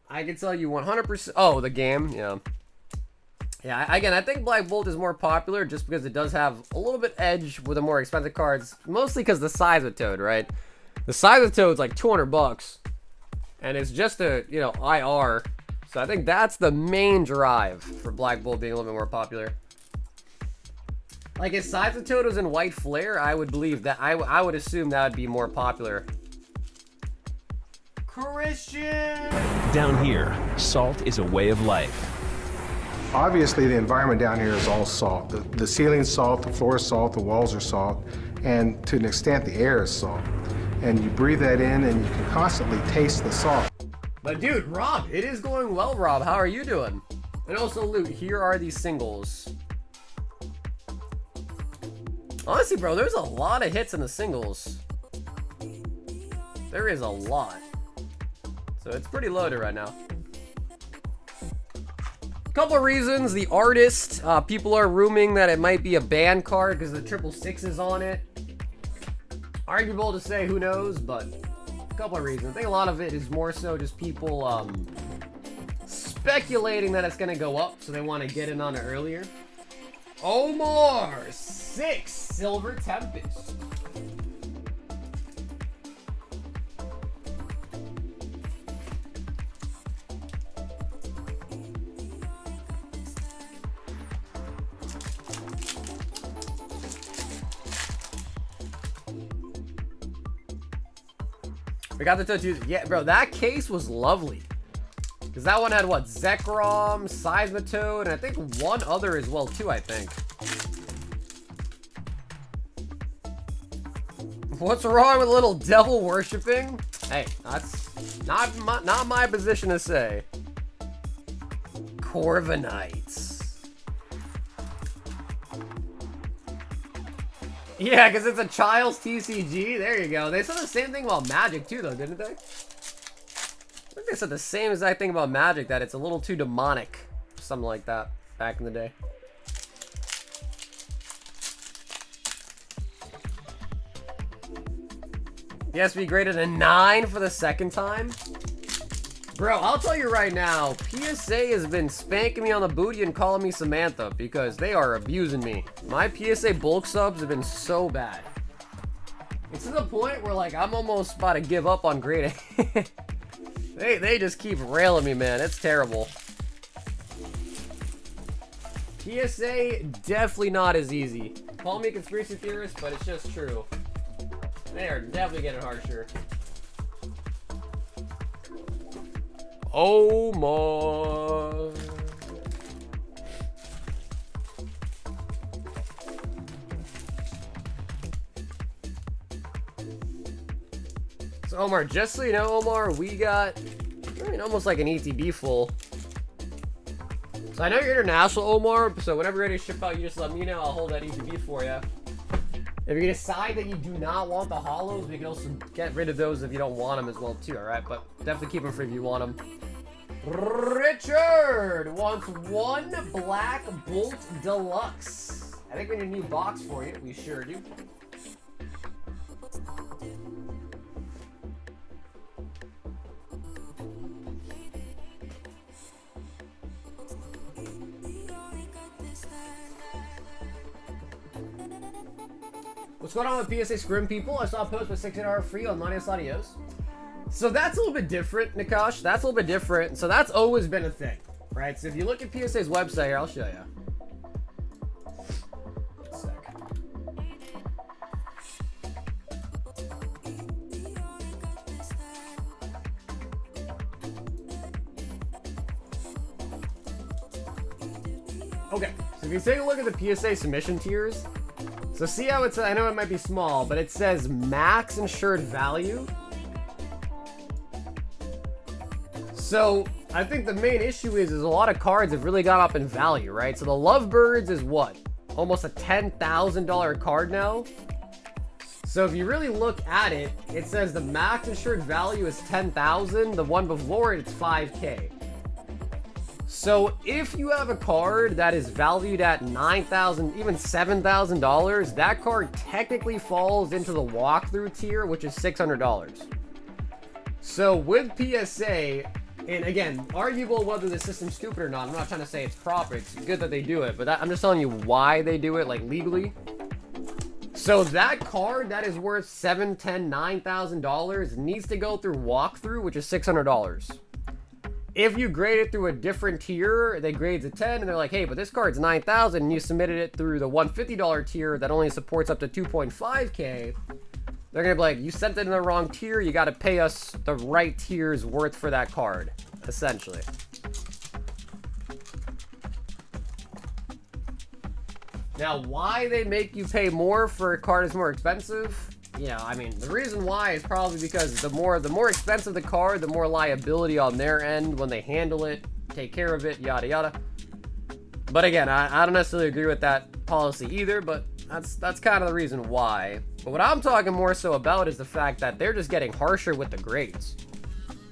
I can tell you 100%. Oh, the game, yeah. Yeah, again, I think Black Bolt is more popular just because it does have a little bit edge with the more expensive cards. Mostly because the size of Toad, right? The size of Toad's like 200 bucks. And it's just a, you know, IR. So I think that's the main drive for Black Bolt being a little bit more popular. Like, if size of Toad was in White Flare, I would believe that, I would assume that would be more popular. Christian! Down here, salt is a way of life. Obviously, the environment down here is all salt. The ceiling's salt, the floor is salt, the walls are salt, and to an extent, the air is salt. And you breathe that in, and you can constantly taste the salt. But dude, Rob, it is going well, Rob. How are you doing? And also, Luke, here are these singles. Honestly, bro, there's a lot of hits in the singles. There is a lot. So it's pretty loaded right now. Couple of reasons. The artist, people are ruming that it might be a banned card because the 666 is on it. Arguable to say, who knows, but a couple of reasons. I think a lot of it is more so just people speculating that it's going to go up, so they want to get in on it earlier. Omar, 6 Silver Tempest. We got the Toad. Yeah, bro, that case was lovely. Because that one had, what, Zekrom, Seismitoad, and I think one other as well, too, I think. What's wrong with a little devil worshipping? Hey, that's not my position to say. Corviknights. Yeah, because it's a child's TCG. There you go. They said the same thing about Magic, too, though, didn't they? I think they said the same exact thing about Magic, that it's a little too demonic. Something like that, back in the day. The SP graded a 9 for the second time. Bro, I'll tell you right now, PSA has been spanking me on the booty and calling me Samantha because they are abusing me. My PSA bulk subs have been so bad. It's to the point where, like, I'm almost about to give up on grading. They just keep railing me, man. It's terrible. PSA, definitely not as easy. Call me a conspiracy theorist, but it's just true. They are definitely getting harsher. Oh my. So Omar, just so you know, Omar, we got, I mean, almost like an ETB full. So I know you're international, Omar, so whenever you're ready to ship out, you just let me know. I'll hold that ETB for you. If you decide that you do not want the holos, we can also get rid of those if you don't want them as well too, alright? But definitely keep them free if you want them. Richard wants 1 Black Bolt Deluxe. I think we need a new box for you. We sure do. What's going on with PSA Scrim people? I saw a post with 6-hour free on Miscellaneous Audios. So that's a little bit different, Nakash. That's a little bit different. So that's always been a thing, right? So if you look at PSA's website here, I'll show you. A sec. Okay, so if you take a look at the PSA submission tiers, so see how it's, I know it might be small, but it says max insured value. So I think the main issue is a lot of cards have really gone up in value, right? So the Lovebirds is what? Almost a $10,000 card now. So if you really look at it, it says the max insured value is 10,000. The one before it, it's 5K. So if you have a card that is valued at $9,000, even $7,000, that card technically falls into the walkthrough tier, which is $600. So with PSA, and again, arguable whether the system's stupid or not. I'm not trying to say it's proper. It's good that they do it, but I'm just telling you why they do it, like legally. So that card that is worth $7,000, $10,000, $9,000 needs to go through walkthrough, which is $600. If you grade it through a different tier, they grade a 10, and they're like, hey, but this card's 9,000, and you submitted it through the $150 tier that only supports up to 2.5K, they're gonna be like, you sent it in the wrong tier, you gotta pay us the right tier's worth for that card, essentially. Now, why they make you pay more for a card is more expensive? Yeah, I mean, the reason why is probably because the more expensive the card, the more liability on their end when they handle it, take care of it, yada yada. But again, I don't necessarily agree with that policy either, but that's kind of the reason why. But what I'm talking more so about is the fact that they're just getting harsher with the grades.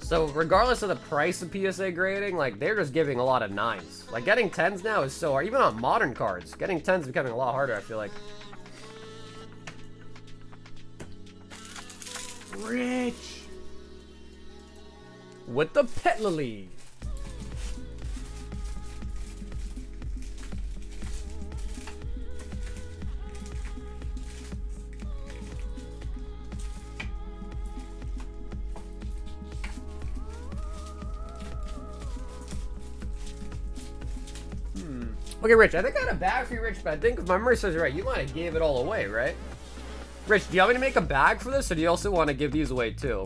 So regardless of the price of PSA grading, like, they're just giving a lot of 9s. Like, getting 10s now is so hard. Even on modern cards, getting 10s is becoming a lot harder, I feel like. Rich with the Petla League. Okay, Rich, I think I got a bag for you, Rich, but I think if my memory serves right, you might have gave it all away, right? Rich, do you want me to make a bag for this, or do you also want to give these away too?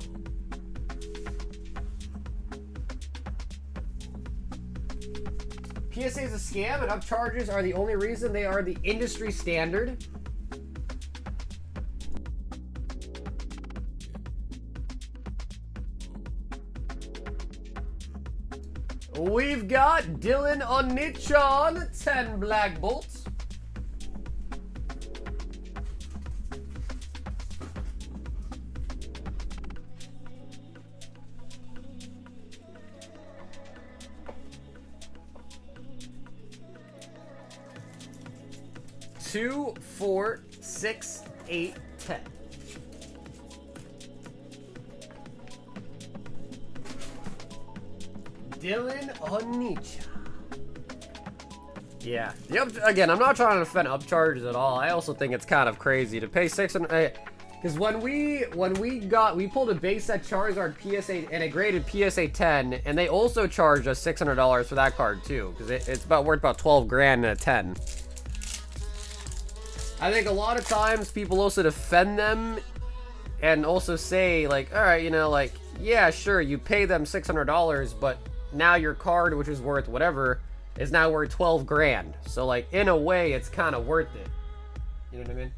PSA is a scam, and upcharges are the only reason. They are the industry standard. We've got Dylan Onichan, 10 Black Bolts. Two, 4, 6, 8, 10. Dylan Onichan. Yeah. Again, I'm not trying to defend upcharges at all. I also think it's kind of crazy to pay 600. Because when we pulled a base set Charizard PSA and it graded PSA 10, and they also charged us $600 for that card too, because it's worth about 12 grand in a 10. I think a lot of times people also defend them and also say, like, all right, you know, like, yeah, sure, you pay them $600, but now your card, which is worth whatever, is now worth 12 grand. So, like, in a way, it's kind of worth it. You know what I mean?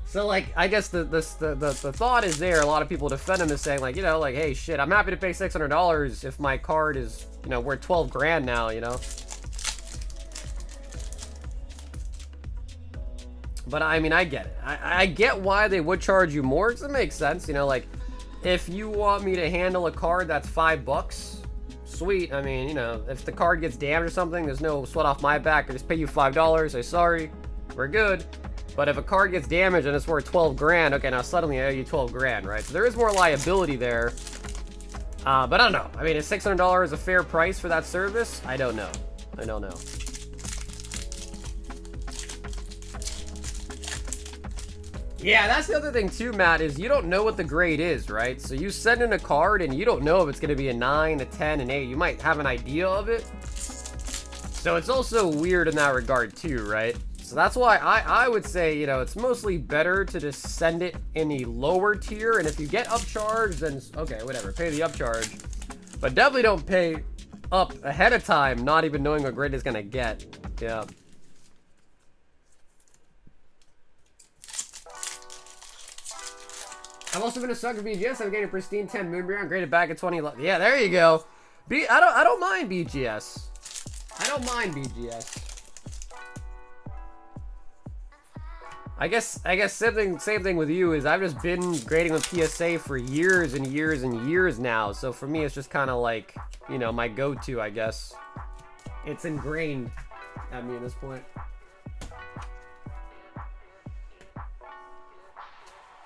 So, like, I guess the thought is there. A lot of people defend him as saying, like, you know, like, hey, shit, I'm happy to pay $600 if my card is, you know, worth 12 grand now, you know? But, I mean, I get it. I get why they would charge you more, because it makes sense, you know, like, if you want me to handle a card that's $5, sweet. I mean, you know, if the card gets damaged or something, there's no sweat off my back. I just pay you $5, say sorry, we're good. But if a card gets damaged and it's worth 12 grand, okay, now suddenly I owe you 12 grand, right? So there is more liability there. But I don't know. I mean, is $600 a fair price for that service? I don't know. I don't know. Yeah, that's the other thing too, Matt, is you don't know what the grade is, right? So you send in a card and you don't know if it's going to be a 9, a 10, an 8. You might have an idea of it. So it's also weird in that regard too, right? So that's why I would say, you know, it's mostly better to just send it in the lower tier. And if you get upcharged, then okay, whatever, pay the upcharge. But definitely don't pay up ahead of time, not even knowing what grade it's going to get. Yeah. I've also been a sucker for BGS. I'm getting a pristine 10 Umbreon, graded back at 20. Yeah, there you go. I don't mind BGS. I don't mind BGS. I guess same thing with you is I've just been grading with PSA for years and years and years now. So for me, it's just kind of like, you know, my go-to, I guess. It's ingrained at me at this point.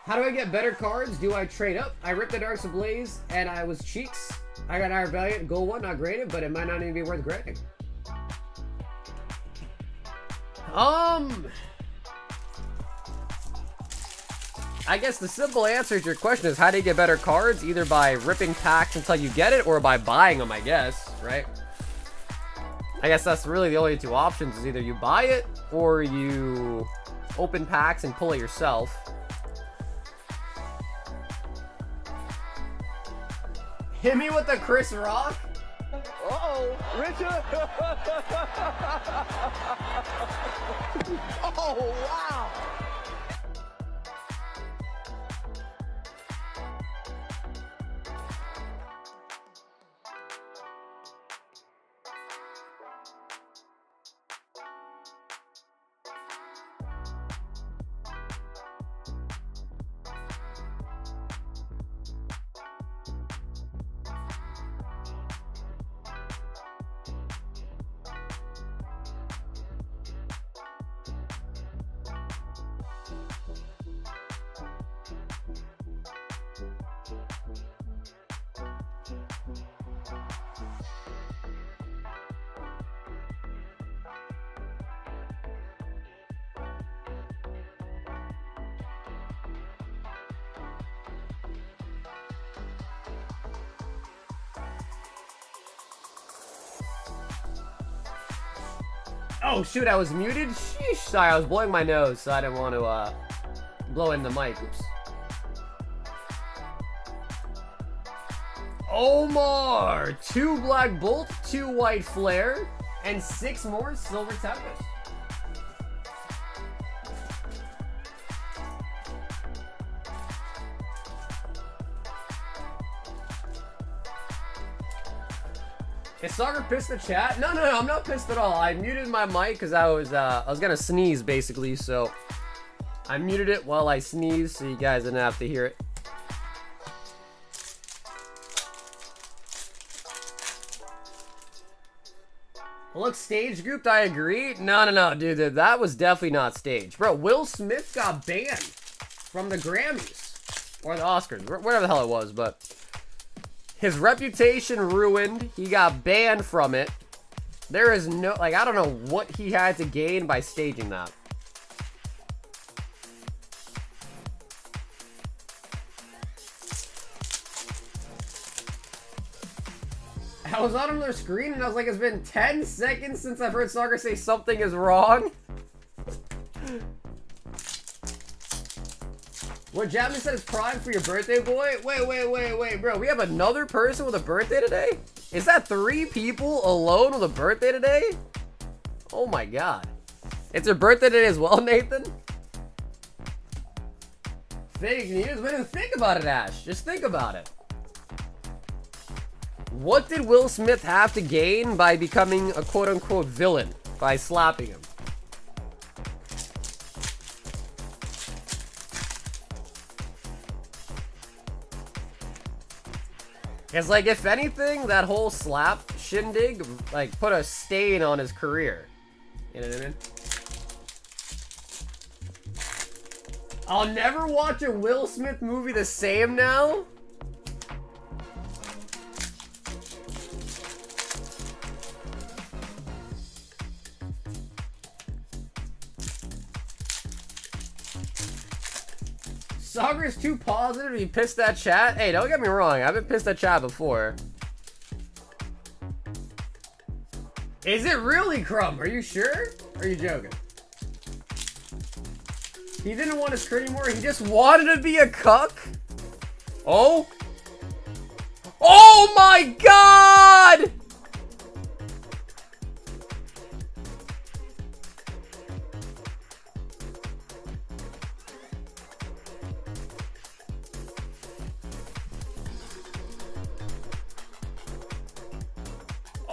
How do I get better cards? Do I trade up? I ripped the Darks Ablaze and I was cheeks. I got Iron Valiant, Gold 1, not graded, but it might not even be worth grading. I guess the simple answer to your question is how do you get better cards? Either by ripping packs until you get it or by buying them, I guess, right? I guess that's really the only two options is either you buy it or you open packs and pull it yourself. Hit me with the Chris Rock. Uh-oh, Richard. Oh, wow. Oh shoot, I was muted? Sheesh, sorry, I was blowing my nose, so I didn't want to blow in the mic. Oops. Omar! 2 Black Bolt, 2 White Flare, and 6 more Silver Tempest. Is Soccer pissed the chat? No, I'm not pissed at all. I muted my mic because I was gonna sneeze basically, so I muted it while I sneezed so you guys didn't have to hear it. Look, stage grouped, I agree. No, dude, that was definitely not staged. Bro, Will Smith got banned from the Grammys or the Oscars, whatever the hell it was, but his reputation ruined. He got banned from it. There is no, like, I don't know what he had to gain by staging that. I was on another screen and I was like, it's been 10 seconds since I've heard Soccer say something is wrong. What Jasmine said is prime for your birthday, boy? Wait, bro. We have another person with a birthday today? Is that 3 people alone with a birthday today? Oh my god. It's your birthday today as well, Nathan? Fake news? But even think about it, Ash. Just think about it. What did Will Smith have to gain by becoming a quote-unquote villain? By slapping him? It's like, if anything, that whole slap shindig, like, put a stain on his career. You know what I mean? I'll never watch a Will Smith movie the same now. Soccer is too positive. He pissed that chat. Hey, don't get me wrong. I've been pissed at chat before. Is it really, Crumb? Are you sure? Or are you joking? He didn't want his crit anymore. He just wanted to be a cuck. Oh. Oh my god!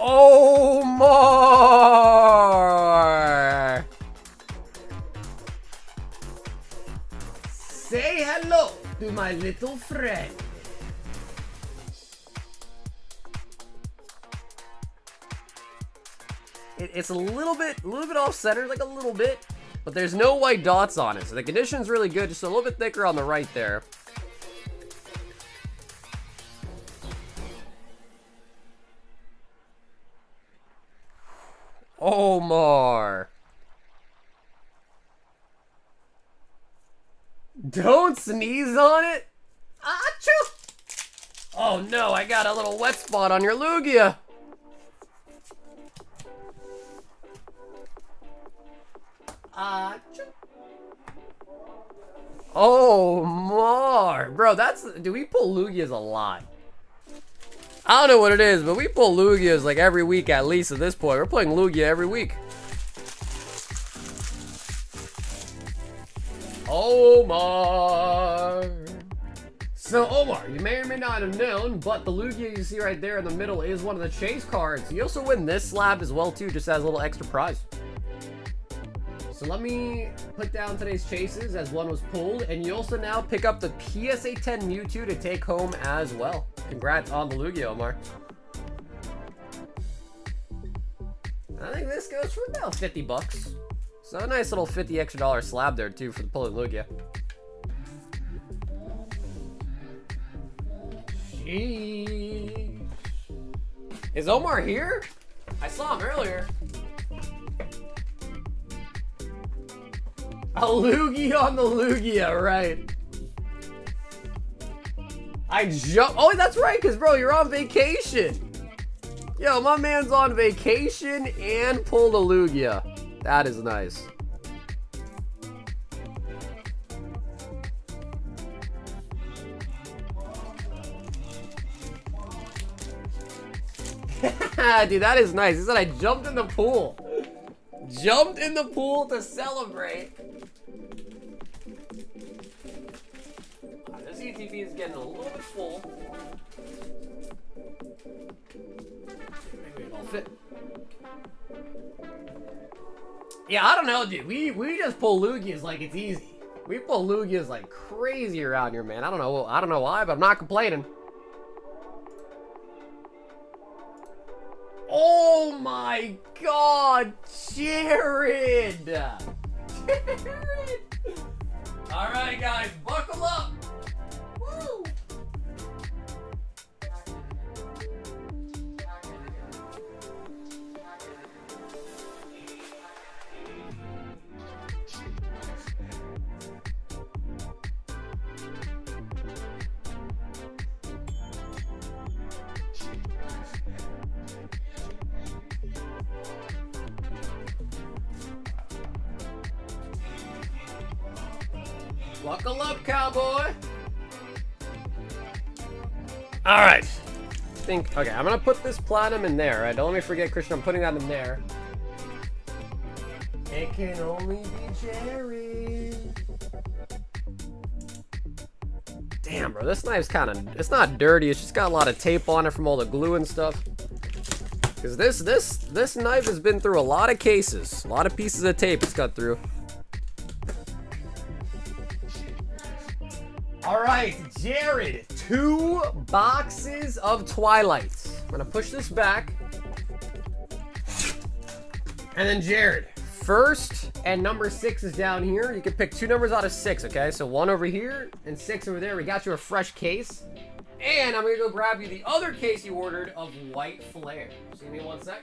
Omar! to my little friend. It's a little bit off center, like a little bit, but there's no white dots on it, so the condition's really good. Just a little bit thicker on the right there. Omar. Don't sneeze on it. Achoo! Oh no, I got a little wet spot on your Lugia. Achoo. Oh, Mar. Bro, do we pull Lugias a lot? I don't know what it is, but we pull Lugias like every week at least at this point. We're playing Lugia every week. Omar. So Omar, you may or may not have known, but the Lugia you see right there in the middle is one of the chase cards. You also win this slab as well too, just as a little extra prize. So let me put down today's chases as one was pulled, and you also now pick up the PSA 10 Mewtwo to take home as well. Congrats on the Lugia, Omar. I think this goes for about 50 bucks. So a nice little $50 extra slab there too for the pulling Lugia. Sheesh. Is Omar here? I saw him earlier. A Lugia on the Lugia, right? I jump. Oh, that's right, because, bro, you're on vacation. Yo, my man's on vacation and pulled a Lugia. That is nice. Dude, that is nice. He said I jumped in the pool. Jumped in the pool to celebrate. This ETB is getting a little bit full. Maybe it'll fit. Yeah, I don't know, dude. We just pull Lugias like it's easy. We pull Lugias like crazy around here, man. I don't know why, but I'm not complaining. Oh my God, Jared! Jared! All right, guys, buckle up. Woo! Buckle up, cowboy. All right. Okay, I'm gonna put this platinum in there. Right? Don't let me forget, Christian. I'm putting that in there. It can only be Jerry. Damn, bro, this knife's it's not dirty. It's just got a lot of tape on it from all the glue and stuff. Because this knife has been through a lot of cases, a lot of pieces of tape it's got through. All right, Jared, 2 boxes of Twilights. I'm gonna push this back. And then Jared, first and number 6 is down here. You can pick 2 numbers out of 6, okay? So 1 over here and 6 over there. We got you a fresh case. And I'm gonna go grab you the other case you ordered of White Flare. Just give me 1 sec.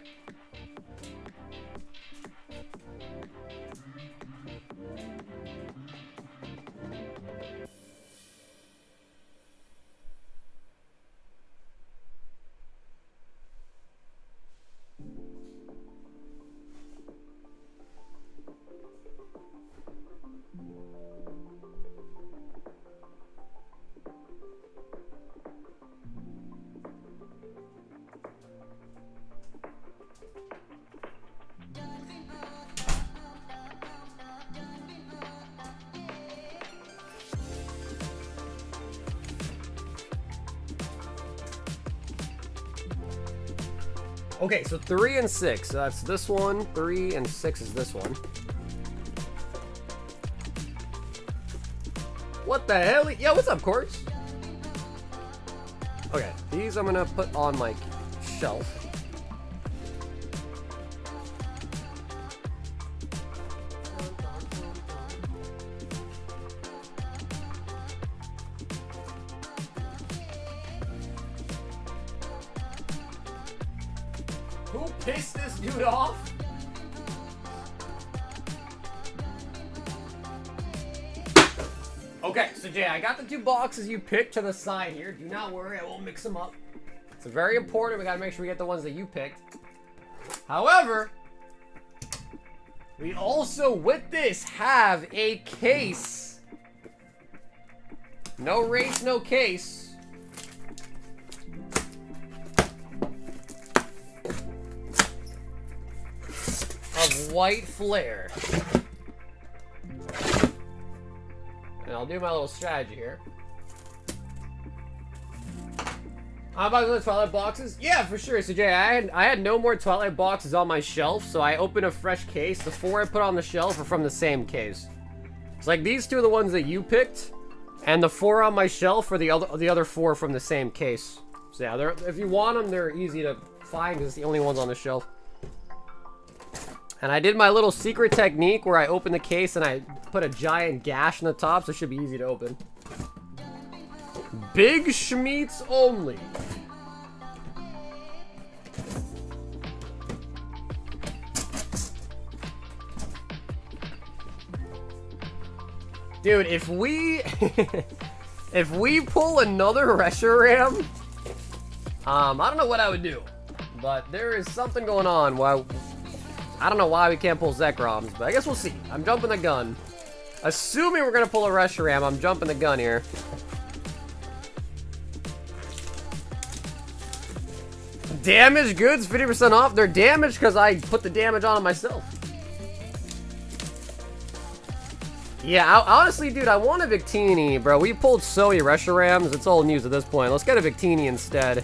Okay, so 3 and 6. So that's this one. 3 and 6 is this one. What the hell? Yo, what's up, Courts? Okay, these I'm gonna put on my shelf. Who pissed this dude off? Okay, so Jay, I got the 2 boxes you picked to the side here. Do not worry, I won't mix them up. It's very important. We gotta make sure we get the ones that you picked. However, we also, with this, have a case. No race, no case. Of white flare. And I'll do my little strategy here. How about the Twilight boxes? Yeah, for sure. So Jay, I had no more Twilight boxes on my shelf, so I opened a fresh case. The 4 I put on the shelf are from the same case. It's like these 2 are the ones that you picked, and the 4 on my shelf are the other 4 from the same case. So yeah, if you want them, they're easy to find because it's the only ones on the shelf. And I did my little secret technique where I open the case and I put a giant gash in the top, so it should be easy to open. Big Schmeats only. Dude, if we if we pull another Reshiram, I don't know what I would do, but there is something going on. Why? I don't know why we can't pull Zekroms, but I guess we'll see. I'm jumping the gun. Assuming we're gonna pull a Reshiram, I'm jumping the gun here. Damage goods, 50% off. They're damaged because I put the damage on them myself. Yeah, honestly, dude, I want a Victini, bro. We pulled so many Reshirams, it's old news at this point. Let's get a Victini instead.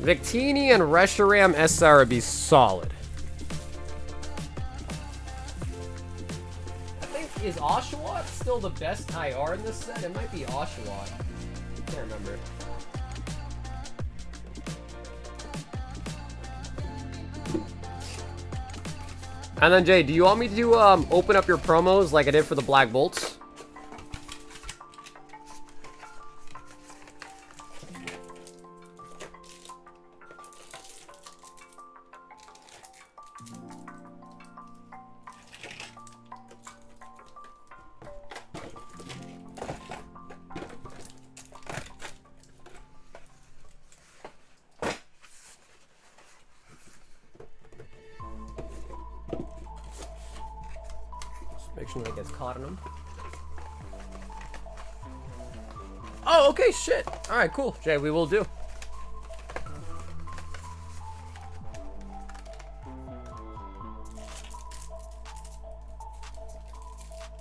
Victini and Reshiram SR would be solid. I think, is Oshawott still the best IR in this set? It might be Oshawott. I can't remember. And then Jay, do you want me to open up your promos like I did for the Black Bolts? Make sure nobody gets caught in them. Oh, okay, shit. All right, cool. Jay, we will do.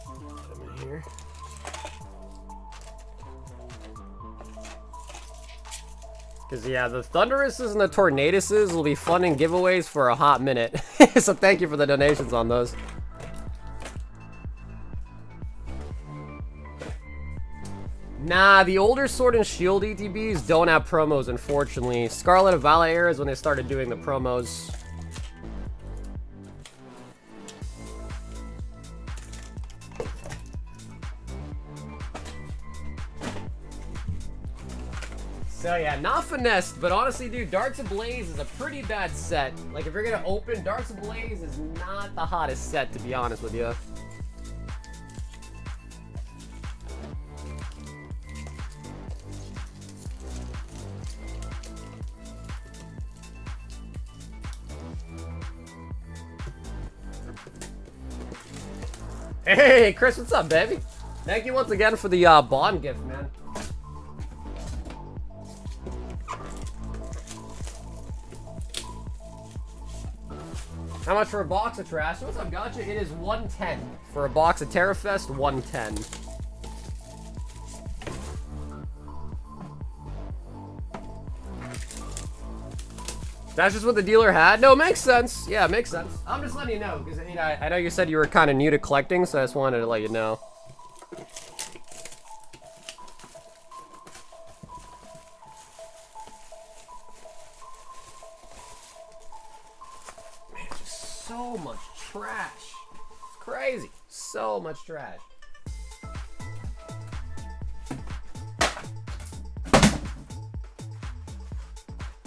Put them in here. Because, yeah, the Thunderouses and the Tornaduses will be fun in giveaways for a hot minute. So thank you for the donations on those. Nah, the older Sword and Shield ETBs don't have promos, unfortunately. Scarlet and Violet era is when they started doing the promos. So yeah, not finessed, but honestly, dude, Darts Ablaze is a pretty bad set. Like, if you're gonna open, Darts Ablaze is not the hottest set, to be honest with you. Hey, Chris, what's up, baby? Thank you once again for the bond gift, man. How much for a box of trash? What's up, Gotcha? It is 110 for a box of Terrafest. 110. That's just what the dealer had? No, it makes sense. Yeah, it makes sense. I'm just letting you know, because you know, I know you said you were kind of new to collecting, so I just wanted to let you know. so much trash. It's crazy. So much trash.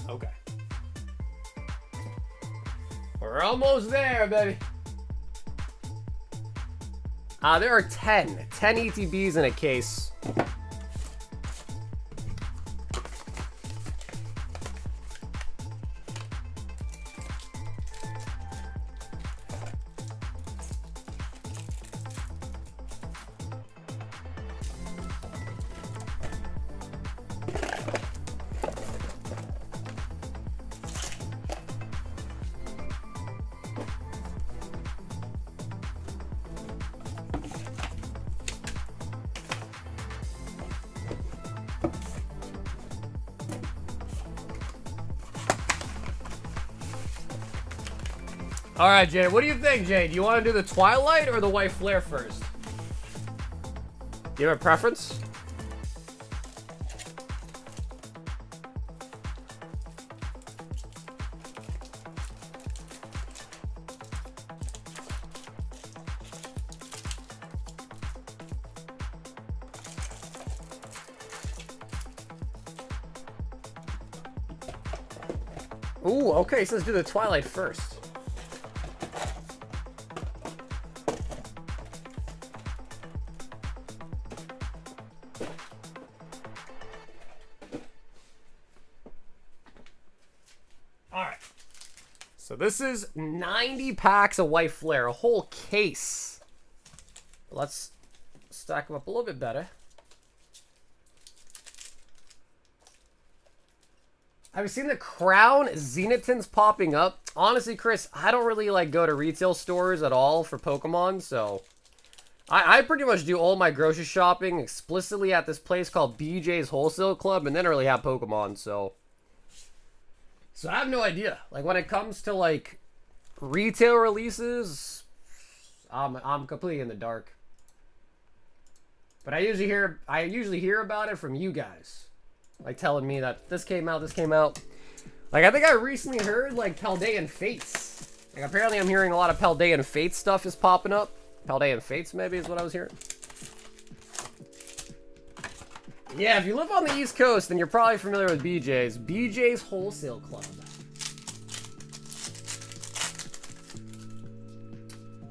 Okay. We're almost there, baby. There are 10 ETBs in a case. All right, Jay. What do you think, Jay? Do you want to do the Twilight or the White Flare first? Do you have a preference? Ooh, okay. So let's do the Twilight first. So this is 90 packs of White Flare, a whole case. Let's stack them up a little bit better. I've seen the Crown Zenitons popping up. Honestly, Chris, I don't really like go to retail stores at all for Pokemon, so I pretty much do all my grocery shopping explicitly at this place called BJ's Wholesale Club, and then I really have Pokemon, so I have no idea. Like, when it comes to, like, retail releases, I'm completely in the dark. But I usually hear about it from you guys. Like, telling me that this came out. Like, I think I recently heard, like, Paldean Fates. Like, apparently I'm hearing a lot of Paldean Fates stuff is popping up. Paldean Fates, maybe, is what I was hearing. Yeah, if you live on the East Coast, then you're probably familiar with BJ's. BJ's Wholesale Club.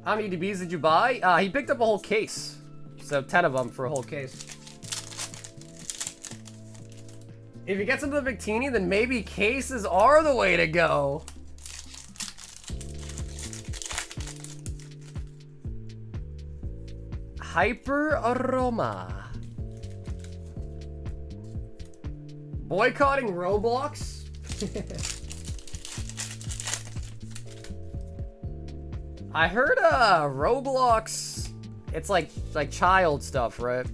How many ETBs did you buy? He picked up a whole case. So 10 of them for a whole case. If you get some of the Victini, then maybe cases are the way to go. Hyper Aroma. Boycotting Roblox? I heard Roblox, it's like child stuff, right?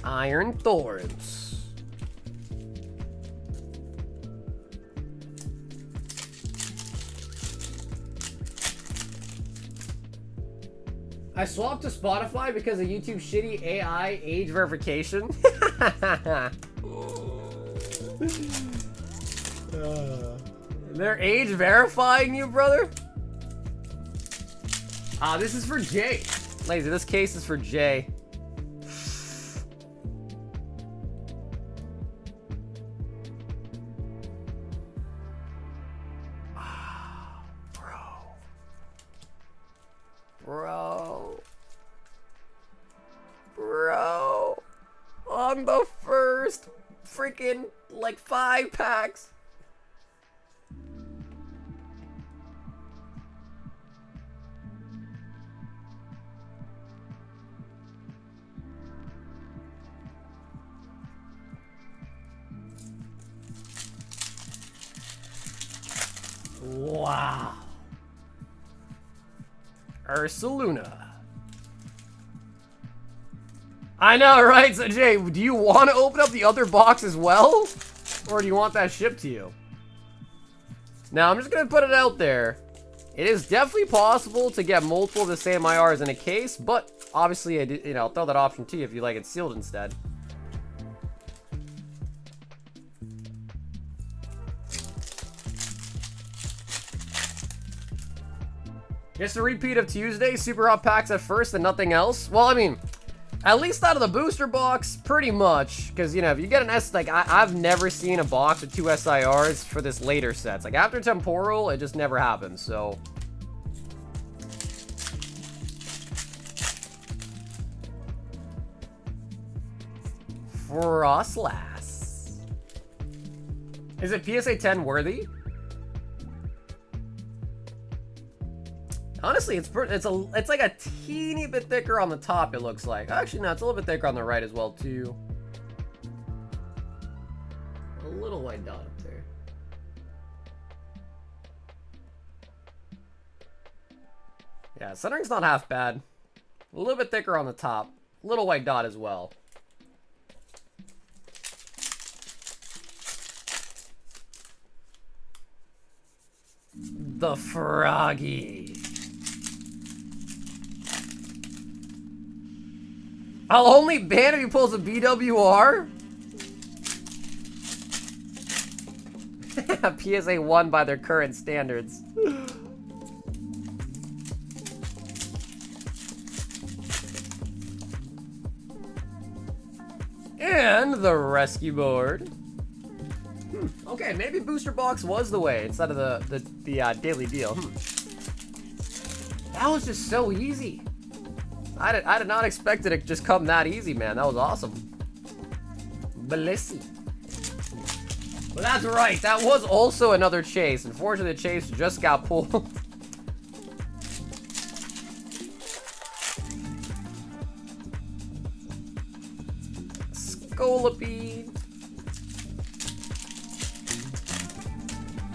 Iron Thorns. I swapped to Spotify because of YouTube's shitty AI age verification. They're age verifying you, brother? This is for Jay. Lazy, this case is for Jay. Bro. On the first freaking, like, 5 packs. Wow. Ursaluna. I know, right? So, Jay, do you want to open up the other box as well? Or do you want that shipped to you? Now, I'm just going to put it out there. It is definitely possible to get multiple of the same IRs in a case, but obviously, I'll throw that option to you if you like it sealed instead. Just a repeat of Tuesday, super hot packs at first and nothing else. Well, I mean, at least out of the booster box, pretty much. Because, you know, if you get an S, like, I've never seen a box with 2 SIRs for this later sets. Like, after Temporal, it just never happens, so. Frostlass. Is it PSA 10 worthy? Honestly, it's like a teeny bit thicker on the top, it looks like. Actually, no, it's a little bit thicker on the right as well, too. A little white dot up there. Yeah, centering's not half bad. A little bit thicker on the top. Little white dot as well. The Froggy. I'll only ban if he pulls a BWR? PSA 1 by their current standards. And the rescue board. Okay, maybe booster box was the way instead of the daily deal. That was just so easy. I did not expect it to just come that easy, man. That was awesome. Blissy. But that's right. That was also another chase. Unfortunately, the chase just got pulled. Scolipede.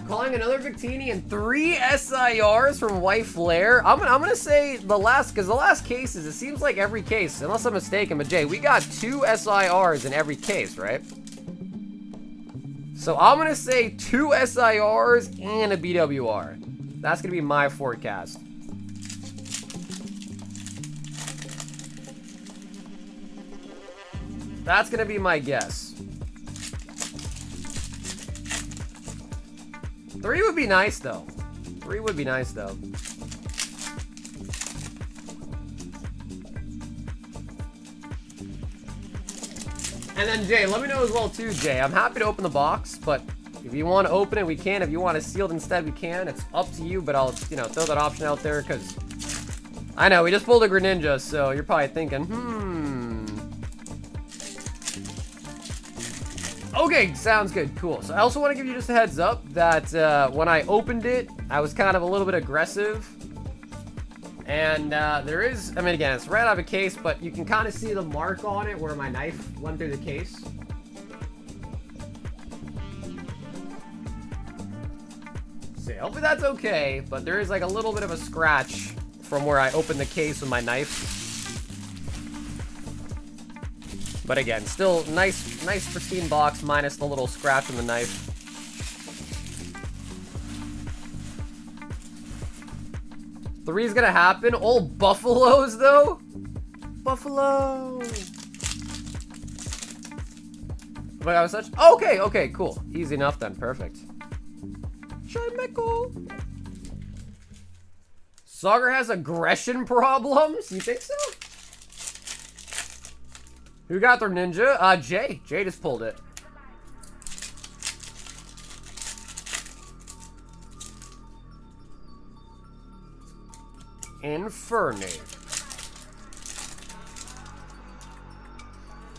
Calling another Victini and 3 SIRs from White Flare. I'm gonna say the last, because the last cases, it seems like every case, unless I'm mistaken, but Jay, we got 2 SIRs in every case, right? So I'm gonna say 2 SIRs and a BWR. That's gonna be my forecast. That's gonna be my guess. 3 would be nice, though. 3 would be nice, though. And then, Jay, let me know as well, too, Jay. I'm happy to open the box, but if you want to open it, we can. If you want it sealed instead, we can. It's up to you, but I'll, you know, throw that option out there, because I know, we just pulled a Greninja, so you're probably thinking, Okay, sounds good. Cool. So I also want to give you just a heads up that when I opened it, I was kind of a little bit aggressive. And there is, I mean, again, it's right out of a case, but you can kind of see the mark on it where my knife went through the case. So hopefully that's okay, but there is like a little bit of a scratch from where I opened the case with my knife. But again, still nice pristine box minus the little scratch on the knife. Three's gonna happen. Old Buffaloes, though. Buffalo. But I was such. Okay, cool. Easy enough then. Perfect. Chimeco. Sauger has aggression problems. You think so? Who got their ninja? Jay. Jay just pulled it. Infernape.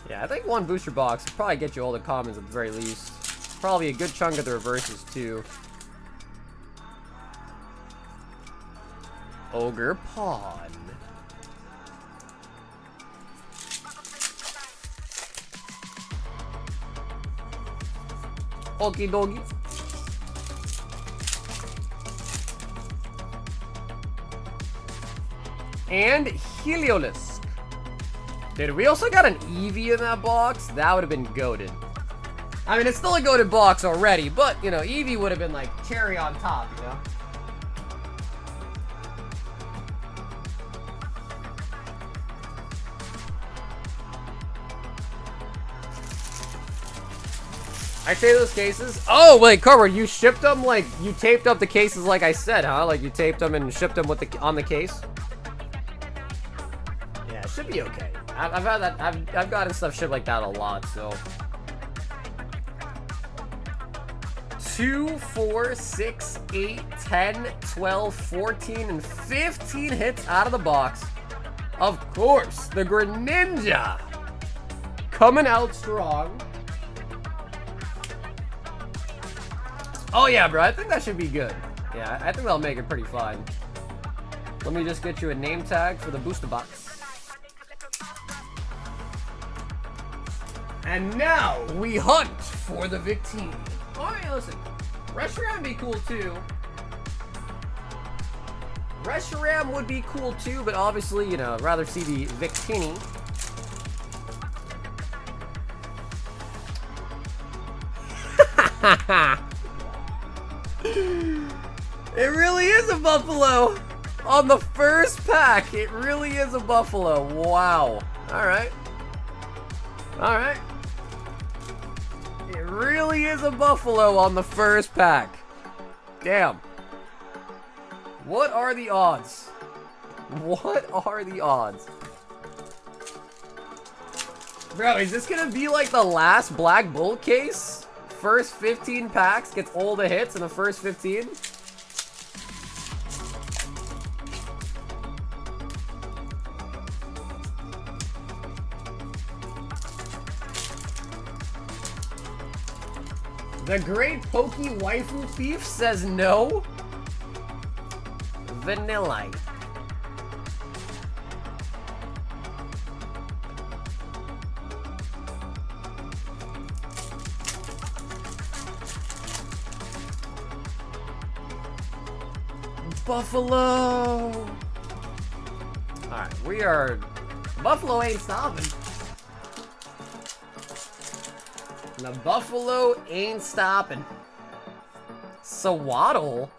Yeah, I think one booster box would probably get you all the commons at the very least. Probably a good chunk of the reverses too. Ogre Pawn. Okie dokie. And Heliolisk. Dude, we also got an Eevee in that box. That would have been goated. I mean, it's still a goated box already, but, you know, Eevee would have been like cherry on top, you know? I say those cases. Oh, wait, Carver, you shipped them like you taped up the cases like I said, huh? Like you taped them and shipped them with the on the case. Yeah, it should be okay. I've had that. I've gotten stuff shipped like that a lot. So 2, 4, 6, 8, 10, 12, 14, and 15 hits out of the box. Of course, the Greninja coming out strong. Oh yeah, bro, I think that should be good. Yeah, I think that'll make it pretty fun. Let me just get you a name tag for the booster box. And now we hunt for the Victini. Oh yeah, listen, Reshiram would be cool too. Reshiram would be cool too, but obviously, you know, I'd rather see the Victini. It really is a buffalo on the first pack. It really is a buffalo. Wow. All right. All right. It really is a buffalo on the first pack. Damn. What are the odds? What are the odds? Bro, is this gonna be like the last Black Bull case? First 15 packs gets all the hits in the first 15? The Great Pokey Waifu Thief says no. Vanilla. Buffalo. Alright, we are... Buffalo ain't stopping. The Buffalo ain't stopping. Sawaddle?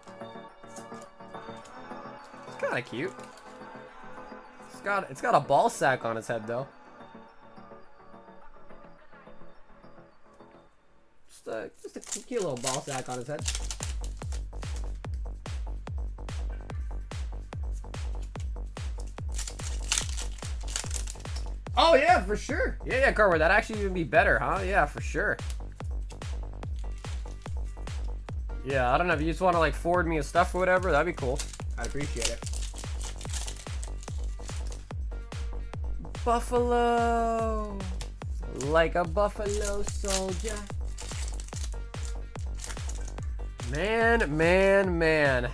It's kind of cute. It's got a ball sack on its head, though. Just a cute little ball sack on its head. Oh yeah, for sure. Yeah, Carver, that'd actually even be better, huh? Yeah, for sure. Yeah, I don't know if you just want to like forward me a stuff or whatever. That'd be cool. I'd appreciate it. Buffalo, like a buffalo soldier. Man.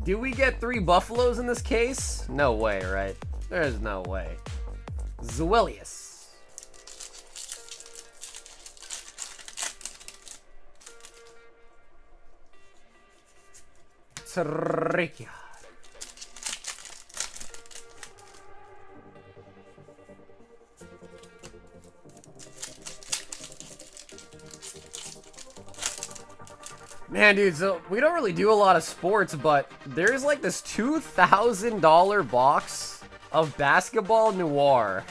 Do we get 3 buffaloes in this case? No way, right? There's no way. Zwellius. Trikia. Man, dude, so we don't really do a lot of sports, but there's like this $2,000 box of Basketball Noir.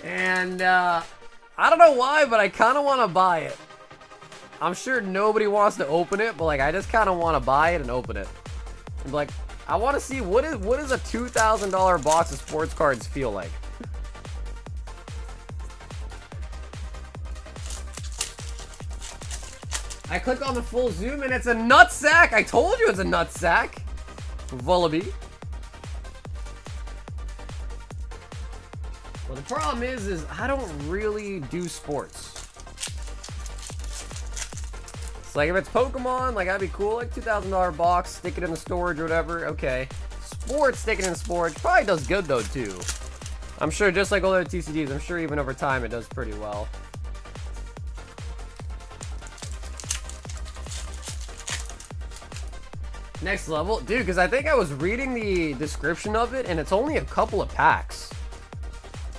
And I don't know why, but I kind of want to buy it. I'm sure nobody wants to open it, but like I just kind of want to buy it and open it. And like I want to see what is a $2,000 box of sports cards feel like. I click on the full zoom and it's a nutsack. I told you it's a nutsack. Vullaby. Well, the problem is I don't really do sports. It's like if it's Pokemon, like that'd be cool, like $2,000 box, stick it in the storage or whatever. Okay. Sports, stick it in storage probably does good though too. I'm sure just like all other TCGs, I'm sure even over time it does pretty well. Next level, dude, because I think I was reading the description of it and it's only a couple of packs.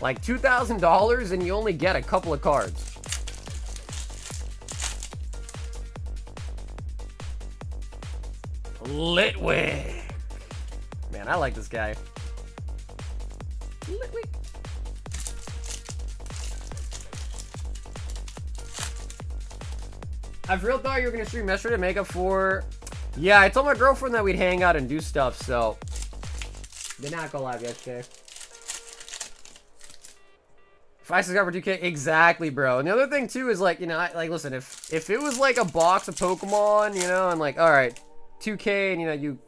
Like $2,000 and you only get a couple of cards. Litwick. Man, I like this guy. Litwick. I real thought you were gonna stream yesterday to make up for. Yeah, I told my girlfriend that we'd hang out and do stuff, so did not go live yesterday. If I subscribe for 2K, exactly, bro. And the other thing too is like, you know, like listen, if it was like a box of Pokemon, you know, and like, all right, 2K, and you know, you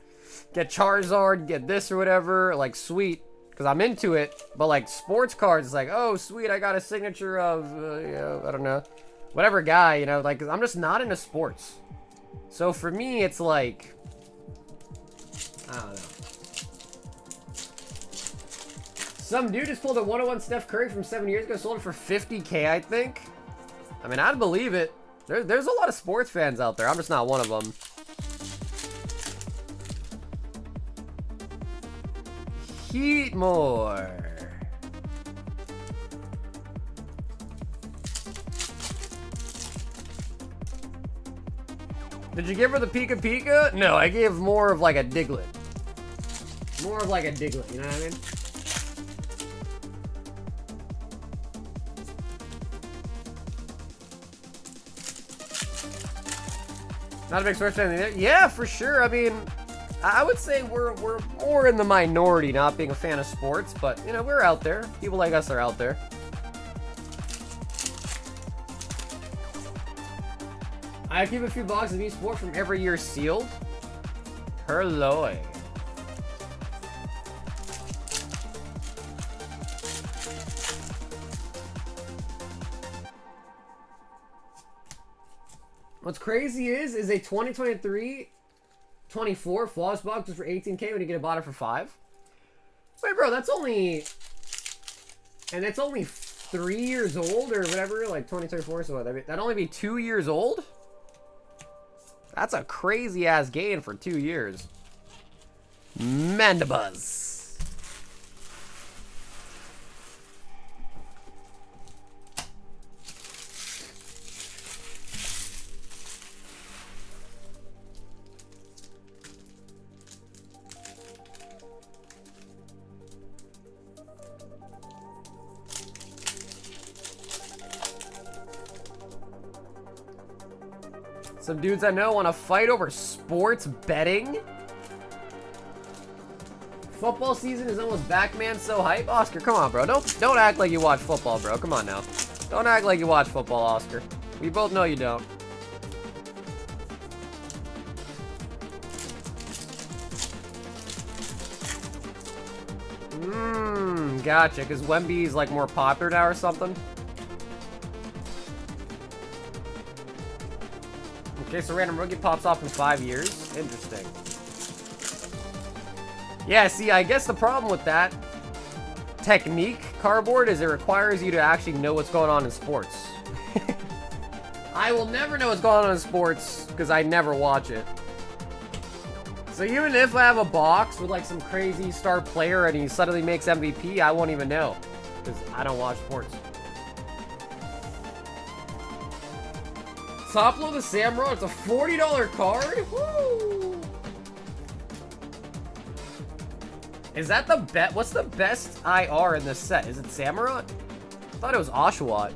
get Charizard, get this or whatever, like sweet, because I'm into it. But like sports cards, it's like, oh sweet, I got a signature of, you know, I don't know, whatever guy, you know, like I'm just not into sports. So for me, it's like, I don't know. Some dude just pulled a 101 Steph Curry from 7 years ago, sold it for 50K, I think. I mean, I'd believe it. There's a lot of sports fans out there. I'm just not one of them. Heatmore. Did you give her the Pika Pika? No, I gave more of like a Diglett. More of like a Diglett, you know what I mean? Not a big sports fan either. Yeah, for sure. I mean, I would say we're more in the minority not being a fan of sports, but you know, we're out there. People like us are out there. I keep a few boxes of each sport from every year sealed. Herloy. What's crazy is a 2023-24 flawless box is for 18K when you get a bought it for 5. Wait, bro, that's only... And it's only 3 years old or whatever, like 2024, so what, that'd only be 2 years old? That's a crazy-ass gain for 2 years. Mandibuzz. Some dudes I know want to fight over sports betting. Football season is almost back, man. So hype. Oscar, come on, bro. Don't act like you watch football, bro. Come on now. Don't act like you watch football, Oscar. We both know you don't. Gotcha. Because Wemby's like more popular now or something. Okay, so random rookie pops off in 5 years. Interesting. Yeah, see, I guess the problem with that technique cardboard is it requires you to actually know what's going on in sports. I will never know what's going on in sports because I never watch it. So even if I have a box with like some crazy star player and he suddenly makes MVP, I won't even know because I don't watch sports. Top load the Samro, it's a $40 card? Woo! Is that the bet? What's the best IR in this set? Is it Samurott? I thought it was Oshawott.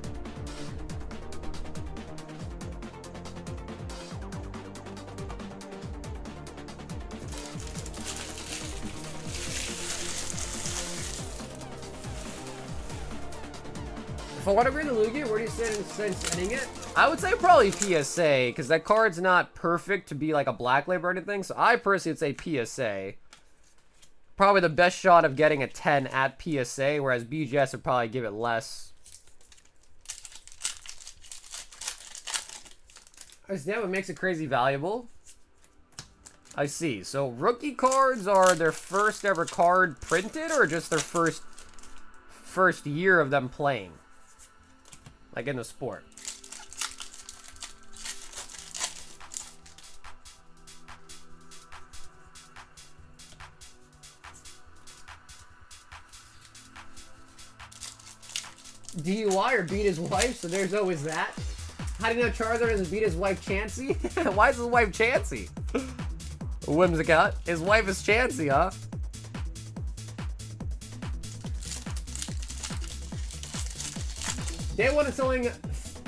If I want to bring the Lugia, where do you stand sending it? I would say probably PSA, because that card's not perfect to be like a black label or anything, so I personally would say PSA. Probably the best shot of getting a 10 at PSA, whereas BGS would probably give it less. Is that what makes it crazy valuable? I see. So rookie cards are their first ever card printed, or just their first year of them playing? Like in the sport. DUI or beat his wife, so there's always that. How do you know Charizard doesn't beat his wife Chansey? Why is his wife Chansey? Whimsicott. His wife is Chansey, huh? Day one is selling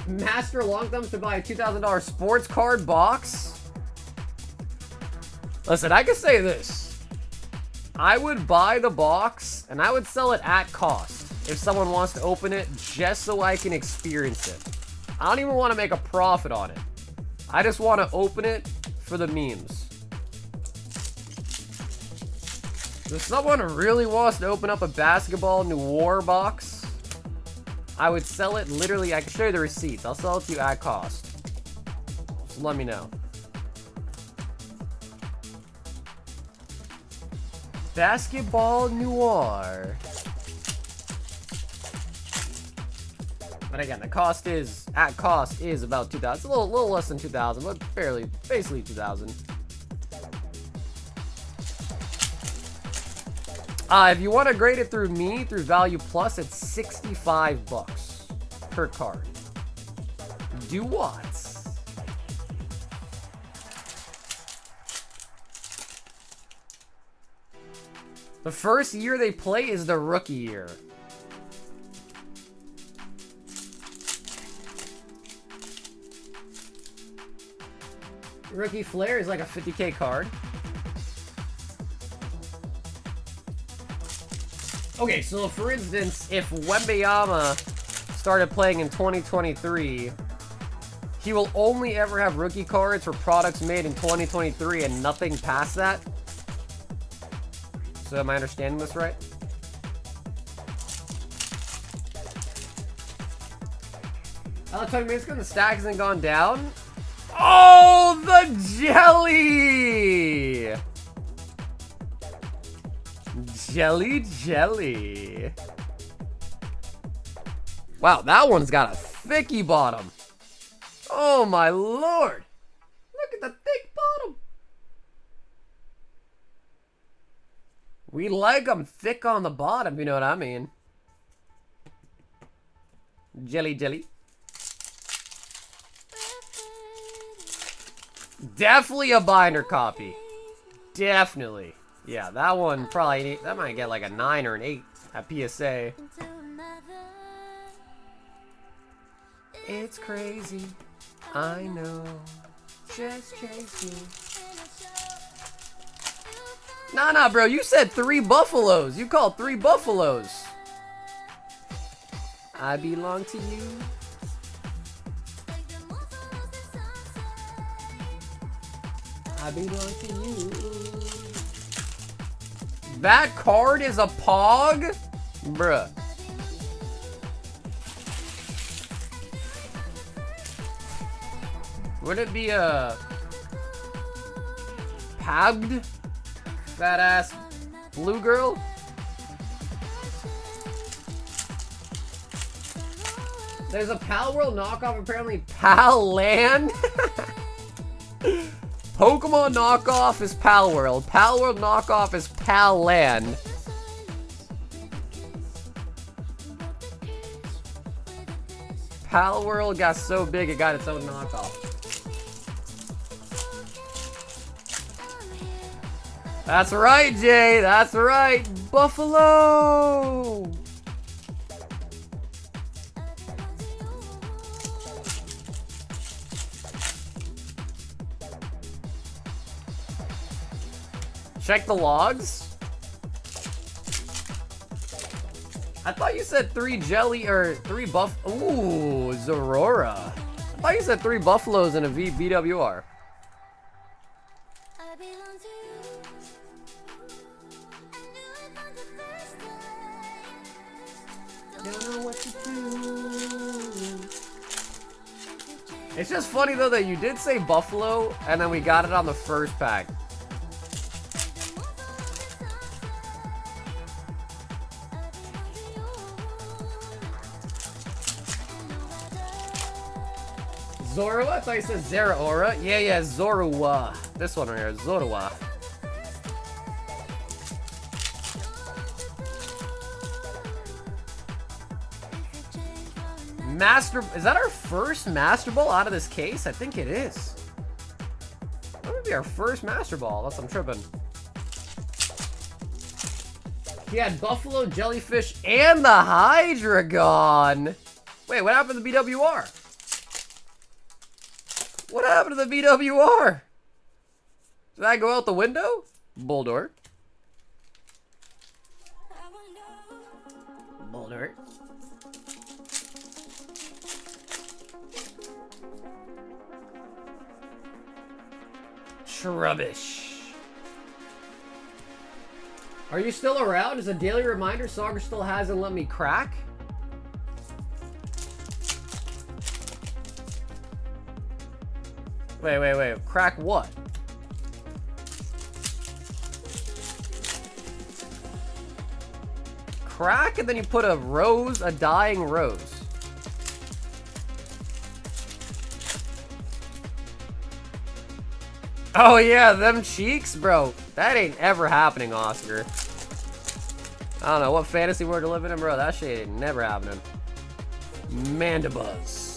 Master Long Thumbs to buy a $2,000 sports card box. Listen, I can say this. I would buy the box and I would sell it at cost if someone wants to open it just so I can experience it. I don't even want to make a profit on it. I just want to open it for the memes. If someone really wants to open up a Basketball Noir box, I would sell it literally. I can show you the receipts. I'll sell it to you at cost. Just let me know. Basketball Noir. But again, the cost is, at cost, is about 2,000. It's a little less than 2,000, but basically 2,000. If you want to grade it through me, through Value Plus, it's 65 bucks per card. Do what? The first year they play is the rookie year. Rookie Flare is like a 50k card. Okay, so for instance, if Wembanyama started playing in 2023, he will only ever have rookie cards for products made in 2023 and nothing past that. So am I understanding this right? Tell me, it's because the stack hasn't gone down. Oh, the jelly! Jelly. Wow, that one's got a thicky bottom. Oh my lord. Look at the thick bottom. We like them thick on the bottom, you know what I mean. Jelly. Definitely a binder copy. Definitely. Yeah, that one probably, that might get like a 9 or an 8 at PSA. It's crazy, I know, just chasing. Nah, bro, you said 3 buffaloes. You called 3 buffaloes. I belong to you. I belong to you. That card is a pog? Bruh. Would it be a pagged fat ass blue girl? There's a Pal World knockoff, apparently Pal Land. Pokemon knockoff is Pal World. Pal World knockoff is Pal Land. Pal World got so big it got its own knockoff. That's right, Jay. That's right. Buffalo. Check the logs. I thought you said 3 jelly or 3 buff. Ooh, Zorora. I thought you said 3 buffaloes and a BWR. Don't know what to do. It's just funny though that you did say buffalo and then we got it on the first pack. Zorua? I thought you said Zeraora. Yeah, Zorua. This one right here, Zorua. Master, is that our first Master Ball out of this case? I think it is. That would be our first Master Ball, unless I'm tripping. He had Buffalo, Jellyfish, and the Hydreigon. Wait, what happened to BWR? What happened to the BWR? Did that go out the window? Bulldor. Bulldor. Shrubbish. Are you still around? As a daily reminder, Sauger still hasn't let me crack. Wait. Crack what? Crack, and then you put a rose, a dying rose. Oh yeah, them cheeks, bro. That ain't ever happening, Oscar. I don't know what fantasy world you're living in, bro. That shit ain't never happening. Mandibuzz.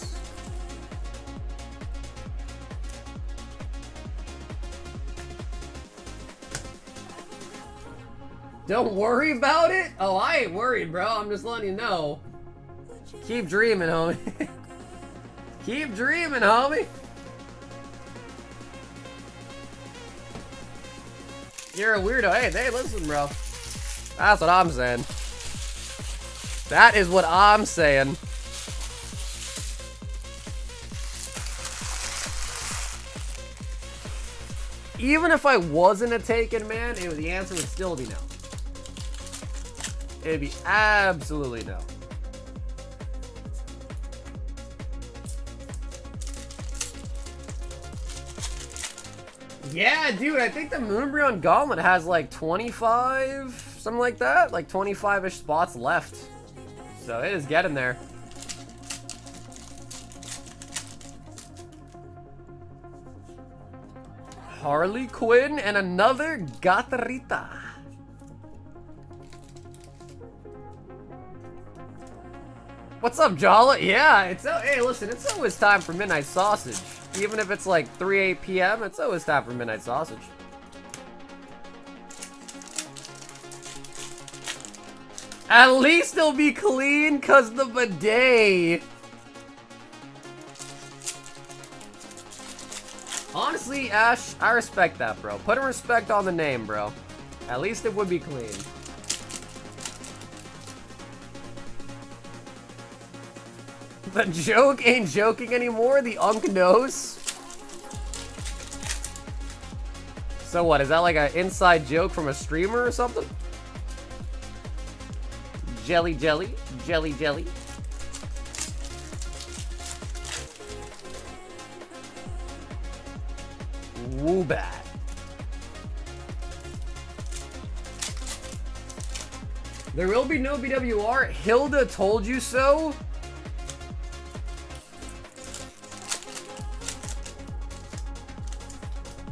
Don't worry about it? Oh, I ain't worried, bro. I'm just letting you know. Keep dreaming, homie. Keep dreaming, homie. You're a weirdo. Hey, listen, bro. That's what I'm saying. That is what I'm saying. Even if I wasn't a Taken man, the answer would still be no. It'd be absolutely no. Yeah, dude, I think the Umbreon Gauntlet has like 25, something like that. Like 25-ish spots left. So it is getting there. Harley Quinn and another Gatarita. What's up, Jala? Yeah, hey, listen, it's always time for midnight sausage. Even if it's like 8 p.m., it's always time for midnight sausage. At least it'll be clean, cause the bidet. Honestly, Ash, I respect that, bro. Put a respect on the name, bro. At least it would be clean. The joke ain't joking anymore. The Unk knows. So what? Is that like an inside joke from a streamer or something? Jelly, jelly, jelly, jelly. Woobat. There will be no BWR. Hilda told you so.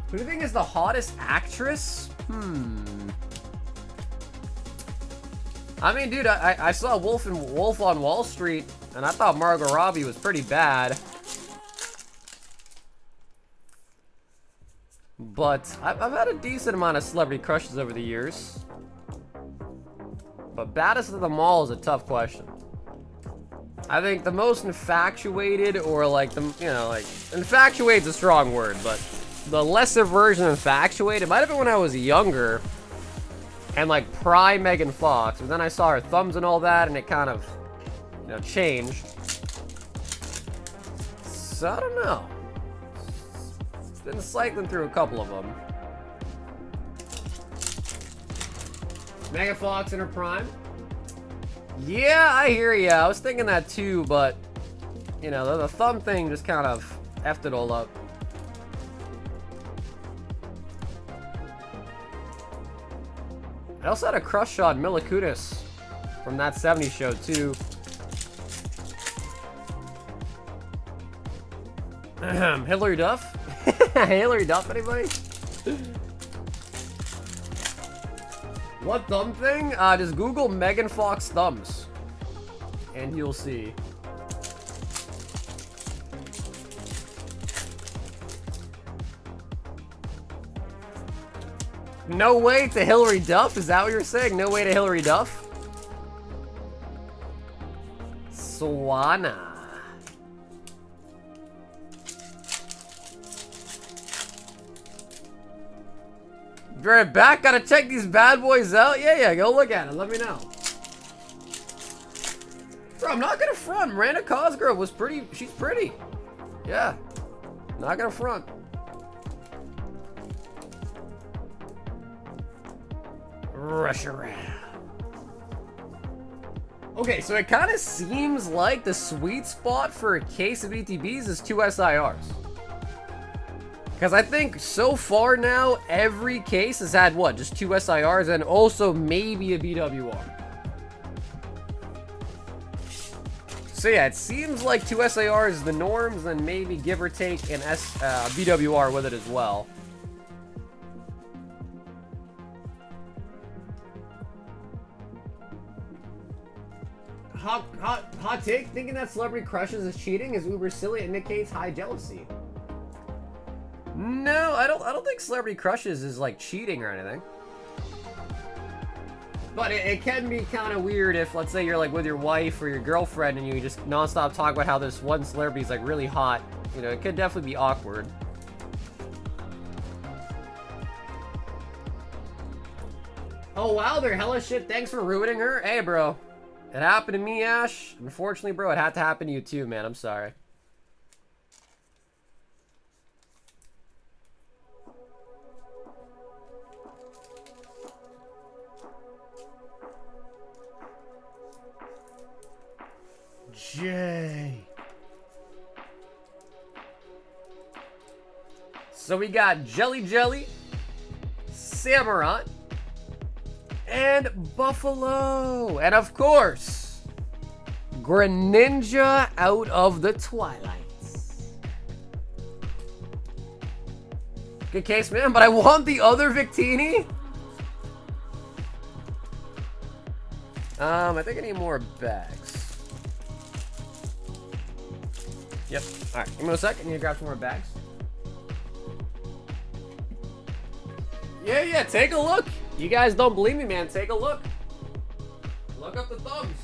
Who do you think is the hottest actress? I mean, dude, I saw Wolf on Wall Street, and I thought Margot Robbie was pretty bad. But I've had a decent amount of celebrity crushes over the years. But baddest of them all is a tough question. I think the most infatuated, or like the, you know, like, infatuate's a strong word, but the lesser version of infatuated, it might have been when I was younger and like prime Megan Fox, but then I saw her thumbs and all that, and it kind of, you know, changed. So I don't know. Been cycling through a couple of them. Megan Fox in her prime. Yeah, I hear ya. I was thinking that too, but you know, the thumb thing just kind of effed it all up. I also had a crush on Mila Kunis from that 70s show too. Hillary Duff? Hillary Duff, anybody? What thumb thing? Just Google Megan Fox thumbs, and you'll see. No way to Hillary Duff? Is that what you're saying? No way to Hillary Duff? Swana. Be right back. Gotta check these bad boys out. Yeah, go look at it. Let me know. Bro, I'm not gonna front. Miranda Cosgrove was pretty. She's pretty. Yeah. Not gonna front. Rush around. Okay, so it kind of seems like the sweet spot for a case of ETBs is 2 SIRs. Because I think so far now, every case has had what? Just 2 SIRs and also maybe a BWR. So yeah, it seems like 2 SIRs is the norms, and maybe give or take an BWR with it as well. Hot take, thinking that celebrity crushes is cheating is uber silly. It indicates high jealousy. No, I don't think celebrity crushes is like cheating or anything. But it can be kind of weird if, let's say, you're like with your wife or your girlfriend and you just nonstop talk about how this one celebrity is like really hot. You know, it could definitely be awkward. Oh wow, they're hella shit. Thanks for ruining her. Hey, bro. It happened to me, Ash. Unfortunately, bro, it had to happen to you too, man. I'm sorry. Jay. So we got Jelly, Samurott, and Buffalo. And of course, Greninja out of the Twilights. Good case, man, but I want the other Victini. I think I need more bags. Yep. Alright, give me a second. I need to grab some more bags. Yeah, take a look. You guys don't believe me, man. Take a look. Look up the thumbs.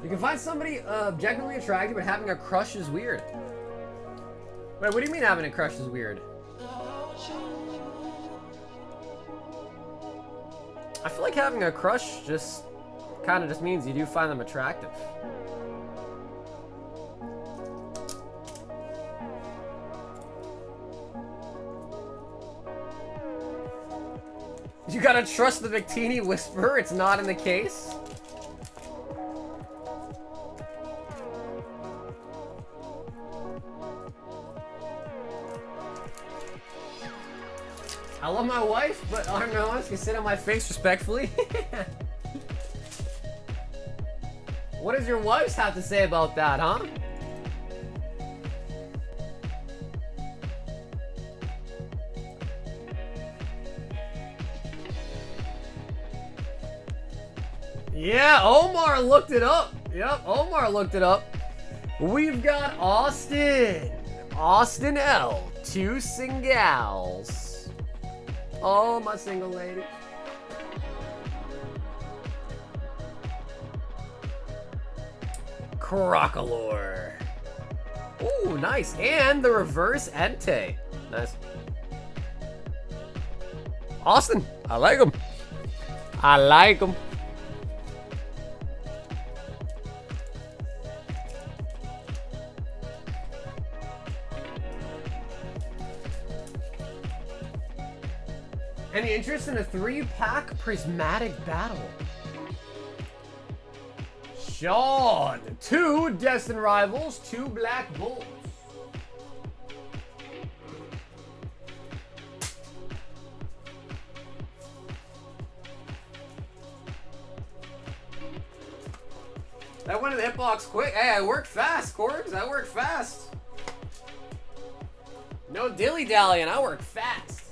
You can find somebody objectively attractive, but having a crush is weird. Wait, what do you mean having a crush is weird? I feel like having a crush just kind of just means you do find them attractive. You gotta trust the Victini whisperer, it's not in the case. I love my wife, but I don't know, I can sit on my face respectfully. What does your wife have to say about that, huh? Yeah, Omar looked it up. Yep, Omar looked it up. We've got Austin L, 2 singles. Oh, my single lady. Crocolore. Ooh, nice. And the reverse Entei. Nice. Austin, I like him. I like him. Any interest in a 3-pack Prismatic battle? Sean, 2 Destined Rivals, 2 Black Bulls. That went in the hitbox quick. Hey, I worked fast, Corgs. I worked fast. No dilly-dallying. I worked fast.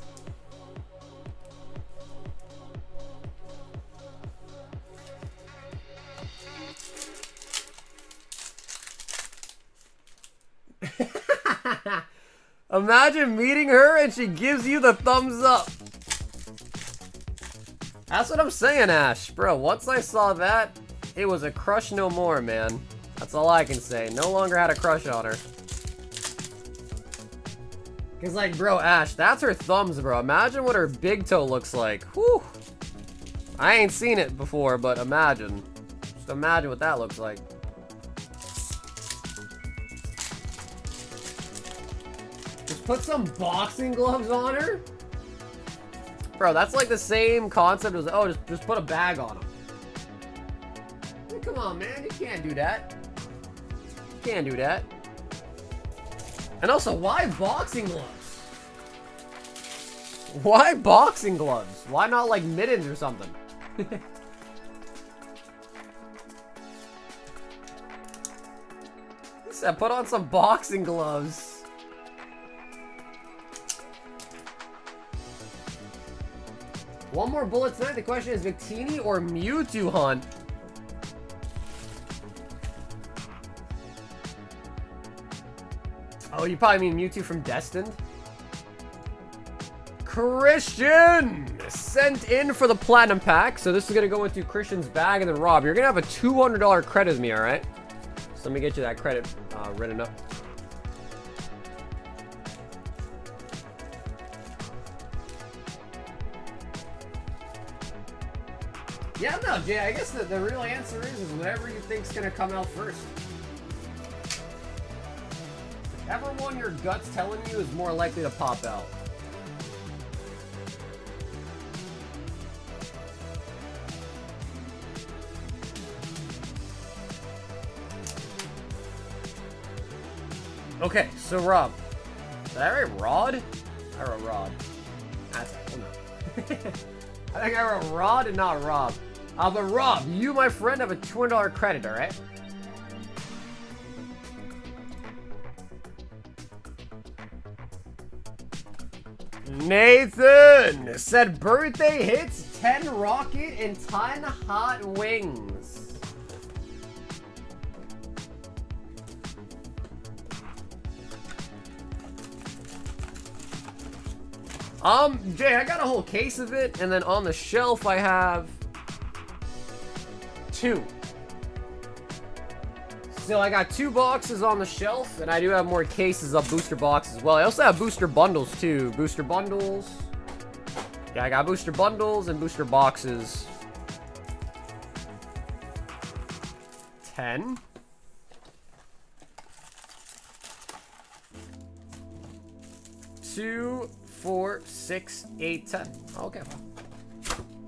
Imagine meeting her and she gives you the thumbs up. That's what I'm saying, Ash. Bro, once I saw that, it was a crush no more, man. That's all I can say. No longer had a crush on her. Cause like, bro, Ash, that's her thumbs, bro. Imagine what her big toe looks like. Whew. I ain't seen it before, but imagine. Just imagine what that looks like. Just put some boxing gloves on her? Bro, that's like the same concept as, oh, just put a bag on him. Hey, come on, man. You can't do that. You can't do that. And also, why boxing gloves? Why boxing gloves? Why not like mittens or something? He said, put on some boxing gloves. One more bullet tonight. The question is Victini or Mewtwo hunt? Oh, you probably mean Mewtwo from Destined? Christian sent in for the platinum pack. So this is going to go into Christian's bag. And then Rob, you're going to have a $200 credit with me, all right? So let me get you that credit written up. Yeah, no, Jay, I guess the real answer is whatever you think's gonna come out first. Whichever one your gut's telling you is more likely to pop out. Okay, so Rob. Did I write Rod? I wrote Rod. That's oh no. I think I wrote Rod and not Rob. But Rob, you, my friend, have a $200 credit, alright? Nathan said birthday hits, 10 rocket, and 10 hot wings. Jay, I got a whole case of it, and then on the shelf I have 2. So I got 2 boxes on the shelf, and I do have more cases of booster boxes as well. I also have booster bundles too. Booster bundles. Yeah, I got booster bundles and booster boxes. 10. 2, 4, 6, 8, 10. Okay, well.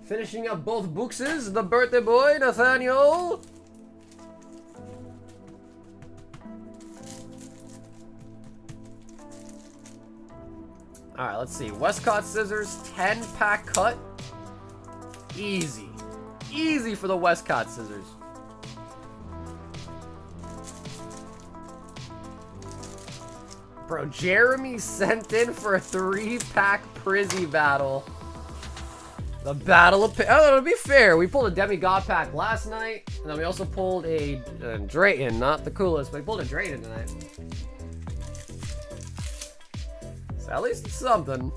Finishing up both boxes, the birthday boy, Nathaniel. Alright, let's see. Westcott Scissors, 10-pack cut. Easy. Easy for the Westcott Scissors. Bro, Jeremy sent in for a 3-pack Prizzy battle. The Battle of... Oh, to be fair, we pulled a Demigod pack last night. And then we also pulled a Drayton. Not the coolest, but we pulled a Drayton tonight. So at least it's something.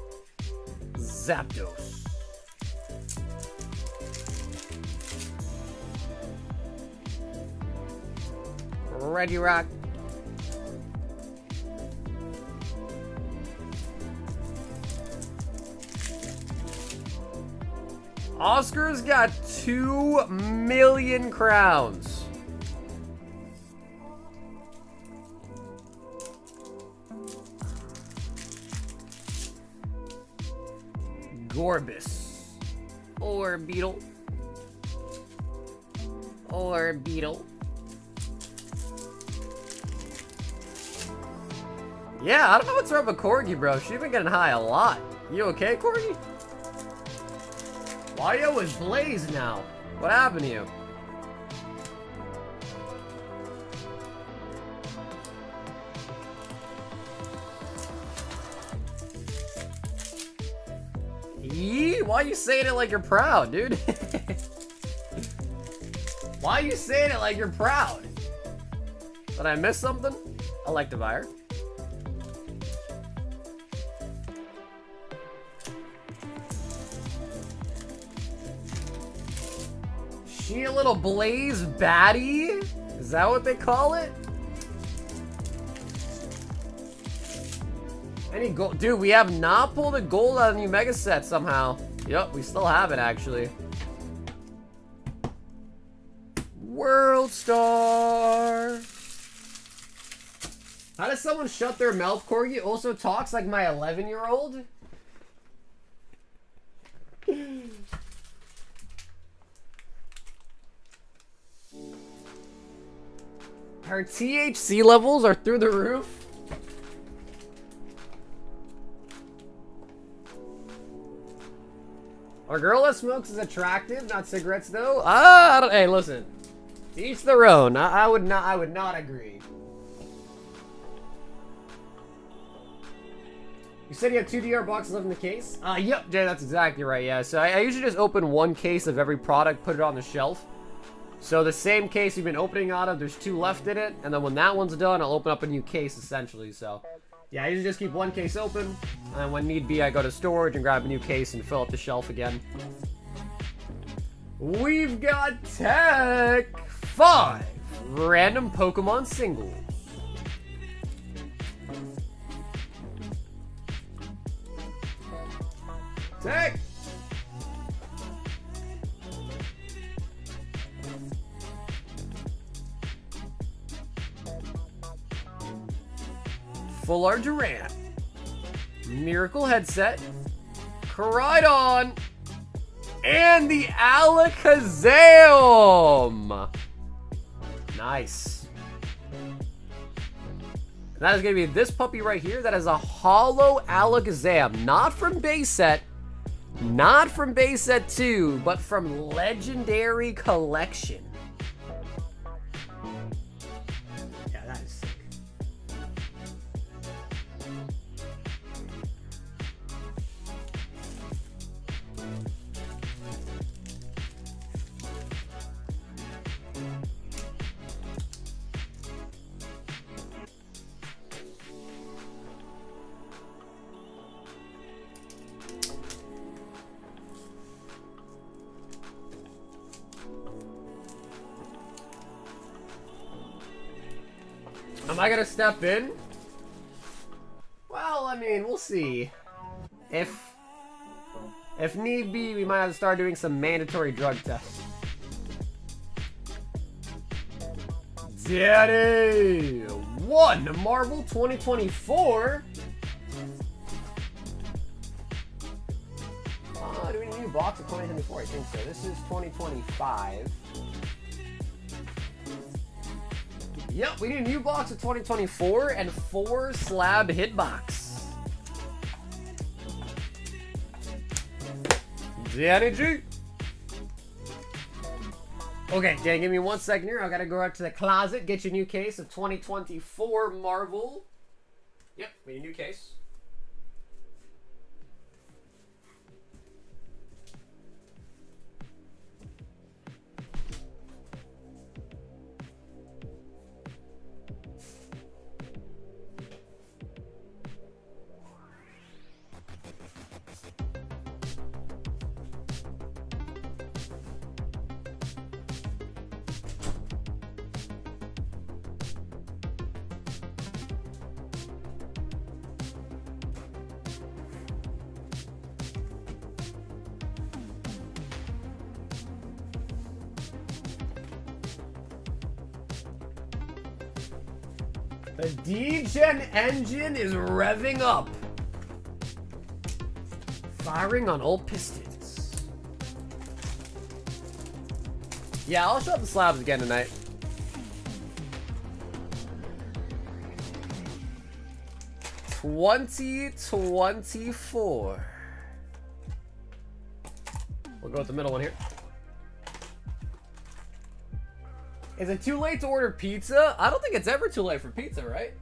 Zapdos. Regirock. Oscar's got 2 million crowns. Gorbis. Or Beetle. Or Beetle. Yeah, I don't know what's wrong with Corgi, bro. She's been getting high a lot. You okay, Corgi? Wario is Blaze now. What happened to you? E? Why are you saying it like you're proud, dude? Why are you saying it like you're proud? Did I miss something? Electivire. She a little Blaze baddie? Is that what they call it? Any gold? Dude, we have not pulled a gold out of the new mega set somehow. Yep, we still have it actually. World Star. How does someone shut their mouth, Corgi? Also talks like my 11-year-old? Our THC levels are through the roof. A girl that smokes is attractive, not cigarettes though. Hey, listen. To each their own. I would not agree. You said you have 2 DR boxes left in the case? Yep, Jay, that's exactly right, yeah. So I usually just open 1 case of every product, put it on the shelf. So the same case you've been opening out of, there's 2 left in it, and then when that one's done, I'll open up a new case, essentially, so. Yeah, I usually just keep 1 case open, and when need be, I go to storage and grab a new case and fill up the shelf again. We've got Tech 5 random Pokemon single. Tech. Full Art Durant, Miracle Headset, Koridon, and the Alakazam. Nice. And that is going to be this puppy right here. That is a holo Alakazam. Not from base set. Not from base set 2, but from Legendary Collection. Yeah, that is sick. Am I gonna step in? Well, I mean, we'll see. If need be, we might have to start doing some mandatory drug tests. Daddy! 1 Marvel 2024. Do we need a new box of 2024? I think so. This is 2025. Yep, we need a new box of 2024 and 4 slab hitbox. Danny G. Okay, Dan, give me 1 second here. I gotta go out to the closet, get you a new case of 2024 Marvel. Yep, we need a new case. The D-Gen engine is revving up. Firing on all pistons. Yeah, I'll show up the slabs again tonight. $20.24. We'll go with the middle one here. Is it too late to order pizza? I don't think it's ever too late for pizza, right?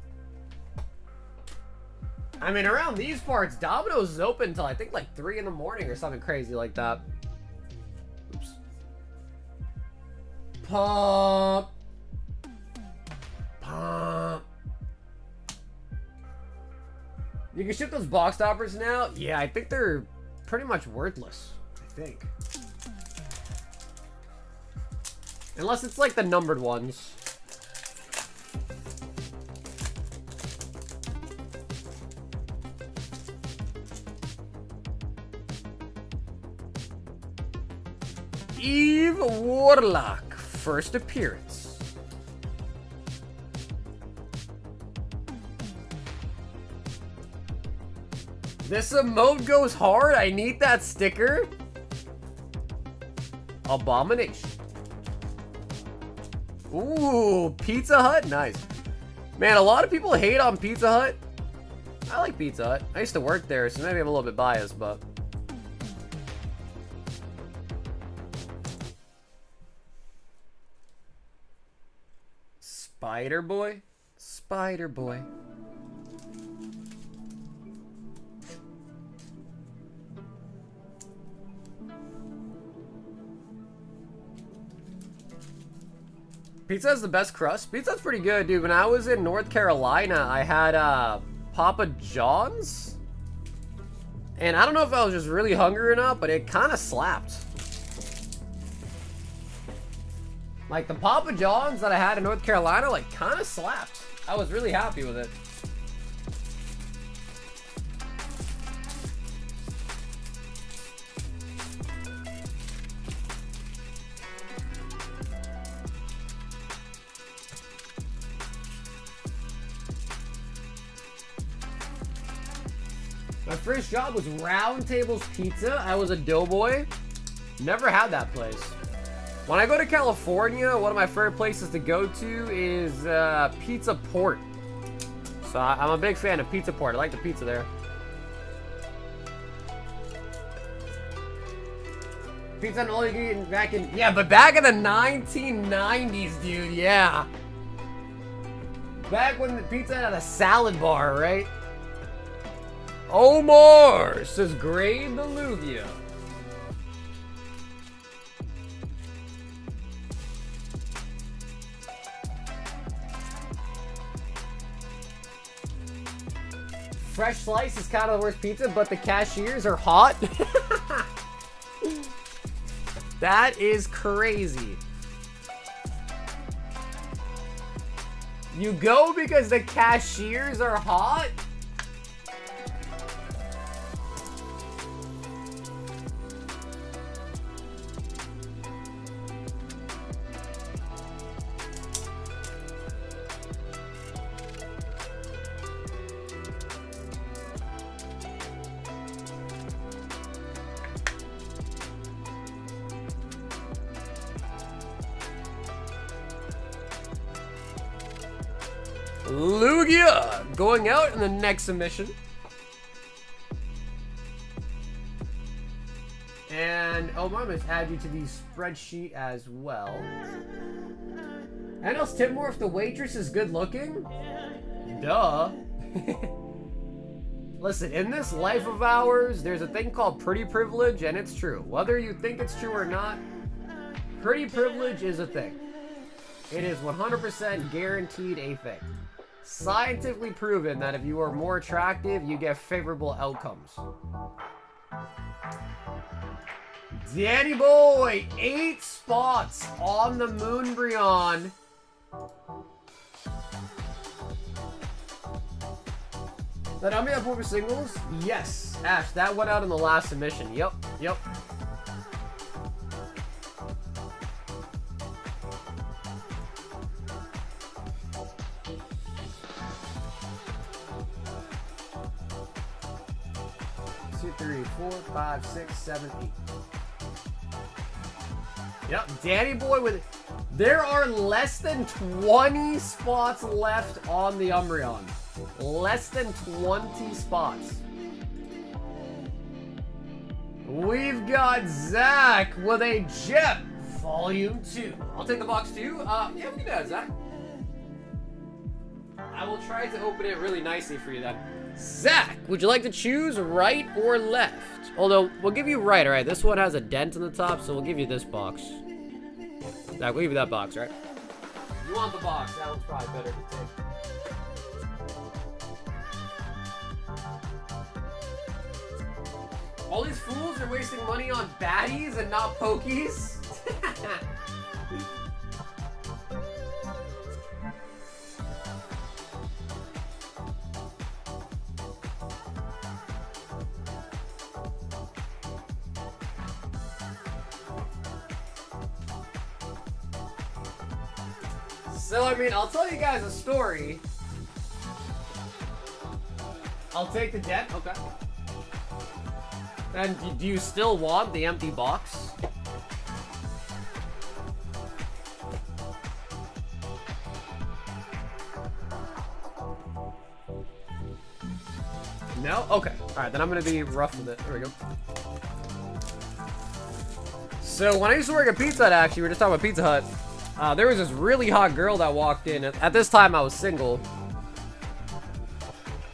I mean, around these parts, Domino's is open until I think like 3 in the morning or something crazy like that. Oops. Pump. Pump. You can ship those box toppers now? Yeah, I think they're pretty much worthless. I think. Unless it's like the numbered ones. Eve Warlock, first appearance. This emote goes hard. I need that sticker. Abomination. Ooh, Pizza Hut, nice. Man, a lot of people hate on Pizza Hut. I like Pizza Hut. I used to work there, so maybe I'm a little bit biased, but. Spider Boy? Spider Boy. Pizza has the best crust. Pizza's pretty good, dude. When I was in North Carolina, I had Papa John's. And I don't know if I was just really hungry or not, but it kind of slapped. Like, the Papa John's that I had in North Carolina, like, kind of slapped. I was really happy with it. My first job was Round Tables Pizza. I was a doughboy. Never had that place. When I go to California, one of my favorite places to go to is Pizza Port. So I'm a big fan of Pizza Port. I like the pizza there. Pizza and all you can eat back in... Yeah, but back in the 1990s, dude, yeah. Back when the pizza had a salad bar, right? Omar says Grave the Lugia. Fresh Slice is kind of the worst pizza, but the cashiers are hot. That is crazy. You go because the cashiers are hot? Lugia going out in the next submission. And oh, I'm going to add you to the spreadsheet as well. And else tip more if the waitress is good looking? Duh. Listen, in this life of ours, there's a thing called pretty privilege, and it's true. Whether you think it's true or not, pretty privilege is a thing. It is 100% guaranteed a thing. Scientifically proven that if you are more attractive, you get favorable outcomes. Danny Boy, 8 spots on the Umbreon. That Umbreon for singles? Yes, Ash, that went out in the last submission. Yep. 2, 3, 4, 5, 6, 7, 8. Yep, Danny Boy with... There are less than 20 spots left on the Umbreon. Less than 20 spots. We've got Zach with a Jet Volume 2. I'll take the box too. Yeah, we can do that, Zach. I will try to open it really nicely for you then. Zach, would you like to choose right or left? Although, we'll give you right, alright? This one has a dent in the top, so we'll give you this box. Zach, we'll give you that box, right? You want the box, that one's probably better to take. All these fools are wasting money on baddies and not pokies? So, I mean, I'll tell you guys a story. I'll take the debt, okay. And do you still want the empty box? No? Okay. Alright, then I'm gonna be rough with it. There we go. So, when I used to work at Pizza Hut, actually, we were just talking about Pizza Hut. There was this really hot girl that walked in. At this time, I was single.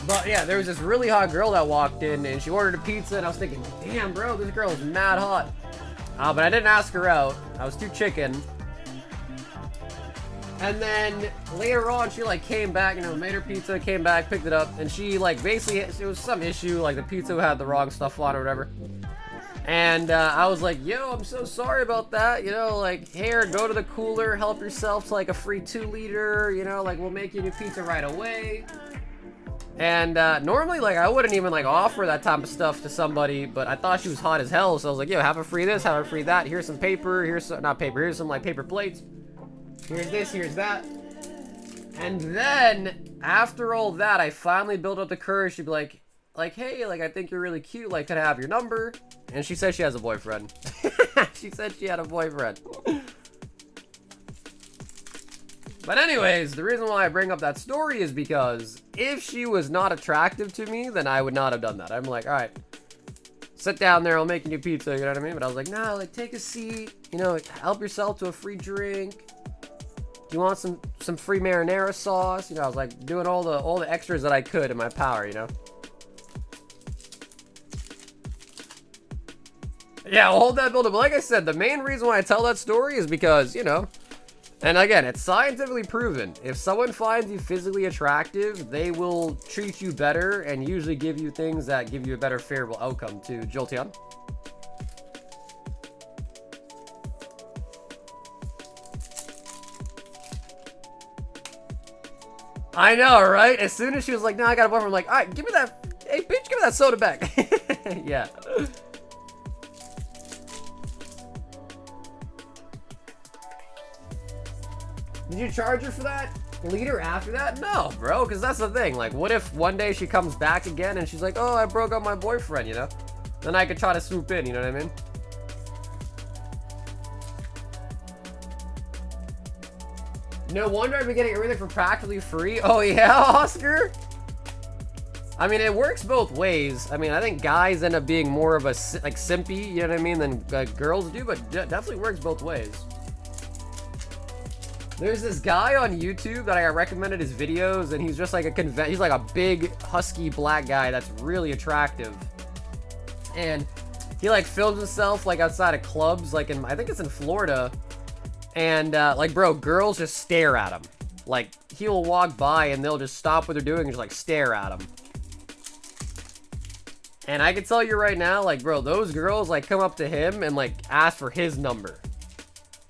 But yeah, there was this really hot girl that walked in, and she ordered a pizza, and I was thinking, damn, bro, this girl is mad hot. But I didn't ask her out. I was too chicken. And then later on, she like came back, you know, made her pizza, came back, picked it up, and she like basically, it was some issue, like the pizza had the wrong stuff on it or whatever. And I was like, yo, I'm so sorry about that, you know, like, here, go to the cooler, help yourself to like a free 2-liter, you know, like, we'll make you a new pizza right away. And normally, like, I wouldn't even like offer that type of stuff to somebody, but I thought she was hot as hell, so I was like, yo, have a free this, have a free that, here's some paper, here's some, not paper, here's some like paper plates, here's this, here's that. And then, after all that, I finally built up the courage to be like, hey, like, I think you're really cute, like, can I have your number? And she said she has a boyfriend. She said she had a boyfriend. But anyways, the reason why I bring up that story is because if she was not attractive to me, then I would not have done that. I'm like, all right, sit down there, I'll make you pizza, you know what I mean? But I was like, nah, like, take a seat, you know, help yourself to a free drink. Do you want some free marinara sauce? You know, I was like doing all the extras that I could in my power, you know? Yeah, I'll hold that build up. But like I said, the main reason why I tell that story is because, you know, and again, it's scientifically proven. If someone finds you physically attractive, they will treat you better and usually give you things that give you a better favorable outcome to Jolteon. I know, right? As soon as she was like, no, I got a boyfriend, I'm like, all right, give me that, hey, bitch, give me that soda back. Yeah. Did you charge her for that liter after that? No, bro, because that's the thing. Like, what if one day she comes back again and she's like, oh, I broke up my boyfriend, you know? Then I could try to swoop in, you know what I mean? No wonder I've been getting everything for practically free. Oh, yeah, Oscar? I mean, it works both ways. I mean, I think guys end up being more of a, like, simpy, you know what I mean, than girls do, but definitely works both ways. There's this guy on YouTube that I got recommended his videos, and he's just like he's like a big, husky black guy that's really attractive. And he like films himself like outside of clubs, like in, I think it's in Florida. And like, bro, girls just stare at him. Like, he'll walk by and they'll just stop what they're doing and just like stare at him. And I can tell you right now, like, bro, those girls like come up to him and like ask for his number.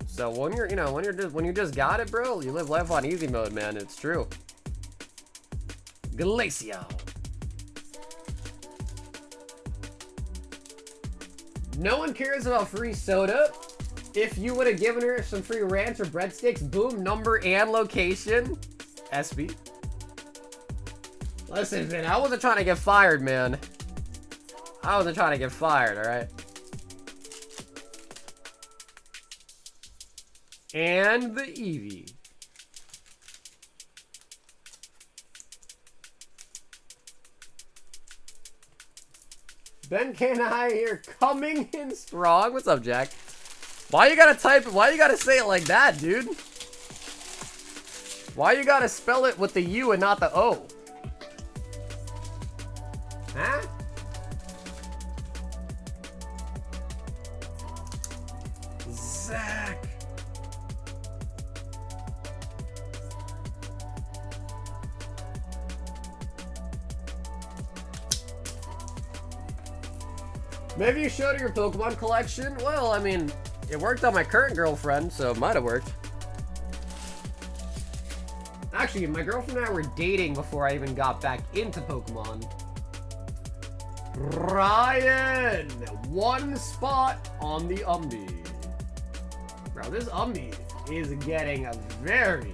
So when you're, you know, when you just got it, bro, you live life on easy mode, man. It's true. Glacio. No one cares about free soda. If you would have given her some free ranch or breadsticks, boom, number and location. SB. Listen, man, I wasn't trying to get fired, man. I wasn't trying to get fired, alright? And the Eevee. Ben Canai here, coming in strong. What's up, Jack? Why you gotta type it? Why you gotta say it like that, dude? Why you gotta spell it with the U and not the O? Huh? Zach. Maybe you showed her your Pokemon collection? Well, I mean, it worked on my current girlfriend, so it might have worked. Actually, my girlfriend and I were dating before I even got back into Pokemon. Ryan! 1 spot on the Umbie. Bro, this Umbie is getting very,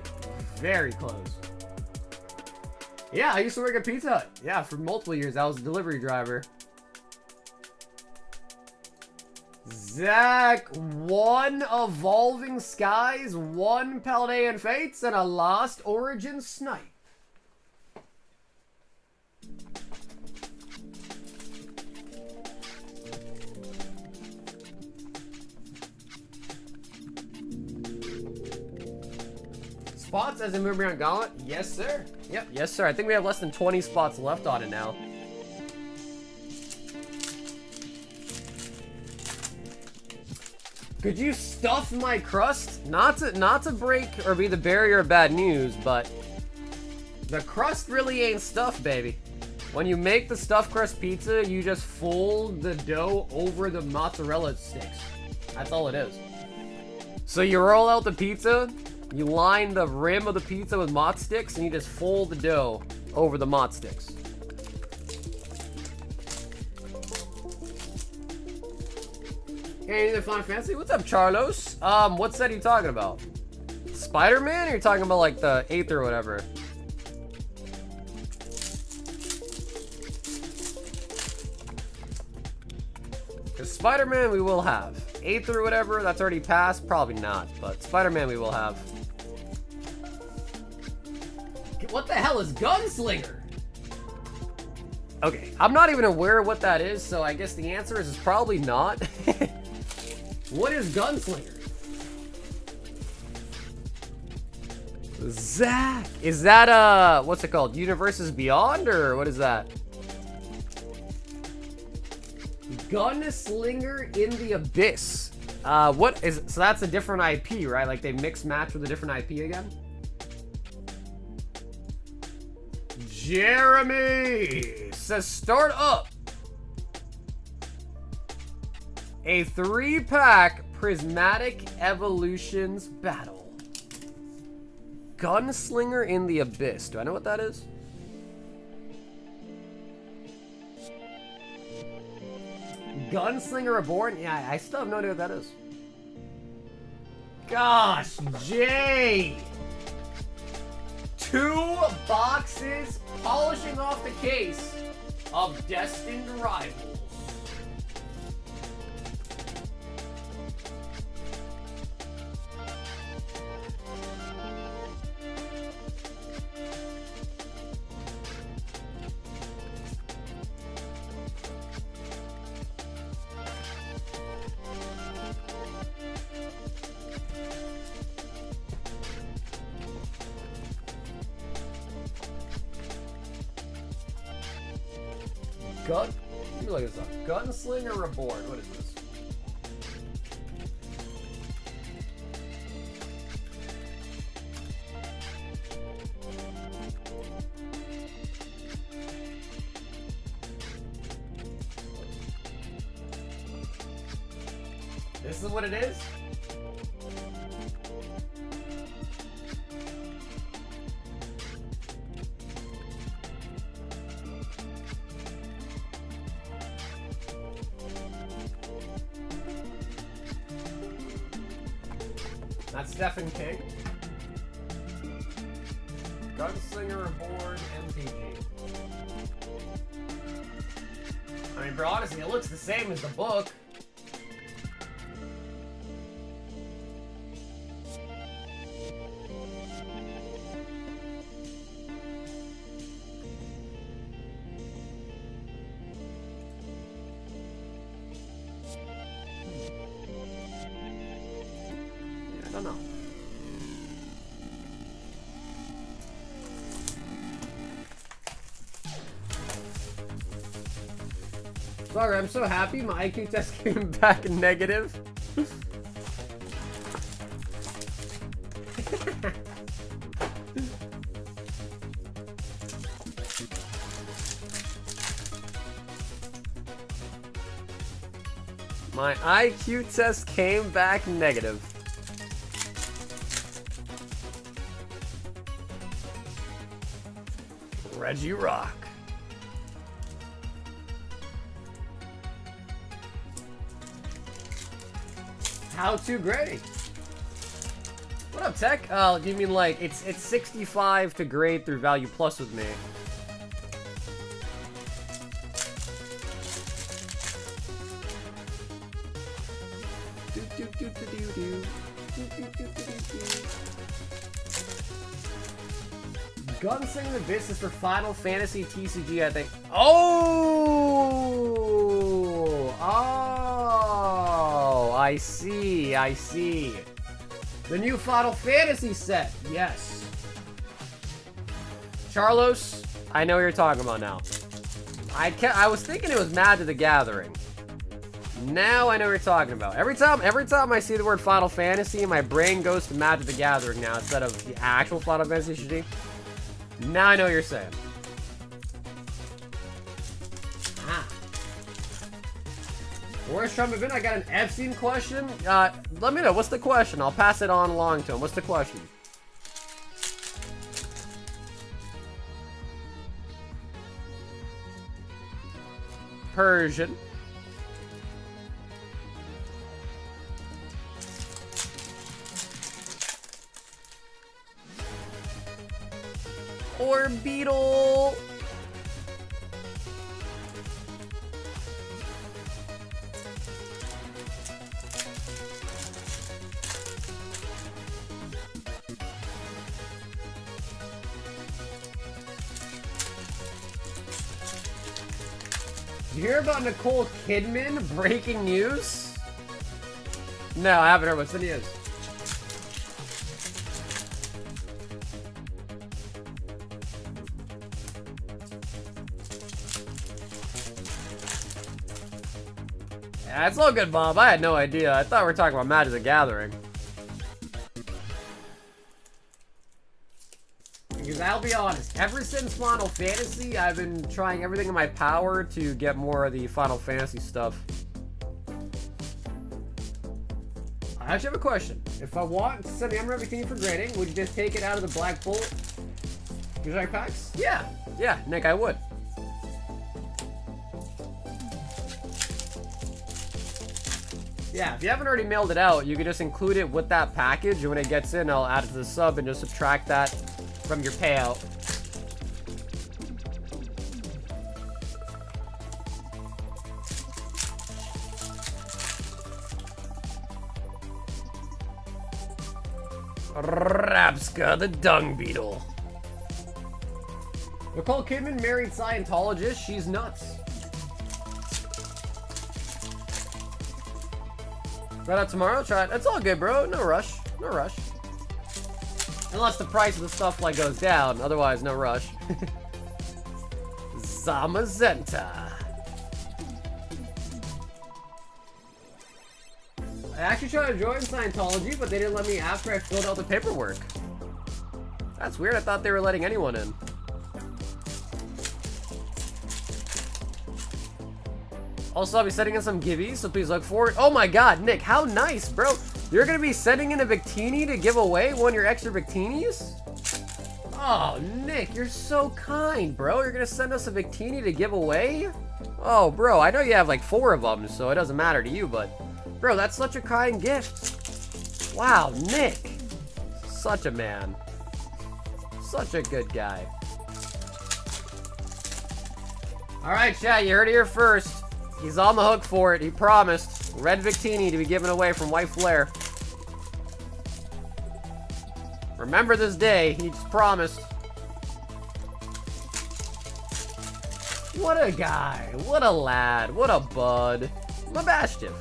very close. Yeah, I used to work at Pizza Hut. Yeah, for multiple years. I was a delivery driver. Zach, 1 Evolving Skies, 1 Paldean Fates, and a Lost Origin Snipe. Spots as in Umbreon Gauntlet? Yes, sir. Yep, yes, sir. I think we have less than 20 spots left on it now. Could you stuff my crust? Not to break or be the barrier of bad news, but the crust really ain't stuffed, baby. When you make the stuffed crust pizza, you just fold the dough over the mozzarella sticks. That's all it is. So you roll out the pizza, you line the rim of the pizza with mozz sticks, and you just fold the dough over the mozz sticks. Hey, anything fun fancy? What's up, Charlos? What set are you talking about? Spider-Man, or you're talking about like the 8th or whatever? Because Spider-Man we will have. 8th or whatever, that's already passed? Probably not, but Spider-Man we will have. What the hell is Gunslinger? Okay, I'm not even aware of what that is, so I guess the answer is probably not. What is Gunslinger? Zach! Is that, what's it called? Universes Beyond, or what is that? Gunslinger in the Abyss. What is, so that's a different IP, right? Like they mix match with a different IP again? Jeremy says start up a 3-pack Prismatic Evolutions battle. Gunslinger in the Abyss. Do I know what that is? Gunslinger Reborn? Yeah, I still have no idea what that is. Gosh, Jay! 2 boxes polishing off the case of Destined Rivals. Let me look this up. Gunslinger Reborn. What is this? This is what it is? That's Stephen King. Gunslinger Reborn MTG. I mean, bro, honestly, it looks the same as the book. Sorry, I'm so happy my IQ test came back negative. My IQ test came back negative. Reggie Rock. How to grade? What up, Tech? Oh, do you mean like it's 65 to grade through value plus with me? Gunslinger the Abyss is for Final Fantasy TCG, I think. Oh! Oh! I see, I see. The new Final Fantasy set, yes. Charlos, I know what you're talking about now. I was thinking it was Magic the Gathering. Now I know what you're talking about. Every time I see the word Final Fantasy, my brain goes to Magic the Gathering now instead of the actual Final Fantasy TCG. Now I know what you're saying. Ah. Where's Trump been? I got an Epstein question. Let me know. What's the question? I'll pass it on along to him. What's the question? Persian. Or Beetle. Did you hear about Nicole Kidman breaking news? No, I haven't heard. What's the news? Yeah, it's all good, Bob. I had no idea. I thought we were talking about Magic the Gathering. Because I'll be honest, ever since Final Fantasy, I've been trying everything in my power to get more of the Final Fantasy stuff. I actually have a question. If I want to send the Emerald Bikini for grading, would you just take it out of the Black Bolt Gajai packs? Yeah, Nick, I would. Yeah, if you haven't already mailed it out, you can just include it with that package, and when it gets in, I'll add it to the sub and just subtract that from your payout. Rapska the Dung Beetle. Nicole Kidman married Scientologist. She's nuts. Try that tomorrow? Try it. It's all good, bro. No rush. No rush. Unless the price of the stuff like goes down. Otherwise, no rush. Zamazenta. I actually tried to join Scientology, but they didn't let me after I filled out the paperwork. That's weird. I thought they were letting anyone in. Also, I'll be sending in some giveies, so please look forward. Oh my god, Nick, how nice, bro. You're gonna be sending in a Victini to give away one of your extra Victinis? Oh, Nick, you're so kind, bro. You're gonna send us a Victini to give away? Oh, bro, I know you have like 4 of them, so it doesn't matter to you, but... Bro, that's such a kind gift. Wow, Nick. Such a man. Such a good guy. Alright, chat, you heard it here first. He's on the hook for it. He promised. Red Victini to be given away from White Flare. Remember this day. He just promised. What a guy. What a lad. What a bud. Mabashtiv.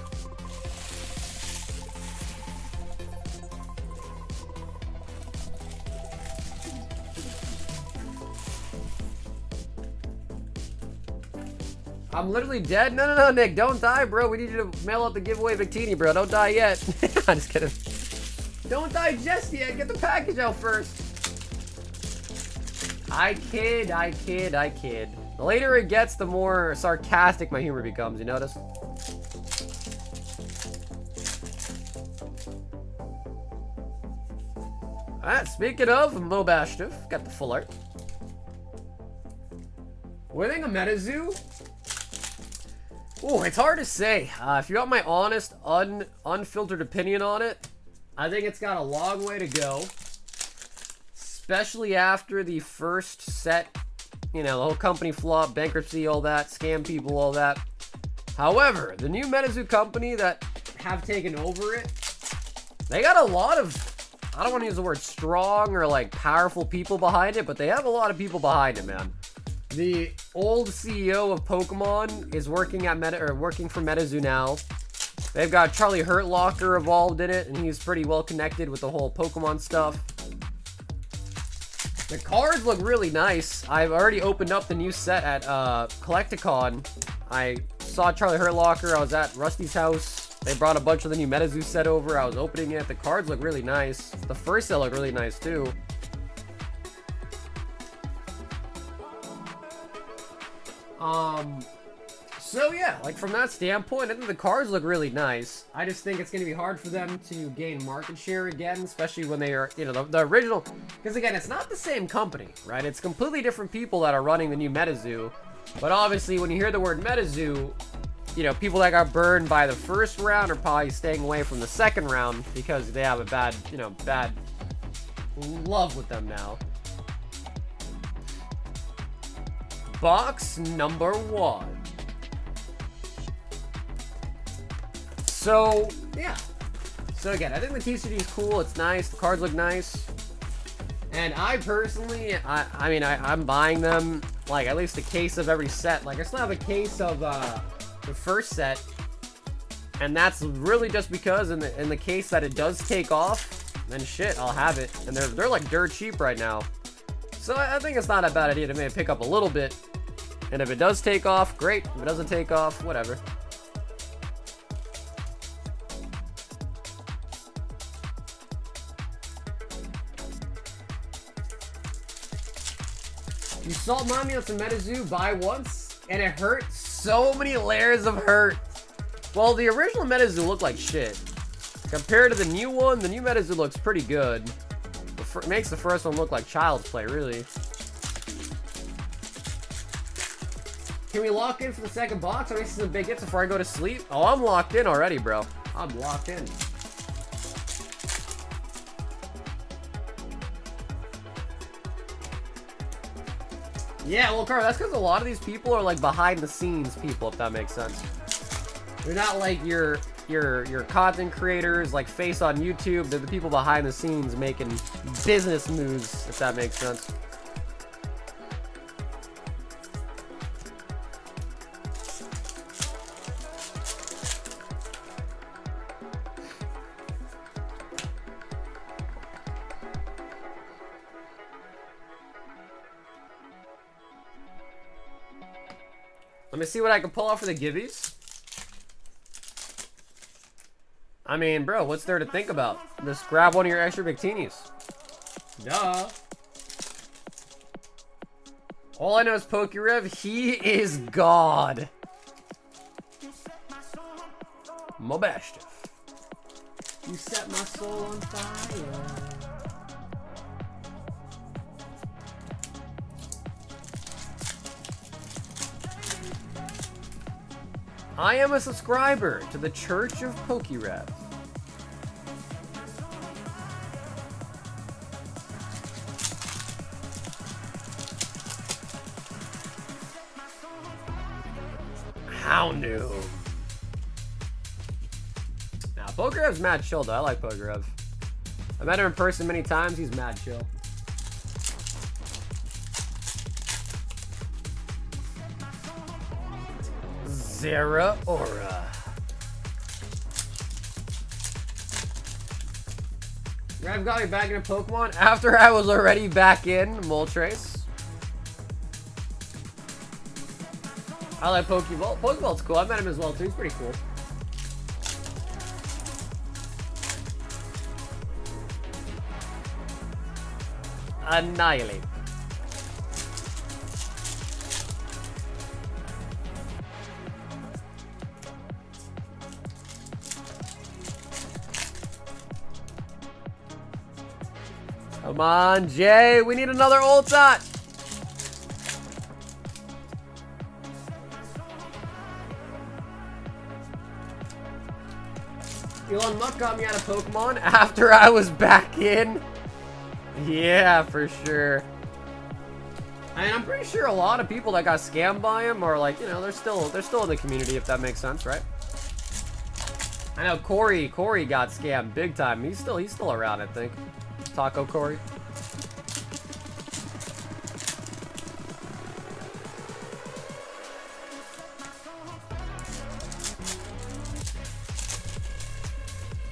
I'm literally dead. No, no, no, Nick, don't die, bro. We need you to mail out the giveaway Victini, bro. Don't die yet. I'm just kidding. Don't die just yet. Get the package out first. I kid. The later it gets, the more sarcastic my humor becomes. You notice? Alright, speaking of, I'm Little Bashtif. Got the full art. Winning a MetaZoo? Ooh, it's hard to say. If you want my honest, unfiltered opinion on it, I think it's got a long way to go. Especially after the first set, you know, the whole company flop, bankruptcy, all that, scam people, all that. However, the new MetaZoo company that have taken over it, they got a lot of, I don't want to use the word strong or like powerful people behind it, but they have a lot of people behind it, man. The old CEO of Pokemon is working at working for MetaZoo now. They've got Charlie Hurtlocker involved in it, and he's pretty well connected with the whole Pokemon stuff. The cards look really nice. I've already opened up the new set at Collecticon. I saw Charlie Hurtlocker. I was at Rusty's house. They brought a bunch of the new MetaZoo set over. I was opening it. The cards look really nice. The first set looked really nice too. So yeah, like from that standpoint, I think the cards look really nice. I just think it's going to be hard for them to gain market share again, especially when they are, you know, the original, because again, it's not the same company, right? It's completely different people that are running the new MetaZoo. But obviously, when you hear the word MetaZoo, you know, people that got burned by the first round are probably staying away from the second round because they have a bad, you know, bad love with them now. Box number 1. So, yeah. So again, I think the TCG is cool. It's nice. The cards look nice. And I personally, I mean, I'm buying them, like, at least a case of every set. Like, I still have a case of the first set. And that's really just because in the case that it does take off, then shit, I'll have it. And they're like dirt cheap right now. So I think it's not a bad idea to maybe pick up a little bit. And if it does take off, great. If it doesn't take off, whatever. You salt mommy on some MetaZoo, buy once, and it hurt. So many layers of hurt. Well, the original MetaZoo looked like shit. Compared to the new one, the new MetaZoo looks pretty good. It makes the first one look like child's play, really. Can we lock in for the second box? I'm missing some big hits before I go to sleep. Oh, I'm locked in already, bro. I'm locked in. Yeah, well, Carl, that's because a lot of these people are like behind the scenes people, if that makes sense. They're not like your content creators, like face on YouTube. They're the people behind the scenes making business moves, if that makes sense. Let me see what I can pull off for the gibbies. I mean, bro, what's there to think about? Just grab one of your extra Victinis. Duh. All I know is Pokerev. He is God. Mobashtif. You set my soul on fire. I am a subscriber to the Church of Pokerev. How new? Nah, Pokerev's mad chill though. I like Pokerev. I met him in person many times. He's mad chill. Zera Aura. Rev got me back into Pokemon after I was already back in Moltres. I like Pokeball. Pokeball's cool. I met him as well too. He's pretty cool. Annihilate. Come on, Jay. We need another Ultot. Elon Musk got me out of Pokemon after I was back in. Yeah, for sure. And I'm pretty sure a lot of people that got scammed by him are like, you know, they're still in the community, if that makes sense, right? I know Corey got scammed big time. He's still around, I think. Taco Corey.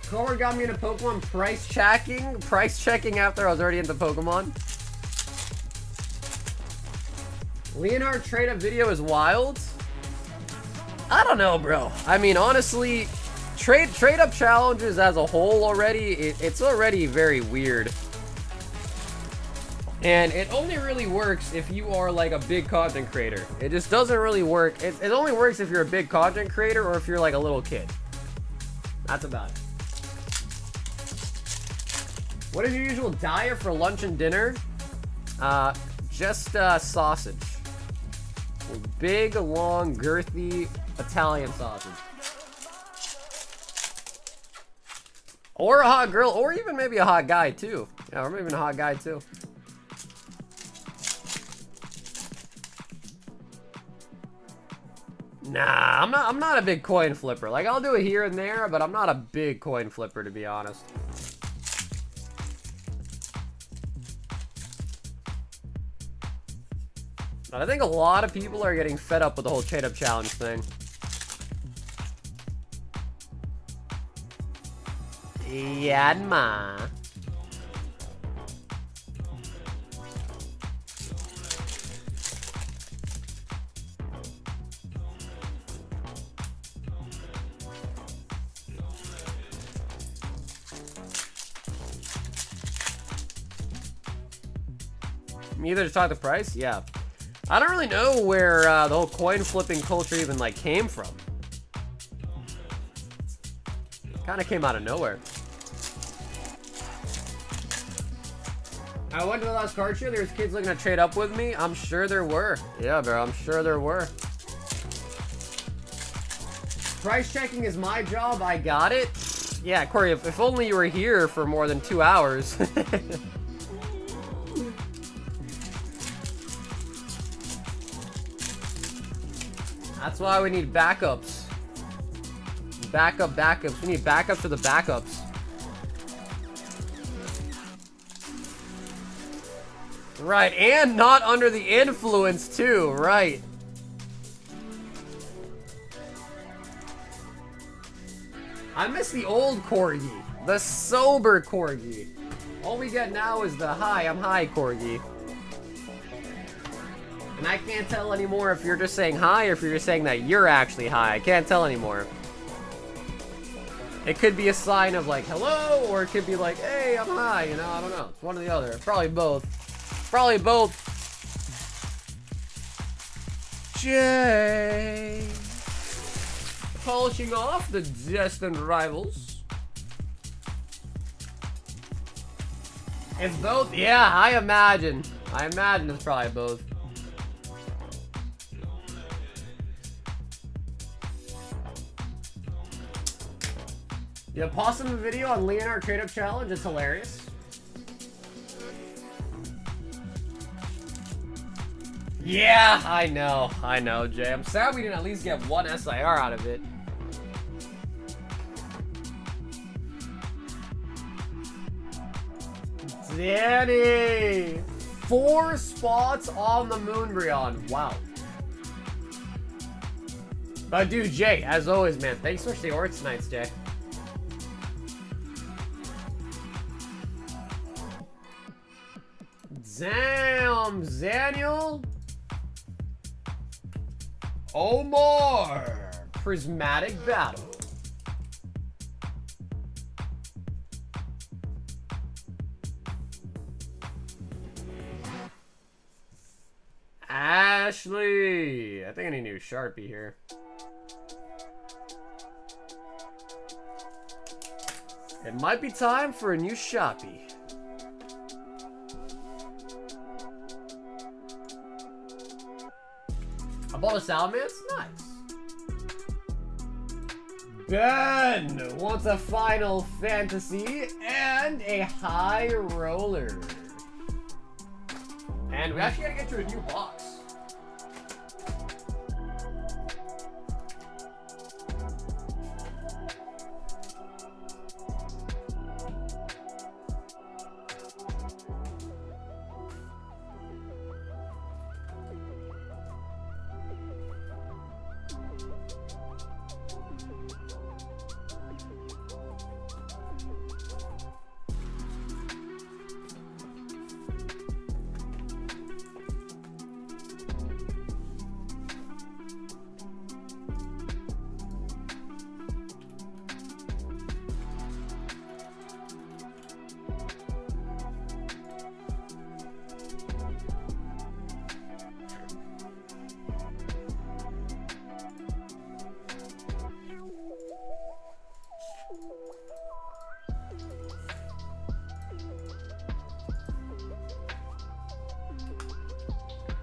Corey got me into Pokemon price checking after I was already into Pokemon. Leonard trade up video is wild. I don't know, bro. I mean, honestly, trade up challenges as a whole already, it's already very weird. And it only really works if you are like a big content creator. It just doesn't really work. It only works if you're a big content creator or if you're like a little kid. That's about it. What is your usual diet for lunch and dinner? Just sausage. Big, long, girthy Italian sausage. Or a hot girl, or even maybe a hot guy too. Yeah, or maybe even a hot guy too. Nah, I'm not a big coin flipper. Like, I'll do it here and there, but I'm not a big coin flipper, to be honest. But I think a lot of people are getting fed up with the whole trade-up challenge thing. Yanma. Either to talk the price? Yeah. I don't really know where the whole coin flipping culture even like came from. Kind of came out of nowhere. I went to the last card show. There was kids looking to trade up with me. I'm sure there were. Yeah, bro. I'm sure there were. Price checking is my job. I got it. Yeah, Corey. If only you were here for more than 2 hours. That's why we need backups. Backups. We need backups for the backups. Right, and not under the influence too, right. I miss the old Corgi. The sober Corgi. All we get now is the hi, I'm high Corgi. And I can't tell anymore if you're just saying hi or if you're just saying that you're actually high. I can't tell anymore. It could be a sign of like, hello, or it could be like, hey, I'm high, you know, I don't know. It's one or the other. Probably both. Probably both. Jay. Polishing off the Destined Rivals. It's both? Yeah, I imagine. It's probably both. Yeah, possum a video on Leonard Trade-Up Challenge. It's hilarious. Yeah, I know, Jay. I'm sad we didn't at least get one SIR out of it. Danny! 4 spots on the Umbreon. Wow. But dude, Jay, as always, man, thanks so much for the Orcs Nights, Jay. Damn, Daniel. Omar. Prismatic battle. Ashley. I think I need a new Sharpie here. It might be time for a new Sharpie. I bought a Salamence? Nice. Ben wants a Final Fantasy and a High Roller. And we actually gotta get to a new box.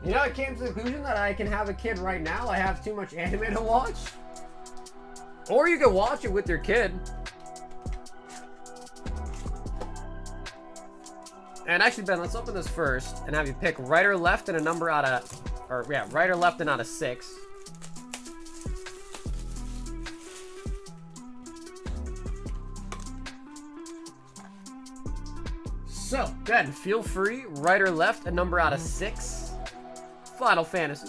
You know, I came to the conclusion that I can have a kid right now. I have too much anime to watch. Or you can watch it with your kid. And actually, Ben, let's open this first and have you pick right or left and a number out of, or yeah, right or left and out of 6. So, Ben, feel free, right or left, a number out of 6. Final Fantasy.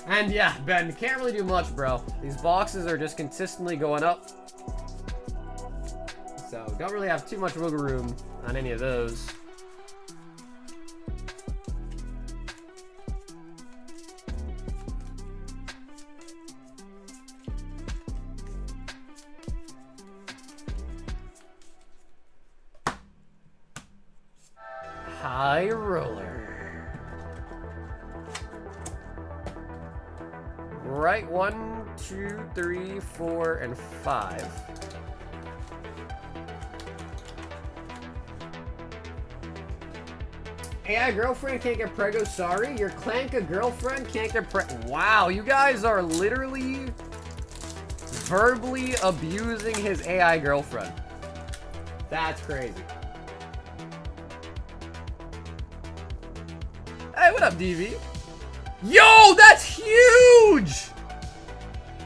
And yeah, Ben, can't really do much, bro. These boxes are just consistently going up. So, don't really have too much wiggle room on any of those. High Roller. Right, 1, 2, 3, 4, and 5. AI girlfriend can't get prego. Sorry, your Clanka girlfriend can't get Wow, you guys are literally verbally abusing his AI girlfriend. That's crazy. Hey, what up, DV? Yo, that's huge!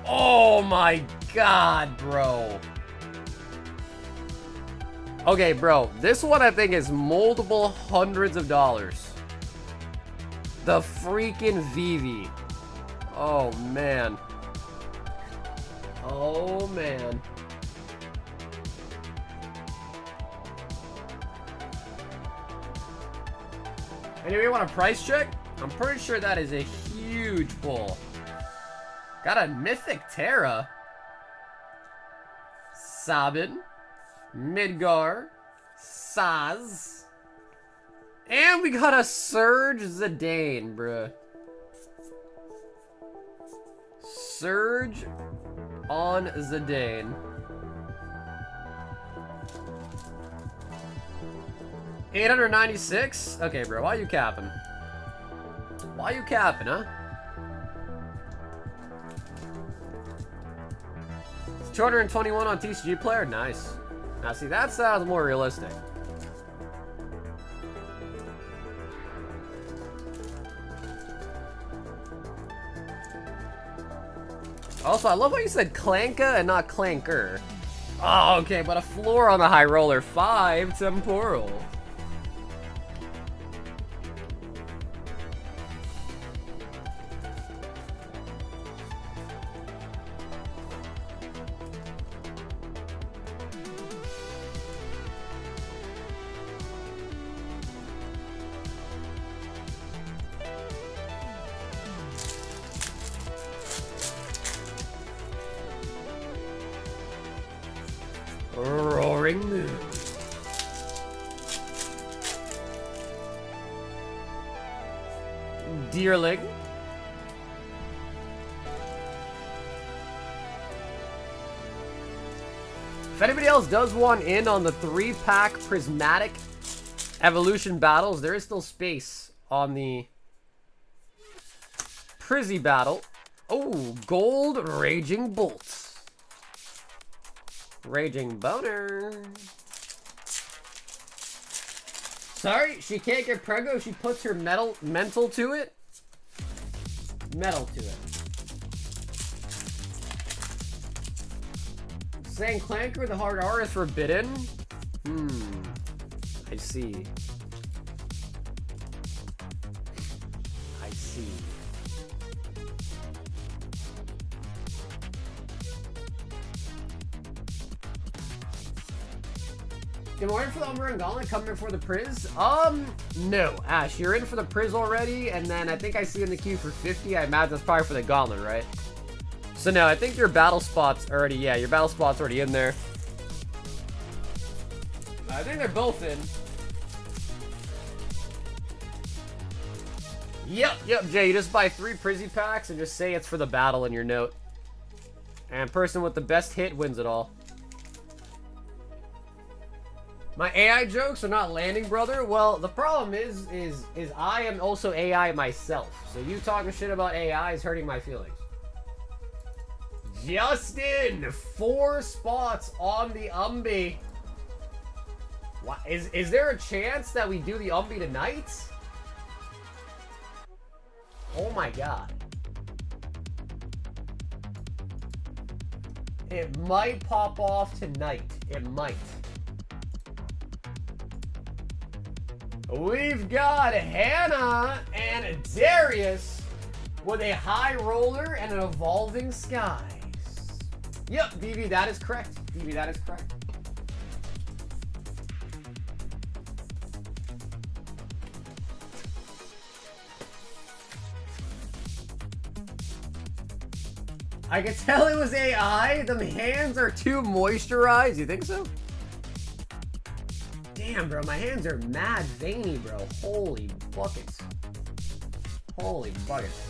Oh my god, bro. Okay, bro, this one I think is multiple hundreds of dollars. The freaking Vivi. Oh, man. Oh, man. Anybody want a price check? I'm pretty sure that is a huge pull. Got a Mythic Terra. Sabin. Midgar. Saz. And we got a Surge Zidane, bruh. Surge on Zidane. $896? Okay, bro, why you capping? Why you capping, huh? It's 221 on TCG Player? Nice. Now, see, that sounds more realistic. Also, I love how you said Clanka and not Clanker. Oh, okay, but a floor on the High Roller. 5 Temporal. Roaring Moon. Deerling. If anybody else does want in on the 3-pack Prismatic Evolution battles, there is still space on the Prizzy battle. Oh, Gold Raging Bolts. Raging Boner. Sorry, she can't get Prego. She puts her mental to it. Metal to it. Saying Clanker, the hard R is forbidden. I see. I see. Am I in for the Umbreon Gauntlet? Coming in for the Priz? No. Ash, you're in for the Priz already, and then I think I see in the queue for 50. I imagine that's probably for the Gauntlet, right? So no, I think your battle spot's already, yeah, your battle spot's already in there. I think they're both in. Yep, Jay, you just buy 3 Prizzy packs and just say it's for the battle in your note. And person with the best hit wins it all. My AI jokes are not landing, brother. Well, the problem is I am also AI myself. So you talking shit about AI is hurting my feelings. Justin, 4 spots on the Umbi. What, is there a chance that we do the Umbi tonight? Oh my god. It might pop off tonight. It might. We've got Hannah and Darius with a high roller and an evolving skies. Yep, BB, that is correct. BB, that is correct. I could tell it was AI. The hands are too moisturized. You think so? Damn, bro, my hands are mad veiny, bro. Holy buckets. Holy buckets.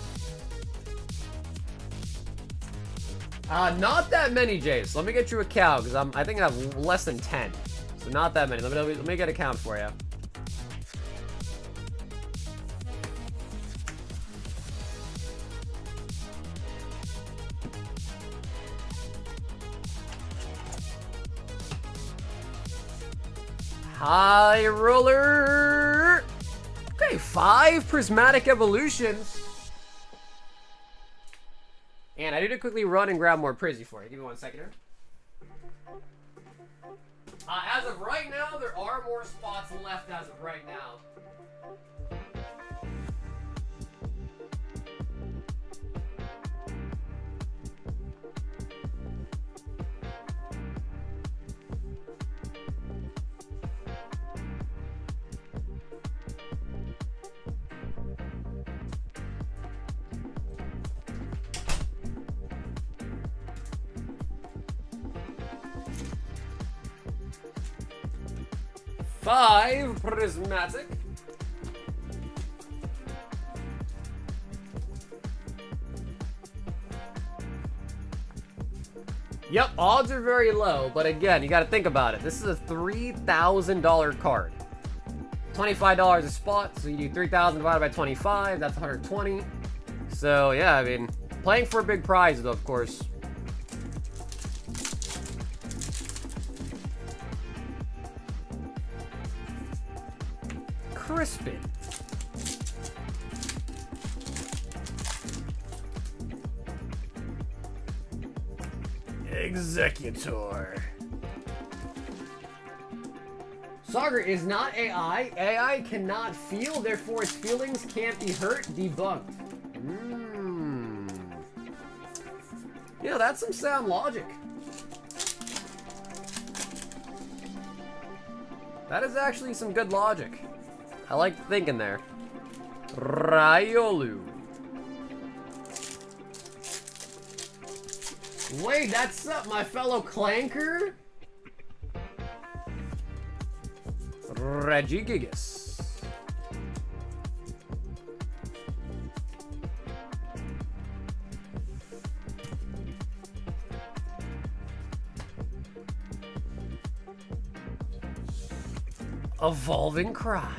Not that many, Jace. Let me get you a count, because I think I have less than 10. So not that many. Let me get a count for you. High roller. Okay, 5 Prismatic Evolutions. And I need to quickly run and grab more Prizzy for you. Give me 1 second here. As of right now, there are more spots left as of right now. Five Prismatic. Yep, odds are very low, but again, you got to think about it. This is a $3,000 card. $25 a spot, so you do 3,000 divided by 25, that's 120. So yeah, I mean, playing for a big prize though, of course. Crispin. Executor. Sagar is not AI. AI cannot feel, therefore its feelings can't be hurt. Debunked. Yeah, that's some sound logic. That is actually some good logic. I like thinking there. Riolu. Wait, that's my fellow Clanker? Regigigas. Evolving Cries.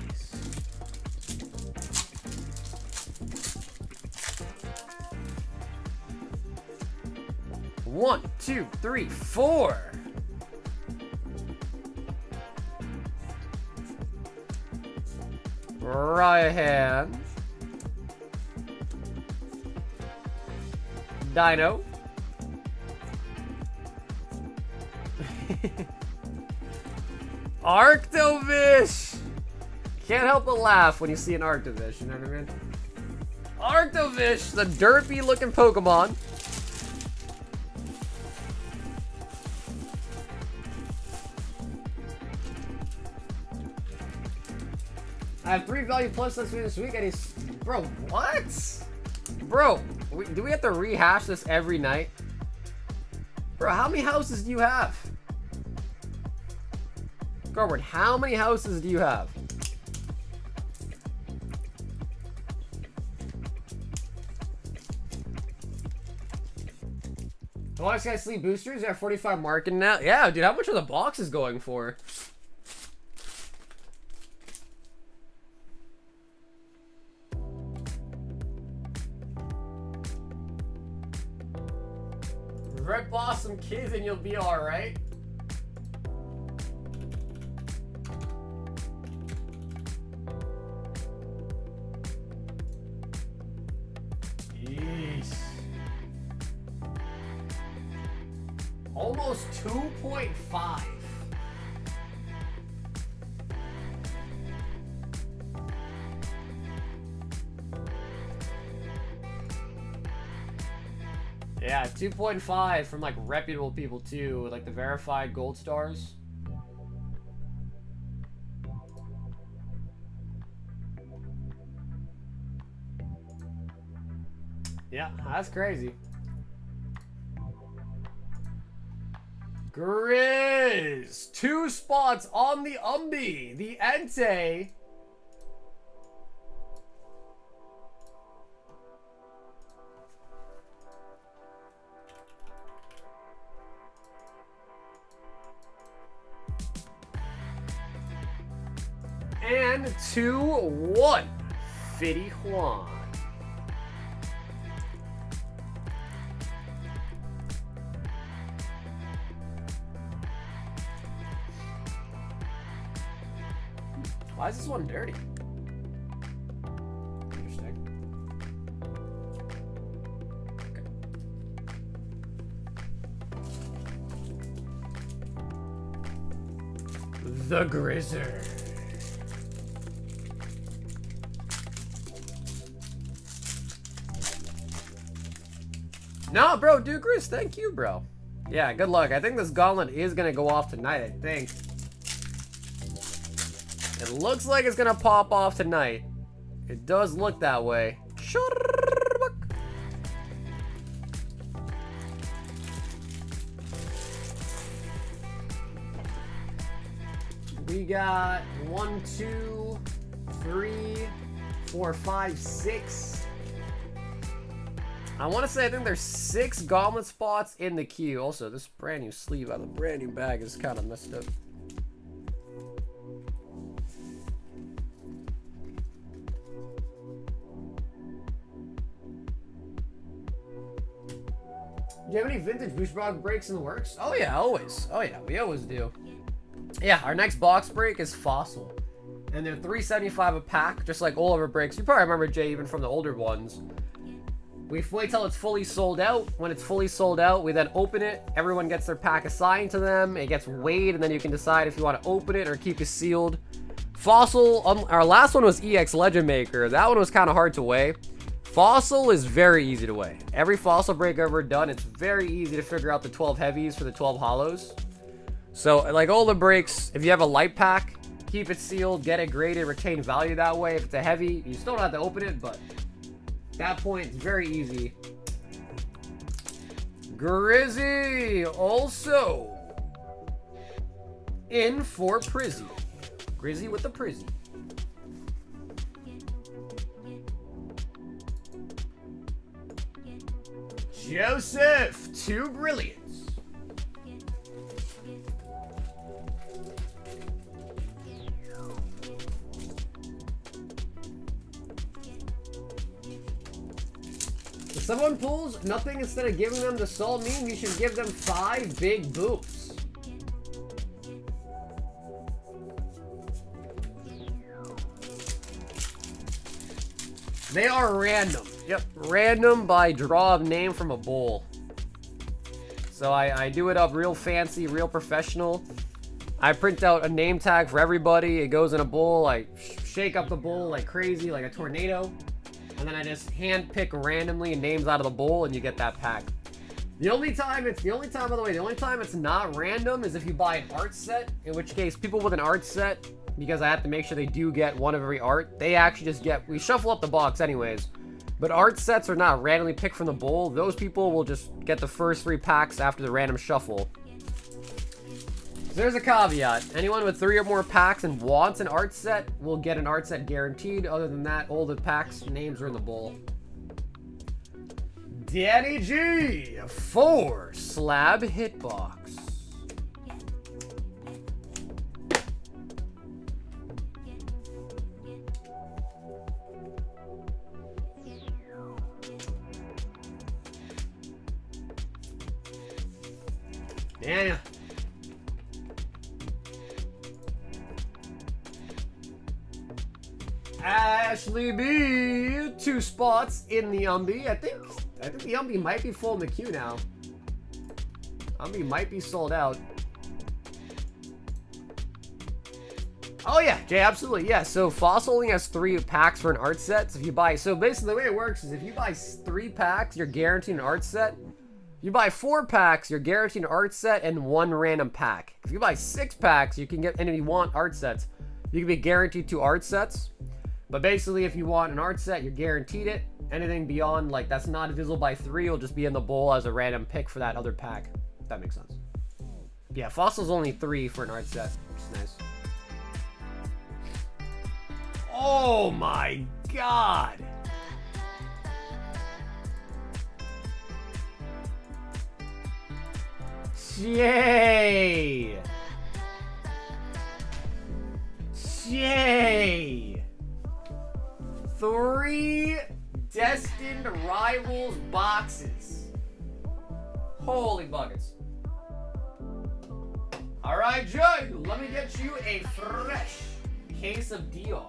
One, two, three, four. Raihan. Dino. Arctovish! Can't help but laugh when you see an Arctovish, you know what I mean? Arctovish, the derpy looking Pokemon. I have 3 value plus this week and he's... Bro, what? Bro, do we have to rehash this every night? Bro, how many houses do you have? Garward, how many houses do you have? The last guy sleep boosters are 45 marking now. Yeah, dude, how much are the boxes going for? Rip off some kids and you'll be alright. Jeez. Almost 2.5. Yeah, 2.5 from like reputable people too, like the verified gold stars. Yeah, that's crazy. Grizz! 2 spots on the Umbi, the Entei. And 2-1, Fitty Juan. Why is this one dirty? Interesting. Okay. The Grizzer. No, bro, Duke Grizz, thank you, bro. Yeah, good luck. I think this gauntlet is gonna go off tonight, I think. It looks like it's gonna pop off tonight. It does look that way. We got 1, 2, 3, 4, 5, 6. I want to say I think there's 6 gauntlet spots in the queue. Also, this brand new sleeve out of the brand new bag is kind of messed up. Do you have any vintage boost box breaks in the works? Oh yeah, always. Oh yeah, we always do. Yeah, our next box break is Fossil. And they're $3.75 a pack, just like all of our breaks. You probably remember, Jay, even from the older ones. We wait till it's fully sold out. When it's fully sold out, we then open it. Everyone gets their pack assigned to them. It gets weighed, and then you can decide if you want to open it or keep it sealed. Fossil, our last one was EX Legend Maker. That one was kind of hard to weigh. Fossil is very easy to weigh. Every Fossil break I've ever done, it's very easy to figure out the 12 heavies for the 12 hollows. So, like all the breaks, if you have a light pack, keep it sealed, get it graded, retain value that way. If it's a heavy, you still don't have to open it, but at that point, it's very easy. Grizzy also in for Prizzy. Grizzy with the Prizzy. Joseph, 2 Brilliants. If someone pulls nothing instead of giving them the soul meme, you should give them 5 big boosts. They are random. Yep, random by draw of name from a bowl. So I do it up real fancy, real professional. I print out a name tag for everybody. It goes in a bowl. I shake up the bowl like crazy, like a tornado. And then I just hand pick randomly names out of the bowl, and you get that pack. The only time, by the way, the only time it's not random is if you buy an art set, in which case people with an art set, because I have to make sure they do get one of every art, they actually just get, we shuffle up the box anyways. But art sets are not randomly picked from the bowl. Those people will just get the first 3 packs after the random shuffle. So there's a caveat. Anyone with 3 or more packs and wants an art set will get an art set guaranteed. Other than that, all the packs names are in the bowl. Danny G, 4 Slab hitbox. Daniel. Ashley B, 2 spots in the Umby. I think the Umby might be full in the queue now. Umby might be sold out. Oh yeah, Jay, absolutely, yeah. So Fossil only has 3 packs for an art set. So if you buy, so basically the way it works is if you buy 3 packs, you're guaranteed an art set. You buy 4 packs, you're guaranteed an art set and 1 random pack. If you buy 6 packs, you can get, and if you want art sets, you can be guaranteed 2 art sets. But basically, if you want an art set, you're guaranteed it. Anything beyond, like, that's not divisible by 3 will just be in the bowl as a random pick for that other pack. If that makes sense. Yeah, Fossil's only 3 for an art set, which is nice. Oh my god! Yay! Yay! 3 Destined Rivals boxes. Holy buckets. Alright, Joe, let me get you a fresh case of DR.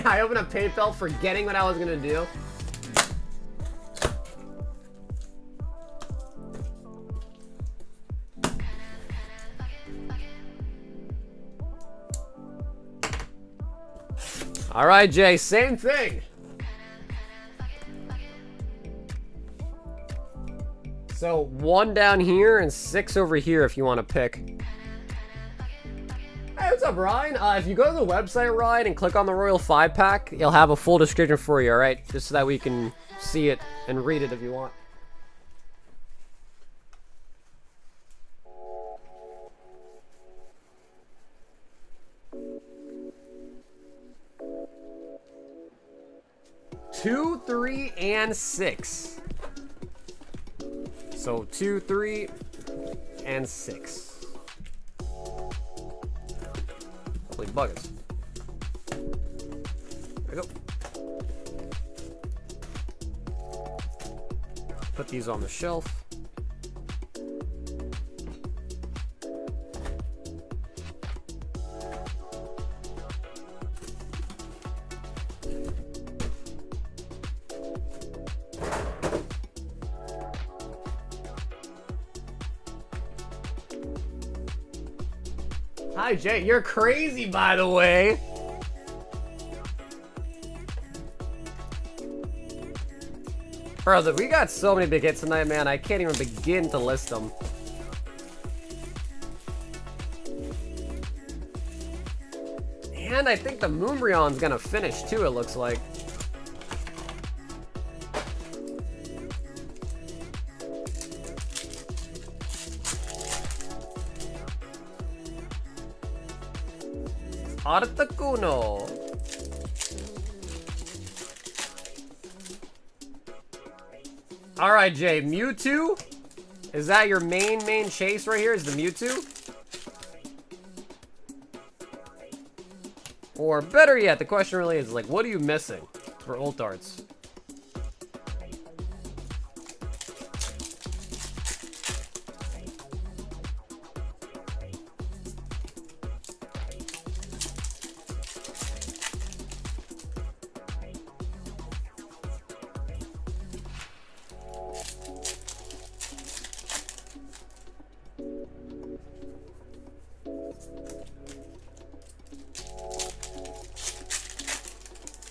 I opened up PayPal forgetting what I was gonna do. All right, Jay, same thing. So 1 down here and 6 over here if you want to pick. Hey, what's up, Ryan? If you go to the website, Ryan, and click on the Royal 5-pack, it'll have a full description for you, alright? Just so that we can see it and read it if you want. Two, 3, and 6. So 2, 3, and 6. Holy buggers. we go. Put these on the shelf. Hi, Jay. You're crazy, by the way. Bro, we got so many big hits tonight, man. I can't even begin to list them. And I think the Umbreon's gonna finish, too, it looks like. Articuno. All right, Jay. Mewtwo? Is that your main chase right here? Is the Mewtwo? Or better yet, the question really is, like, what are you missing for ult arts?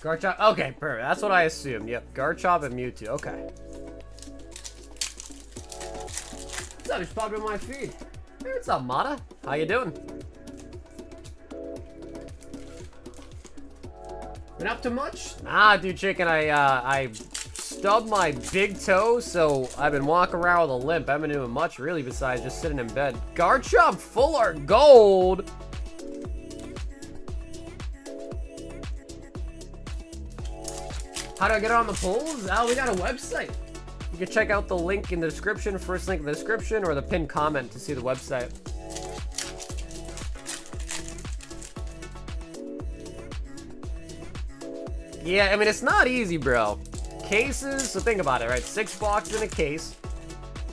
Garchomp, okay, perfect. That's what I assumed. Yep, Garchomp and Mewtwo. Okay. That just popped in my feed. Hey, what's up, Mata? How you doing? Been up to much? Nah, dude, chicken. I stubbed my big toe, so I've been walking around with a limp. I haven't been doing much really besides just sitting in bed. Garchomp full art gold. How do I get on the polls? Oh, we got a website. You can check out the link in the description, first link in the description, or the pinned comment to see the website. Yeah, I mean, it's not easy, bro. Cases, so think about it, right? 6 boxes in a case,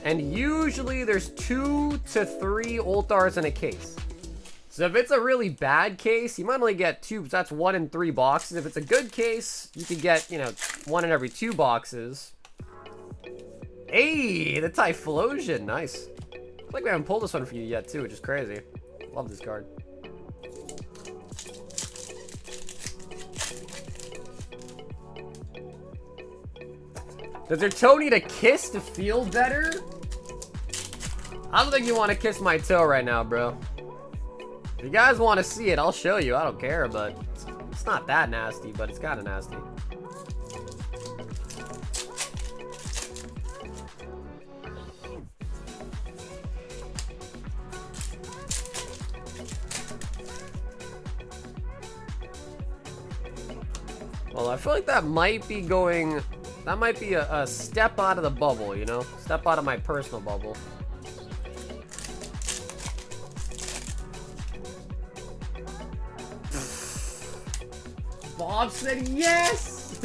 and usually there's 2 to 3 ult arts in a case. So if it's a really bad case, you might only get 2, that's 1 in 3 boxes. If it's a good case, you could get, you know, 1 in every 2 boxes. Hey, the Typhlosion, nice. I feel like we haven't pulled this one for you yet, too, which is crazy. Love this card. Does your toe need a kiss to feel better? I don't think you want to kiss my toe right now, bro. If you guys want to see it, I'll show you. I don't care, but it's not that nasty, but it's kind of nasty. Well, I feel like that might be going... That might be a step out of the bubble, you know? Step out of my personal bubble. Bob said yes!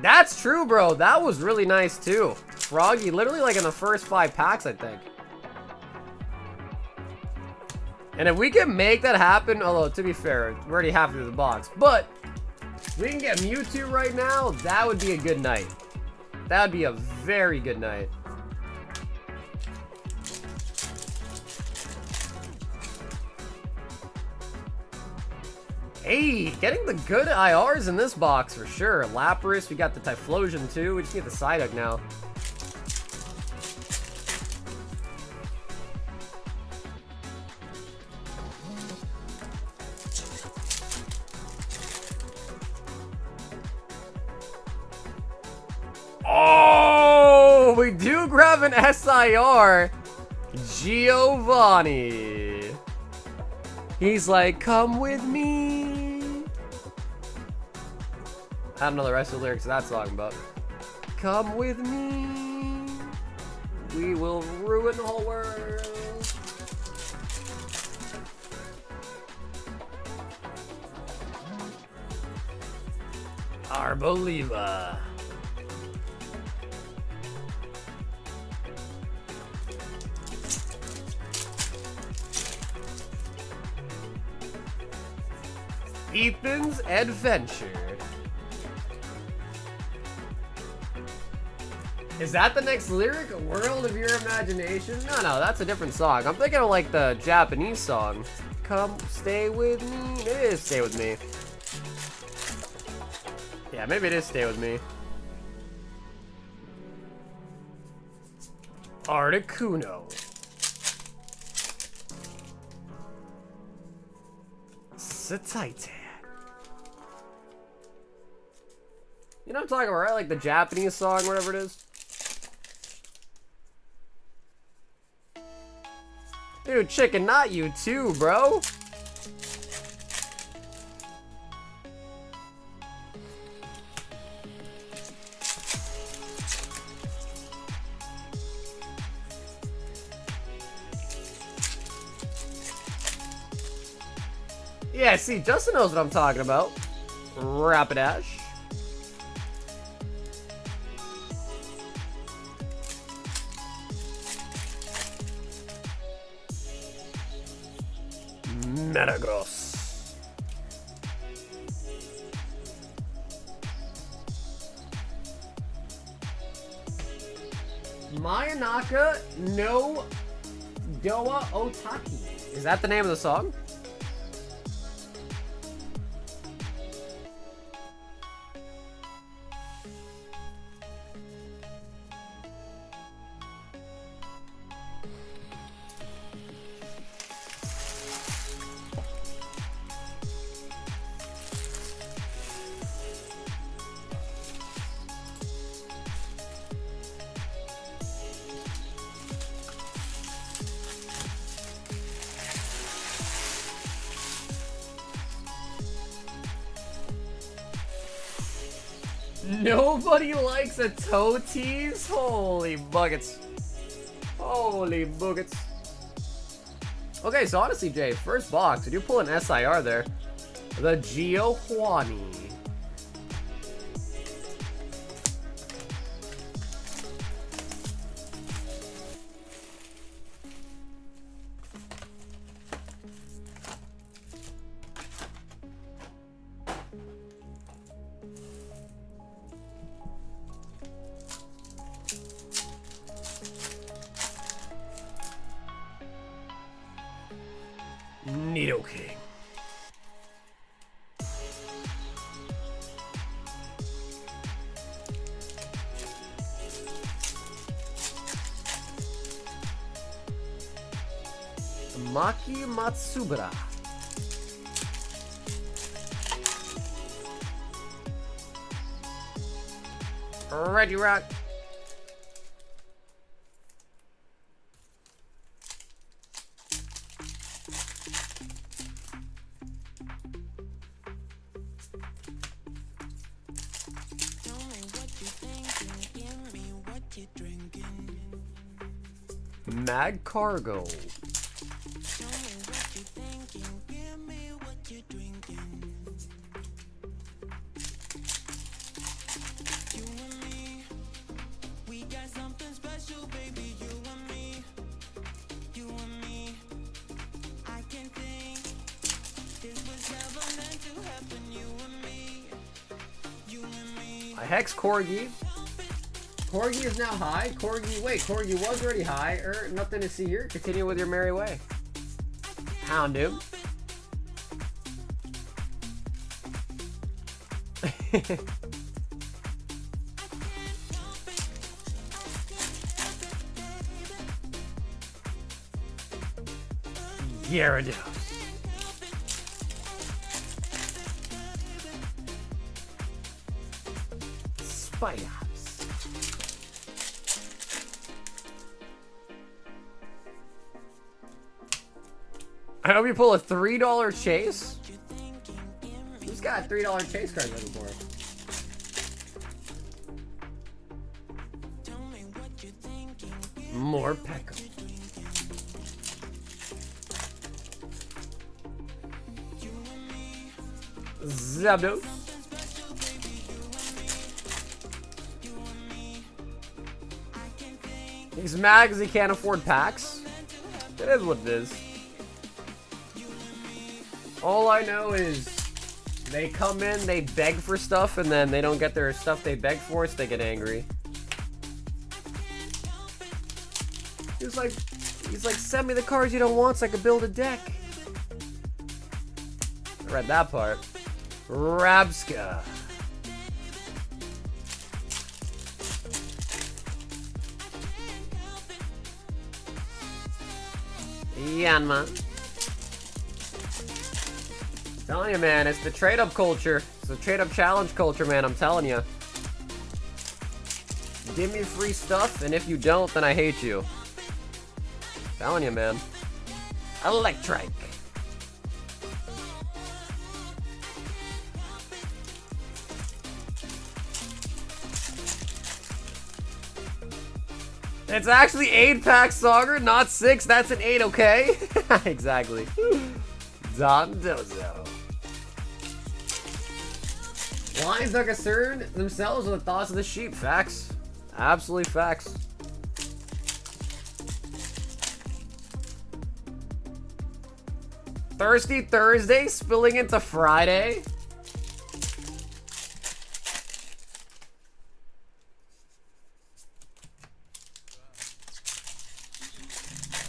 That's true, bro. That was really nice, too. Froggy, literally like in the first 5 packs, I think. And if we can make that happen, although to be fair, we're already half through the box, but if we can get Mewtwo right now, that would be a good night. That would be a very good night. Hey, getting the good IRs in this box for sure. Lapras, we got the Typhlosion too. We just need the Psyduck now. Oh, we do grab an SIR. Giovanni. He's like, come with me. I don't know the rest of the lyrics of that song, but come with me. We will ruin the whole world. Arboliva. Ethan's Adventure. Is that the next lyric? A world of your imagination? No, that's a different song. I'm thinking of like the Japanese song. Come stay with me. Maybe it is Stay With Me. Yeah, maybe it is Stay With Me. Articuno. Satitan. You know what I'm talking about, right? Like the Japanese song, whatever it is. Dude, chicken, not you too, bro. Yeah, see, Justin knows what I'm talking about. Rapidash. Metagross. Mayanaka no Doa Otaki. Is that the name of the song? Nobody likes a toe tease? Holy buckets. Holy buckets. Okay, so honestly, Jay, first box, did you pull an SIR there? The Giovanni. Nidoking. Maki Matsubara. Ready Rock. Mag Cargo. A Hex Corgi. Corgi is now high. Corgi, wait, Corgi was already high. Nothing to see here. Continue with your merry way. Houndoom. Gyarados. Spite Ops. I hope you pull a $3 chase. Who's got $3 chase cards looking for? More Pekka. Zapdos. He's mad because he can't afford packs. It is what it is. All I know is they come in, they beg for stuff, and then they don't get their stuff they beg for, so they get angry. He's like, send me the cards you don't want so I can build a deck. I read that part. Rabska. Yanma. Telling you, man, it's the trade-up culture. It's the trade-up challenge culture, man, I'm telling you. Give me free stuff, and if you don't, then I hate you. Telling you, man. Electrike. It's actually 8 packs, Sauger, not 6. That's an 8, okay? Exactly. Dondozo. Lions are concerned themselves with the thoughts of the sheep. Facts. Absolutely facts. Thirsty Thursday spilling into Friday.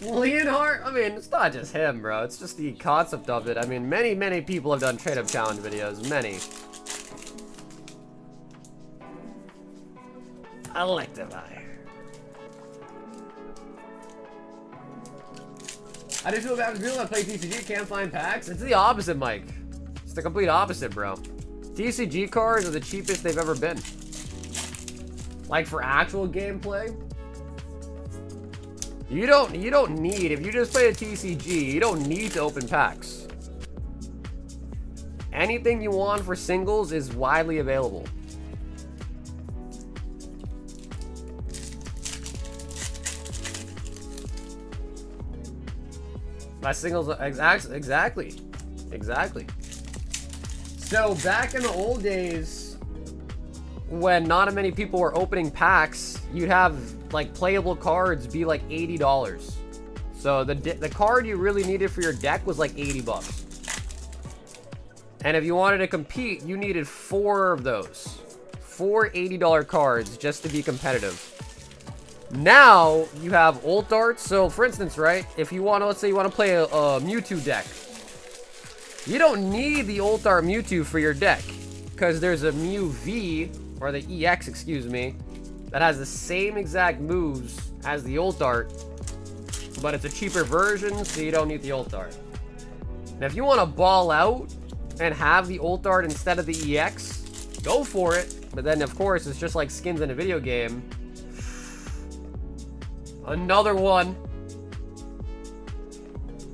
Leonhardt, I mean, it's not just him, bro. It's just the concept of it. I mean, many people have done trade-up challenge videos. Many. Electivire. I just feel bad for people that play TCG can't find packs. It's the opposite, Mike. It's the complete opposite, bro. TCG cards are the cheapest they've ever been. Like, for actual gameplay, you don't need, if you just play a TCG, you don't need to open packs. Anything you want for singles is widely available. By singles, exactly. So back in the old days, when not many people were opening packs, you'd have like playable cards be like $80. So the card you really needed for your deck was like 80 bucks. And if you wanted to compete, you needed 4 of those. 4 $80 cards just to be competitive. Now you have ult arts. So for instance, right, if you want to, let's say you want to play a Mewtwo deck, you don't need the ult art Mewtwo for your deck, because there's a Mew V, or the EX, excuse me, that has the same exact moves as the ult art, but it's a cheaper version, so you don't need the ult art. Now if you want to ball out and have the ult art instead of the EX, go for it. But then of course it's just like skins in a video game. Another one.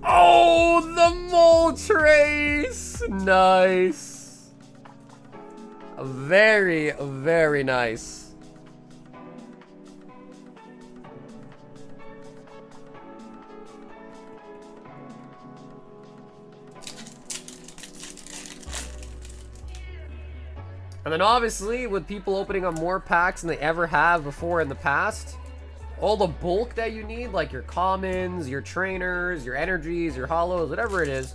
Oh, the Moltres! Nice. Very, very nice. And then obviously, with people opening up more packs than they ever have before in the past, all the bulk that you need, like your commons, your trainers, your energies, your holos, whatever it is,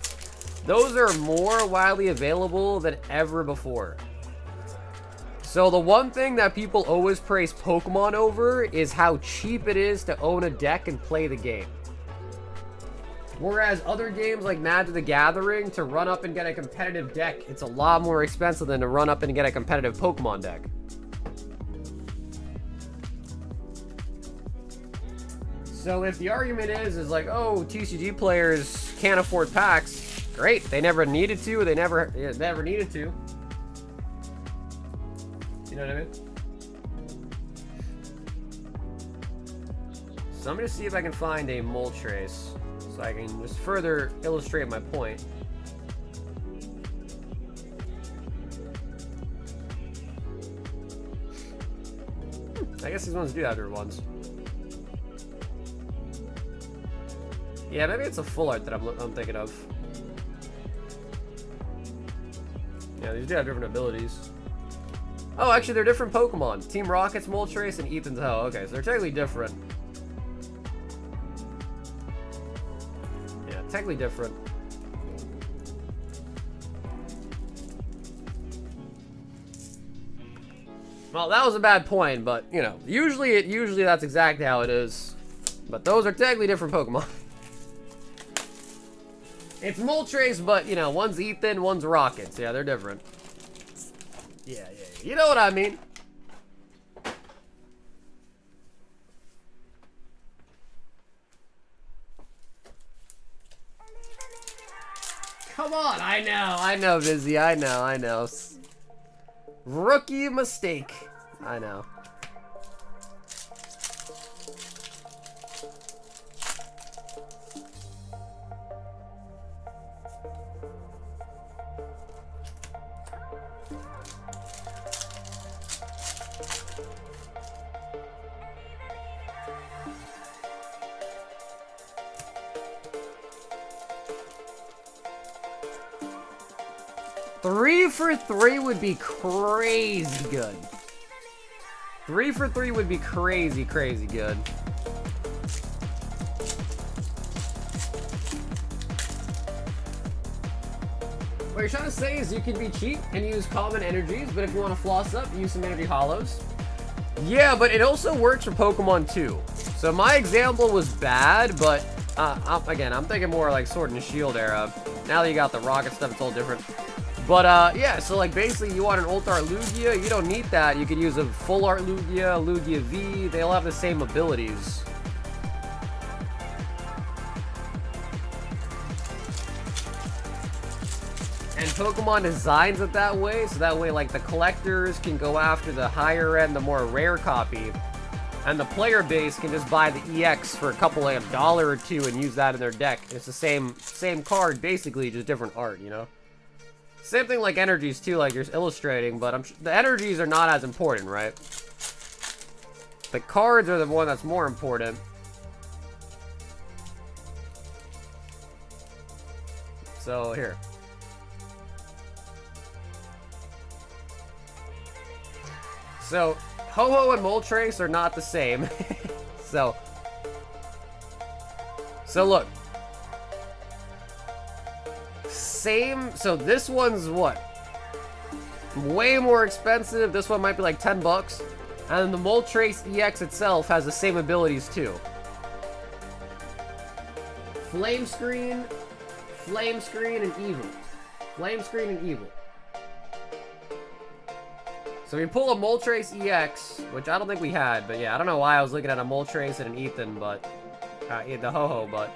those are more widely available than ever before. So the one thing that people always praise Pokemon over is how cheap it is to own a deck and play the game. Whereas other games like Magic the Gathering, to run up and get a competitive deck, it's a lot more expensive than to run up and get a competitive Pokemon deck. So if the argument is like, oh, TCG players can't afford packs, great. They never needed to, or they never needed to. You know what I mean? So I'm gonna see if I can find a Moltres. So So I can just further illustrate my point. I guess these ones do have different ones. Yeah, maybe it's a full art that I'm thinking of. Yeah, these do have different abilities. Oh, actually, they're different Pokemon. Team Rocket's Moltres and Ethan's Ho. Okay, so they're technically different. Yeah, technically different. Well, that was a bad point, but, you know, usually that's exactly how it is. But those are technically different Pokemon. It's Moltres, but, you know, one's Ethan, one's Rocket. So, yeah, they're different. Yeah. You know what I mean. Come on. I know, Vizzy. I know. Rookie mistake. I know. Three for 3 would be crazy good. 3 for 3 would be crazy good. What you're trying to say is you can be cheap and use common energies, but if you want to floss up, use some energy holos. Yeah, but it also works for Pokemon too. So my example was bad, but again, I'm thinking more like Sword and Shield era. Now that you got the rocket stuff, it's all different. But, yeah, so, like, basically, you want an Ult Art Lugia, you don't need that. You could use a Full Art Lugia, Lugia V, they all have the same abilities. And Pokemon designs it that way, so that way, like, the collectors can go after the higher end, the more rare copy. And the player base can just buy the EX for a couple of $1 or $2 and use that in their deck. It's the same card, basically, just different art, you know? Same thing like energies too, like you're illustrating, but the energies are not as important, right? The cards are the one that's more important. So here. So Ho-Oh and Moltres are not the same. so look. So this one's what? Way more expensive. This one might be like 10 bucks. And then the Moltres EX itself has the same abilities too. Flame Screen, and Evil. Flame Screen and Evil. So we pull a Moltres EX, which I don't think we had, but yeah, I don't know why I was looking at a Moltres and an Ethan, but the Ho-Oh, but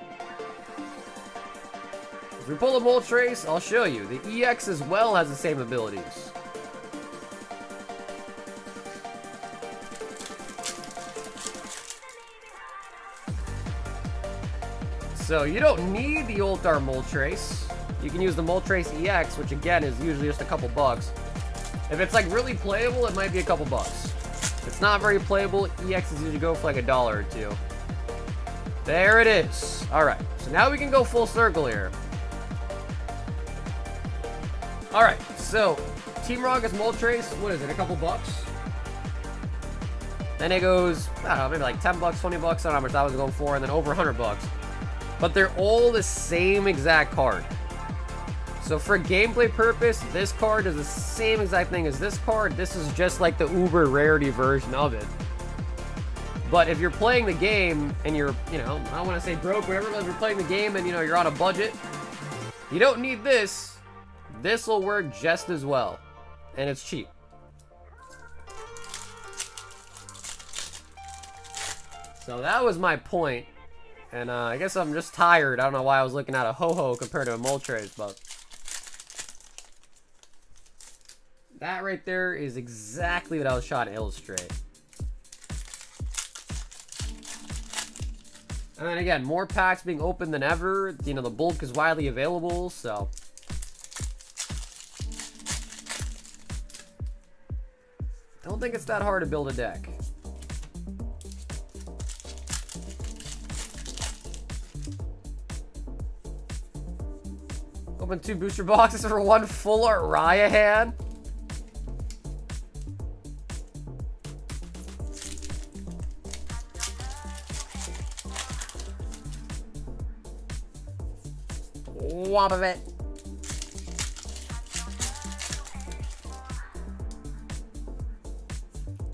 if we pull a Moltres, I'll show you. The EX as well has the same abilities. So you don't need the Ultar Moltres. You can use the Moltres EX, which again is usually just a couple bucks. If it's like really playable, it might be a couple bucks. If it's not very playable, EXs usually go for like $1 or $2. There it is. Alright, so now we can go full circle here. Alright, so Team Rocket's Moltres, what is it, a couple bucks? Then it goes, I don't know, maybe like 10 bucks, 20 bucks, I don't know how much that was going for, and then over 100 bucks. But they're all the same exact card. So for gameplay purpose, this card is the same exact thing as this card. This is just like the uber rarity version of it. But if you're playing the game and you're, you know, I don't want to say broke, whatever, but if you're playing the game and, you know, you're on a budget, you don't need this. This will work just as well. And it's cheap. So that was my point. And I guess I'm just tired. I don't know why I was looking at a Ho-Oh compared to a Moltres, but that right there is exactly what I was trying to illustrate. And then again, more packs being open than ever. You know, the bulk is widely available, so. Don't think it's that hard to build a deck. Open 2 booster boxes for 1 full Araya hand. Womp of it.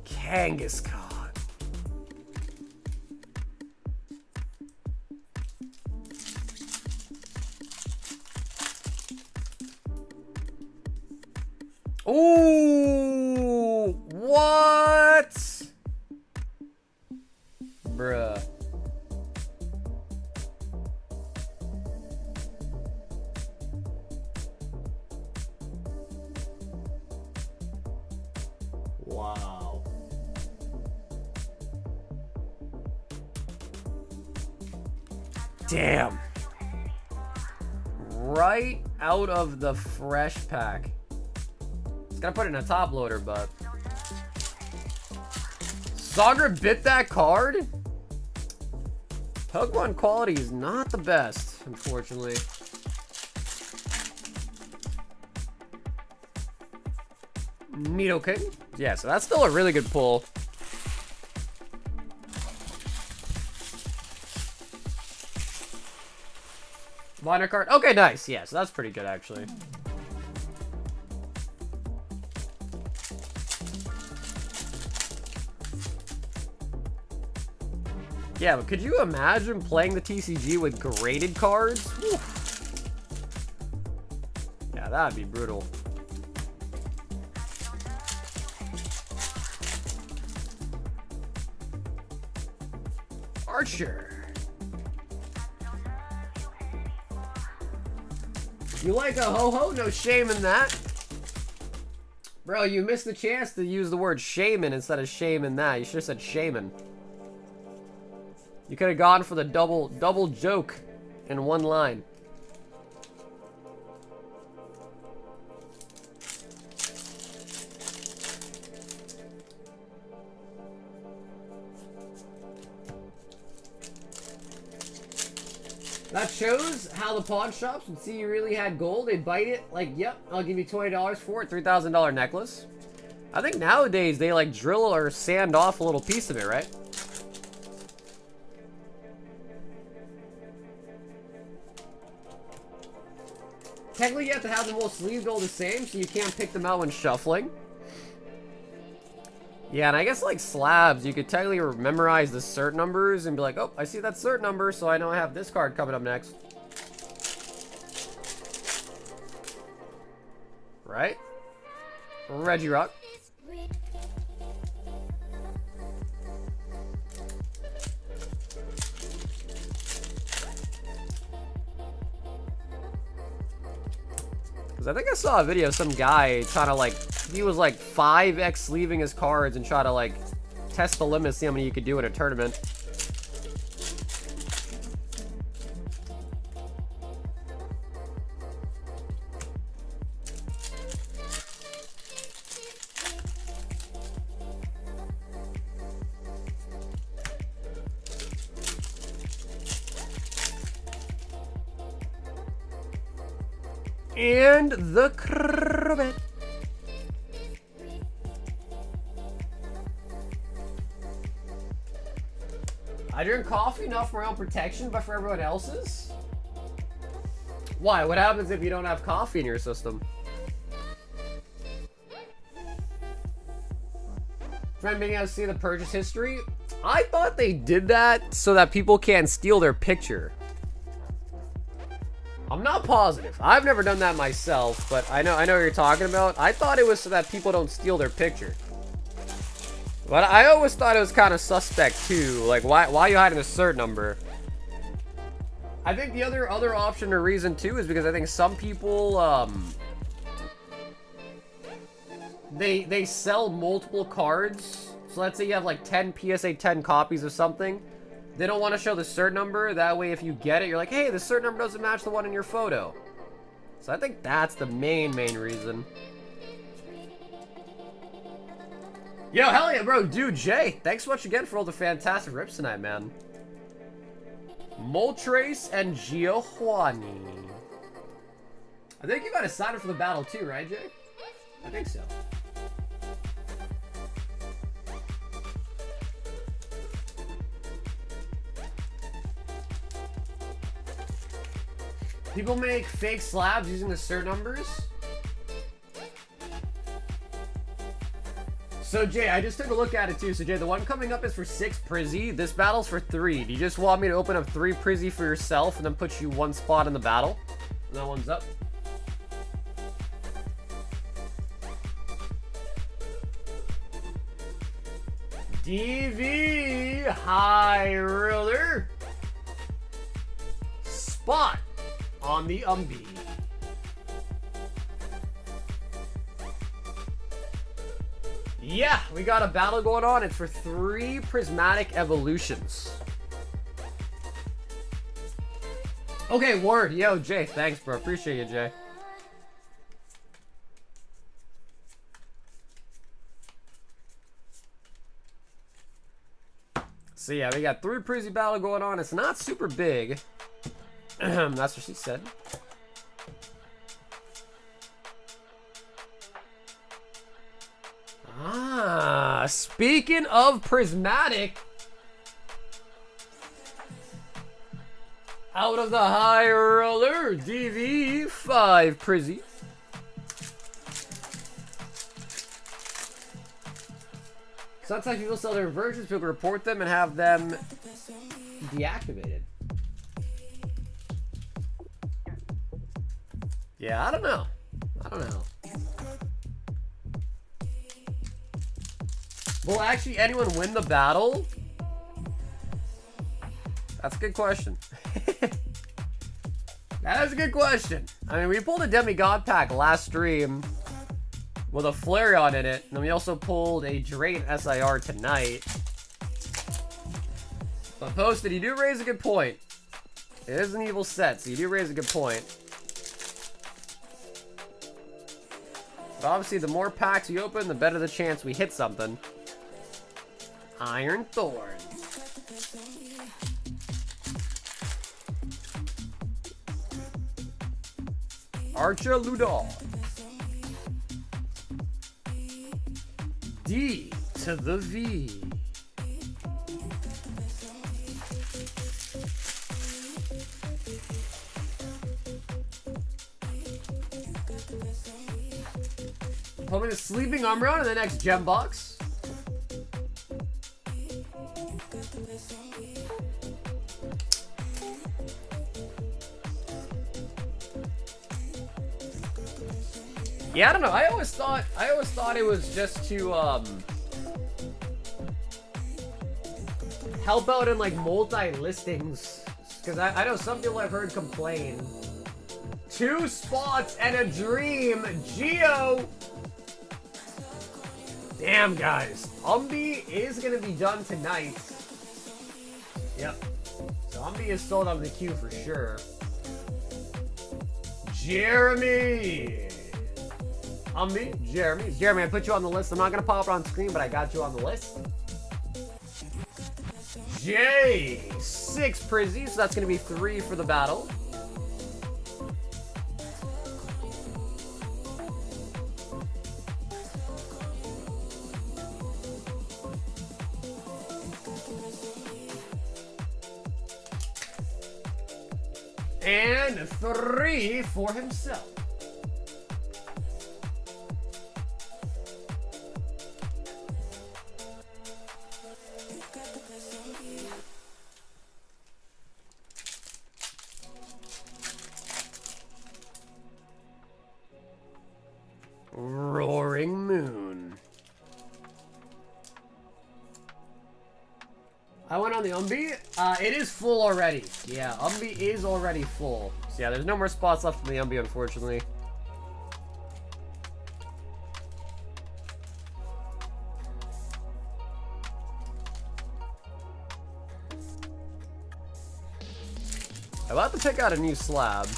Kangaskhan. Ooh, what? Bruh. Wow. Damn. Right out of the fresh pack. Gotta put it in a top loader, but Sagar bit that card? Pokemon quality is not the best, unfortunately. Nidoking. Yeah, so that's still a really good pull. Minor card. Okay, nice. Yeah, so that's pretty good, actually. Yeah, but could you imagine playing the TCG with graded cards? Whew. Yeah, that'd be brutal. Archer. You like a ho-ho? No shame in that. Bro, you missed the chance to use the word shaman instead of shame in that. You should have said shaman. You could have gone for the double joke in one line. That shows how the pawn shops would see you really had gold. They'd bite it like, yep, I'll give you $20 for it. $3,000 necklace. I think nowadays they like drill or sand off a little piece of it, right? Technically, you have to have them all sleeves go the same, so you can't pick them out when shuffling. Yeah, and I guess like slabs, you could technically memorize the cert numbers and be like, oh, I see that cert number, so I know I have this card coming up next. Right? Regirock. I think I saw a video of some guy trying to like, he was like 5x sleeving his cards and try to like test the limits, see how many you could do in a tournament. And the Cribbit. I drink coffee enough for my own protection, but for everyone else's? Why? What happens if you don't have coffee in your system? Friend being able to see the purchase history? I thought they did that so that people can't steal their picture. I'm not positive. I've never done that myself, but I know what you're talking about. I thought it was so that people don't steal their picture. But I always thought it was kind of suspect too. Like, why are you hiding a cert number? I think the other option or reason too is because I think some people they sell multiple cards. So let's say you have like 10 PSA 10 copies of something. They don't want to show the cert number. That way, if you get it, you're like, hey, the cert number doesn't match the one in your photo. So I think that's the main reason. Yo, hell yeah, bro. Dude, Jay, thanks so much again for all the fantastic rips tonight, man. Moltres and Giovanni. I think you got to sign up for the battle too, right, Jay? I think so. People make fake slabs using the cert numbers. So Jay, I just took a look at it too. So Jay, the one coming up is for 6 Prizzy. This battle's for 3. Do you just want me to open up 3 Prizzy for yourself and then put you 1 spot in the battle? And that one's up. DV High Roller. Spot on the Umbi. Yeah, we got a battle going on. It's for 3 Prismatic Evolutions. Okay, word. Yo, Jay, thanks, bro. Appreciate you, Jay. So yeah, we got 3 Prizzy battle going on. It's not super big. That's what she said. Ah, speaking of Prismatic, out of the high roller, DV5 Prizzy. Sometimes people sell their versions, people report them and have them deactivated. Yeah, I don't know. Will actually anyone win the battle? That's a good question. That is a good question. I mean, we pulled a Demigod pack last stream with a Flareon in it, and then we also pulled a Drain SIR tonight. But Posted, you do raise a good point. It is an evil set, so you do raise a good point. But obviously, the more packs we open, the better the chance we hit something. Iron Thorn. Archer Ludol. D to the V. Put me the Sleeping Umbreon in the next gem box. Yeah, I don't know. I always thought it was just to help out in like multi-listings, because I know some people I've heard complain. 2 spots and a dream, Geo. Damn, guys, Umbi is gonna be done tonight. Yep. So Umbi is sold on the queue for sure. Jeremy. Umbi, Jeremy, I put you on the list. I'm not gonna pop it on screen, but I got you on the list. Jay, 6 Prizzy, so that's gonna be 3 for the battle. And 3 for himself. Roaring Moon. I went on the Umbi. It is full already. Yeah, Umbi is already full. So yeah, there's no more spots left in the Umbi, unfortunately. I'm about to pick out a new slab.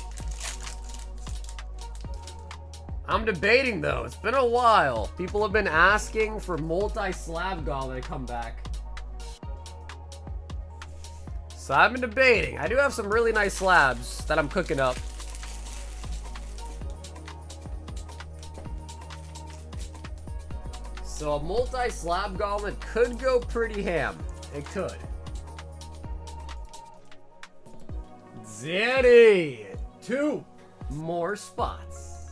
I'm debating though. It's been a while. People have been asking for multi-slab Gauntlet to come back. So I've been debating. I do have some really nice slabs that I'm cooking up. So a multi-slab Gauntlet could go pretty ham. It could. Danny! 2 more spots.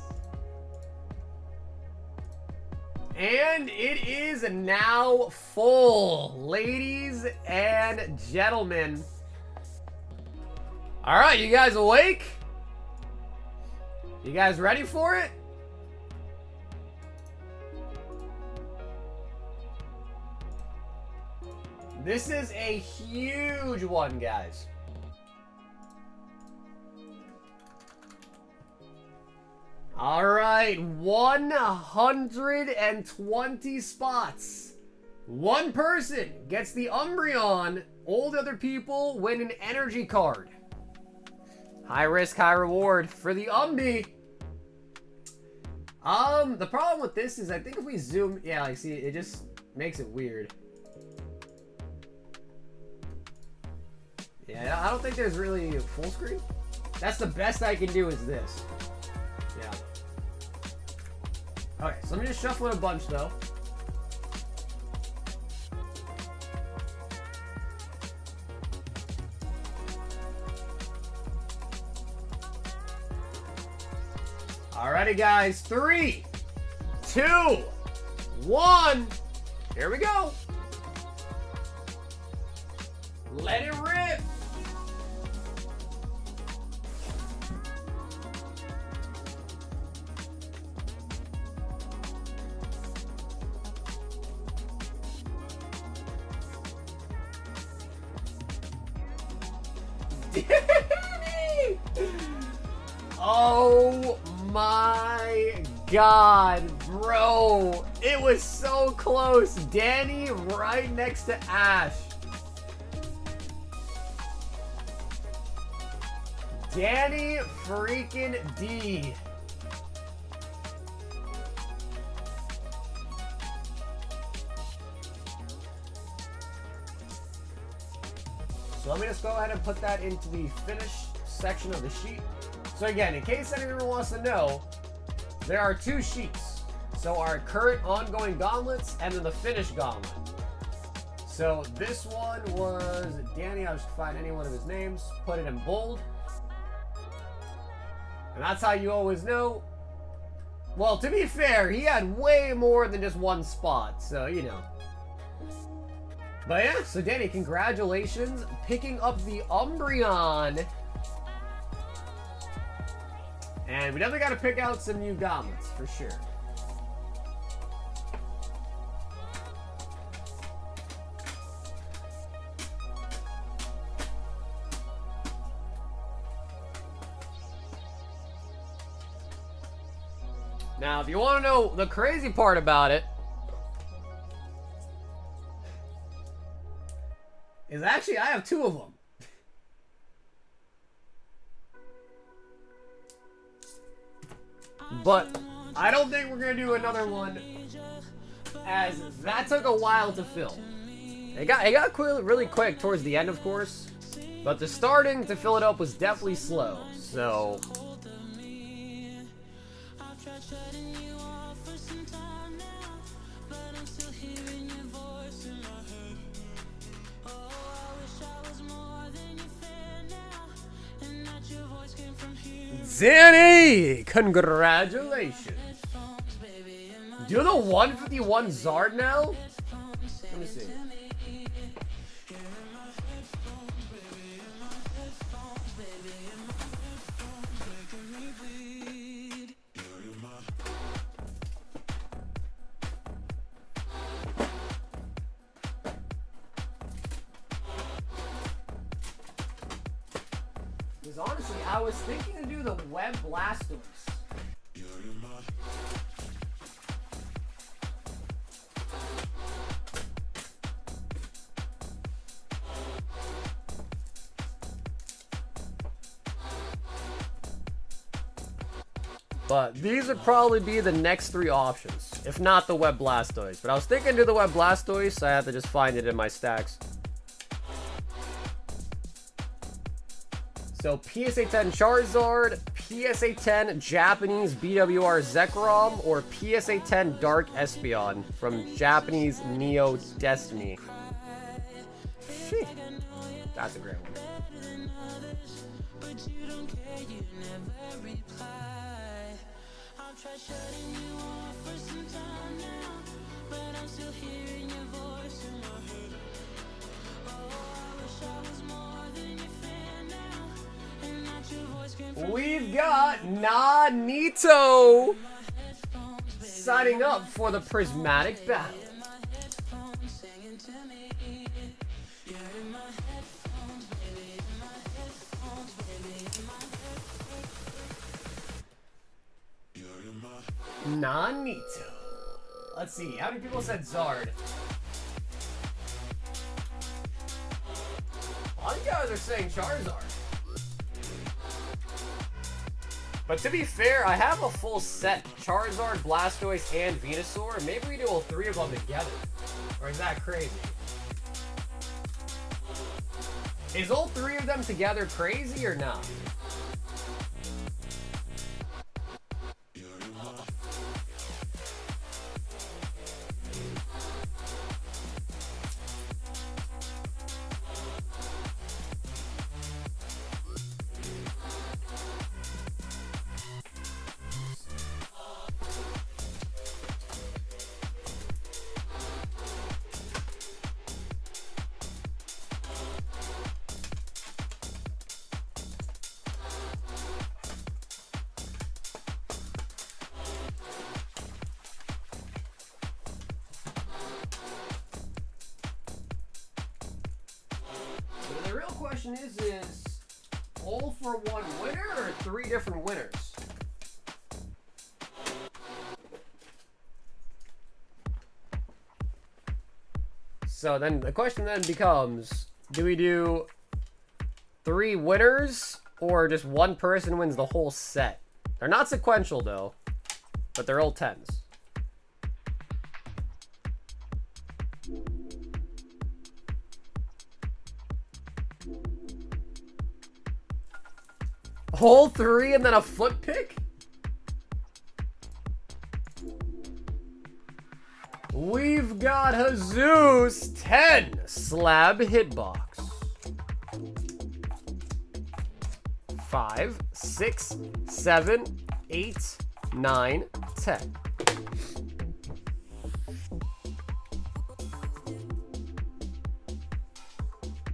And it is now full, ladies and gentlemen. All right, you guys awake? You guys ready for it? This is a huge one, guys. All right, 120 spots. One person gets the Umbreon. All the other people win an energy card. High risk, high reward for the Umbi. The problem with this is I think if we zoom, yeah, like see, it just makes it weird. Yeah, I don't think there's really a full screen. That's the best I can do is this. Yeah. Okay, so let me just shuffle in a bunch though. Alrighty guys, 3, 2, 1. Here we go. Let it rip. Oh my god, bro. It was so close. Danny right next to Ash. Danny freaking D. So let me just go ahead and put that into the finish section of the sheet. So again, in case anyone wants to know, there are 2 sheets. So our current ongoing gauntlets and then the finished gauntlet. So this one was Danny. I'll just find any one of his names, put it in bold. And that's how you always know. Well, to be fair, he had way more than just 1 spot, so you know. But yeah, so Danny, congratulations picking up the Umbreon. And we definitely got to pick out some new gauntlets for sure. Now, if you want to know the crazy part about it, is actually I have 2 of them. But I don't think we're going to do another one, as that took a while to fill. It got really quick towards the end, of course, but the starting to fill it up was definitely slow. So Zanny, congratulations. Do the 151 Zard now? Let me see. Because honestly, I was thinking to do the Web Blasters. But these would probably be the next 3 options, if not the Web Blastoise. But I was thinking to the Web Blastoise, so I had to just find it in my stacks. So PSA 10 Charizard, PSA 10 Japanese BWR Zekrom, or PSA 10 Dark Espeon from Japanese Neo Destiny. Shit. That's a great one. We've got Nanito signing up for the Prismatic battle. Nanito. Let's see, how many people said Zard? A lot of you guys are saying Charizard. But to be fair, I have a full set. Charizard, Blastoise, and Venusaur. Maybe we do all 3 of them together. Or is that crazy? Is all 3 of them together crazy or not? Question is all for one winner or 3 different winners? So then the question then becomes, do we do 3 winners or just one person wins the whole set? They're not sequential though, but they're all 10s. Whole 3 and then a flip pick? We've got Jesus 10 Slab hitbox. 5, 6, 7, 8, 9, 10.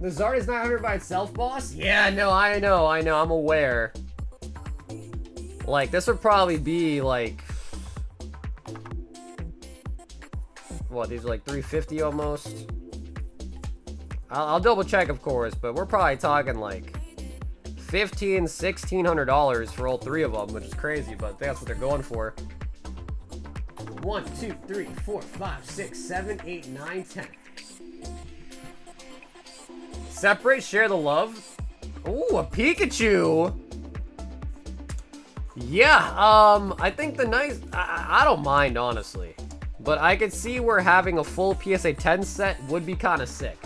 The Zard is not hurt by itself, boss? Yeah, no, I know, I'm aware. Like, this would probably be, like... What, these are like 350 almost? I'll double check, of course, but we're probably talking, like, $1,500, $1,600 for all 3 of them, which is crazy, but that's what they're going for. 1, 2, 3, 4, 5, 6, 7, 8, 9, 10. Separate, share the love. Ooh, a Pikachu. Yeah, I think the nice... I don't mind, honestly. But I could see where having a full PSA 10 set would be kind of sick.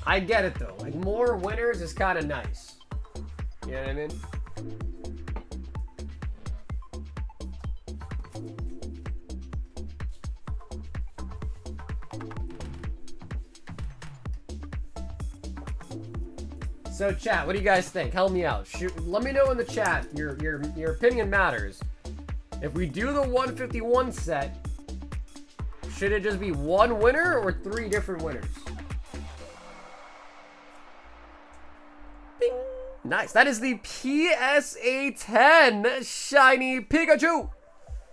I get it, though. Like, more winners is kind of nice. You know what I mean? So chat, what do you guys think? Help me out. Let me know in the chat. Your opinion matters. If we do the 151 set, should it just be 1 winner or 3 different winners? Bing. Nice. That is the PSA 10 shiny Pikachu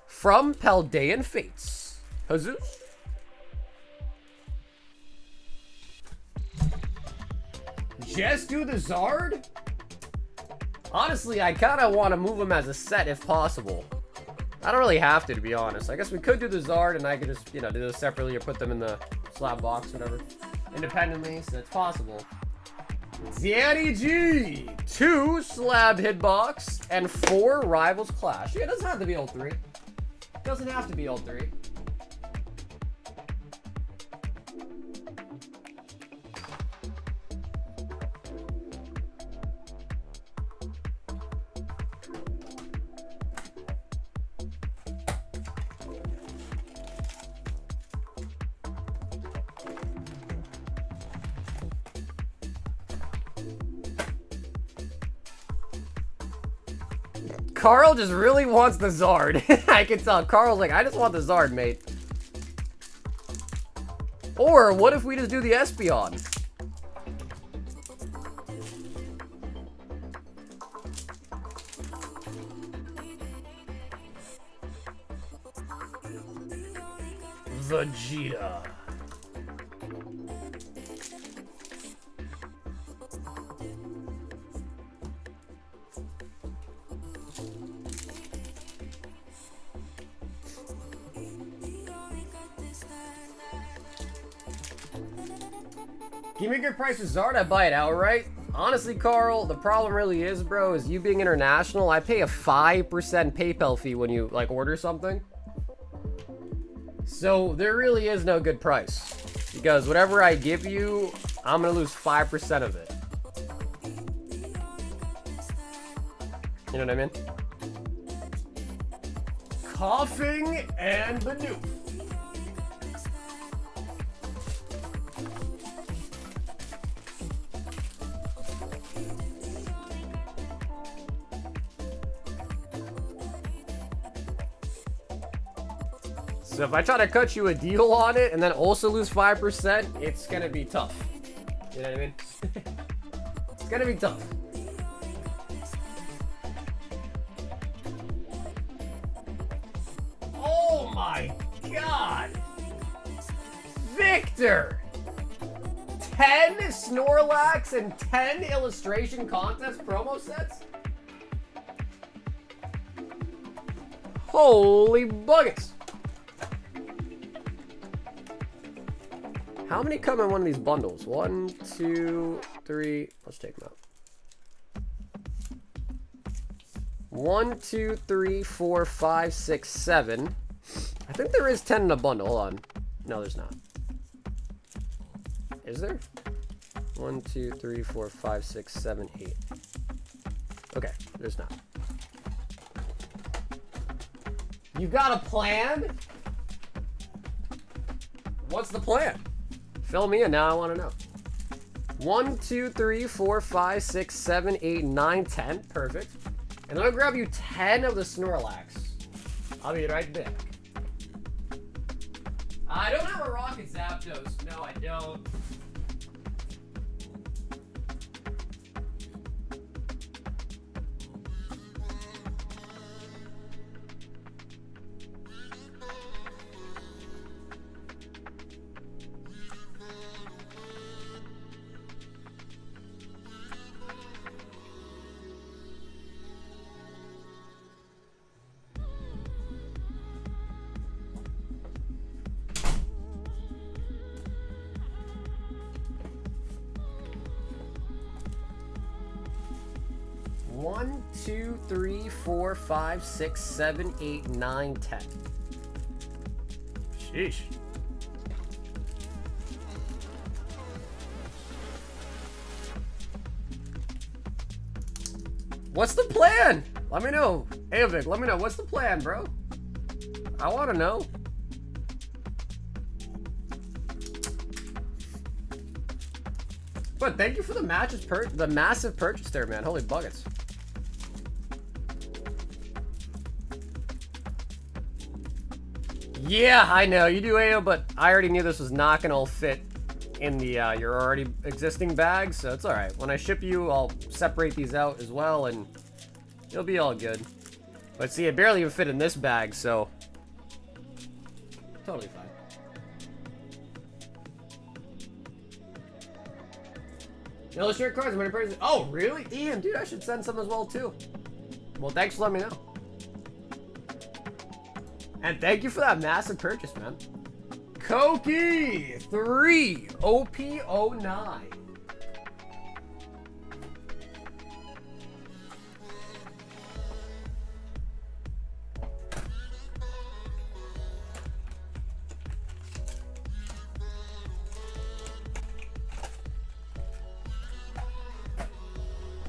from Paldean Fates. Jesus. Just do the Zard? Honestly, I kind of want to move him as a set if possible. I don't really have to be honest. I guess we could do the Zard and I could just, you know, do those separately or put them in the slab box, whatever. Independently, so it's possible. Danny G, 2 Slab hitbox, and 4 Rivals Clash. Yeah, it doesn't have to be old 3. Doesn't have to be old 3. Carl just really wants the Zard. I can tell. Carl's like, I just want the Zard, mate. Or what if we just do the Espeon? Vegeta. Give me a good price for Zard, I buy it outright. Honestly, Carl, the problem really is, bro, is you being international, I pay a 5% PayPal fee when you, like, order something. So, there really is no good price. Because whatever I give you, I'm gonna lose 5% of it. You know what I mean? Coughing and Bidoof. So if I try to cut you a deal on it and then also lose 5%, it's gonna be tough. You know what I mean? It's gonna be tough. Oh my god! Victor! 10 Snorlax and 10 illustration contest promo sets? Holy buckets! How many come in one of these bundles? 1, 2, 3. Let's take them out. 1, 2, 3, 4, 5, 6, 7. I think there is 10 in a bundle. Hold on. No, there's not. Is there? 1, 2, 3, 4, 5, 6, 7, 8. Okay, there's not. You've got a plan? What's the plan? Fill me in, now I want to know. 1, 2, 3, 4, 5, 6, 7, 8, 9, 10. Perfect. And then I'll grab you 10 of the Snorlax. I'll be right back. I don't have a Rocket Zapdos. No, I don't. One, 2, 3, 4, 5, 6, 7, 8, 9, 10. Sheesh. What's the plan? Let me know. Avik, let me know. What's the plan, bro? I want to know. But thank you for the massive purchase there, man. Holy buckets. Yeah, I know you do, AO, but I already knew this was not gonna all fit in the your already existing bag, so it's all right. When I ship you, I'll separate these out as well, and it'll be all good. But see, it barely even fit in this bag, so totally fine. Illustrated cards, I'm gonna oh, really? Damn, dude, I should send some as well too. Well, thanks for letting me know. And thank you for that massive purchase, man. Koki 3 OP09.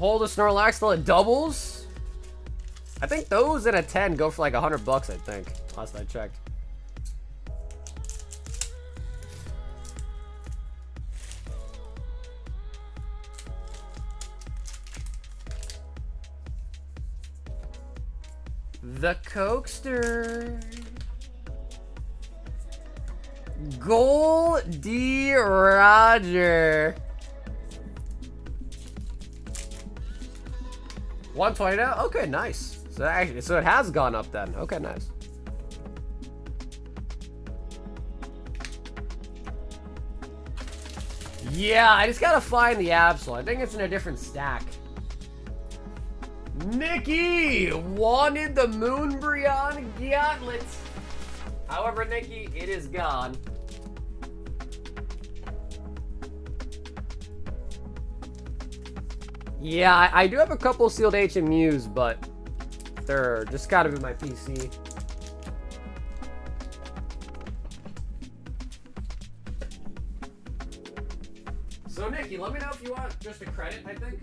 Pull the Snorlax till it doubles. I think those in a 10 go for like $100 bucks, I think. Last I checked. The Cokester. Goldie Roger. 120 now? Okay, nice. So it has gone up then. Okay, nice. Yeah, I just gotta find the Absol. I think it's in a different stack. Nikki wanted the Umbreon Gauntlet. However, Nikki, it is gone. Yeah, I do have a couple sealed HMUs, but they're just kind of in my PC. So, Nikki, let me know if you want just a credit, I think.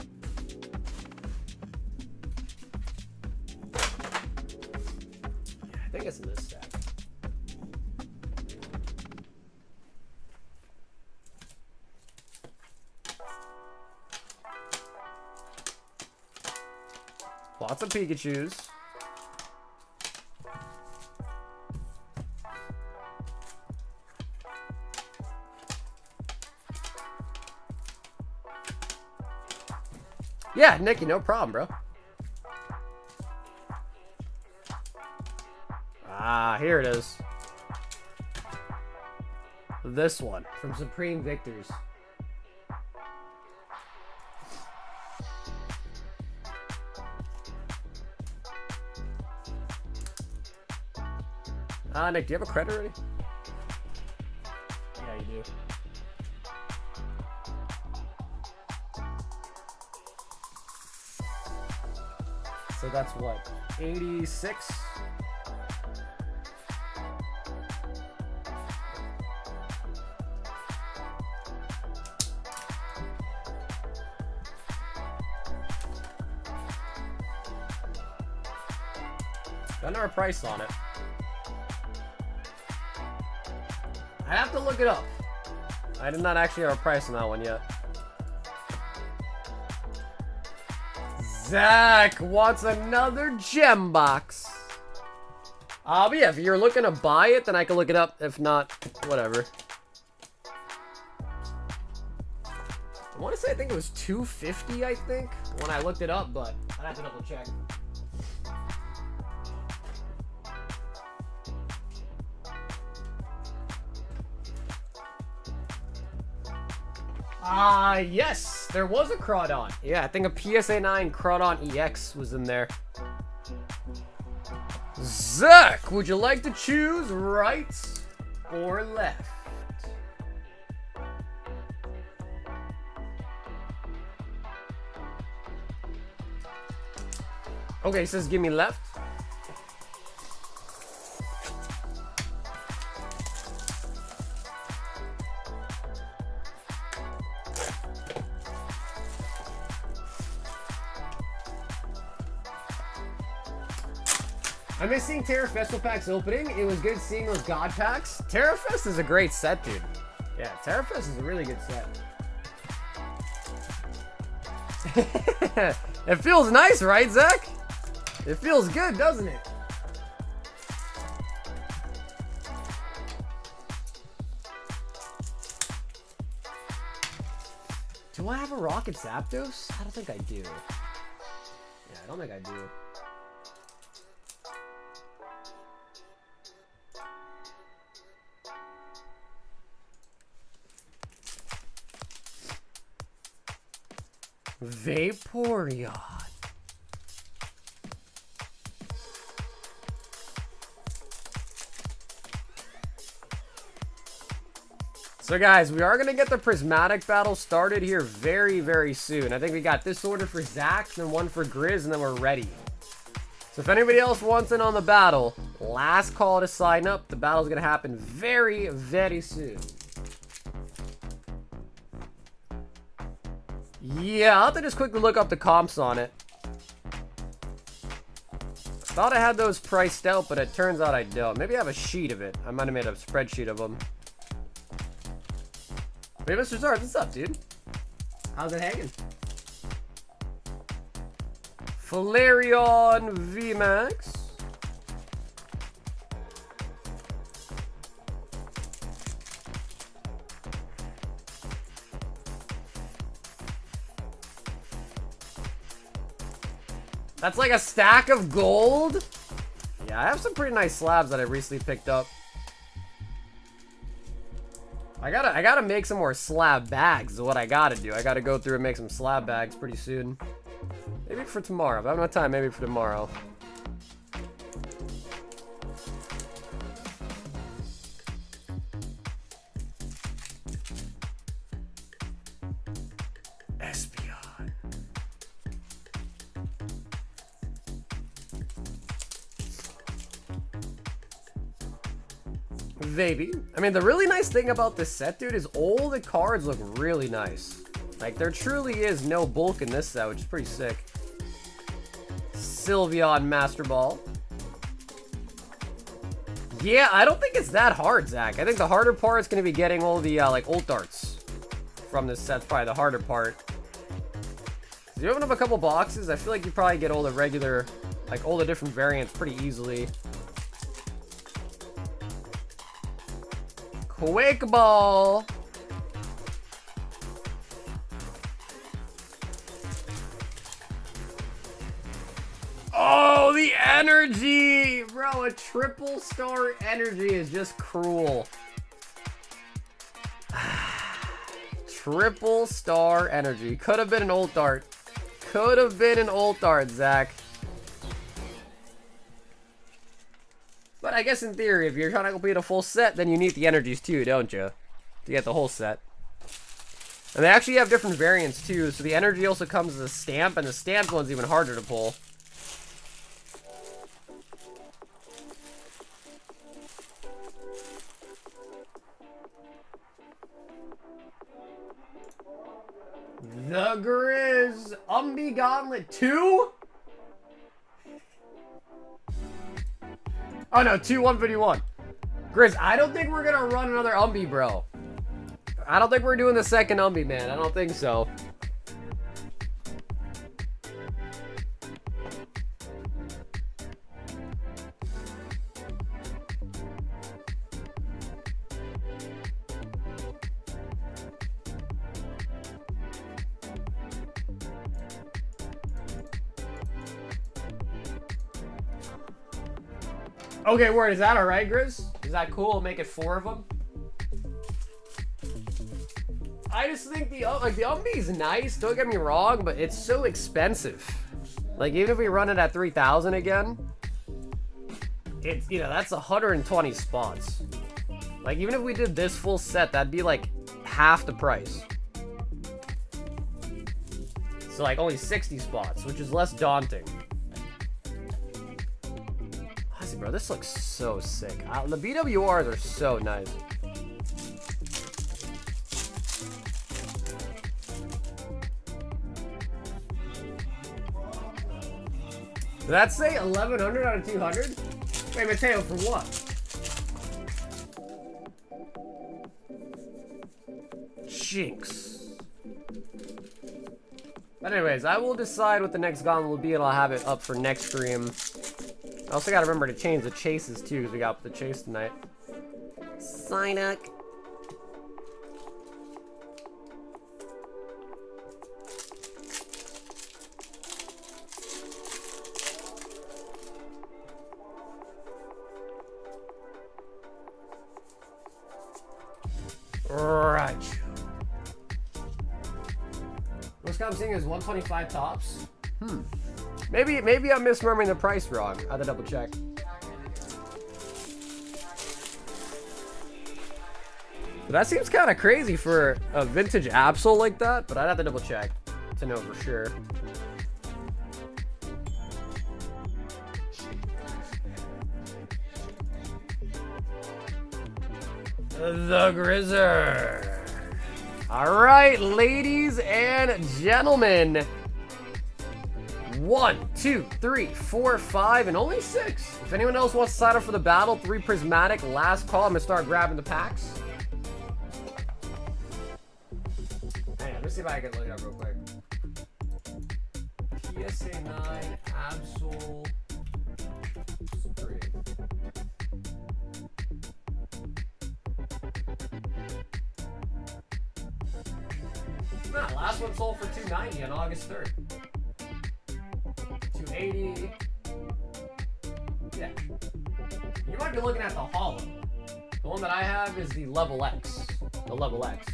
Yeah, I think it's in this stack. Lots of Pikachus. Yeah, Nikki, no problem, bro. Ah, here it is. This one from Supreme Victors. Nick, do you have a credit already? Yeah, you do. So that's what? 86? Got our price on it. I have to look it up. I did not actually have a price on that one yet. Zach wants another gem box. But yeah, if you're looking to buy it, then I can look it up. If not, whatever. I want to say I think it was $250, I think, when I looked it up, but I'd have to double check. Yes, there was a Crawdon. Yeah, I think a PSA 9 Crawdon EX was in there. Zach, would you like to choose right or left? Okay, he says give me left. I'm missing Terra Festival packs opening. It was good seeing those God packs. Terra Fest is a great set, dude. Yeah, Terra Fest is a really good set. It feels nice, right, Zach? It feels good, doesn't it? Do I have a Rocket Zapdos? I don't think I do. Yeah, I don't think I do. Vaporeon. So guys, we are going to get the Prismatic battle started here very, very soon. I think we got this order for Zach, then one for Grizz, and then we're ready. So if anybody else wants in on the battle, last call to sign up. The battle's going to happen very, very soon. Yeah, I'll have to just quickly look up the comps on it. Thought I had those priced out, but it turns out I don't. Maybe I have a sheet of it. I might have made a spreadsheet of them. Hey, Mr. Zard, what's up, dude? How's it hanging? Flareon VMAX. That's like a stack of gold? Yeah, I have some pretty nice slabs that I recently picked up. I gotta make some more slab bags is what I gotta do. I gotta go through and make some slab bags pretty soon. Maybe for tomorrow. If I have no time, maybe for tomorrow. Espeon. Maybe. I mean, the really nice thing about this set, dude, is all the cards look really nice. Like, there truly is no bulk in this set, which is pretty sick. Sylveon Master Ball. Yeah, I don't think it's that hard, Zach. I think the harder part is going to be getting all the, like, ult darts from this set. It's probably the harder part. If you open up a couple boxes, I feel like you probably get all the regular, like, all the different variants pretty easily. Quake Ball. Oh, the energy! Bro, a triple star energy is just cruel. Triple star energy. Could have been an ult dart. Could have been an ult dart, Zach. But I guess in theory, if you're trying to complete a full set, then you need the energies too, don't you? To get the whole set. And they actually have different variants too, so the energy also comes as a stamp, and the stamped one's even harder to pull. The Grizz Gauntlet 2? Oh no, 151. Grizz, I don't think we're gonna run another bro. I don't think we're doing the second man. I don't think so. Okay, word, is that alright, Grizz? Is that cool? Make it 4 of them? I just think the is nice, don't get me wrong, but it's so expensive. Like, even if we run it at 3,000 again, it's, you know, that's 120 spots. Like, even if we did this full set, that'd be like half the price. So, like, only 60 spots, which is less daunting. Bro, this looks so sick. The BWRs are so nice. Did that say 1,100 out of 200? Wait, Mateo, for what? Jinx. But anyways, I will decide what the next gauntlet will be, and I'll have it up for next stream. I also gotta remember to change the chases too, because we got the chase tonight. Psyduck. Right. What's I'm seeing is 125 tops. Maybe I'm misremembering the price wrong. I have to double check. But that seems kind of crazy for a vintage Absol like that, but I'd have to double check to know for sure. The Grizzer. All right, ladies and gentlemen. 1, 2, 3, 4, 5, and only 6. If anyone else wants to sign up for the battle, 3 Prismatic, last call. I'm going to start grabbing the packs. Hang on, let me see if I can look it up real quick. PSA 9, Absol 3. Nah, last one sold for $290 on August 3rd. 280. Yeah. You might be looking at the holo. The one that I have is the level X. The level X.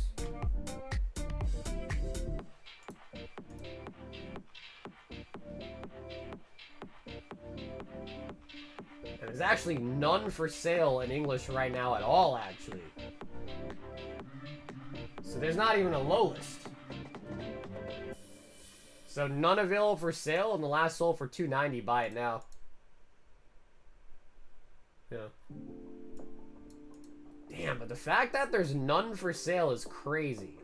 And there's actually none for sale in English right now at all, actually. So there's not even a low list. So none available for sale, and the last sold for $290. Buy it now. Yeah. Damn, but the fact that there's none for sale is crazy.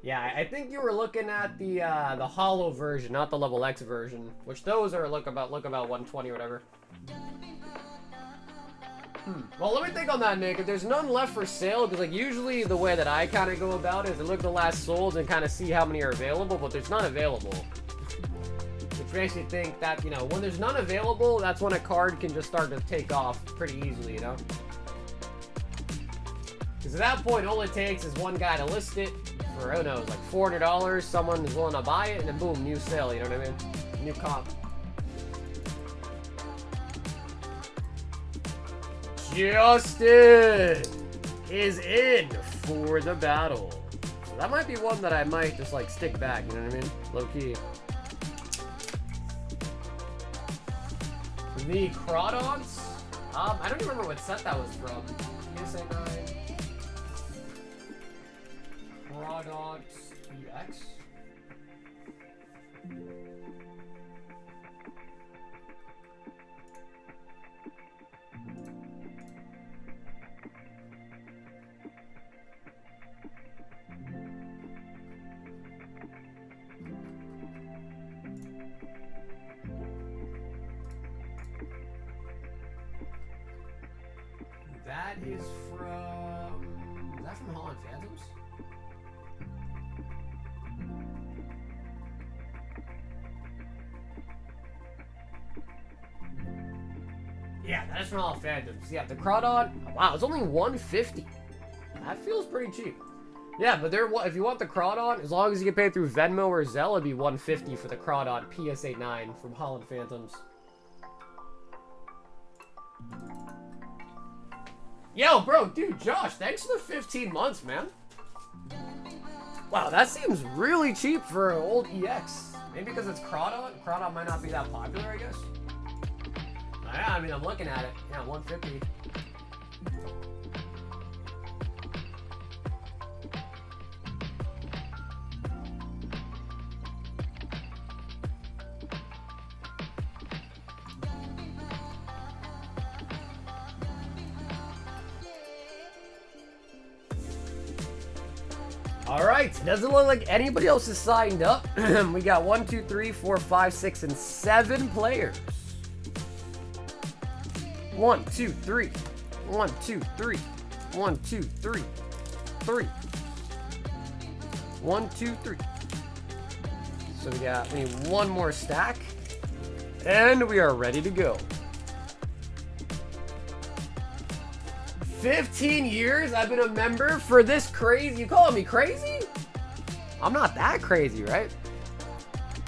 Yeah, I think you were looking at the holo version, not the level X version, which those are look about 120 or whatever. Well, let me think on that, Nick. If there's none left for sale, because like usually the way that I kind of go about it is I look at the last sold and kind of see how many are available, but there's none available. Which makes me think that, you know, when there's none available, that's when a card can just start to take off pretty easily, you know? Because at that point, all it takes is one guy to list it for, who knows, like $400, someone is willing to buy it, and then boom, new sale, you know what I mean? New comp. Justin is in for the battle. So that might be one that I might just like stick back, you know what I mean? Low key. The Crawdons. I don't even remember what set that was from. PSA 9. Crawdons EX. That is from... Is that from Holland Phantoms? Yeah, that is from Holland Phantoms. Yeah, the Crawdon... Wow, it's only $150. That feels pretty cheap. Yeah, but if you want the Crawdon, as long as you get paid through Venmo or Zelle, it'd be $150 for the Crawdon PSA 9 from Holland Phantoms. Yo, bro, dude, Josh, thanks for the 15 months, man. Wow, that seems really cheap for an old EX. Maybe because it's Crawdon. Crawdon might not be that popular, I guess. Yeah, I mean, I'm looking at it. Yeah, 150. Alright, doesn't look like anybody else is signed up. We got 1, 2, 3, 4, 5, 6, and 7 players. 1, 2, 3. 1, 2, 3. 1, 2, 3. 3. 1, 2, 3. So we need one more stack. And we are ready to go. 15 years I've been a member for this crazy. You calling me crazy? I'm not that crazy, right?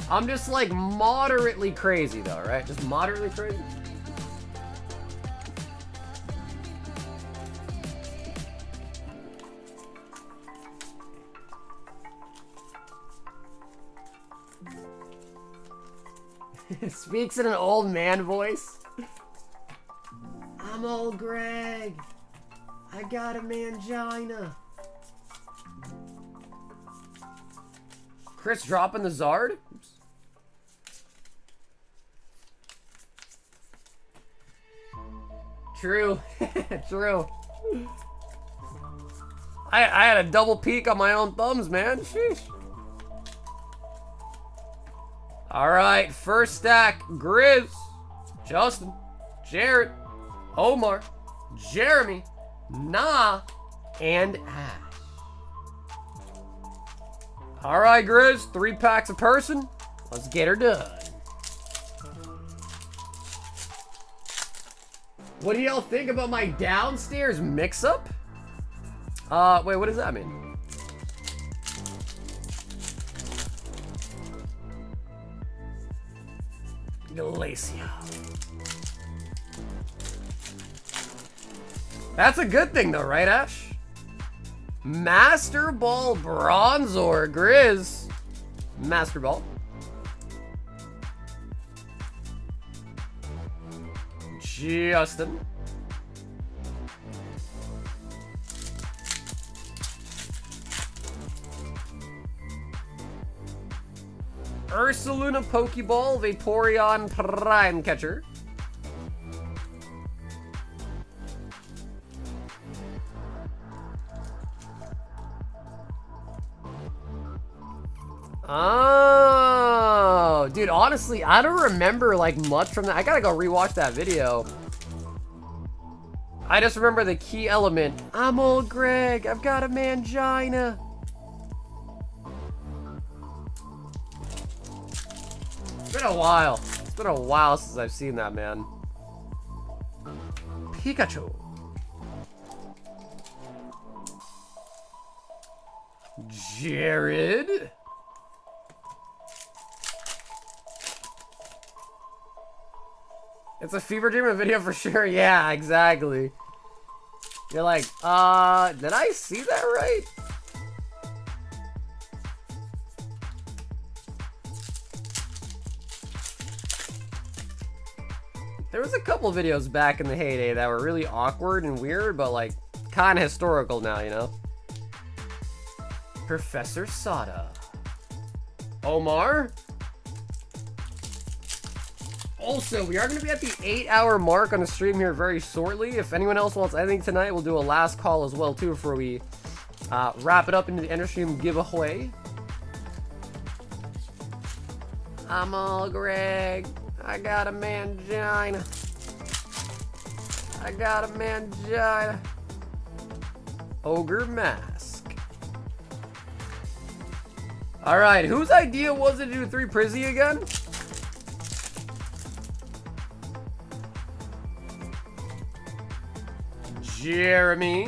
I'm just like moderately crazy though, right? Just moderately crazy. Speaks in an old man voice. I'm old Greg. I got a mangina. Chris dropping the Zard? Oops. True. True. I had a double peek on my own thumbs, man. Sheesh. All right, first stack: Grizz, Justin, Jared, Omar, Jeremy, Nah, and Ash. All right, Grizz, 3 packs a person. Let's get her done. What do y'all think about my downstairs mix-up? Wait, what does that mean? Glacia. That's a good thing though, right, Ash? Master Ball Bronzor, Grizz. Master Ball. Justin. Ursaluna Pokeball, Vaporeon Prime Catcher. Oh, dude, honestly, I don't remember like much from that. I gotta go rewatch that video. I just remember the key element. I'm old Greg, I've got a mangina. It's been a while. It's been a while since I've seen that, man. Pikachu. Jared. It's a fever dream of video for sure. Yeah, exactly. You're like, did I see that right? There was a couple videos back in the heyday that were really awkward and weird, but like kind of historical now, you know? Professor Sada. Omar. Also, we are going to be at the 8-hour mark on the stream here very shortly. If anyone else wants anything tonight, we'll do a last call as well too before we wrap it up into the end of stream giveaway. I'm all Greg. I got a mangina. I got a mangina. Ogre Mask. Alright, whose idea was it to do 3 Prizzy again? Jeremy.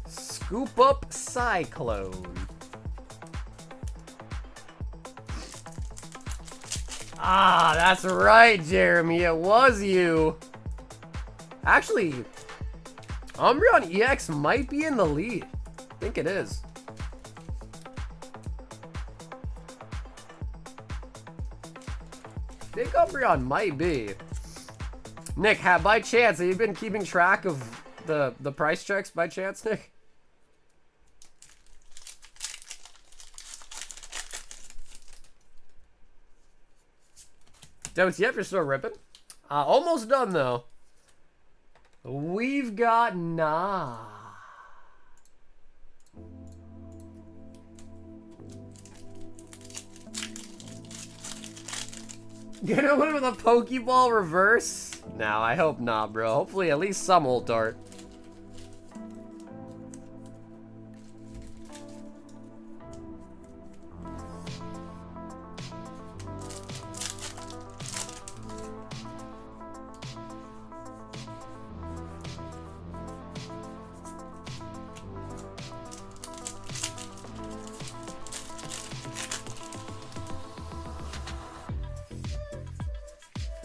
Scoop up Cyclone. Ah, that's right, Jeremy. It was you. Actually, Umbreon EX might be in the lead. I think it is. I think Umbreon might be. Nick, by chance, have you been keeping track of the price checks by chance, Nick? Don't yet, you're still ripping. Almost done though. We've got Nah. Gonna win with a Pokeball reverse? No, I hope not, bro. Hopefully at least some old dart.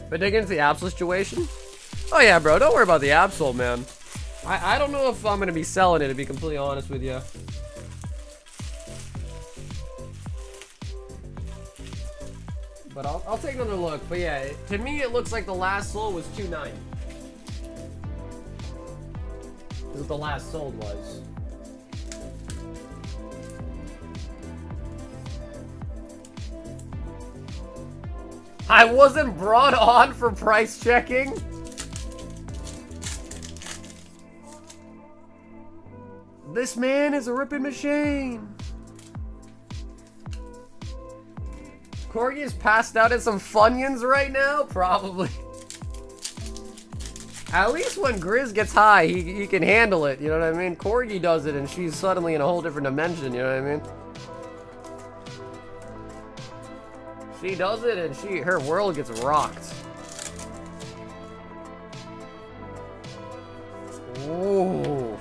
But digging into the Absol situation? Oh yeah, bro, don't worry about the Absol, man. I don't know if I'm gonna be selling it, to be completely honest with you. But I'll take another look. But yeah, to me it looks like the last sold was 290. This is what the last sold was. I wasn't brought on for price checking. This man is a ripping machine. Corgi is passed out at some Funyuns right now? Probably. At least when Grizz gets high, he can handle it, you know what I mean? Corgi does it and she's suddenly in a whole different dimension, you know what I mean? She does it and her world gets rocked. Ooh.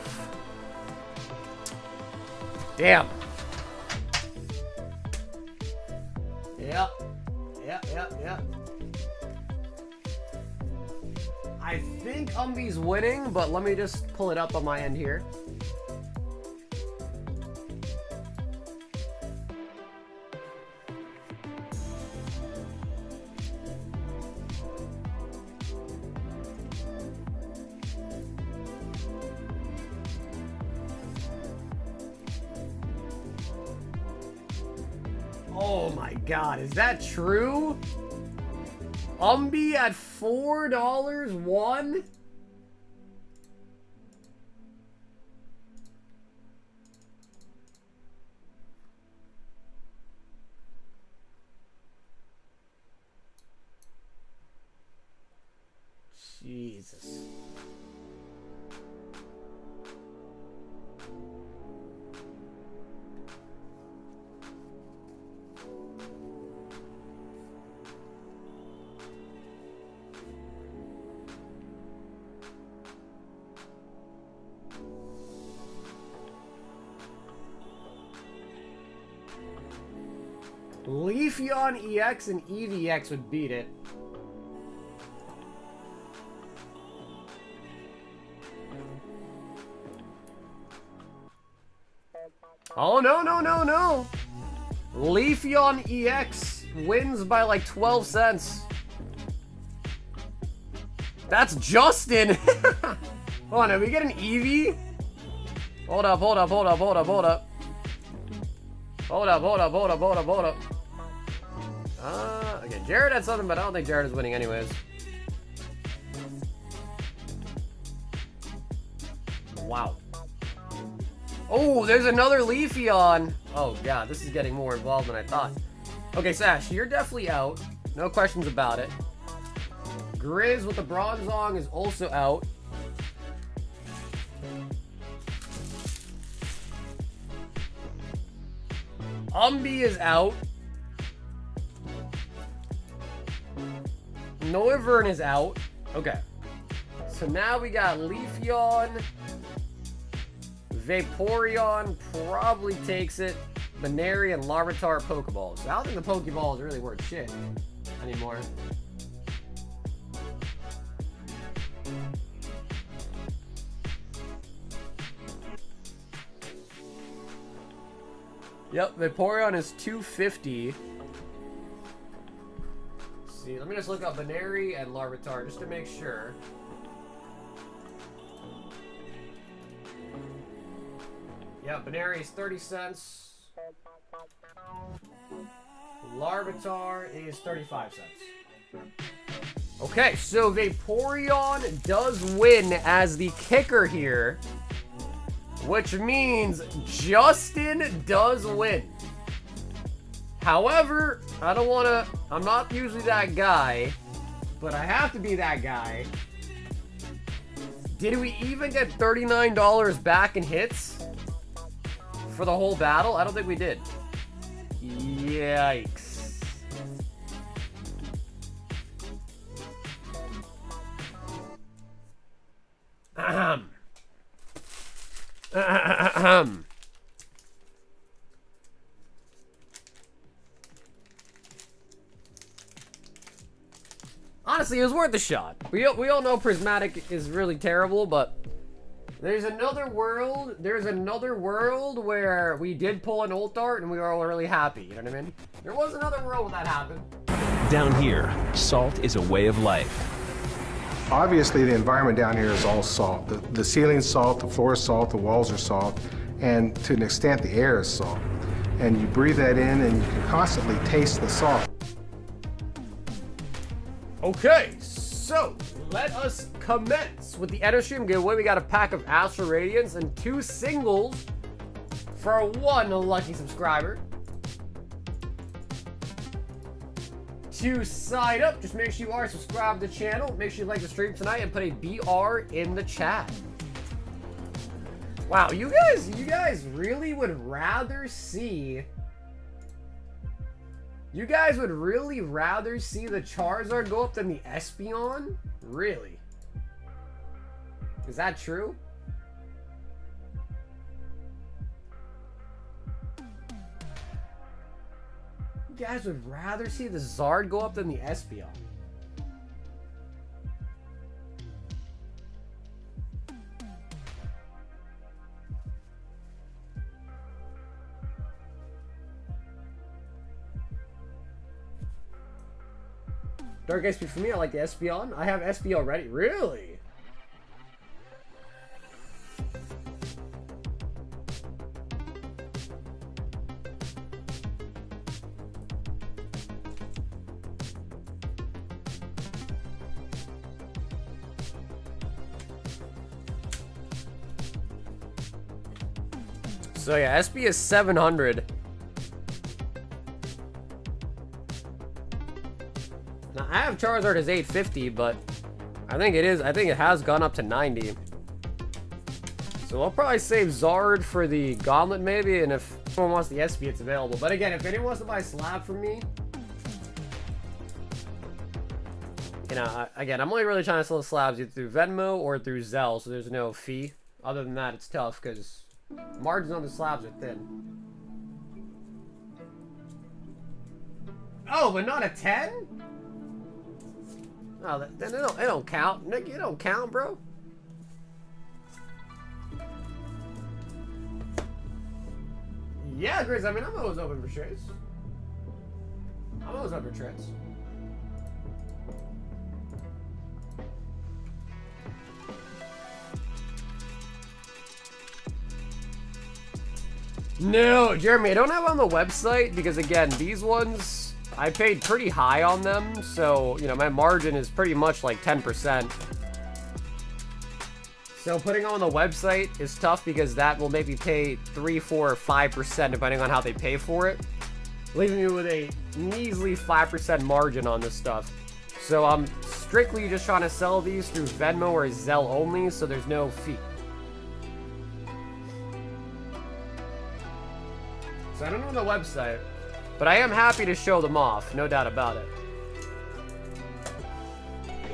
Damn. Yep. I think Umby's winning, but let me just pull it up on my end here. Oh my god, is that true? Umby at $4 won? Jesus. Leafeon EX and EVX would beat it. Oh, no. Leafeon EX wins by like 12 cents. That's Justin. Hold on, did we get an Eevee? Hold up. Okay, Jared had something, but I don't think Jared is winning anyways. Wow. Oh, there's another Leafeon. Oh god, this is getting more involved than I thought. Okay, Sash, you're definitely out. No questions about it. Grizz with the Bronzong is also out. Umby is out. Noivern is out. Okay. So now we got Leafeon. Vaporeon probably takes it. Baneri and Larvitar Pokeballs. So I don't think the Pokeball is really worth shit anymore. Yep, Vaporeon is $250. See, let me just look up Baneri and Larvitar just to make sure. Yeah, Baneri is 30 cents. Larvitar is 35 cents. Okay, so Vaporeon does win as the kicker here, which means Justin does win. However, I'm not usually that guy, but I have to be that guy. Did we even get $39 back in hits for the whole battle? I don't think we did. Yikes. Ahem. Ahem. Honestly, it was worth a shot. We all know Prismatic is really terrible, but there's another world where we did pull an ult art and we were all really happy, you know what I mean? There was another world where that happened. Down here, salt is a way of life. Obviously, the environment down here is all salt. The ceiling's salt, the floor is salt, the walls are salt, and to an extent, the air is salt. And you breathe that in and you can constantly taste the salt. Okay, so let us commence with the Enter Stream giveaway. We got a pack of Astral Radiance and 2 singles for 1 lucky subscriber. To sign up, just make sure you are subscribed to the channel. Make sure you like the stream tonight and put a BR in the chat. Wow, you guys really would rather see... You guys would really rather see the Charizard go up than the Espeon? Really? Is that true? You guys would rather see the Zard go up than the Espeon? Dark SP for me, I like the Espeon. I have SP already. Really? So yeah, SP is 700. Now, I have Charizard as 850, but I think it has gone up to 90. So I'll probably save Zard for the Gauntlet maybe, and if someone wants the SP, it's available. But again, if anyone wants to buy Slab from me, you know, again, I'm only really trying to sell the Slabs either through Venmo or through Zelle, so there's no fee. Other than that, it's tough because margins on the Slabs are thin. Oh, but not a 10? Oh, then it don't count. Nick, it don't count, bro. Yeah, Grizz, I mean, I'm always open for trades. I'm always open for trades. No, Jeremy, I don't have on the website because, again, these ones... I paid pretty high on them, so, you know, my margin is pretty much like 10%. So putting on the website is tough because that will maybe pay 3, 4, or 5% depending on how they pay for it, leaving me with a measly 5% margin on this stuff. So I'm strictly just trying to sell these through Venmo or Zelle only, so there's no fee. So I don't know the website. But I am happy to show them off, no doubt about it.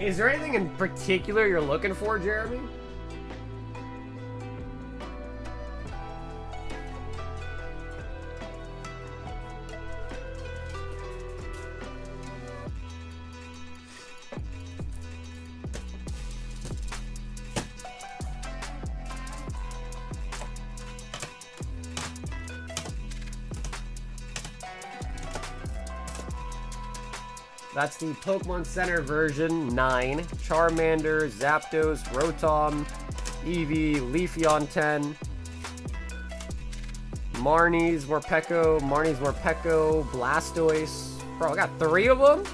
Is there anything in particular you're looking for, Jeremy? That's the Pokemon Center version 9. Charmander, Zapdos, Rotom, Eevee, Leafeon 10. Marnie's Morpeko, Blastoise. Bro, I got 3 of them?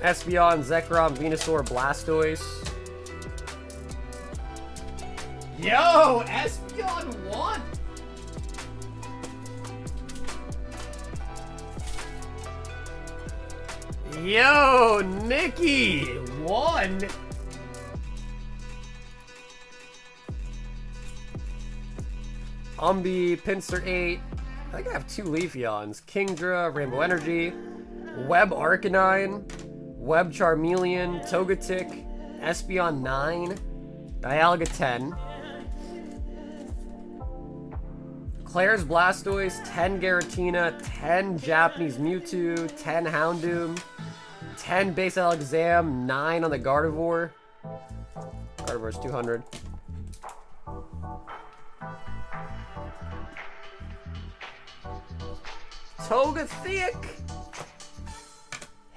Espeon, Zekrom, Venusaur, Blastoise. Yo, Espeon 1! Yo, Nikki! 1! Pinsir 8. I think I have 2 Leafeons. Kingdra, Rainbow Energy, Web Arcanine, Web Charmeleon, Togetic, Espeon 9, Dialga 10, Claire's Blastoise, 10 Giratina, 10 Japanese Mewtwo, 10 Houndoom, 10 Base Alakazam, 9 on the Gardevoir. Gardevoir's 200. Togetic,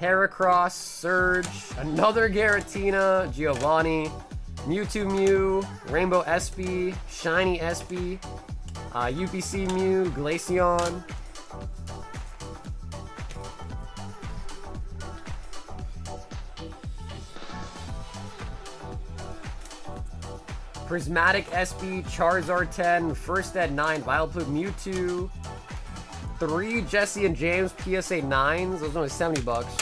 Heracross, Surge, another Giratina, Giovanni, Mewtwo Mew, Rainbow Espy, Shiny Espy, UPC Mew, Glaceon. Prismatic SB, Charizard 10, First Ed 9, Vileplume, Mewtwo. 3 Jesse and James PSA 9s, those are only 70 bucks.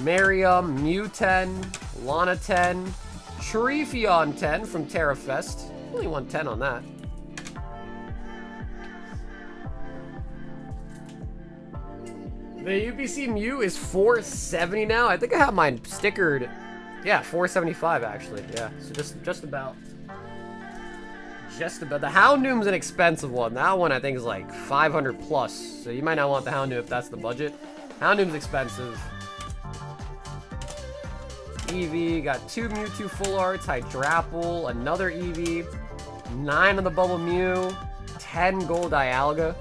Mariam, Mew 10, Lana 10, Treefeon 10 from TerraFest. Only 110 on that. The UPC Mew is $470 now. I think I have mine stickered. Yeah, $475 actually. Yeah, so just about. Just about. The Houndoom's an expensive one. That one I think is like 500 plus. So you might not want the Houndoom if that's the budget. Houndoom's expensive. Eevee, got 2 Mewtwo full arts, Hydrapple, another Eevee, 9 on the Bubble Mew, 10 gold Dialga.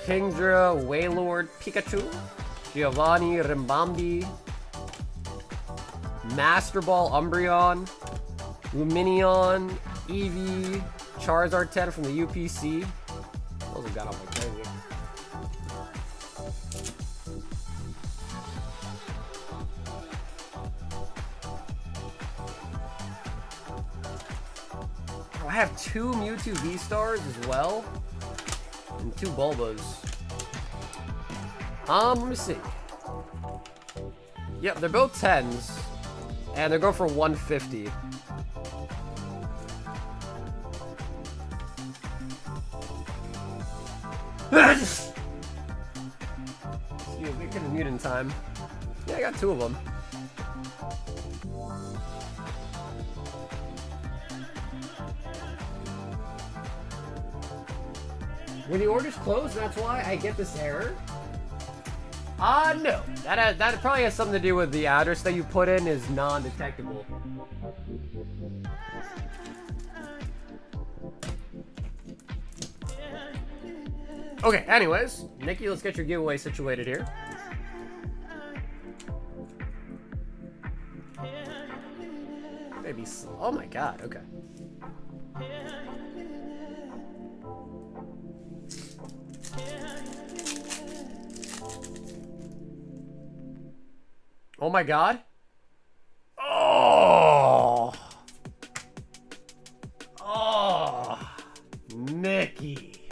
Kingdra, Wailord, Pikachu, Giovanni, Rimbombi, Master Ball, Umbreon, Luminion, Eevee, Charizard 10 from the UPC. Those have got off like crazy. I have 2 Mewtwo V-Stars as well. And 2 Bulbas. Let me see. Yep, they're both 10s. And they're going for 150. Excuse me, couldn't mute in time. Yeah, I got 2 of them. When the order's closed, that's why I get this error? No. That probably has something to do with the address that you put in is non-detectable. Okay, anyways. Nikki, let's get your giveaway situated here. Maybe slow. Oh my god, okay. Oh my god. Oh. Oh. Mickey.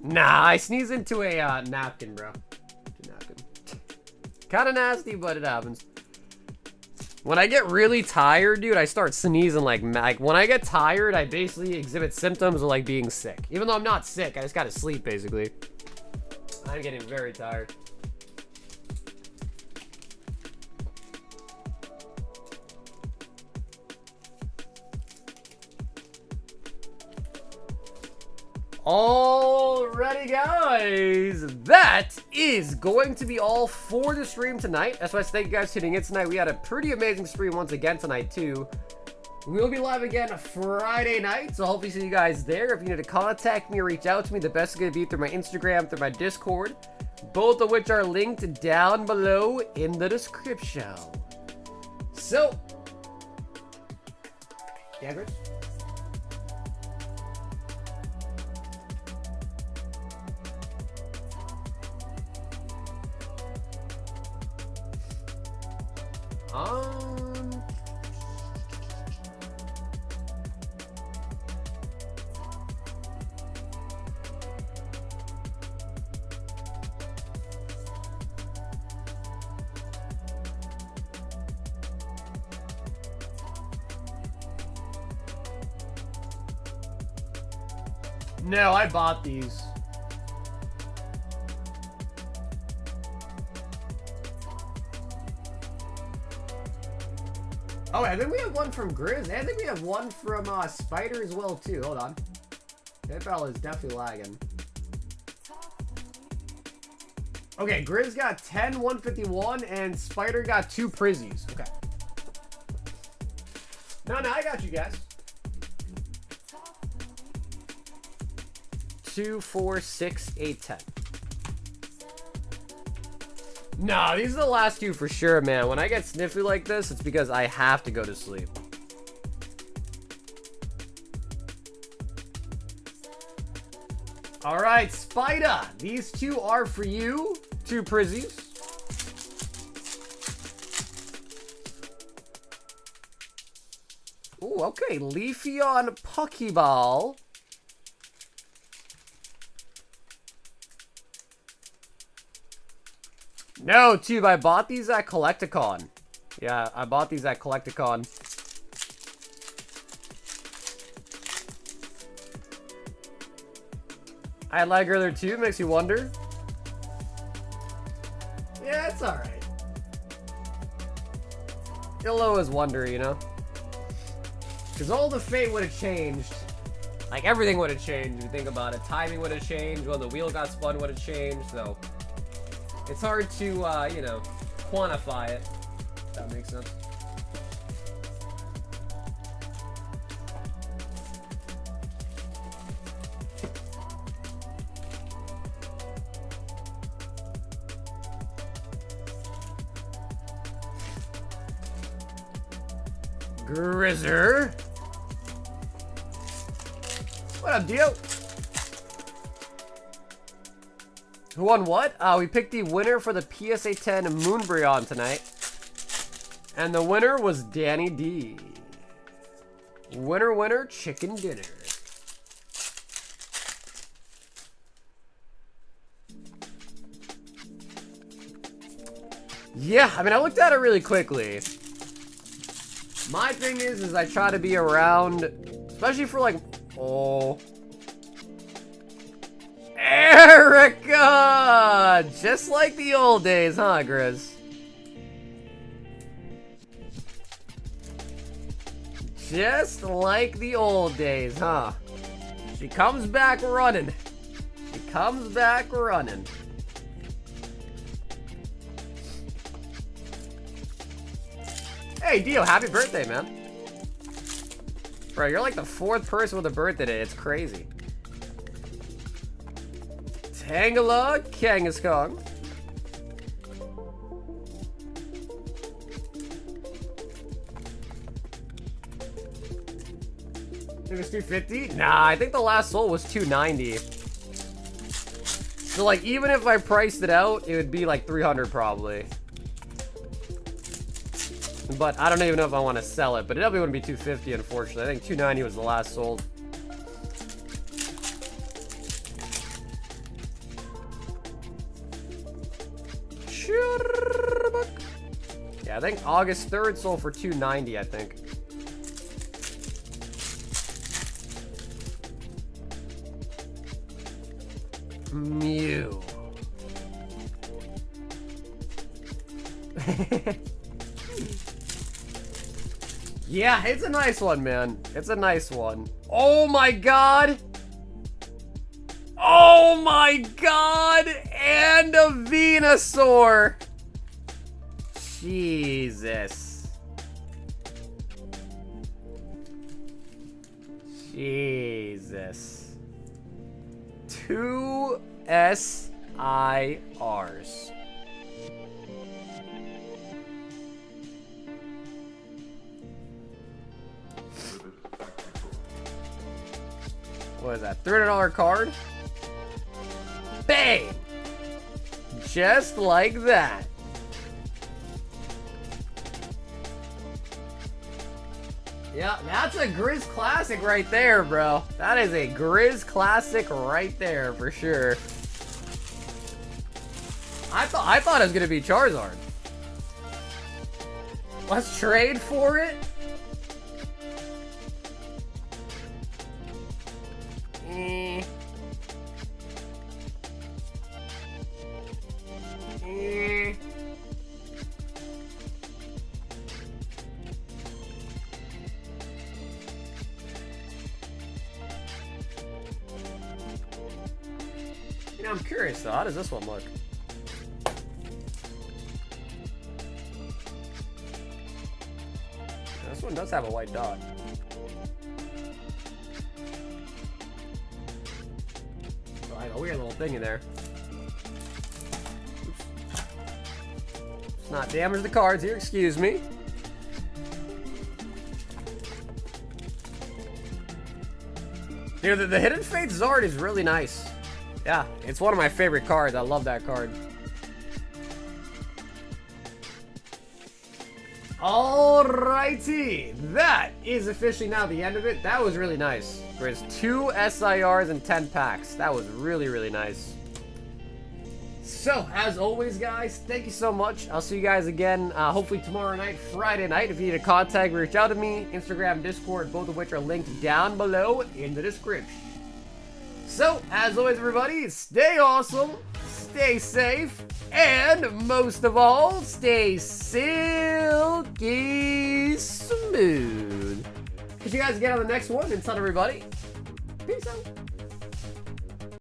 Nah, I sneezed into a napkin, bro. Napkin. Kind of nasty, but it happens. When I get really tired, dude, I start sneezing like when I get tired, I basically exhibit symptoms of like being sick. Even though I'm not sick, I just gotta sleep basically. I'm getting very tired. Alrighty, guys, that is going to be all for the stream tonight. That's why I thank you guys for tuning in tonight. We had a pretty amazing stream once again tonight too. We'll be live again Friday night, so hopefully see you guys there. If you need to contact me or reach out to me, the best is going to be through my Instagram, through my Discord, both of which are linked down below in the description. So, yeah, Grid? No, I bought these. Oh, I think we have one from Grizz. I think we have one from Spider as well, too. Hold on. PayPal is definitely lagging. Okay, Grizz got 10 151 and Spider got 2 Prizzies. Okay. No, I got you guys. 2, 4, 6, 8, 10. No, these are the last two for sure, man. When I get sniffy like this, it's because I have to go to sleep. All right, Spider. These two are for you. 2 Prizzies. Ooh, okay. Leafeon Pokeball. No, Tube, I bought these at Collecticon. Yeah, I bought these at Collecticon. I had lag earlier too, makes you wonder. Yeah, it's alright. You'll always wonder, you know? Because all the fate would have changed. Like, everything would have changed if you think about it. Timing would have changed, when the wheel got spun would have changed, so... It's hard to, you know, quantify it. If that makes sense. Grizzer. What up, Dio? Who won what? We picked the winner for the PSA 10 Umbreon tonight. And the winner was Danny D. Winner, winner, chicken dinner. Yeah, I mean, I looked at it really quickly. My thing is I try to be around, especially for like, oh. Erica! Just like the old days, huh, Grizz? Just like the old days, huh? She comes back running. She comes back running. Hey, Dio, happy birthday, man. Bro, you're like the 4th person with a birthday today. It's crazy. Tangela Kangaskong. It was 250? Nah, I think the last soul was 290. So like, even if I priced it out, it would be like 300 probably. But I don't even know if I want to sell it. But it definitely wouldn't be 250, unfortunately. I think 290 was the last sold. Yeah, I think August 3rd sold for 290, I think. Mew. Yeah, it's a nice one, man. It's a nice one. Oh my god! Oh my god! And a Venusaur! Jesus. Jesus. 2 SIRs. What is that? $300 card? Bang! Just like that. Yeah, that's a Grizz classic right there, bro. That is a Grizz classic right there for sure. I thought it was gonna be Charizard. Let's trade for it. You know, I'm curious though, how does this one look? This one does have a white dot. Oh, I have a weird little thing in there. Oops. not damage the cards here, excuse me. Dude, the Hidden Fate Zard is really nice. Yeah, it's one of my favorite cards. I love that card. Alrighty, that is officially now the end of it. That was really nice. There's 2 SIRs and 10 packs. That was really, really nice. So, as always, guys, thank you so much. I'll see you guys again, hopefully tomorrow night, Friday night. If you need a contact, reach out to me. Instagram, Discord, both of which are linked down below in the description. So, as always, everybody, stay awesome, stay safe, and most of all, stay silky smooth. Catch you guys again on the next one. Until everybody, peace out.